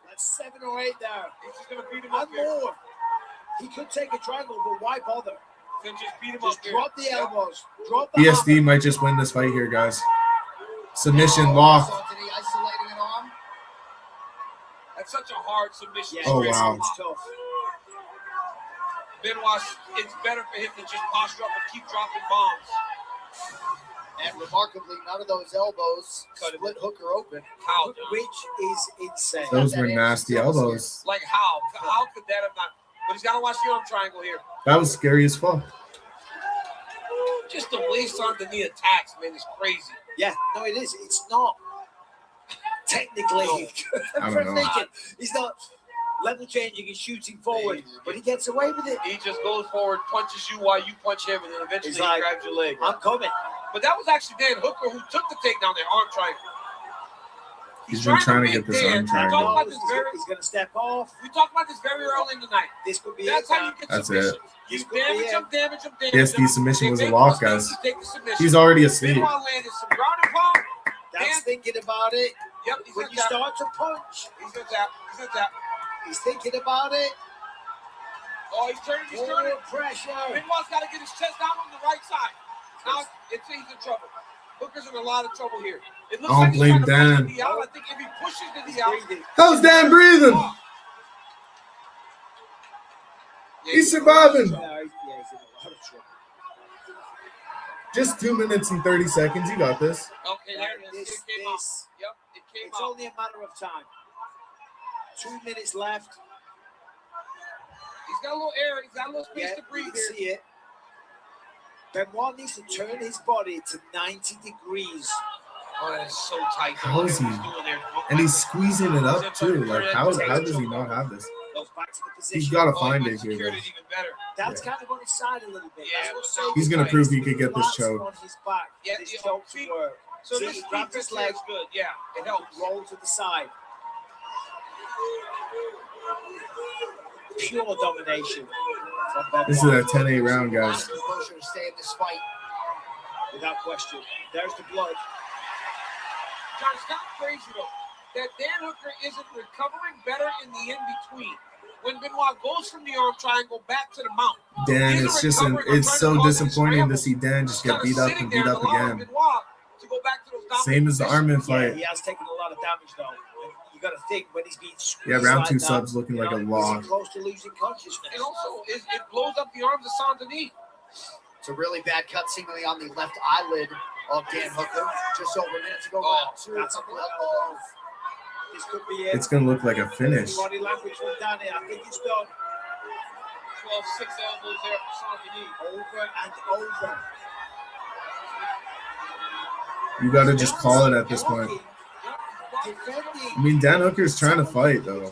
That's 7 or 8 there. He's going to beat him up more. He could take a triangle, but why bother? Then just beat him just up here. drop the elbows. Drop the BSD might just win this fight here, guys. Submission lock. Isolating an arm. That's such a hard submission. Oh, wow. It's tough. Benoit, it's better for him to just posture up and keep dropping bombs. And remarkably, none of those elbows split Hooker open. How? Which is insane. Those were nasty elbows. Like how? How could that have not? But he's got to watch the arm triangle here. That was scary as fuck. Just the waist on the knee attacks, man, is crazy. Yeah, no, it is. It's not technically. I don't know. He's not level changing and shooting forward, but he gets away with it. He just goes forward, punches you while you punch him, and then eventually He's like, he grabs your leg. I'm coming. But that was actually Dan Hooker who took the takedown there, arm triangle. He's been trying to get this arm triangle. He's going to step off. We talked about this very early in the night. This could be That's how you get That's submission. it. You damage him, damage him, damage BSD him. submission was a They lock, make guys. mistakes, you take the submission. He's already asleep. Benoit landed some ground and pound. That's thinking about it. Yep, he's when gonna you tap. start to punch, He's going to tap. He's going to tap. he's thinking about it. Oh, he's turning. He's turning. Pressure. Benoit's got to get his chest down on the right side. Now he's in trouble. Hooker's in a lot of trouble here. It looks like he's blame trying to Dan. push the knee out. I think if he pushes the knee out, How's Dan breathing? He's surviving. Yeah, he's in a lot of trouble. Just 2 minutes and 30 seconds. You got this. Okay, there it is. It came out. Yep, it came It's out. only a matter of time. 2 minutes left. He's got a little air. He's got a little space Yeah, to breathe you can here. see it. Benoit needs to turn his body to 90 degrees. Oh, that is so tight. How is he? And he's squeezing it up too. Like how does he not have this? Goes back to the position. He's got to find it here. Secured it even better. That's kind of on his side a little bit. Yeah, That's what He's gonna prove he could get this Lats choke. on his back. Yeah, This yeah, choke see, to work. So See, this grab his leg, is good. Yeah, it helps. roll to the side. Pure domination. from This is a 10-8 round, guys. Composure to stay in this fight. Without question. There's the blood. John, it's kind of crazy, though, that Dan Hooker isn't recovering better in the in-between. When Benoit goes from the arm triangle back to the mount. Dan, it's just it's so disappointing to see Dan just get beat up and beat up again. Same as the Armin fight. He has taken a lot of damage, though. And you got to think when he's being squeezed. Yeah, round like two that, subs looking like a lock. he's close to losing consciousness. And also, it blows up the arms of Saint-Denis. It's a really bad cut, seemingly on the left eyelid of Dan Hooker. Just over a minute to go. Round two. That's a blood elbow. This could be it. It's gonna look like a finish. Body language from Danny. I think it's done. 12-6 elbows there for Saint-Denis. Over and over. You gotta just call it at this point. I mean, Dan Hooker's trying to fight though.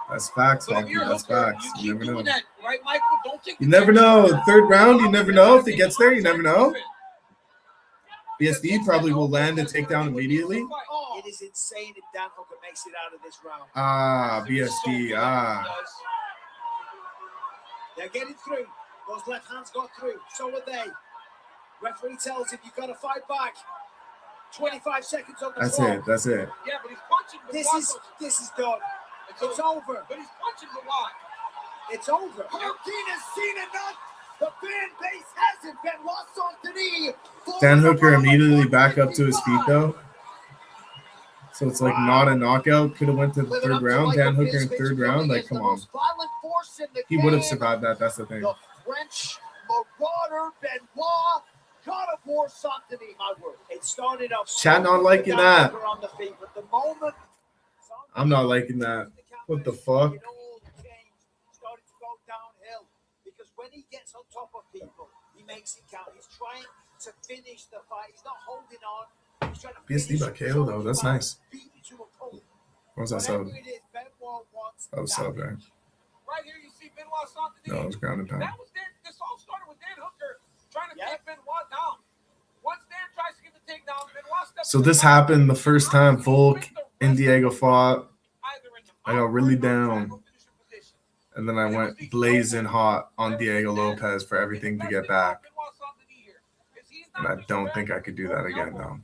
That's facts, Hockey. That's facts. You never know. That, right, Michael? Don't take You never know. Third round, you never know if it gets there. You never know. BSD probably will land and take down immediately. It is insane if Dan Hooker makes it out of this round. BSD. They're getting through. Those left hands got through. So are they. Referee tells him you've got to fight back. 25 seconds on the That's clock. it. That's it. Yeah, but he's punching. This is done. It's over. But he's punching the line. It's over. Hurricane has seen enough. The fan base hasn't been lost on the knee. Dan Hooker immediately back up to his feet though. So it's like not a knockout. Could have went to the third round. Dan Hooker in third round. Like, come on. He would have survived that. That's the thing. The French marauder Benoit God of War Saint-Denis, my word. It started off. Chat not liking that. On the feet, but the moment I'm not liking that. What the fuck? it all changed, started to go downhill because when he gets on top of people, he makes it count. He's trying to finish the fight. He's not holding on. He's trying to PSD by KO though. That's nice. beat to a pulp. What was that sub? Whatever it is, Benoit wants That was sub, right? Right here, you see Benoit Saint-Denis. No, it was grounded pound. That was Dan. This all started with Dan Hooker trying to take Benoit down. Once Dan tries to get the takedown, Benoit steps. So this happened the first time Volk and Diego fought. I got really down. And then I went blazing hot on Diego Lopez for everything to get back. And I don't think I could do that again, though.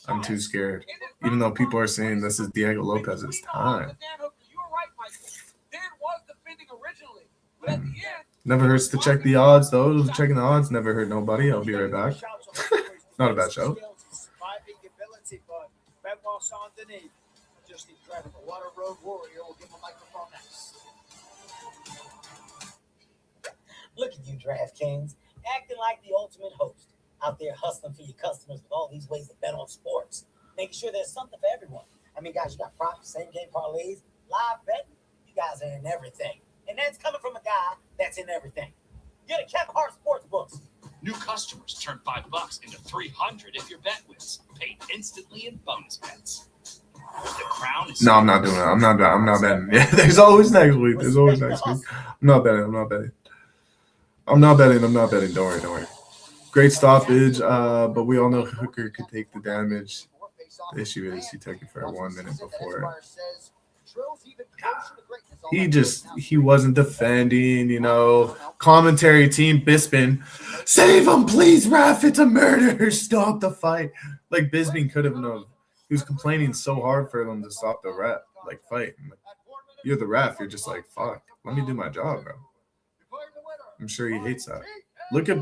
I'm too scared. Even though people are saying this is Diego Lopez's time. Never hurts to check the odds, though. Checking the odds never hurt nobody. I'll be right back. Not a bad show. Benoit Saint-Denis, just incredible. What a road warrior. We'll give him a microphone next. Look at you, DraftKings, acting like the ultimate host. Out there hustling for your customers with all these ways to bet on sports. Making sure there's something for everyone. I mean, guys, you got props, same-game parlays, live betting. You guys are in everything. And that's coming from a guy that's in everything. Get a Kevin Hart Sportsbooks. New customers turn $5 into $300 if your bet wins. Paid instantly in bonus bets. The crown is. No, I'm not doing it. I'm not betting. Yeah, there's always next week. There's always next week. I'm not betting. Don't worry. Great stoppage, but we all know Hooker could take the damage. The issue is he took it for 1 minute before. He wasn't defending, you know. Commentary team, Bisping, save him, please, ref. It's a murder. Stop the fight. Like, Bisping could have known. He was complaining so hard for them to stop the ref, like, fight. Like, you're the ref. You're just like, fuck, let me do my job, bro. I'm sure he hates that. Look at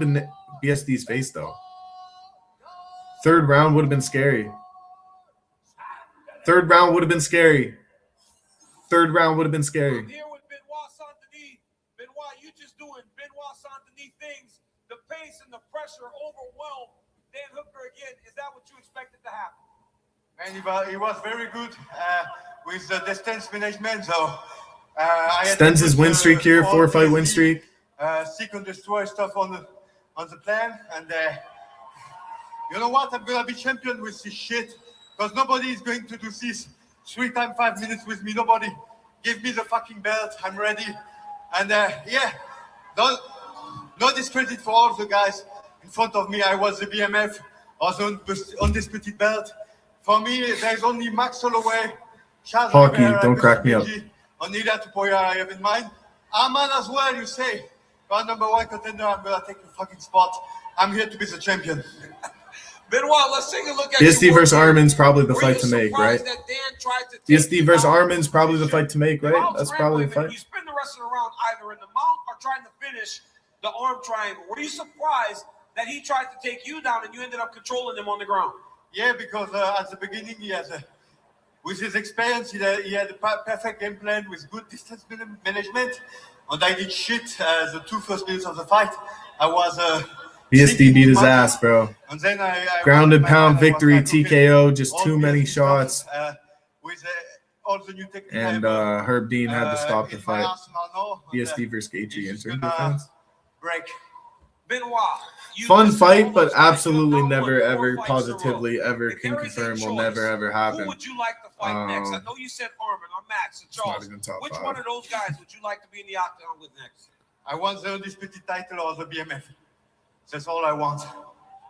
BSD's face, though. Third round would have been scary. Here with Benoit Saint-Denis. Benoit, you just doing Benoit Saint-Denis things. The pace and the pressure overwhelmed Dan Hooker again. Is that what you expected to happen? And he was very good with the distance management. So extends his win streak here, 4-fight win streak. Seek and destroy stuff on the plan, and you know what? I'm gonna be champion with this shit because nobody is going to do this 3 times 5 minutes with me. Nobody. Give me the fucking belt. I'm ready. And yeah, no discredit for all the guys in front of me. I was the BMF, also undisputed belt. For me, there's only Max Holloway, Charles Hockey, Oliveira, don't crack me up. Onida Tupoya, I have in mind. Arman as well, you say. But #1 contender, I'm gonna take the fucking spot. I'm here to be the champion. Benoit, let's take a look at BSD versus Armin's probably the fight to make, right? BSD versus Armin's probably the fight to make, right? That's probably the fight. You spin the rest of the round either in the mount or trying to finish the arm triangle. Were you surprised that he tried to take you down and you ended up controlling him on the ground? Yeah, because at the beginning with his experience, he had a perfect game plan with good distance management. And I did shit the 2 first minutes of the fight. I was BSD beat his ass, bro. And then I grounded pound victory, TKO, just too many shots. With all the new techniques. And Herb Dean had to stop the fight. BSD versus Gaethje entering defense. Break. Benoit. Fun fight, but absolutely never, ever, positively, ever can confirm will never, ever happen. Who would you like to fight next? I know you said Armin or Max or Charles. Which one of those guys would you like to be in the octagon with next? I want the undisputed title or the BMF. That's all I want.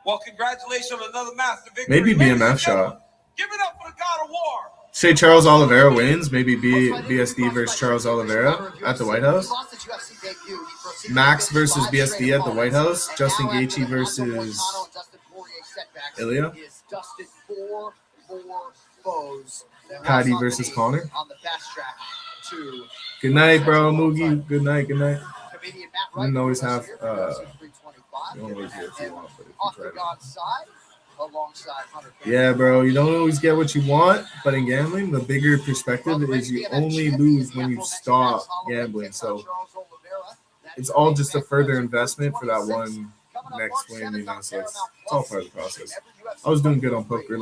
Well, congratulations on another massive victory. Maybe BMF shot. Give it up for the God of War. Say Charles Oliveira wins. Maybe BSD versus Charles Oliveira at the White House. Max versus BSD at the White House. Justin Gaethje versus Ilya. dusted 4 more foes. Patty versus Connor. On the fast track to Good night, bro. Moogie. Good night. Good night. You don't always have you don't always get what you want, but if you try to. Alongside Hunter. Yeah, bro. You don't always get what you want, but in gambling, the bigger perspective is you only lose when you stop gambling. So it's all just a further investment for that one next win, you know. So it's all part of the process. I was doing good on poker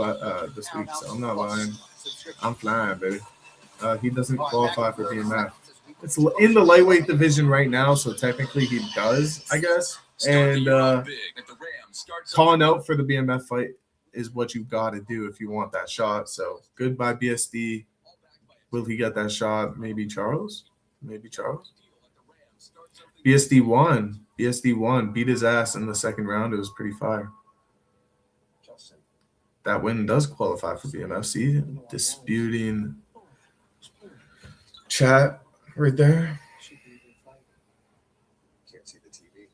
this week, so I'm not lying. I'm flying, baby. He doesn't qualify for BMF. It's in the lightweight division right now, so technically he does, I guess. And calling out for the BMF fight is what you got to do if you want that shot. So goodbye, BSD. Will he get that shot? Maybe Charles? BSD won. Beat his ass in the second round. It was pretty fire. That win does qualify for BMF. See, disputing chat right there. Can't see the TV.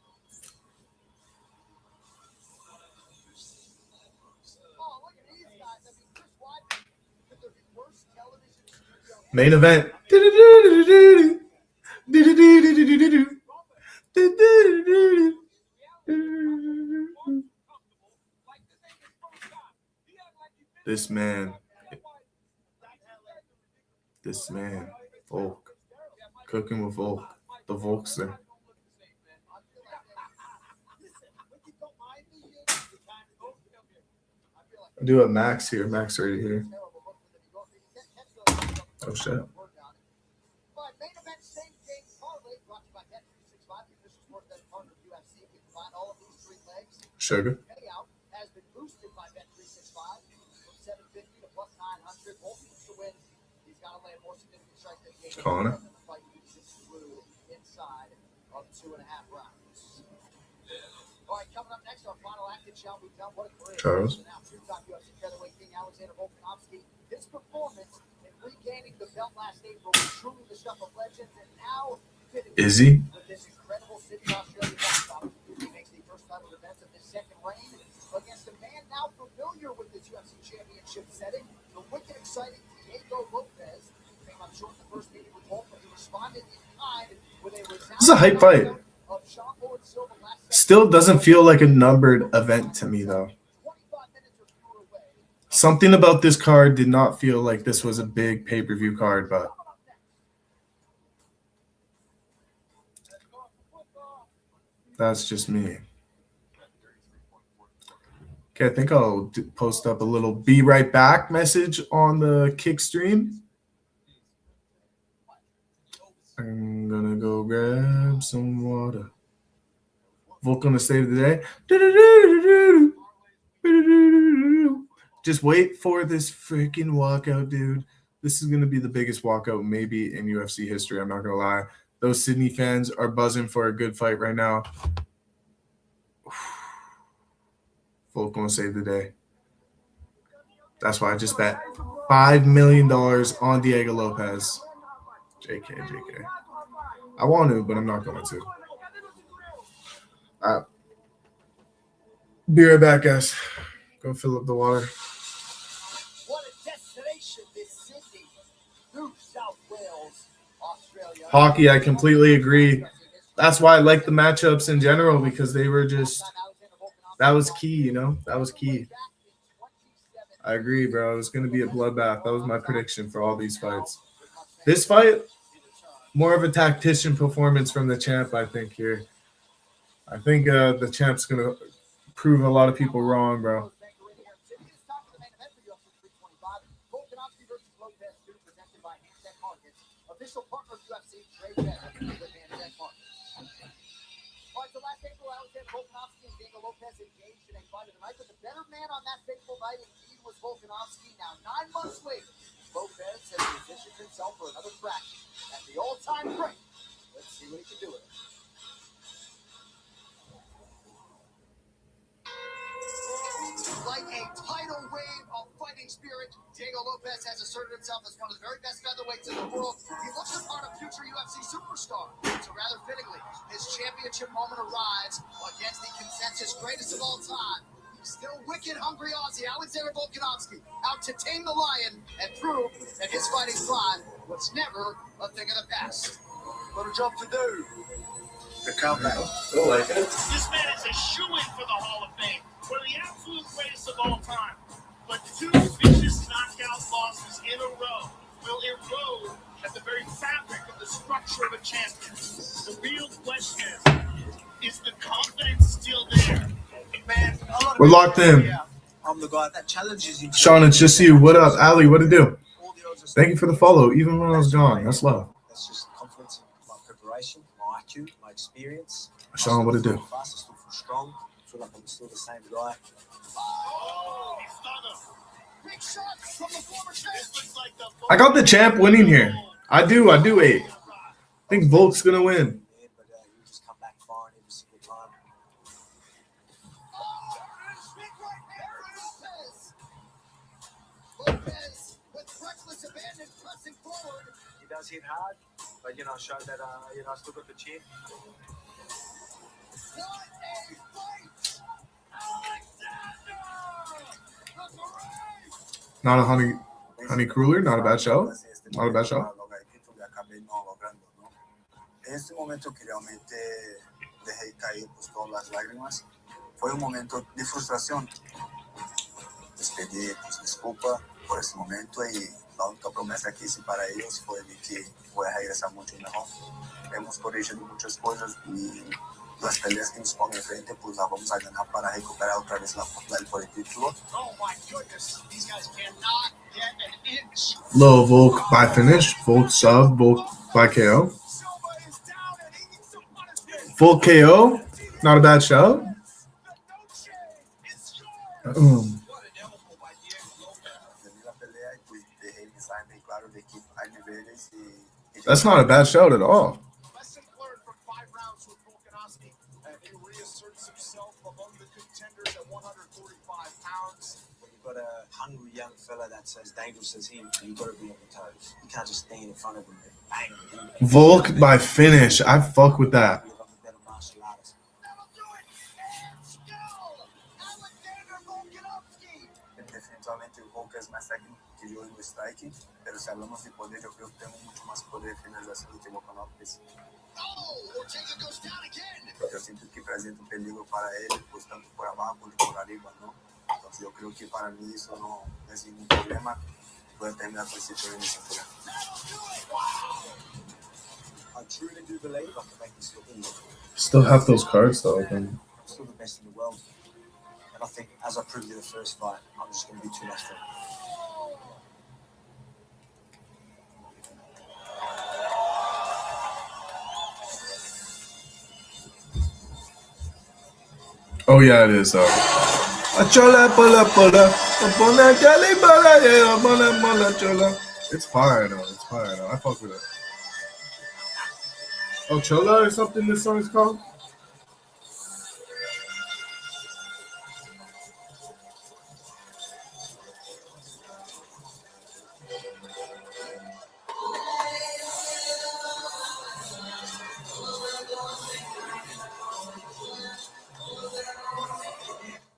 Main event. This man, Volk, cooking with Volk, the Volkster. Do a Max here, Max right here. Oh shit. Sugar. Connor. Charles. His performance in regaining the belt last April was truly the stuff of legends, and now is he? With this incredible Sydney, Australia backdrop, he makes the first title defense of his second reign against a man now familiar with this UFC championship setting, the wicked exciting Diego Lopes. Came up short in the first meeting with Volk, but he responded in kind with a This is a hype fight. Still doesn't feel like a numbered event to me, though. Something about this card did not feel like this was a big pay-per-view card, but that's just me. Okay, I think I'll post up a little "be right back" message on the Kick stream. I'm gonna go grab some water. Volk gonna save the day. Just wait for this freaking walkout, dude. This is gonna be the biggest walkout maybe in UFC history. I'm not gonna lie. Those Sydney fans are buzzing for a good fight right now. Volk gonna save the day. That's why I just bet $5 million on Diego Lopes. JK. I want to, but I'm not going to. All right. Be right back, guys. Go fill up the water. What a destination this Sydney, New South Wales, Australia. Hockey, I completely agree. That's why I like the matchups in general, because they were just that was key, you know? That was key. I agree, bro. It was going to be a bloodbath. That was my prediction for all these fights. This fight, more of a tactician performance from the champ, I think, here. I think the champ's going to prove a lot of people wrong, bro. Official partner of UFC, Trade Better with Handset Markets. All right, so last April, Alexander Volankovski and Diego Lopes engaged in a fight of the night, but the better man on that fateful night indeed was Volankovski. Now, 9 months later, Lopes has positioned himself for another crack at the all-time great. Let's see what he can do with it. Like a tidal wave of fighting spirit, Diego Lopes has asserted himself as one of the very best featherweights in the world. He looks upon a future UFC superstar. So rather fittingly, his championship moment arrives against the consensus greatest of all time, Still wicked hungry Aussie Alexander Volkanovski out to tame the lion and prove that his fighting pride was never a thing of the past. What a job to do. The comeback. Still like it. This man is a shoo-in for the Hall of Fame, one of the absolute greatest of all time. But 2 vicious knockout losses in a row will erode at the very fabric of the structure of a champion. The real question is the confidence still there? Man, We're locked in. I'm the guy that challenges you. Sean, it's just you. What up? Ali, what to do? Thank you for the follow, even when I was gone. That's love. That's just confidence in my preparation, my IQ, my experience. Sean, what to do? I still feel strong. I feel like I'm still the same guy. I got the champ winning here. I do, 8. I think Volk's going to win. He does hit hard, but show that I still got the chin. Not a honey cruller, not a bad show. Not a bad show. En este momento que realmente dejé caer pues, todas las lágrimas, fue un momento de frustración. Les pedí pues, disculpa por ese momento y la única promesa que hice para ellos fue de que voy a regresar mucho mejor. Hemos corregido muchas cosas y las peleas que nos pongan enfrente pues las vamos a ganar para recuperar otra vez la oportunidad por el título. Low Volk by finish, Volk sub, Volk by KO. Volk KO, not a bad show. That's not a bad shout at all. Lesson learned from 5 rounds with Volkanovski. He reasserts himself among the contenders at 145 pounds. When you've got a hungry young fella that's as dangerous as him, you've got to be on your toes. You can't just stand in front of him and bang. Volk by finish. I fuck with that. Definitivamente o Volk es más técnico que yo en el striking, pero si hablamos de poder, yo creo que tengo mucho más poder de finalización que Volkanovski. Yo siento que presenta un peligro para él, pues tanto por abajo como por arriba, ¿no? Entonces yo creo que para mí eso no es ningún problema. Puede terminar con el sitio en esa pelea. I truly do believe I can make this look easy. Still have those cards though. I'm still the best in the world. And I think, as I proved in the first fight, I'm just going to be too much for him. Oh yeah, it is. It's fire though. It's fire though. I fuck with it. Oh, Chola or something this song is called?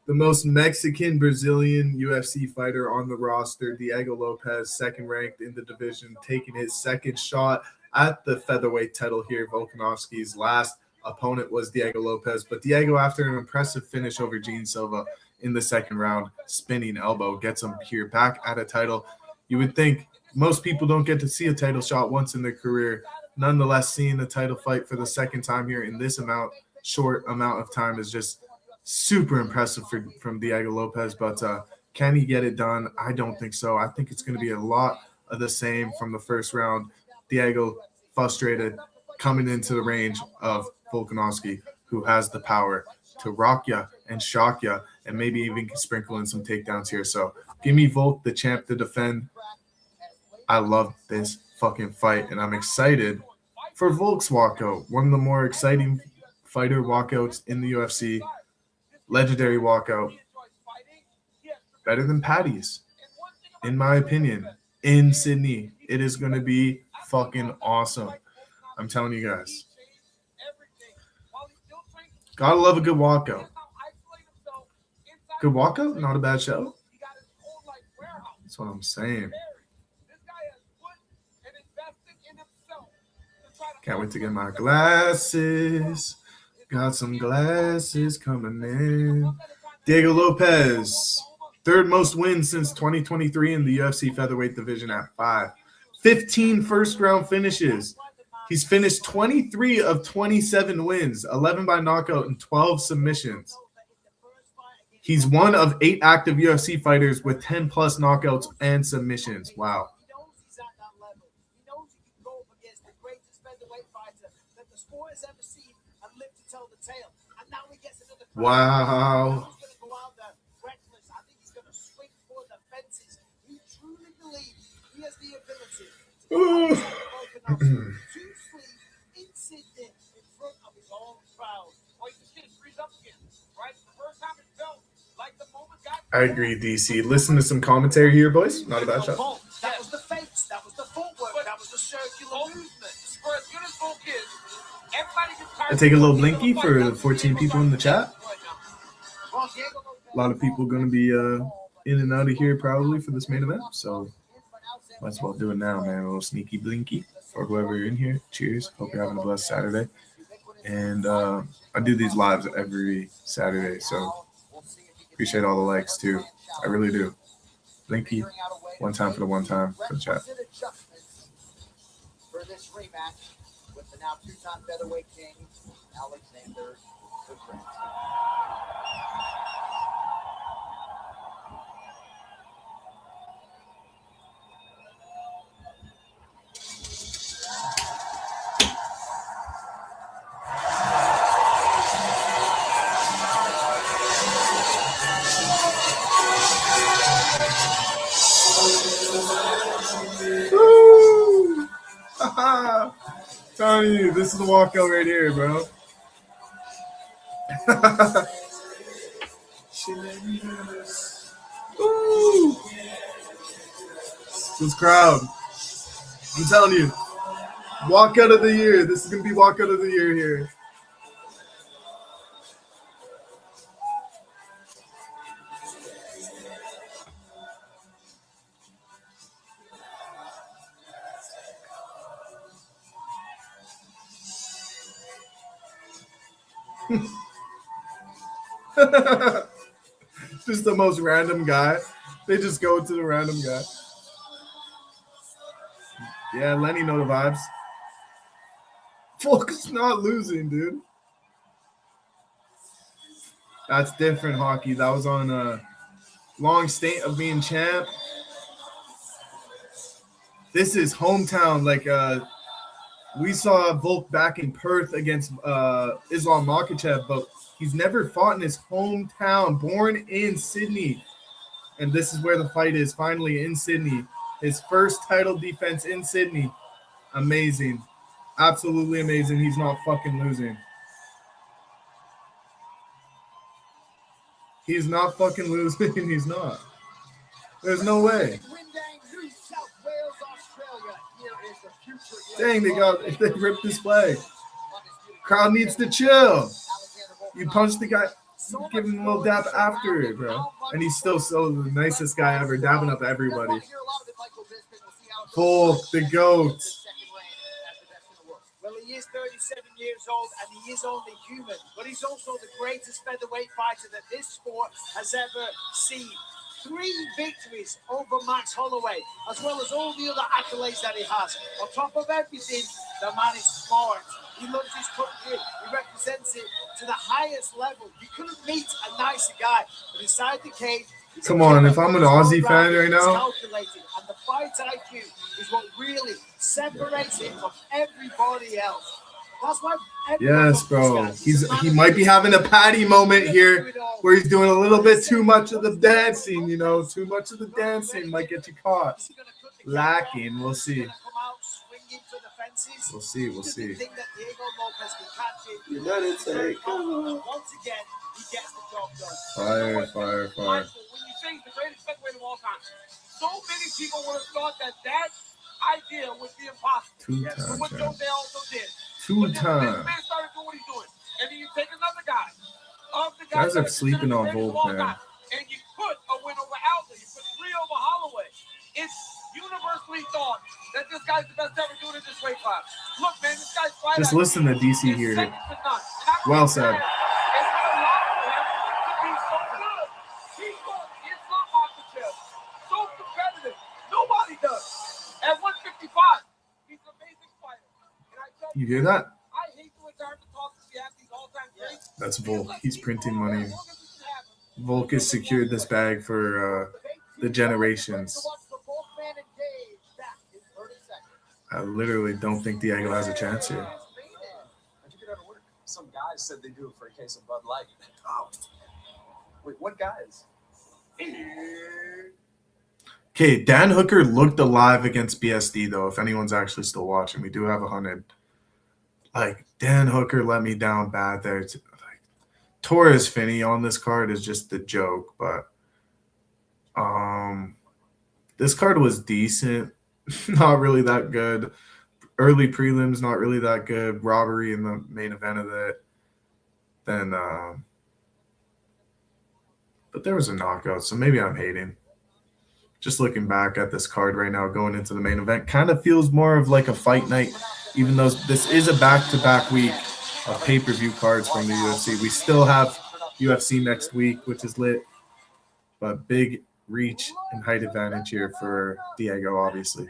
The most Mexican Brazilian UFC fighter on the roster, Diego Lopes, second ranked in the division, taking his second shot at the featherweight title here. Volkanovski's last opponent was Diego Lopes, but Diego, after an impressive finish over Gene Silva in the second round, spinning elbow, gets him here back at a title. You would think most people don't get to see a title shot once in their career. Nonetheless, seeing a title fight for the second time here in this short amount of time is just super impressive from Diego Lopes, but can he get it done? I don't think so. I think it's going to be a lot of the same from the first round. Diego frustrated, coming into the range of Volkanovski, who has the power to rock ya and shock ya, and maybe even sprinkle in some takedowns here. So give me Volk, the champ, to defend. I love this fucking fight, and I'm excited for Volk's walkout. One of the more exciting fighter walkouts in the UFC. Legendary walkout. Better than Patty's, in my opinion, in Sydney. It is going to be fucking awesome. I'm telling you guys. Gotta love a good walkout. Good walkout, not a bad show. That's what I'm saying. Can't wait to get my glasses. Got some glasses coming in. Diego Lopes, third most wins since 2023 in the UFC featherweight division at 5. 15 first-round finishes. He's finished 23 of 27 wins, 11 by knockout and 12 submissions. He's one of 8 active UFC fighters with 10-plus knockouts and submissions. Wow. Wow. I agree, DC. Listen to some commentary here, boys. Not a bad shot. That was the fakes. That was the footwork. That was the circular movements. For as good as Volk is, everybody gets tired. I take a little blinky for the 14 people in the chat. A lot of people going to be in and out of here probably for this main event, so might as well do it now, man. A little sneaky blinky for whoever in here. Cheers. Hope you're having a blessed Saturday. And I do these lives every Saturday, so appreciate all the likes too. I really do. Blinky, one time for the one time for the chat. For this rematch with the now 2-time featherweight king, Alexander Gudrensky. Woo! Telling you, this is the walkout right here, bro. Woo! This crowd. I'm telling you, walkout of the year. This is gonna be walkout of the year here. Just the most random guy. They just go to the random guy. Yeah, Lenny know the vibes. Folks not losing, dude. That's different hockey. That was on a long stint of being champ. This is hometown. Like we saw Volk back in Perth against Islam Makhachev, but he's never fought in his hometown. Born in Sydney. And this is where the fight is, finally in Sydney. His first title defense in Sydney. Amazing. Absolutely amazing. He's not fucking losing. He's not fucking losing. He's not. There's no way. Dang, they ripped his flag. Crowd needs to chill. You punch the guy, give him a little dab after it, bro. And he's still so the nicest guy ever, dabbing up everybody. Volk, the GOAT. Well, he is 37 years old and he is only human, but he's also the greatest featherweight fighter that this sport has ever seen. 3 victories over Max Holloway, as well as all the other accolades that he has. On top of everything, the man is smart. He loves his country. He represents it to the highest level. You couldn't meet a nicer guy. But inside the cage, come on, if I'm an Aussie fan right now. And the fight IQ is what really separates him from everybody else. That's why. Yes, bro. He might be having a Patty moment here where he's doing a little bit too much of the dancing, you know. Too much of the dancing might get you caught. Lacking. We'll see. We'll see. We'll see. You let it take. Once again, he gets the job done. Fire. When you say he's the greatest featherweight of all time, so many people would have thought that idea would be impossible. 2 times. But what Joe Day also did. 2 This times. man started doing what he's doing. And then you take another guy. Guys are sleeping on Volk, man. and you put a win over Aldo. You put 3 over Holloway. It's universally thought that this guy's the best ever doing it this weight class. Look, man, this guy's fighting. Just listen to DC here. Well said. It's not allowed for him to be so good. He's not off the chest. So competitive. Nobody does. At 155, he's an amazing fighter. And I tell You hear that? I hate the return to talk to have these all-time greats. That's Volk. He's printing money. Volk has secured this bag for the generations. I literally don't think Diego has a chance here. Some guys said they do it for a case of Bud Light. Oh. Wait, what guys? Okay, Dan Hooker looked alive against BSD, though, if anyone's actually still watching. We do have 100. Like, Dan Hooker let me down bad there. Like, Torres Finney on this card is just a joke, but this card was decent. Not really that good. Early prelims, not really that good. Robbery in the main event of it. Then, but there was a knockout, so maybe I'm hating. Just looking back at this card right now, going into the main event, kind of feels more of like a fight night, even though this is a back-to-back week of pay-per-view cards from the UFC. We still have UFC next week, which is lit, but big reach and height advantage here for Diego, obviously.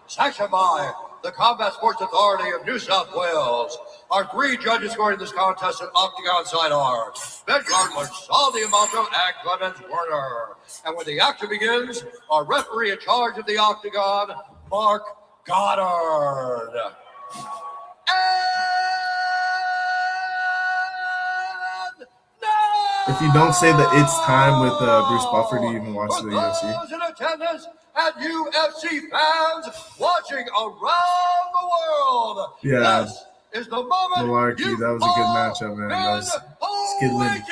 Sanctioned by the Combat Sports Authority of New South Wales. Our 3 judges scoring this contest at Octagon Side are Ben Cartledge, Saul Diamato, and Clemens Werner. And when the action begins, our referee in charge of the Octagon, Mark Goddard. If you don't say that it's time with Bruce Buffer, do you even watch the UFC? Those in attendance and UFC fans watching around the world. Yeah. This is the moment. Malarkey, that was a good matchup, man. That was Skidland.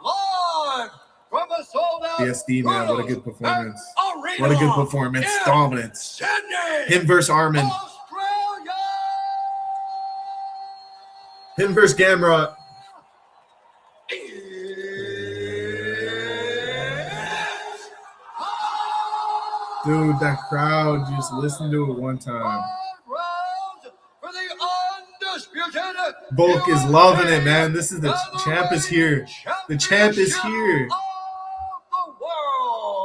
Live from a sold-out BSD, man. What a good performance. What a good performance. Dominance. Him versus Armin. Him versus Gamrot. Dude, that crowd, just listen to it one time. Volk is loving it, man. This is the champ is here. The champ is here.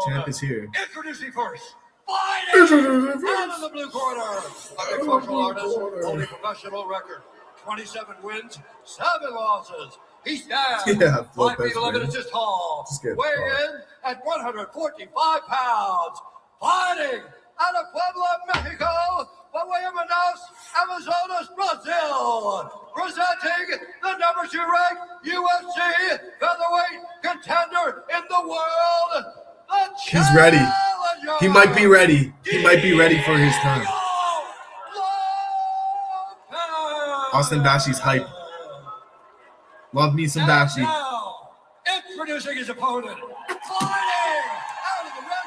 Champ is here. Introducing first, fighting out of the blue corner, a mixed martial artist, holding professional record, 27 wins, 7 losses. He stands 5 feet 11 inches tall, weighing in at 145 pounds. Fighting out of Puebla, Mexico, by way of Manaus, Amazonas, Brazil, presenting the number 2 ranked UFC featherweight contender in the world. He's ready. He might be ready. He might be ready for his time. Austin Bashi's hype. Love me some Bashi. Introducing his opponent.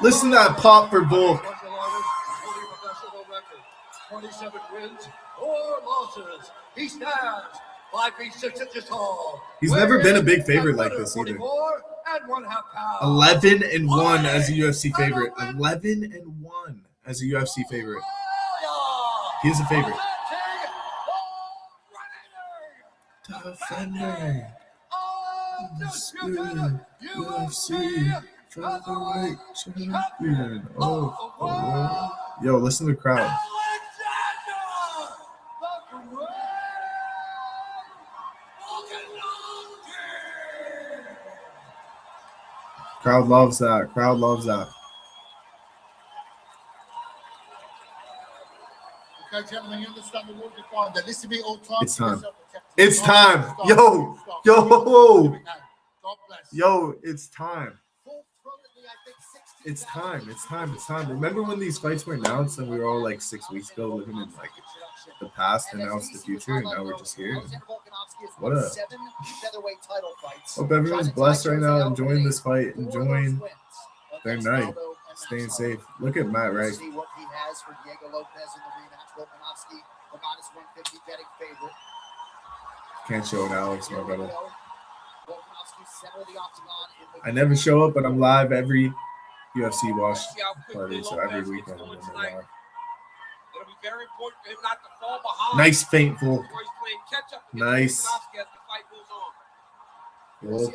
Listen to that pop for Volk. 27 wins, 4 losses. He stands 5 feet 6 inches tall. He's never been a big favorite like this either. 11-1 as a UFC favorite. 11-1 as a UFC favorite. He is a favorite. Defender. UFC featherweight champion. Oh. Yo, listen to the crowd. Crowd loves that. Crowd loves that. Okay, gentlemen, you understand the rule defined. There needs to be all time. It's time. It's time. Yo. Yo, it's time. It's time. It's time. It's time. Remember when these fights were announced and we were all like 6 weeks ago living in like the past and now it's the future and now we're just here? What up? Hope everyone's blessed right now, enjoying this fight, enjoying their night. Staying safe. Look at Matt Rice. See what he has for Diego Lopez in the rematch. Volankovski, the -150 betting favorite. Can't show it, Alex, my brother. Volankovski center of the octagon. I never show up, but I'm live every UFC watch party, so every weekend I'm live. It'll be very important for him not to fall behind. Nice feintful. Where he's playing catch up Nice. Volkanovski as the fight goes on.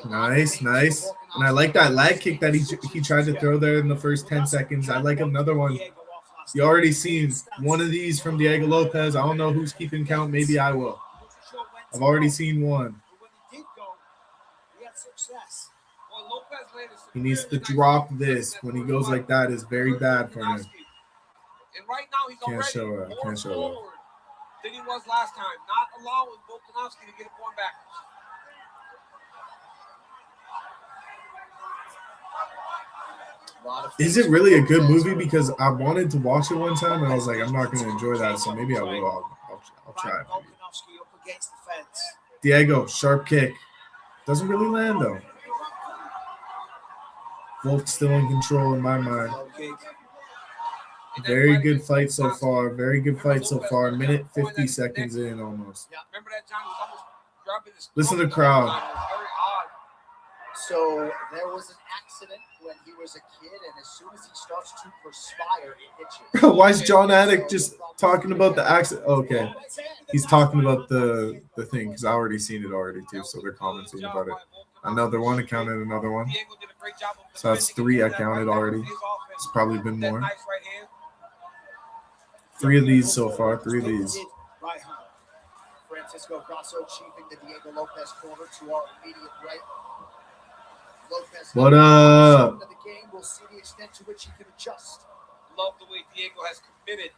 Nice, nice. And I like that leg kick that he tried to throw there in the first 10 seconds. I like another one. You already seen one of these from Diego Lopez. I don't know who's keeping count. Maybe I will. I've already seen one. He needs to drop this. When he goes like that, is very bad for him. And right now he's Can't show it. more Can't show it. forward than he was last time. Not allowing Volkanovski to get it going backwards. Is it really a good movie? Because I wanted to watch it one time, and I was like, I'm not going to enjoy that, so maybe I will. I'll try it. Diego, sharp kick. Doesn't really land, though. Volk's still in control in my mind. Very good fight so far. Very good fight so far. Minute 50 seconds in almost. Remember that John was almost dropping his Listen to the crowd. very odd. So there was an accident when he was a kid, and as soon as he starts to perspire, it itches. Why is John Attic just talking about the accident? Okay. He's talking about the thing, because I already seen it already, too, so they're commenting about it. Another one, I counted another one. So that's 3 I counted already. It's probably been more. 3 of these so far. 3 of these. Right hand. Francisco Grasso chiefing the Diego Lopez corner to our immediate right. Lopez What up? The game. We'll see the extent to which he can adjust. Love the way Diego has committed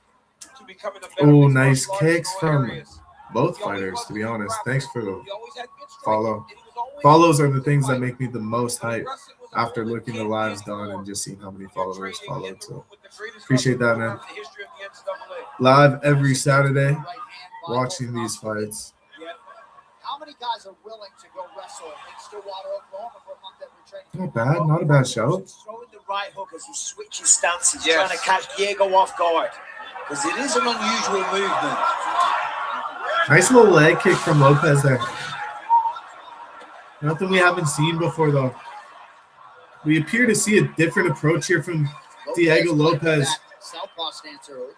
to becoming a better. Oh, nice kicks from both fighters, to be honest. Thanks for the follow. Follows are the things that make me the most hype after looking the lives done and just seeing how many followers followed. So appreciate that, man. Live every Saturday, watching these fights. How many guys are willing to go wrestle in Stillwater, Oklahoma for a month every training? Not bad. Not a bad show. Throwing the right hook as he switches stances, trying to catch Diego off guard. Because it is an unusual movement. Nice little leg kick from Lopez there. Nothing we haven't seen before, though. We appear to see a different approach here from Diego Lopez. Southpaw stance early.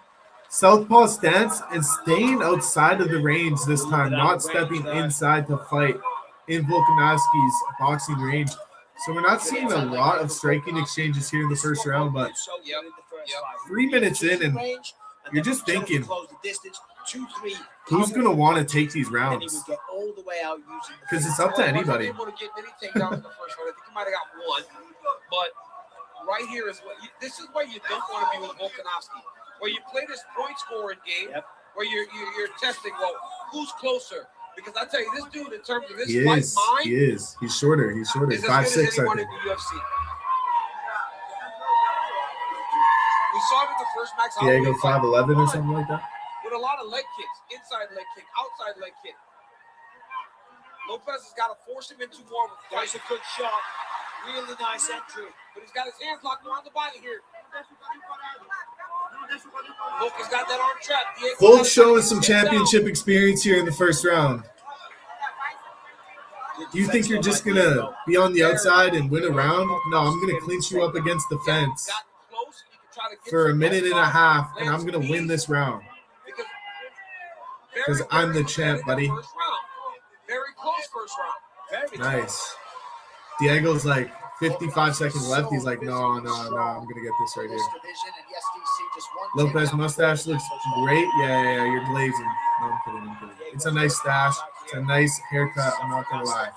Southpaw stance and staying outside of the range this time, not stepping inside to fight in Volkanovski's boxing range. So we're not seeing a lot of striking exchanges here in the first round, but 3 minutes in, and you're just thinking, who's going to want to take these rounds? Because it's up to anybody. Able to get many takedowns in the first round. I think he might have got one, but right here is what this is why you don't want to be with Volkanovski, where you play this point scoring game, where you're testing. Well, who's closer? Because I tell you, this dude, in terms of his fight mind, he is. He's shorter. He's shorter. 5'6", I think. We saw it in the first match. Diego 5'11" or something like that. With a lot of leg kicks, inside leg kick, outside leg kick. Lopez has got to force him into more of a fight. That's a good shot. Really nice entry. But he's got his hands locked around the body here. Volk's got that arm trap. Volk showing some championship experience here in the first round. You think you're just going to be on the outside and win a round? No, I'm going to clinch you up against the fence for a minute and a half, and I'm going to win this round. Because I'm the champ, buddy. Very close first round. Nice. Diego's like 55 seconds left. He's like, no, I'm going to get this right here. Lopez mustache looks great. Yeah, you're glazing. No, I'm kidding. It's a nice stash. It's a nice haircut. I'm not going to lie.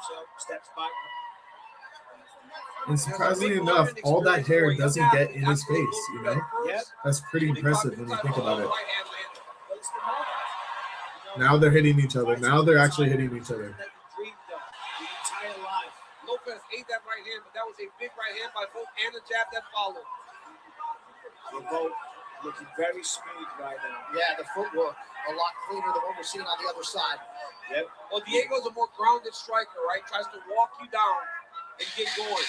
And surprisingly enough, all that hair doesn't get in his face, you know? That's pretty impressive when you think about it. Now they're hitting each other. Now they're actually hitting each other. Lopez ate that right hand, but that was a big right hand by Volk and a jab that followed. They're both looking very smooth right now. Yeah, the footwork a lot cleaner than what we're seeing on the other side. Yep. Well, Diego's a more grounded striker, right? Tries to walk you down and get going.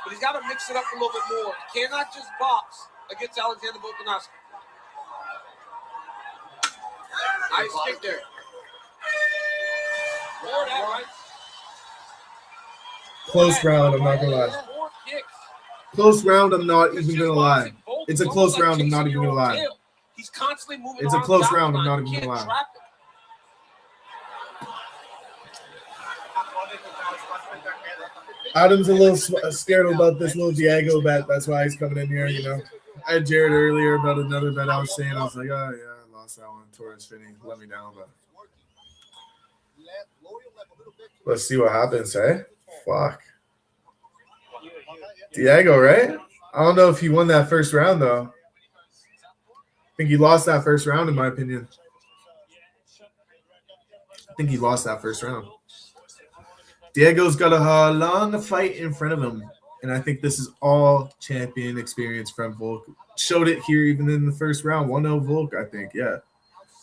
But but he's got to mix it up a little bit more. He cannot just box against Alexander Volkanovski. Nice kick there. More of that, right? Close round, I'm not gonna lie. Close round, I'm not even gonna lie. It's a close round, I'm not even gonna lie. He's constantly moving. It's a close round, I'm not even gonna lie. Adam's a little scared about this little Diego bet. That's why he's coming in here, you know. I had Jared earlier about another bet I was saying. I was like, oh, yeah, I lost that one. Torres Finney let me down. But let's see what happens, hey? Fuck. Diego, right? I don't know if he won that first round, though. I think he lost that first round, in my opinion. I think he lost that first round. Diego's got a long fight in front of him, and I think this is all champion experience from Volk. Showed it here even in the first round. 1-0 Volk, I think, yeah.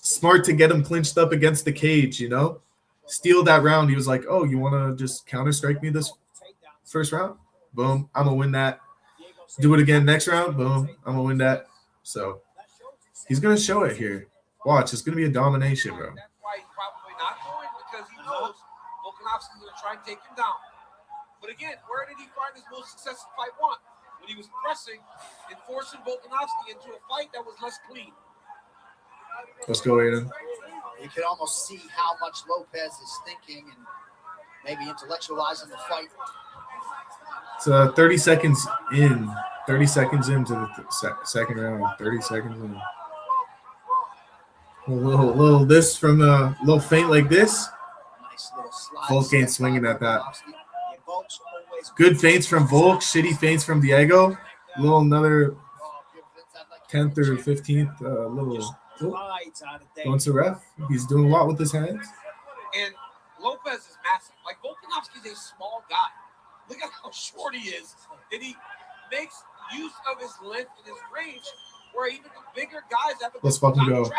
Smart to get him clinched up against the cage, you know? Steal that round. He was like, oh, you want to just counter-strike me this first round? Boom, I'm going to win that. Do it again next round. Boom, I'm going to win that. So he's going to show it here. Watch, it's going to be a domination, bro. That's why he's probably not going, because he knows Volkanovski's going to try and take him down. But again, where did he find his most successful fight one? When he was pressing and forcing Volkanovski into a fight that was less clean. Let's go, Aiden. You can almost see how much Lopez is thinking and maybe intellectualizing the fight. It's 30 seconds in. 30 seconds into the second round. 30 seconds in. A little this from a little feint like this. Nice little slide. Volk ain't swinging at that. Good feints from Volk. Shitty feints from Diego. A little another 10th or 15th little. Going to ref. He's doing a lot with his hands. And Lopez is massive. Like, Volkanovski's a small guy. Look at how short he is. And he makes use of his length and his range, where even the bigger guys have a Let's fucking go.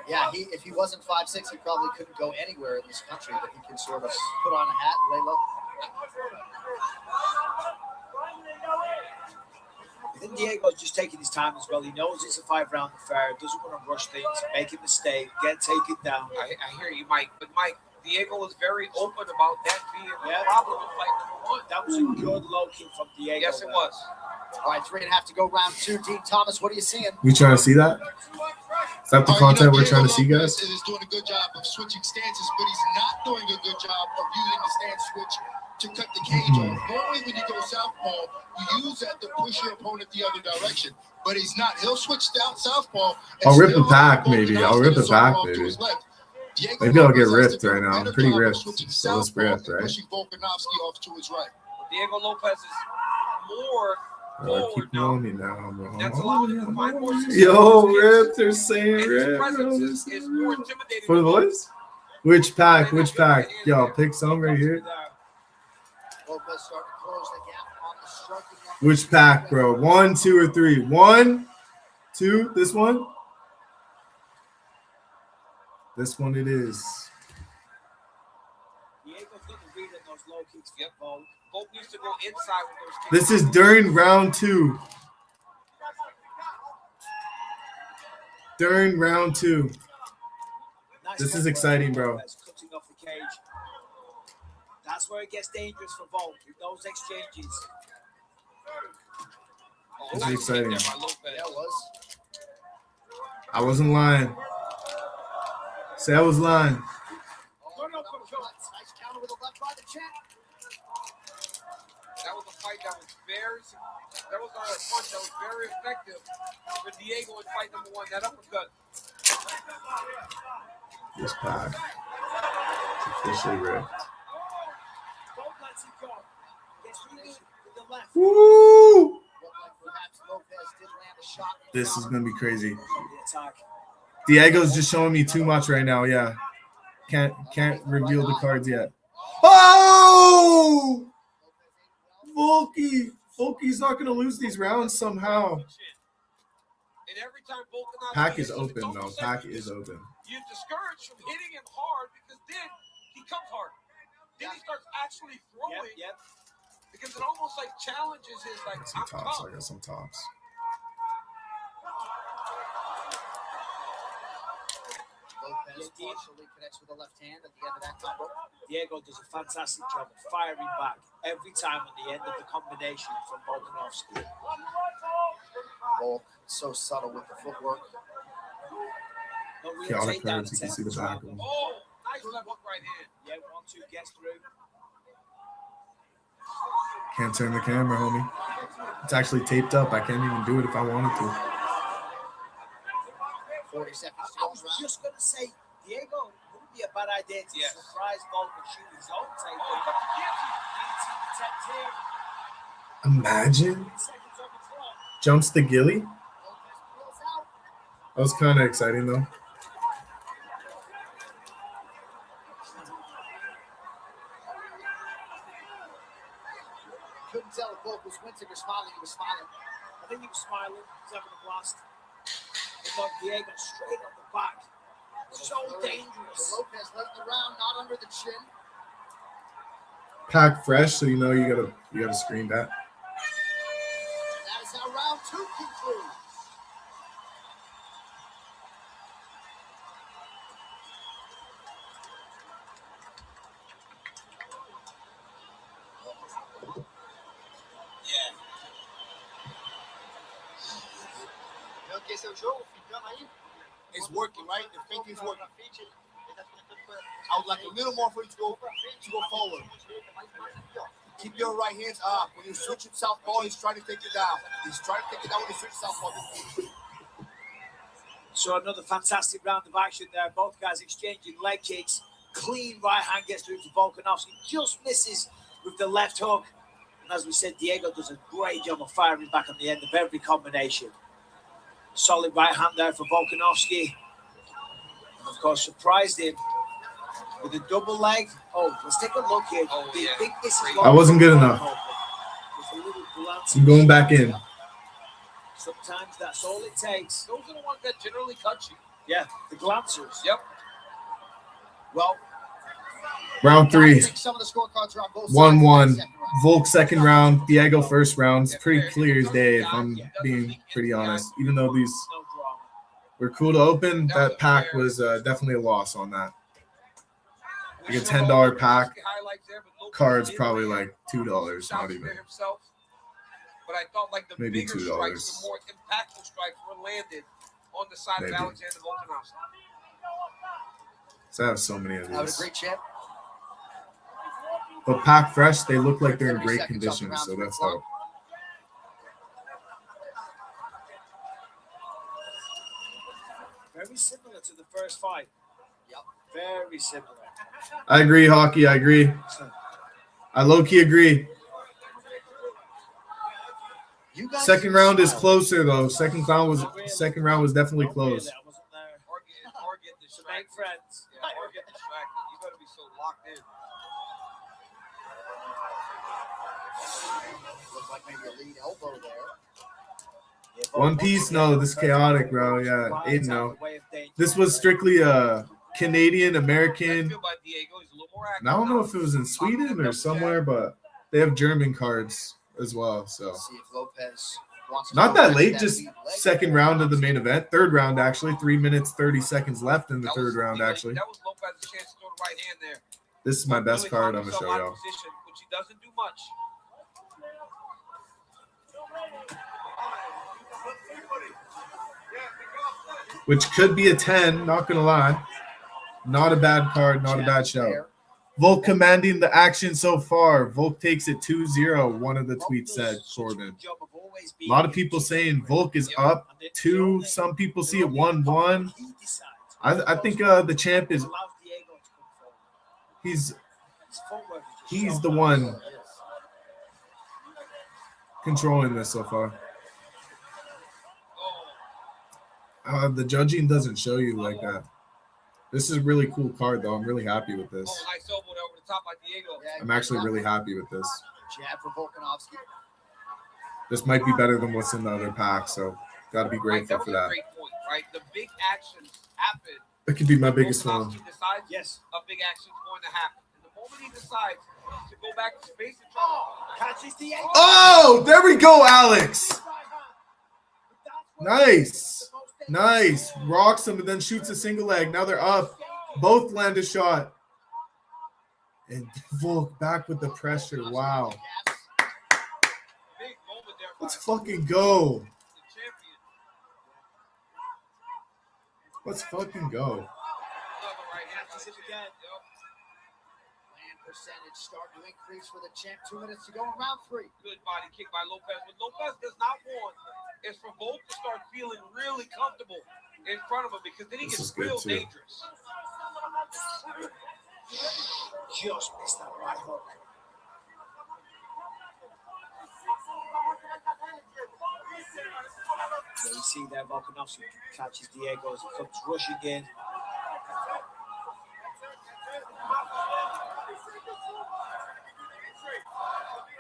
Yeah, if he wasn't 5'6", he probably couldn't go anywhere in this country, but he can sort of put on a hat and lay low. I think Diego's just taking his time as well. He knows it's a 5-round affair, doesn't want to rush things, make a mistake, get taken down. I hear you, Mike. But Mike, Diego was very open about that being a problem in fight number one. That was a good low kick from Diego. Yes, it was. All right, 3.5 to go, round 2. Dean Thomas, what are you seeing? We trying to see that? Is that the content we're trying to see, guys? Lopez is doing a good job of switching stances, but he's not doing a good job of using the stance switch to cut the cage off. Normally, when you go southpaw, you use that to push your opponent the other direction. But he's not. He'll switch down southpaw. I'll rip it back, maybe. I'll rip it back, maybe. Maybe I'll get ripped right now. I'm pretty ripped. So let's rip, right? Pushing Volkanovski off to his right. Diego Lopez is more keep on me now, bro. That's allowing him to find more success. Yo, rip, they're saying His rip. presence is more intimidating. For the boys? Which pack? Which pack? Yo, pick some right here. Lopez starting to close the gap on the striking. Which pack, bro? 1, 2, or 3? 1, 2. This one? This one it is. Diego couldn't read at those low kicks. Yep. Volk needs to go inside with those kicks. This is during round 2. During round 2. This is exciting, bro. Cutting off the cage. That's where it gets dangerous for Volk in those exchanges. This is exciting. Yeah, it was. I wasn't lying. Say I was lying. Nice counter with a left by the chin. That was a fight that was that was a punch that was very effective for Diego in fight number 1. That uppercut. This pack. Officially ripped. Woo! This is gonna be crazy. Diego's just showing me too much right now. Yeah, can't reveal the cards yet. Oh, Volky's not gonna lose these rounds somehow. And every time Volkanovski Pack is open though. Pack is open. You're discouraged from hitting him hard because then he comes hard. Then he starts actually throwing. Yep. Because it almost like challenges his like. Some I'm tops. tough. I got some tops. Lopez partially connects with the left hand at the end of that combo. Diego does a fantastic job of firing back every time at the end of the combination from Volankovski. Volk so subtle with the footwork. No real Chaotic takedown curves. You can see the attempt. back of them. Oh, nice left hook right hand. Yeah, 1-2 gets through. Can't turn the camera, homie. It's actually taped up. I can't even do it if I wanted to. 40 seconds to I was just going to say, Diego, wouldn't be a bad idea to surprise Volk and shoot his own takedown. 19 attempts here. Imagine. Jumps the gilly. That was kind of exciting, though. Couldn't tell if Volk was wincing or smiling. He was smiling. I think he was smiling. He's having a blast. But Diego straight on the back. So dangerous. Lopez left the round, not under the chin. Pack fresh, so you know you gotta screen that. That is how round 2 concludes. It's working, right? The thinking is working. I would like a little more for you to go forward. Keep your right hands up. When you switch it southpaw, he's trying to take it down. He's trying to take it down when you switch southpaw. So another fantastic round of action there. Both guys exchanging leg kicks. Clean right hand gets through to Volankovski. Just misses with the left hook. And as we said, Diego does a great job of firing back on the end of every combination. Solid right hand there for Volankovski. And of course, surprised him with a double leg. Oh, let's take a look here. I think this is I wasn't good enough. I'm going back in. Sometimes that's all it takes. Those are the ones that generally cut you. Yeah, the glancers. Yep. Well, Round 3. some of the scorecards are on both 1-1. Volk second round. Diego first round. It's pretty clear as day, if I'm being pretty honest. Even though these were cool to open, that pack was definitely a loss on that. Like a $10 pack. Card's probably like $2, not even. But I thought like the Maybe bigger $2. strikes, the more impactful strikes were landed on the side Maybe. of Alexander Volkanovski. So I have so many of Have a these. great champ. But pack fresh, they look like they're in great condition, so that's dope. Very similar to the first fight. Yep. Very similar. I agree, Hockey. I agree. I low-key agree. Second round is closer though. Second round was definitely close. Or get friends. Yeah, or get distracted. You better be so locked in. Looks like maybe a lead elbow there. One Piece, no, this is chaotic, bro. Yeah, Aiden, no. This was strictly a Canadian American. And I don't know if it was in Sweden or somewhere, but they have German cards as well. So See if Lopez wants to not go that back late, to just lead leg. second round of the main event, third round actually. 3 minutes 30 seconds left in the third round actually. That was Lopez's chance to throw the right hand there. This is my best Really card found I'm gonna himself show out of y'all. position, which he doesn't do much. Which could be a 10, not gonna lie. Not a bad card, not a bad show. Volk commanding the action so far. Volk takes it 2-0, one of the tweets said, Corbin. A lot of people saying Volk is up 2. Some people see it 1-1. I think the champ is he's the one controlling this so far. The judging doesn't show you like that. This is a really cool card, though. I'm really happy with this. Oh, nice elbow there over the top by Diego. I'm actually really happy with this. Jab for Volkanovski. This might be better than what's in the other pack, so got to be grateful for that. Great point, right? The big actions happen. It could be my biggest one. Volkanovski decides a big action is going to happen. And the moment he decides to go back to space and try Oh, there we go, Alex. Nice. Nice. Rocks him and then shoots a single leg. Now they're up. Both land a shot. And Volk back with the pressure. Wow. Let's fucking go. Let's fucking go. Percentage start to increase for the champ. 2 minutes to go in round 3. Good body kick by Lopez. What Lopez does not want is for Volk to start feeling really comfortable in front of him because then he gets real dangerous. Just missed that right hook. So you see there, Volankovski catches Diego as he comes rushing in.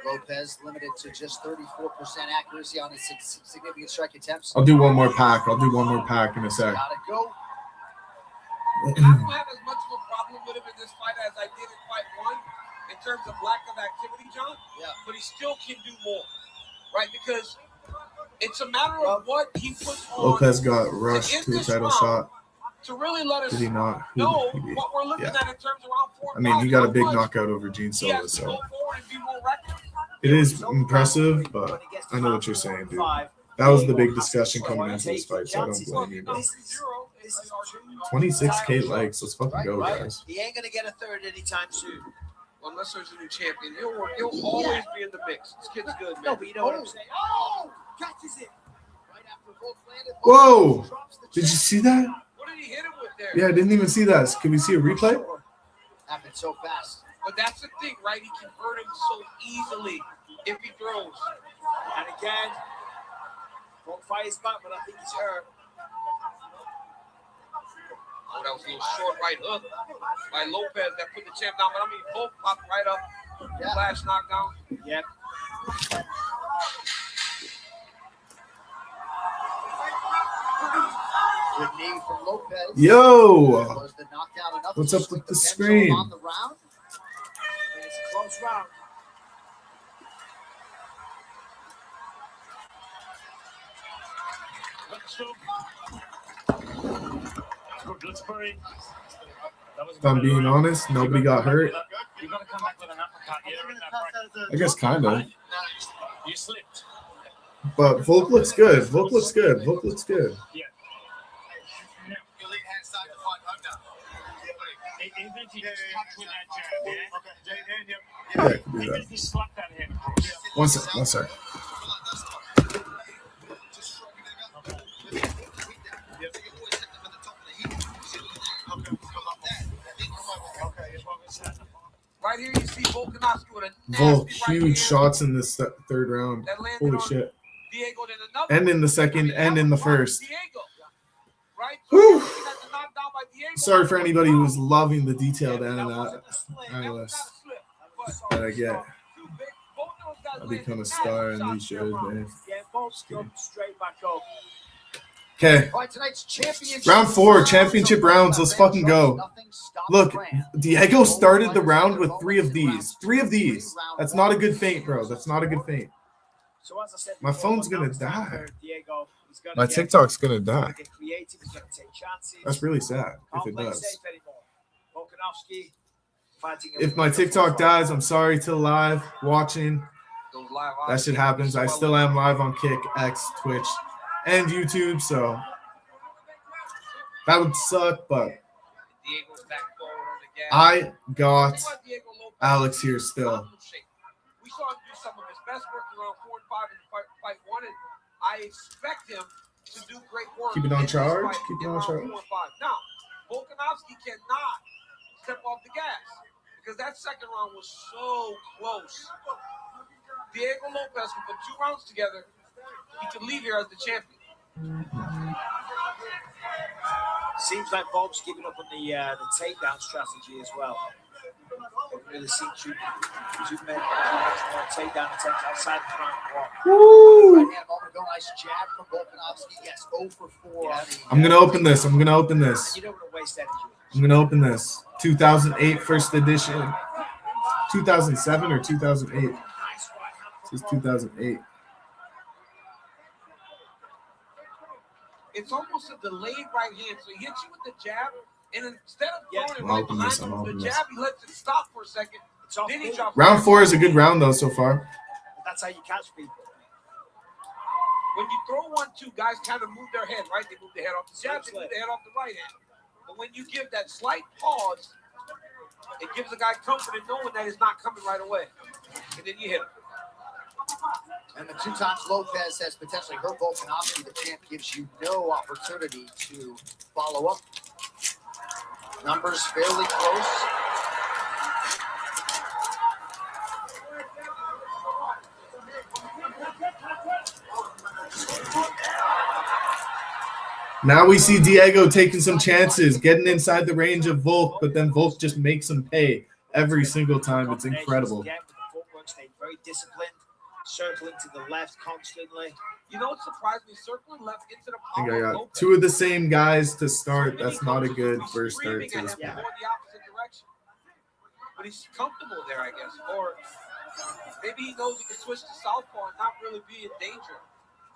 Lopez limited to just 34% accuracy on his significant strike attempts. I'll do one more pack. I'll do one more pack in a sec. Gotta go. And I don't have as much of a problem with him in this fight as I did in fight 1 in terms of lack of activity, John. Yeah. But he still can do more, right? Because it's a matter of what he puts on. Lopez got rushed to a title shot. To really let us Did he not? know what we're looking at in terms of round 4 I and mean, 5. he got a big knockout over Gene He has Silva, to so go forward and be more reckless. it is impressive, but I know what you're saying, dude. That was the big discussion coming into this fight, so I don't blame you, bro. 26K likes. Let's fucking go, guys. He ain't gonna get a third anytime soon. Well, unless there's a new champion, he'll always be in the mix. This kid's good, man. No, but you know what I'm saying? Oh, catches it. Right after both landed. Whoa! Did you see that? What did he hit him with there? Yeah, I didn't even see that. Can we see a replay? Happened so fast. But that's the thing, right? He can hurt him so easily if he throws. And again, won't fight his back, but I think he's hurt. Oh, that was a little short right hook by Lopez that put the champ down. But I mean, both popped right up. Yeah. Flash knockdown. Yep. Good knee from Lopez. Yo! Was the knockdown enough What's to up swing with the pendulum screen? on the round? It's a close round. If I'm being honest, nobody got hurt. I guess kind of. You slipped. But Volk looks good. Volk looks good. Volk looks good. Yeah. Even if you just touch with that jab, Yeah, I can do even that. if you slap that head across. One sec. One sec. Right here, you see Volankovski with a Volk, nasty huge right hand shots in this third round. that landed Holy on shit. Diego. Then another And in the one. second, and in the first. Diego, right? Whew. So that's a knockdown by Diego. Sorry for anybody who's loving the detailed analyst that I get. I'll become a star in these shows, man. Yeah, both jumped straight back up. Okay. All right, tonight's championship Round 4, championship rounds. Let's fucking go. Look, Diego started the round with 3 of these. 3 of these. That's not a good feint, bro. That's not a good feint. So as I said, My before, phone's gonna now it's time die. for Diego. He's gonna My get- TikTok's gonna he's die. gonna get creative. He's gonna take chances. That's really sad if Can't it play does. safe anymore. Volankovski fighting If my TikTok dies, I'm sorry to live watching. Those live That shit happens. I still am live on Kick, X, Twitch, and YouTube, so that would suck, but Diego's back forward on the gas. I got Think about Diego Lopez. Alex here still. We saw him do some of his best work around 4 and 5 in fight 1, and I expect him to do great work. Keep it on in this charge. fight Keep it in on round charge. 4 and 5. Now, Volankovski cannot step off the gas because that second round was so close. Diego Lopez can put 2 rounds together. He can leave here as the champion. Seems like Bob's giving up on the takedown strategy as well. Don't really see too much more takedown attempts outside the front block. Woo! Right hand moment, no nice jab from Volankovski. Yes, 0 for 4 on the. I'm gonna open this. I'm gonna open this. You don't want to waste energy. I'm gonna open this. 2008 first edition 2007 or 2008. This is 2008. It's almost a delayed right hand. So he hits you with the jab, and instead of throwing it I'm right open behind this, I'm him, the open this. jab, he lets it stop for a second. Then he drops Round 4 is a good round, though, so far. That's how you catch people. When you throw 1-2, guys kind of move their head, right? They move the head off the jab, they move the head off the right hand. But when you give that slight pause, it gives the guy comfort in knowing that it's not coming right away. And then you hit him. And the 2 times Lopez has potentially hurt Volkanovski, the champ gives you no opportunity to follow up. Numbers fairly close. Now we see Diego taking some chances, getting inside the range of Volk, but then Volk just makes him pay every single time. It's incredible. Again, with the footwork, stayed very disciplined, circling to the left constantly. You know what surprised me? Circling left into the I think power I of got Lopez. 2 of the same guys to start. That's not a good first start to this Going match. the opposite direction. But he's comfortable there, I guess. Or maybe he knows he can switch to southpaw and not really be in danger.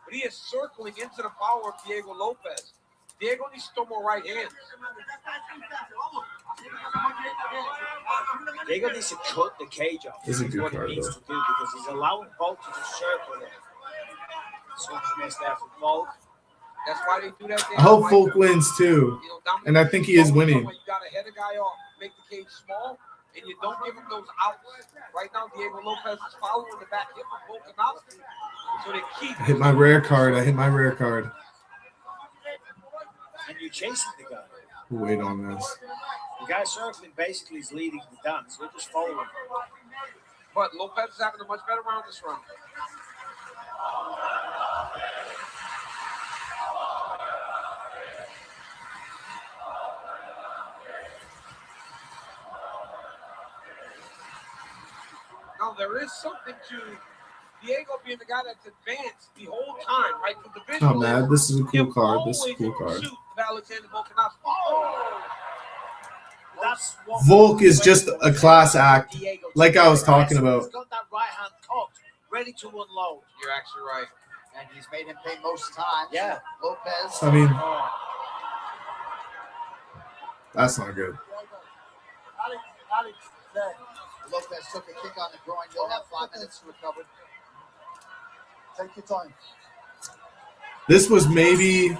But he is circling into the power of Diego Lopez. Diego needs to throw more right hands. Diego needs to cut the cage off. This is a good what card, he needs though. to do because he's allowing Volk to just circle it. Swing miss there from Volk. That's why they do that. I hope Volk wins, too. And I think he is winning. You got to head a guy off, make the cage small, and you don't give him those outs. Right now, Diego Lopez is following the back hip of Volkanovski. So they keep. I hit my rare card. And you're chasing the guy. Wait on this. The guy circling basically is leading the dance. We're just following. But Lopez is having a much better round this round. Now, there is something to Diego being the guy that's advanced the whole time, right? The Oh, man, this is a cool card. This is a cool card. Alexander Volkanovski. Oh! That's Volk is just a class act, like I was talking about. He's got that right hand cocked, ready to unload. You're actually right. And he's made him pay most times. Yeah. Lopez. I mean, that's not good. Lopez took a kick on the groin. You'll have 5 minutes to recover. Take your time. This was maybe,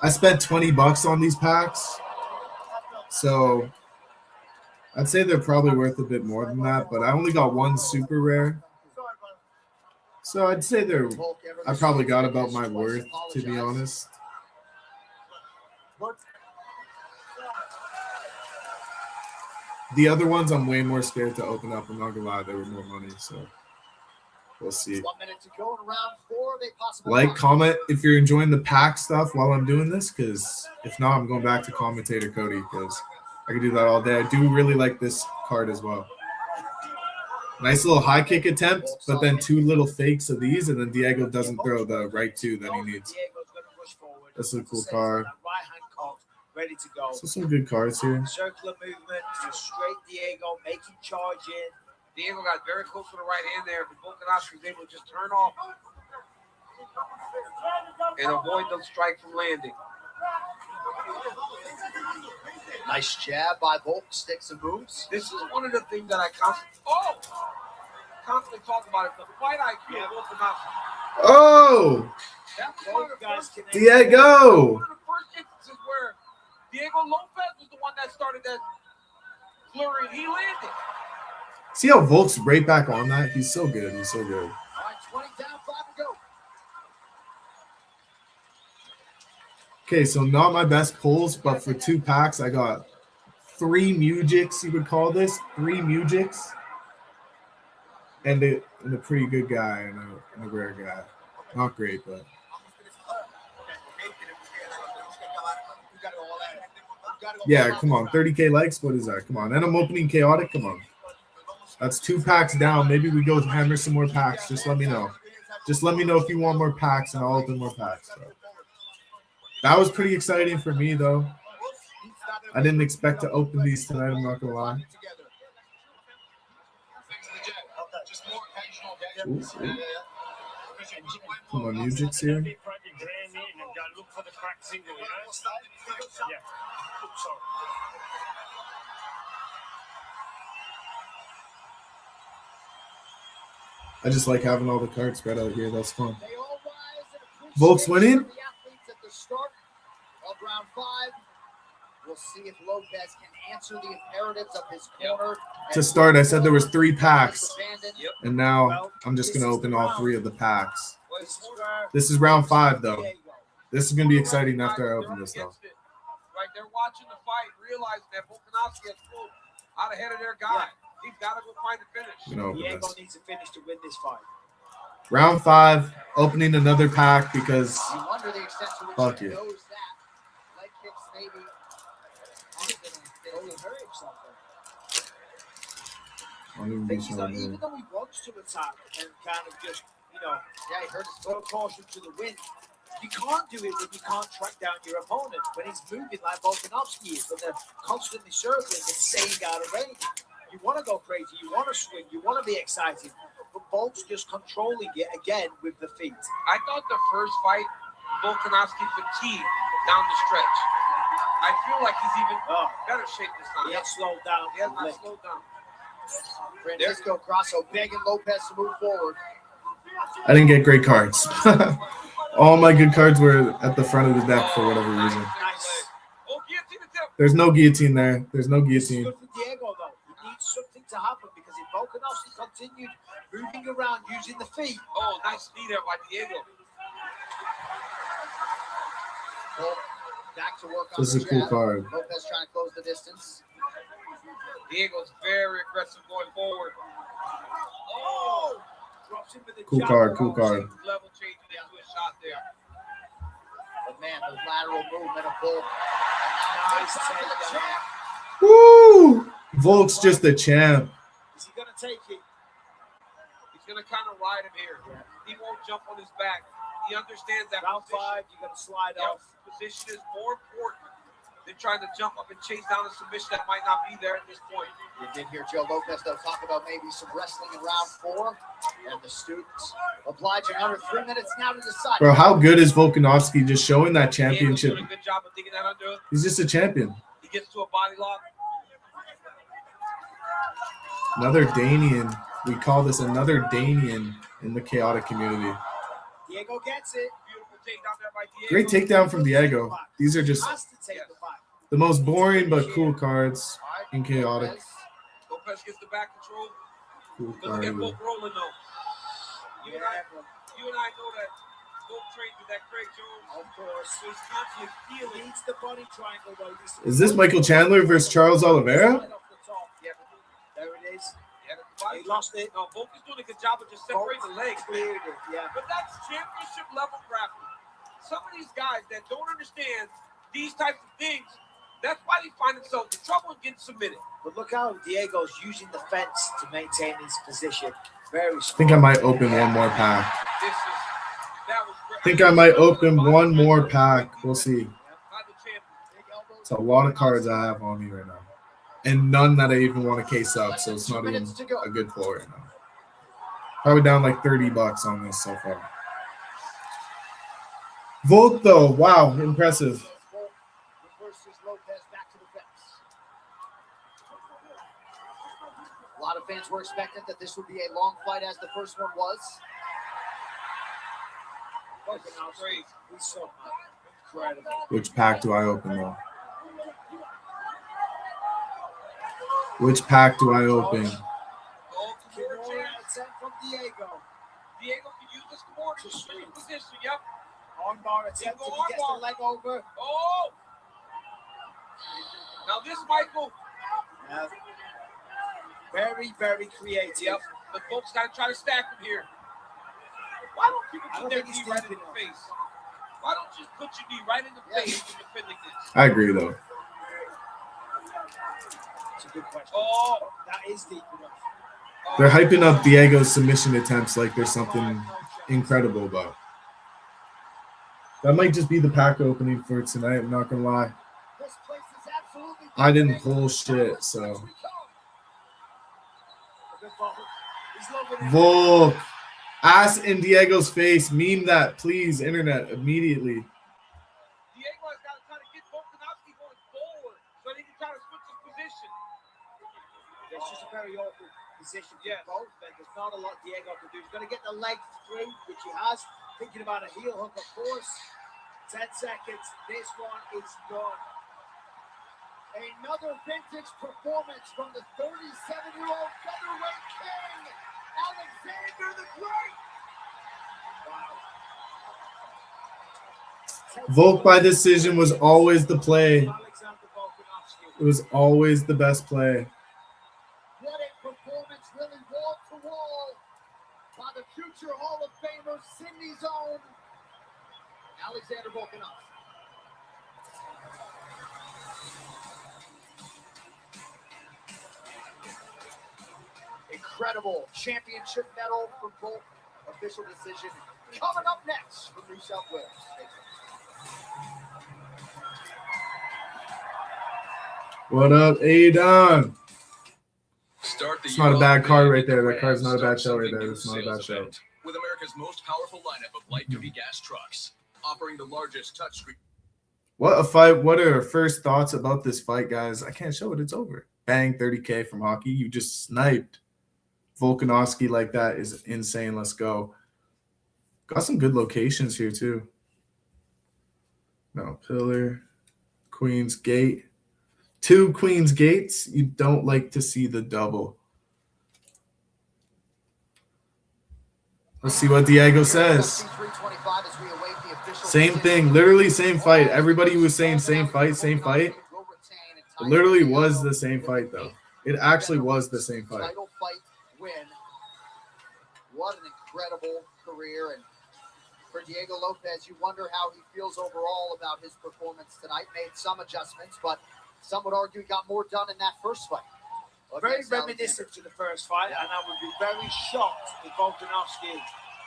I spent $20 on these packs, so I'd say they're probably worth a bit more than that, but I only got 1 super rare. So I'd say I probably got about my worth, to be honest. The other ones I'm way more scared to open up. I'm not gonna lie, they were more money, so we'll see. 1 minute to go in round 4. They possibly Like, comment if you're enjoying the pack stuff while I'm doing this, because if not, I'm going back to commentator Cody, because I can do that all day. I do really like this card as well. Nice little high kick attempt, but then 2 little fakes of these, and then Diego doesn't throw the right 2 that he needs. That's a cool card. Right hand cocked, ready to go. So some good cards here. Circular movement, straight Diego, making charge in. Diego got very close to the right hand there, but Volkanovski was able to just turn off and avoid the strike from landing. Nice jab by Volk, sticks and moves. This is one of the things that I constantly talk about is the fight IQ of Volkanovski. Oh! That's one of the first Diego! One of the first instances where Diego Lopez was the one that started that flurry, and he landed. See how Volk's right back on that? He's so good. He's so good. All right, 20 down, 5 to go. Okay, so not my best pulls, but for 2 packs, I got 3 Mujiks, you would call this. 3 Mujiks. And a pretty good guy and a rare guy. Not great, but. Yeah, come on. 30K likes? What is that? Come on. And I'm opening Chaotic? Come on. That's 2 packs down. Maybe we go hammer some more packs. Just let me know. Just let me know if you want more packs, and I'll open more packs. Bro. That was pretty exciting for me, though. I didn't expect to open these tonight. I'm not going to lie. Ooh. Come on, music's here. I just like having all the cards spread out here. That's fun. Volk's winning. The athletes at the start of round 5. We'll see if Lopez can answer the imperatives of his corner. To start, I said there was 3 packs, and now I'm just going to open all 3 of the packs. This is round 5, though. This is going to be exciting after I open this, though. Right, they're watching the fight, realizing that Volankovski has pulled out ahead of their guy. He's got to go find the finish. Diego needs to finish to win this fight. Round 5, opening another pack because fuck you. Even though he wants to attack and kind of just, he hurt his foot, caution to the wind. You can't do it when you can't track down your opponent. When he's moving like Volankovski is, when they're constantly circling and staying out of range. You want to go crazy, you want to swing, you want to be excited. But Volk's just controlling it again with the feet. I thought the first fight, Volankovski fatigued down the stretch. I feel like he's even better shape this time. He has slowed down. He has not slowed down. Francisco Grasso begging Lopez to move forward. I didn't get great cards. All my good cards were at the front of the deck for whatever reason. There's no guillotine there. There's no guillotine. Good for Diego, though. He needs something to happen because if Volankovski continued moving around using the feet. Oh, nice knee there by Diego. Back to work on This is a cool card. Lopez trying to close the distance. Diego's very aggressive going forward. Oh! Drops him with the Cool card, cool card. Level changing into a shot there. But man, the lateral movement of Volk. Nice takedown. Woo! Volk's just a champ. Is he going to take it? He's going to kind of ride him here. He won't jump on his back. He understands that round 5, you're going to slide off. Position is more important than trying to jump up and chase down a submission that might not be there at this point. You did hear Joe Lopez, though, talk about maybe some wrestling in round 4. And the students obliging under 3 minutes now to decide. Bro, how good is Volankovski just showing that championship? Doing a good job of thinking that under. He's just a champion. He gets to a body lock. Another Danian. We call this another Danian in the chaotic community. Diego gets it. Beautiful takedown there by Diego. Great takedown from Diego. These are just the most boring but cool cards in chaotic. Lopez gets the back control. Cool Look at card. Volk rolling though. You and I know that Volk trained with that Craig Jones. Of course. So he's constantly feeling. Needs the body triangle though. Is this Michael Chandler versus Charles Oliveira? Yeah, there it is. He lost it. No, Volk is doing a good job of just separating the legs. Cleared it, yeah. But that's championship level grappling. Some of these guys that don't understand these types of things, that's why they find themselves in trouble and getting submitted. But look how Diego's using the fence to maintain his position. Very strong. I think I might open one more pack. That was great. I think I might open one more pack. We'll see. It's a lot of cards I have on me right now. And none that I even want to case up, so it's not even a good pull right now. Probably down like $30 on this so far. Volk though, wow, impressive. A lot of fans were expecting that this would be a long fight, as the first one was. Incredible. Which pack do I open though? Which pack do I open? From Diego. Diego can use this Kimura to swing position. Yep. Armbar attempt. He gets the leg over. Oh! Now this Michael. Very, very creative. Yep. But folks got to try to stack him here. Why don't people put their knee right in the face? Why don't you put your knee right in the face when defending this? I agree though. It's a good question. Oh, that is deep enough. They're hyping up Diego's submission attempts like there's something incredible about. That might just be the pack opening for tonight, I'm not gonna lie. I didn't pull shit, so. Volk. Ass in Diego's face. Meme that, please, internet, immediately. Diego has got to try to get Volkanovski going forward so he can try to switch his position. It's just a very awkward position for both, and there's not a lot Diego can do. He's going to get the legs through, which he has. Thinking about a heel hook, of course. 10 seconds. This one is done. Another vintage performance from the 37-year-old featherweight king, Alexander the Great. Wow. Volk by decision was always the play. It was always the best play. What a performance, really wall to wall by the future Hall of Famer, Sydney's own Alexander Volkanovski. Incredible championship medal for Volk. Official decision coming up next from New South Wales. What up, Adon? Start the It's not a year bad off card big right at the there. That Rams. card's not a bad Start show right something there. new It's not a sales bad show. event With America's most powerful lineup of light-duty gas trucks, offering the largest touchscreen. What a fight. What are our first thoughts about this fight, guys? I can't show it. It's over. Bang, 30K from hockey. You just sniped. Volkanovski like that is insane. Let's go. Got some good locations here, too. No, Pillar. Queen's Gate. 2 Queen's Gates. You don't like to see the double. Let's see what Diego says. Same thing. Literally same fight. Everybody was saying same fight, same fight. It literally was the same fight, though. It actually was the same fight. Title fight win. What an incredible career. And for Diego Lopes, you wonder how he feels overall about his performance tonight. Made some adjustments, but some would argue he got more done in that first fight. Very reminiscent to the first fight, and I would be very shocked if Volkanovski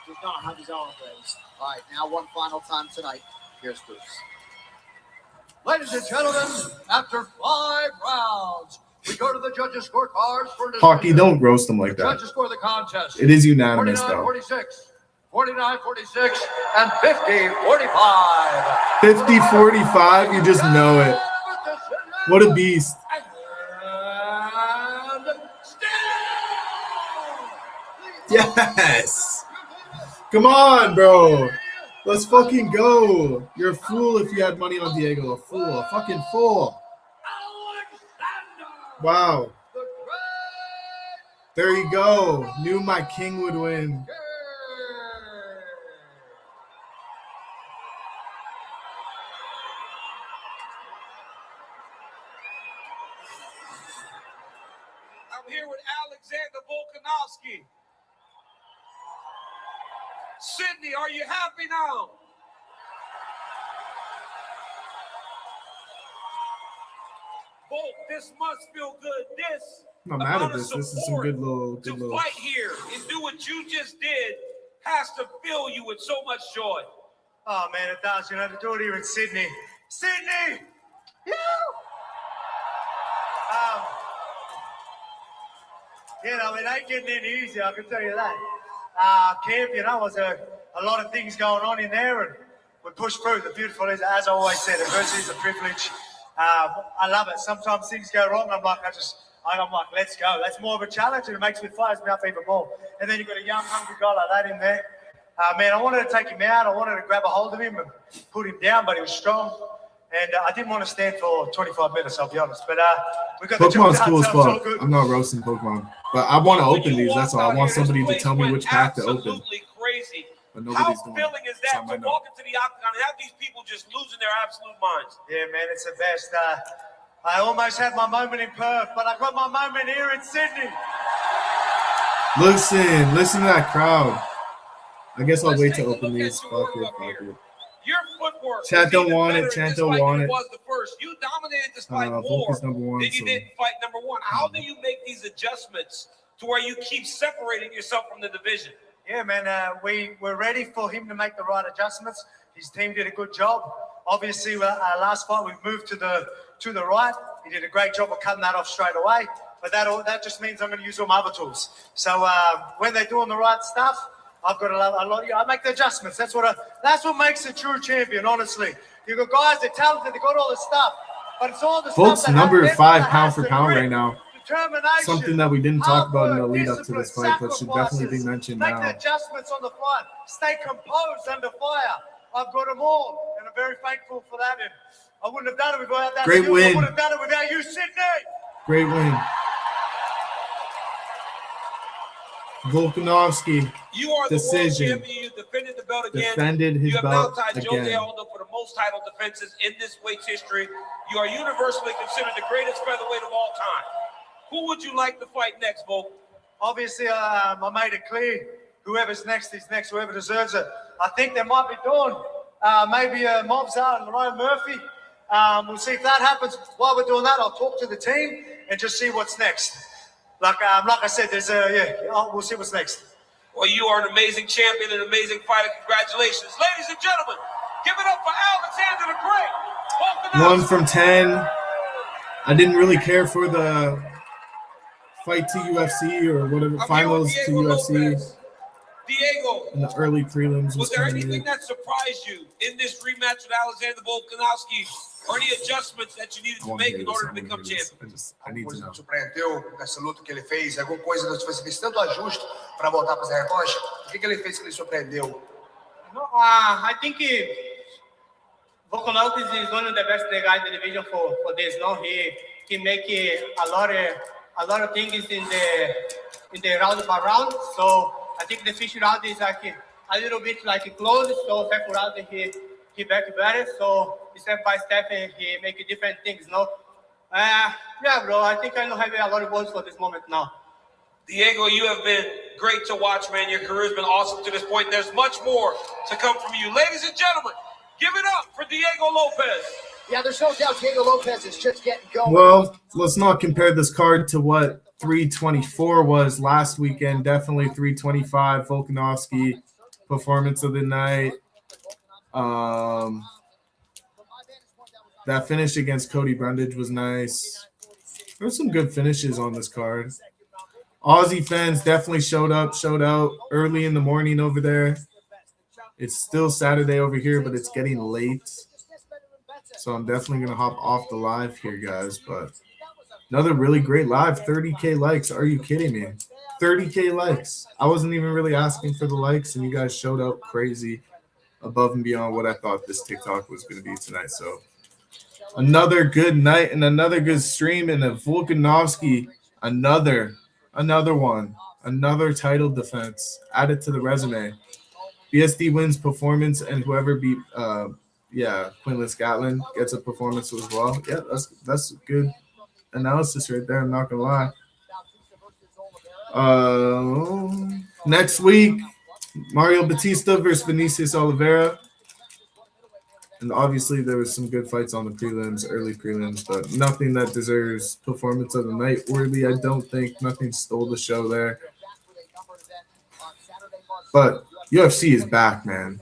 did not have his arm raised. All right, now one final time tonight. Here's Bruce. Ladies and gentlemen, after 5 rounds, we go to the judges' scorecards for decision. Hockey, don't roast them like The that. judges score the contest. It is unanimous, though. 49-46, 49-46, and 50-45. 50-45, you just know it. What a beast. Yes. Come on, bro. Let's fucking go. You're a fool if you had money on Diego. A fool. A fucking fool. Wow. There you go. Knew my king would win. I'm here with Alexander Volkanovski. Sydney, are you happy now? Volk, this must feel good. This I'm not mad at this. This is some good little. fight here and do what you just did has to fill you with so much joy. Oh, man, it does. You know, to do it here in Sydney. Sydney! You know, it ain't getting any easier, I can tell you that. Camp, you know, was a lot of things going on in there, and we pushed through. The beautiful is, as I always said, adversity is a privilege. I love it. Sometimes things go wrong. I'm like, let's go. That's more of a challenge, and it makes me fires me up even more. And then you've got a young, hungry guy like that in there. Man, I wanted to take him out. I wanted to grab a hold of him and put him down, but he was strong. And I didn't want to stand for 25 minutes, I'll be honest. But we got Pokemon's the cool as job done, fuck. so good. I'm not roasting Pokemon. But I want to open these. That's all. I want somebody to tell me which pack to open. Absolutely crazy. But How nobody's doing it. filling is That's that all to I know. walk into the octagon and have these people just losing their absolute minds? Yeah, man, it's the best. I almost had my moment in Perth, but I got my moment here in Sydney. Listen to that crowd. I guess I'll wait to open these. Fuck it. Your footwork. Chat was don't even want better it. in Chat this don't fight want than it. was the first. You dominated this fight more Focus number one. than you So. did in fight number one. How do you make these adjustments to where you keep separating yourself from the division? Yeah, man, we're ready for him to make the right adjustments. His team did a good job. Obviously, last fight we moved to the right. He did a great job of cutting that off straight away. But that just means I'm going to use all my other tools. So when they're doing the right stuff, I've got a lot. I make the adjustments. That's what makes a true champion. Honestly, you got guys, they're talented, they got all the stuff, but it's all the Volk's stuff that number has 5 that pound has for the pound grit, right now. determination, Something that we didn't talk about in the hard work, lead up to this fight, but should definitely be sacrifices, mentioned make now. the adjustments on the fly, stay composed under fire. I've got them all, and I'm very thankful for that. And I wouldn't have done it without that. Great win. I wouldn't have done it without you, Sydney. Great win. Volkanovski, You are the decision. world champion. You defended the belt again. Defended his you have belt now tied again. Jose Aldo for the most title defenses in this weight's history. You are universally considered the greatest featherweight of all time. Who would you like to fight next, Volk? Obviously, I made it clear. Whoever's next is next. Whoever deserves it. I think there might be Dawn. Maybe Mobzar and Ryan Murphy. We'll see if that happens. While we're doing that, I'll talk to the team and just see what's next. Like I said, we'll see what's next. Well, you are an amazing champion, an amazing fighter. Congratulations. Ladies and gentlemen, give it up for Alexander the Great. 1 from 10. I didn't really care for the fight to UFC or whatever, finals to UFC. Diego, in the early prelims. Was there anything that surprised you in this rematch with Alexander Volkanovski, or any adjustments that you needed to make in order to become champion? I need to know. Surpreendeu nessa luta que ele fez? Alguma coisa você fez tanto ajuste para voltar para essa revanche? O que ele fez que ele surpreendeu? No, I think Volkanovski is one of the best guys in the division for this. No, he make a lot of things in the round by round. So I think the first round is like a little bit like close. So second round he back better. So step by step he make different things. No, yeah, bro. I think I don't have a lot of words for this moment now. Diego, you have been great to watch, man. Your career's been awesome to this point. There's much more to come from you. Ladies and gentlemen, give it up for Diego Lopes. Yeah, there's no doubt Diego Lopes is just getting going. Well, let's not compare this card to what 324 was last weekend. Definitely 325. Volkanovski, performance of the night. That finish against Cody Brundage was nice. There's some good finishes on this card. Aussie fans definitely showed out early in the morning over there. It's still Saturday over here, but it's getting late. So I'm definitely going to hop off the live here, guys. But another really great live. 30K likes. Are you kidding me? 30K likes. I wasn't even really asking for the likes, and you guys showed up crazy above and beyond what I thought this TikTok was going to be tonight. So another good night and another good stream. And a Volkanovski, another one. Another title defense added to the resume. BSD wins performance, and whoever beat Quinlan Scotland gets a performance as well. Yeah, that's good analysis right there. I'm not gonna lie. Next week, Mario Batista versus Vinicius Oliveira. And obviously there was some good fights on the prelims, early prelims, but nothing that deserves performance of the night worthy. I don't think nothing stole the show there. But UFC is back, man.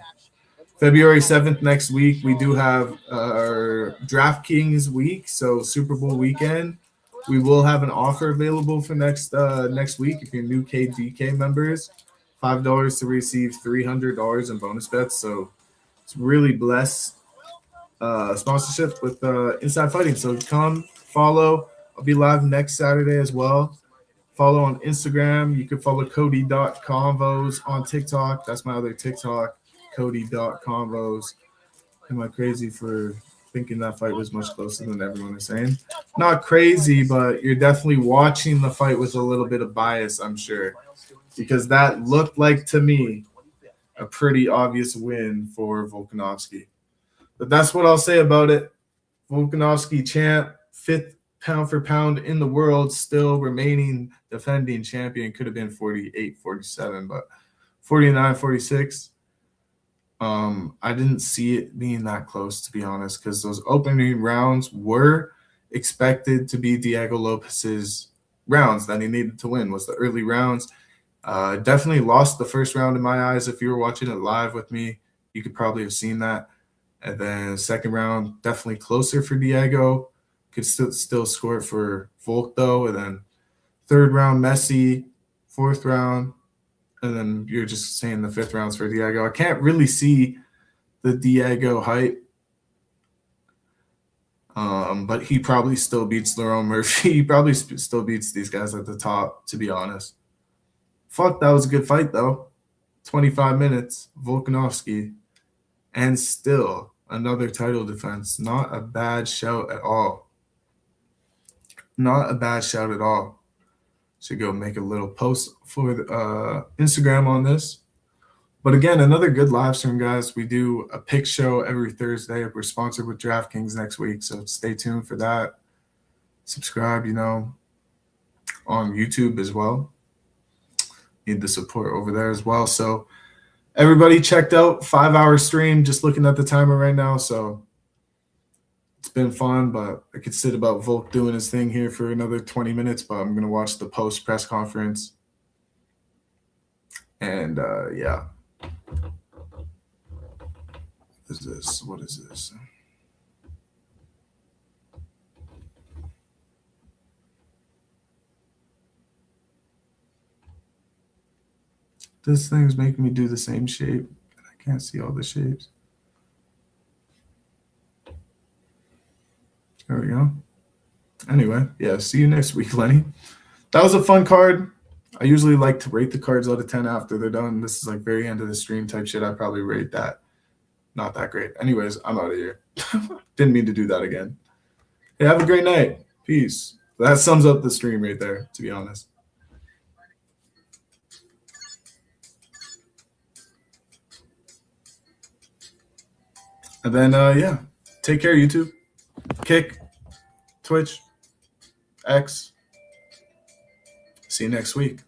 February 7th next week, we do have our DraftKings week, so Super Bowl weekend. We will have an offer available for next week if you're new KDK members. $5 to receive $300 in bonus bets. So it's really blessed sponsorship with Inside Fighting. So come follow. I'll be live next Saturday as well. Follow on Instagram. You can follow Cody.convos on TikTok. That's my other TikTok, Cody.convos. Am I crazy for thinking that fight was much closer than everyone is saying? Not crazy, but you're definitely watching the fight with a little bit of bias, I'm sure, because that looked like, to me, a pretty obvious win for Volkanovski. But that's what I'll say about it. Volkanovski champ, 5th pound for pound in the world, still remaining defending champion. Could have been 48, 47, but 49, 46. I didn't see it being that close, to be honest, because those opening rounds were expected to be Diego Lopes's rounds that he needed to win. Was the early rounds. Definitely lost the first round in my eyes. If you were watching it live with me, you could probably have seen that. And then second round, definitely closer for Diego. Could still score it for Volk, though. And then third round, messy. Fourth round, And then you're just saying the 5th round's for Diego. I can't really see the Diego hype. But he probably still beats Lerone Murphy. He probably still beats these guys at the top, to be honest. Fuck, that was a good fight, though. 25 minutes, Volkanovski. And still another title defense. Not a bad shout at all. Not a bad shout at all. Should go make a little post for Instagram on this. But again, another good live stream, guys. We do a pick show every Thursday. We're sponsored with DraftKings next week, so stay tuned for that. Subscribe, on YouTube as well. Need the support over there as well. So everybody checked out 5-hour stream, just looking at the timer right now. So it's been fun, but I could sit about Volk doing his thing here for another 20 minutes, but I'm going to watch the post press conference. And yeah. What is this? What is this? This thing's making me do the same shape. I can't see all the shapes. There we go. Anyway, yeah, see you next week, Lenny. That was a fun card. I usually like to rate the cards out of 10 after they're done. This is like very end of the stream type shit. I probably rate that. Not that great. Anyways, I'm out of here. Didn't mean to do that again. Hey, have a great night. Peace. That sums up the stream right there, to be honest. And then, yeah, take care, YouTube. Kick, Twitch, X. See you next week.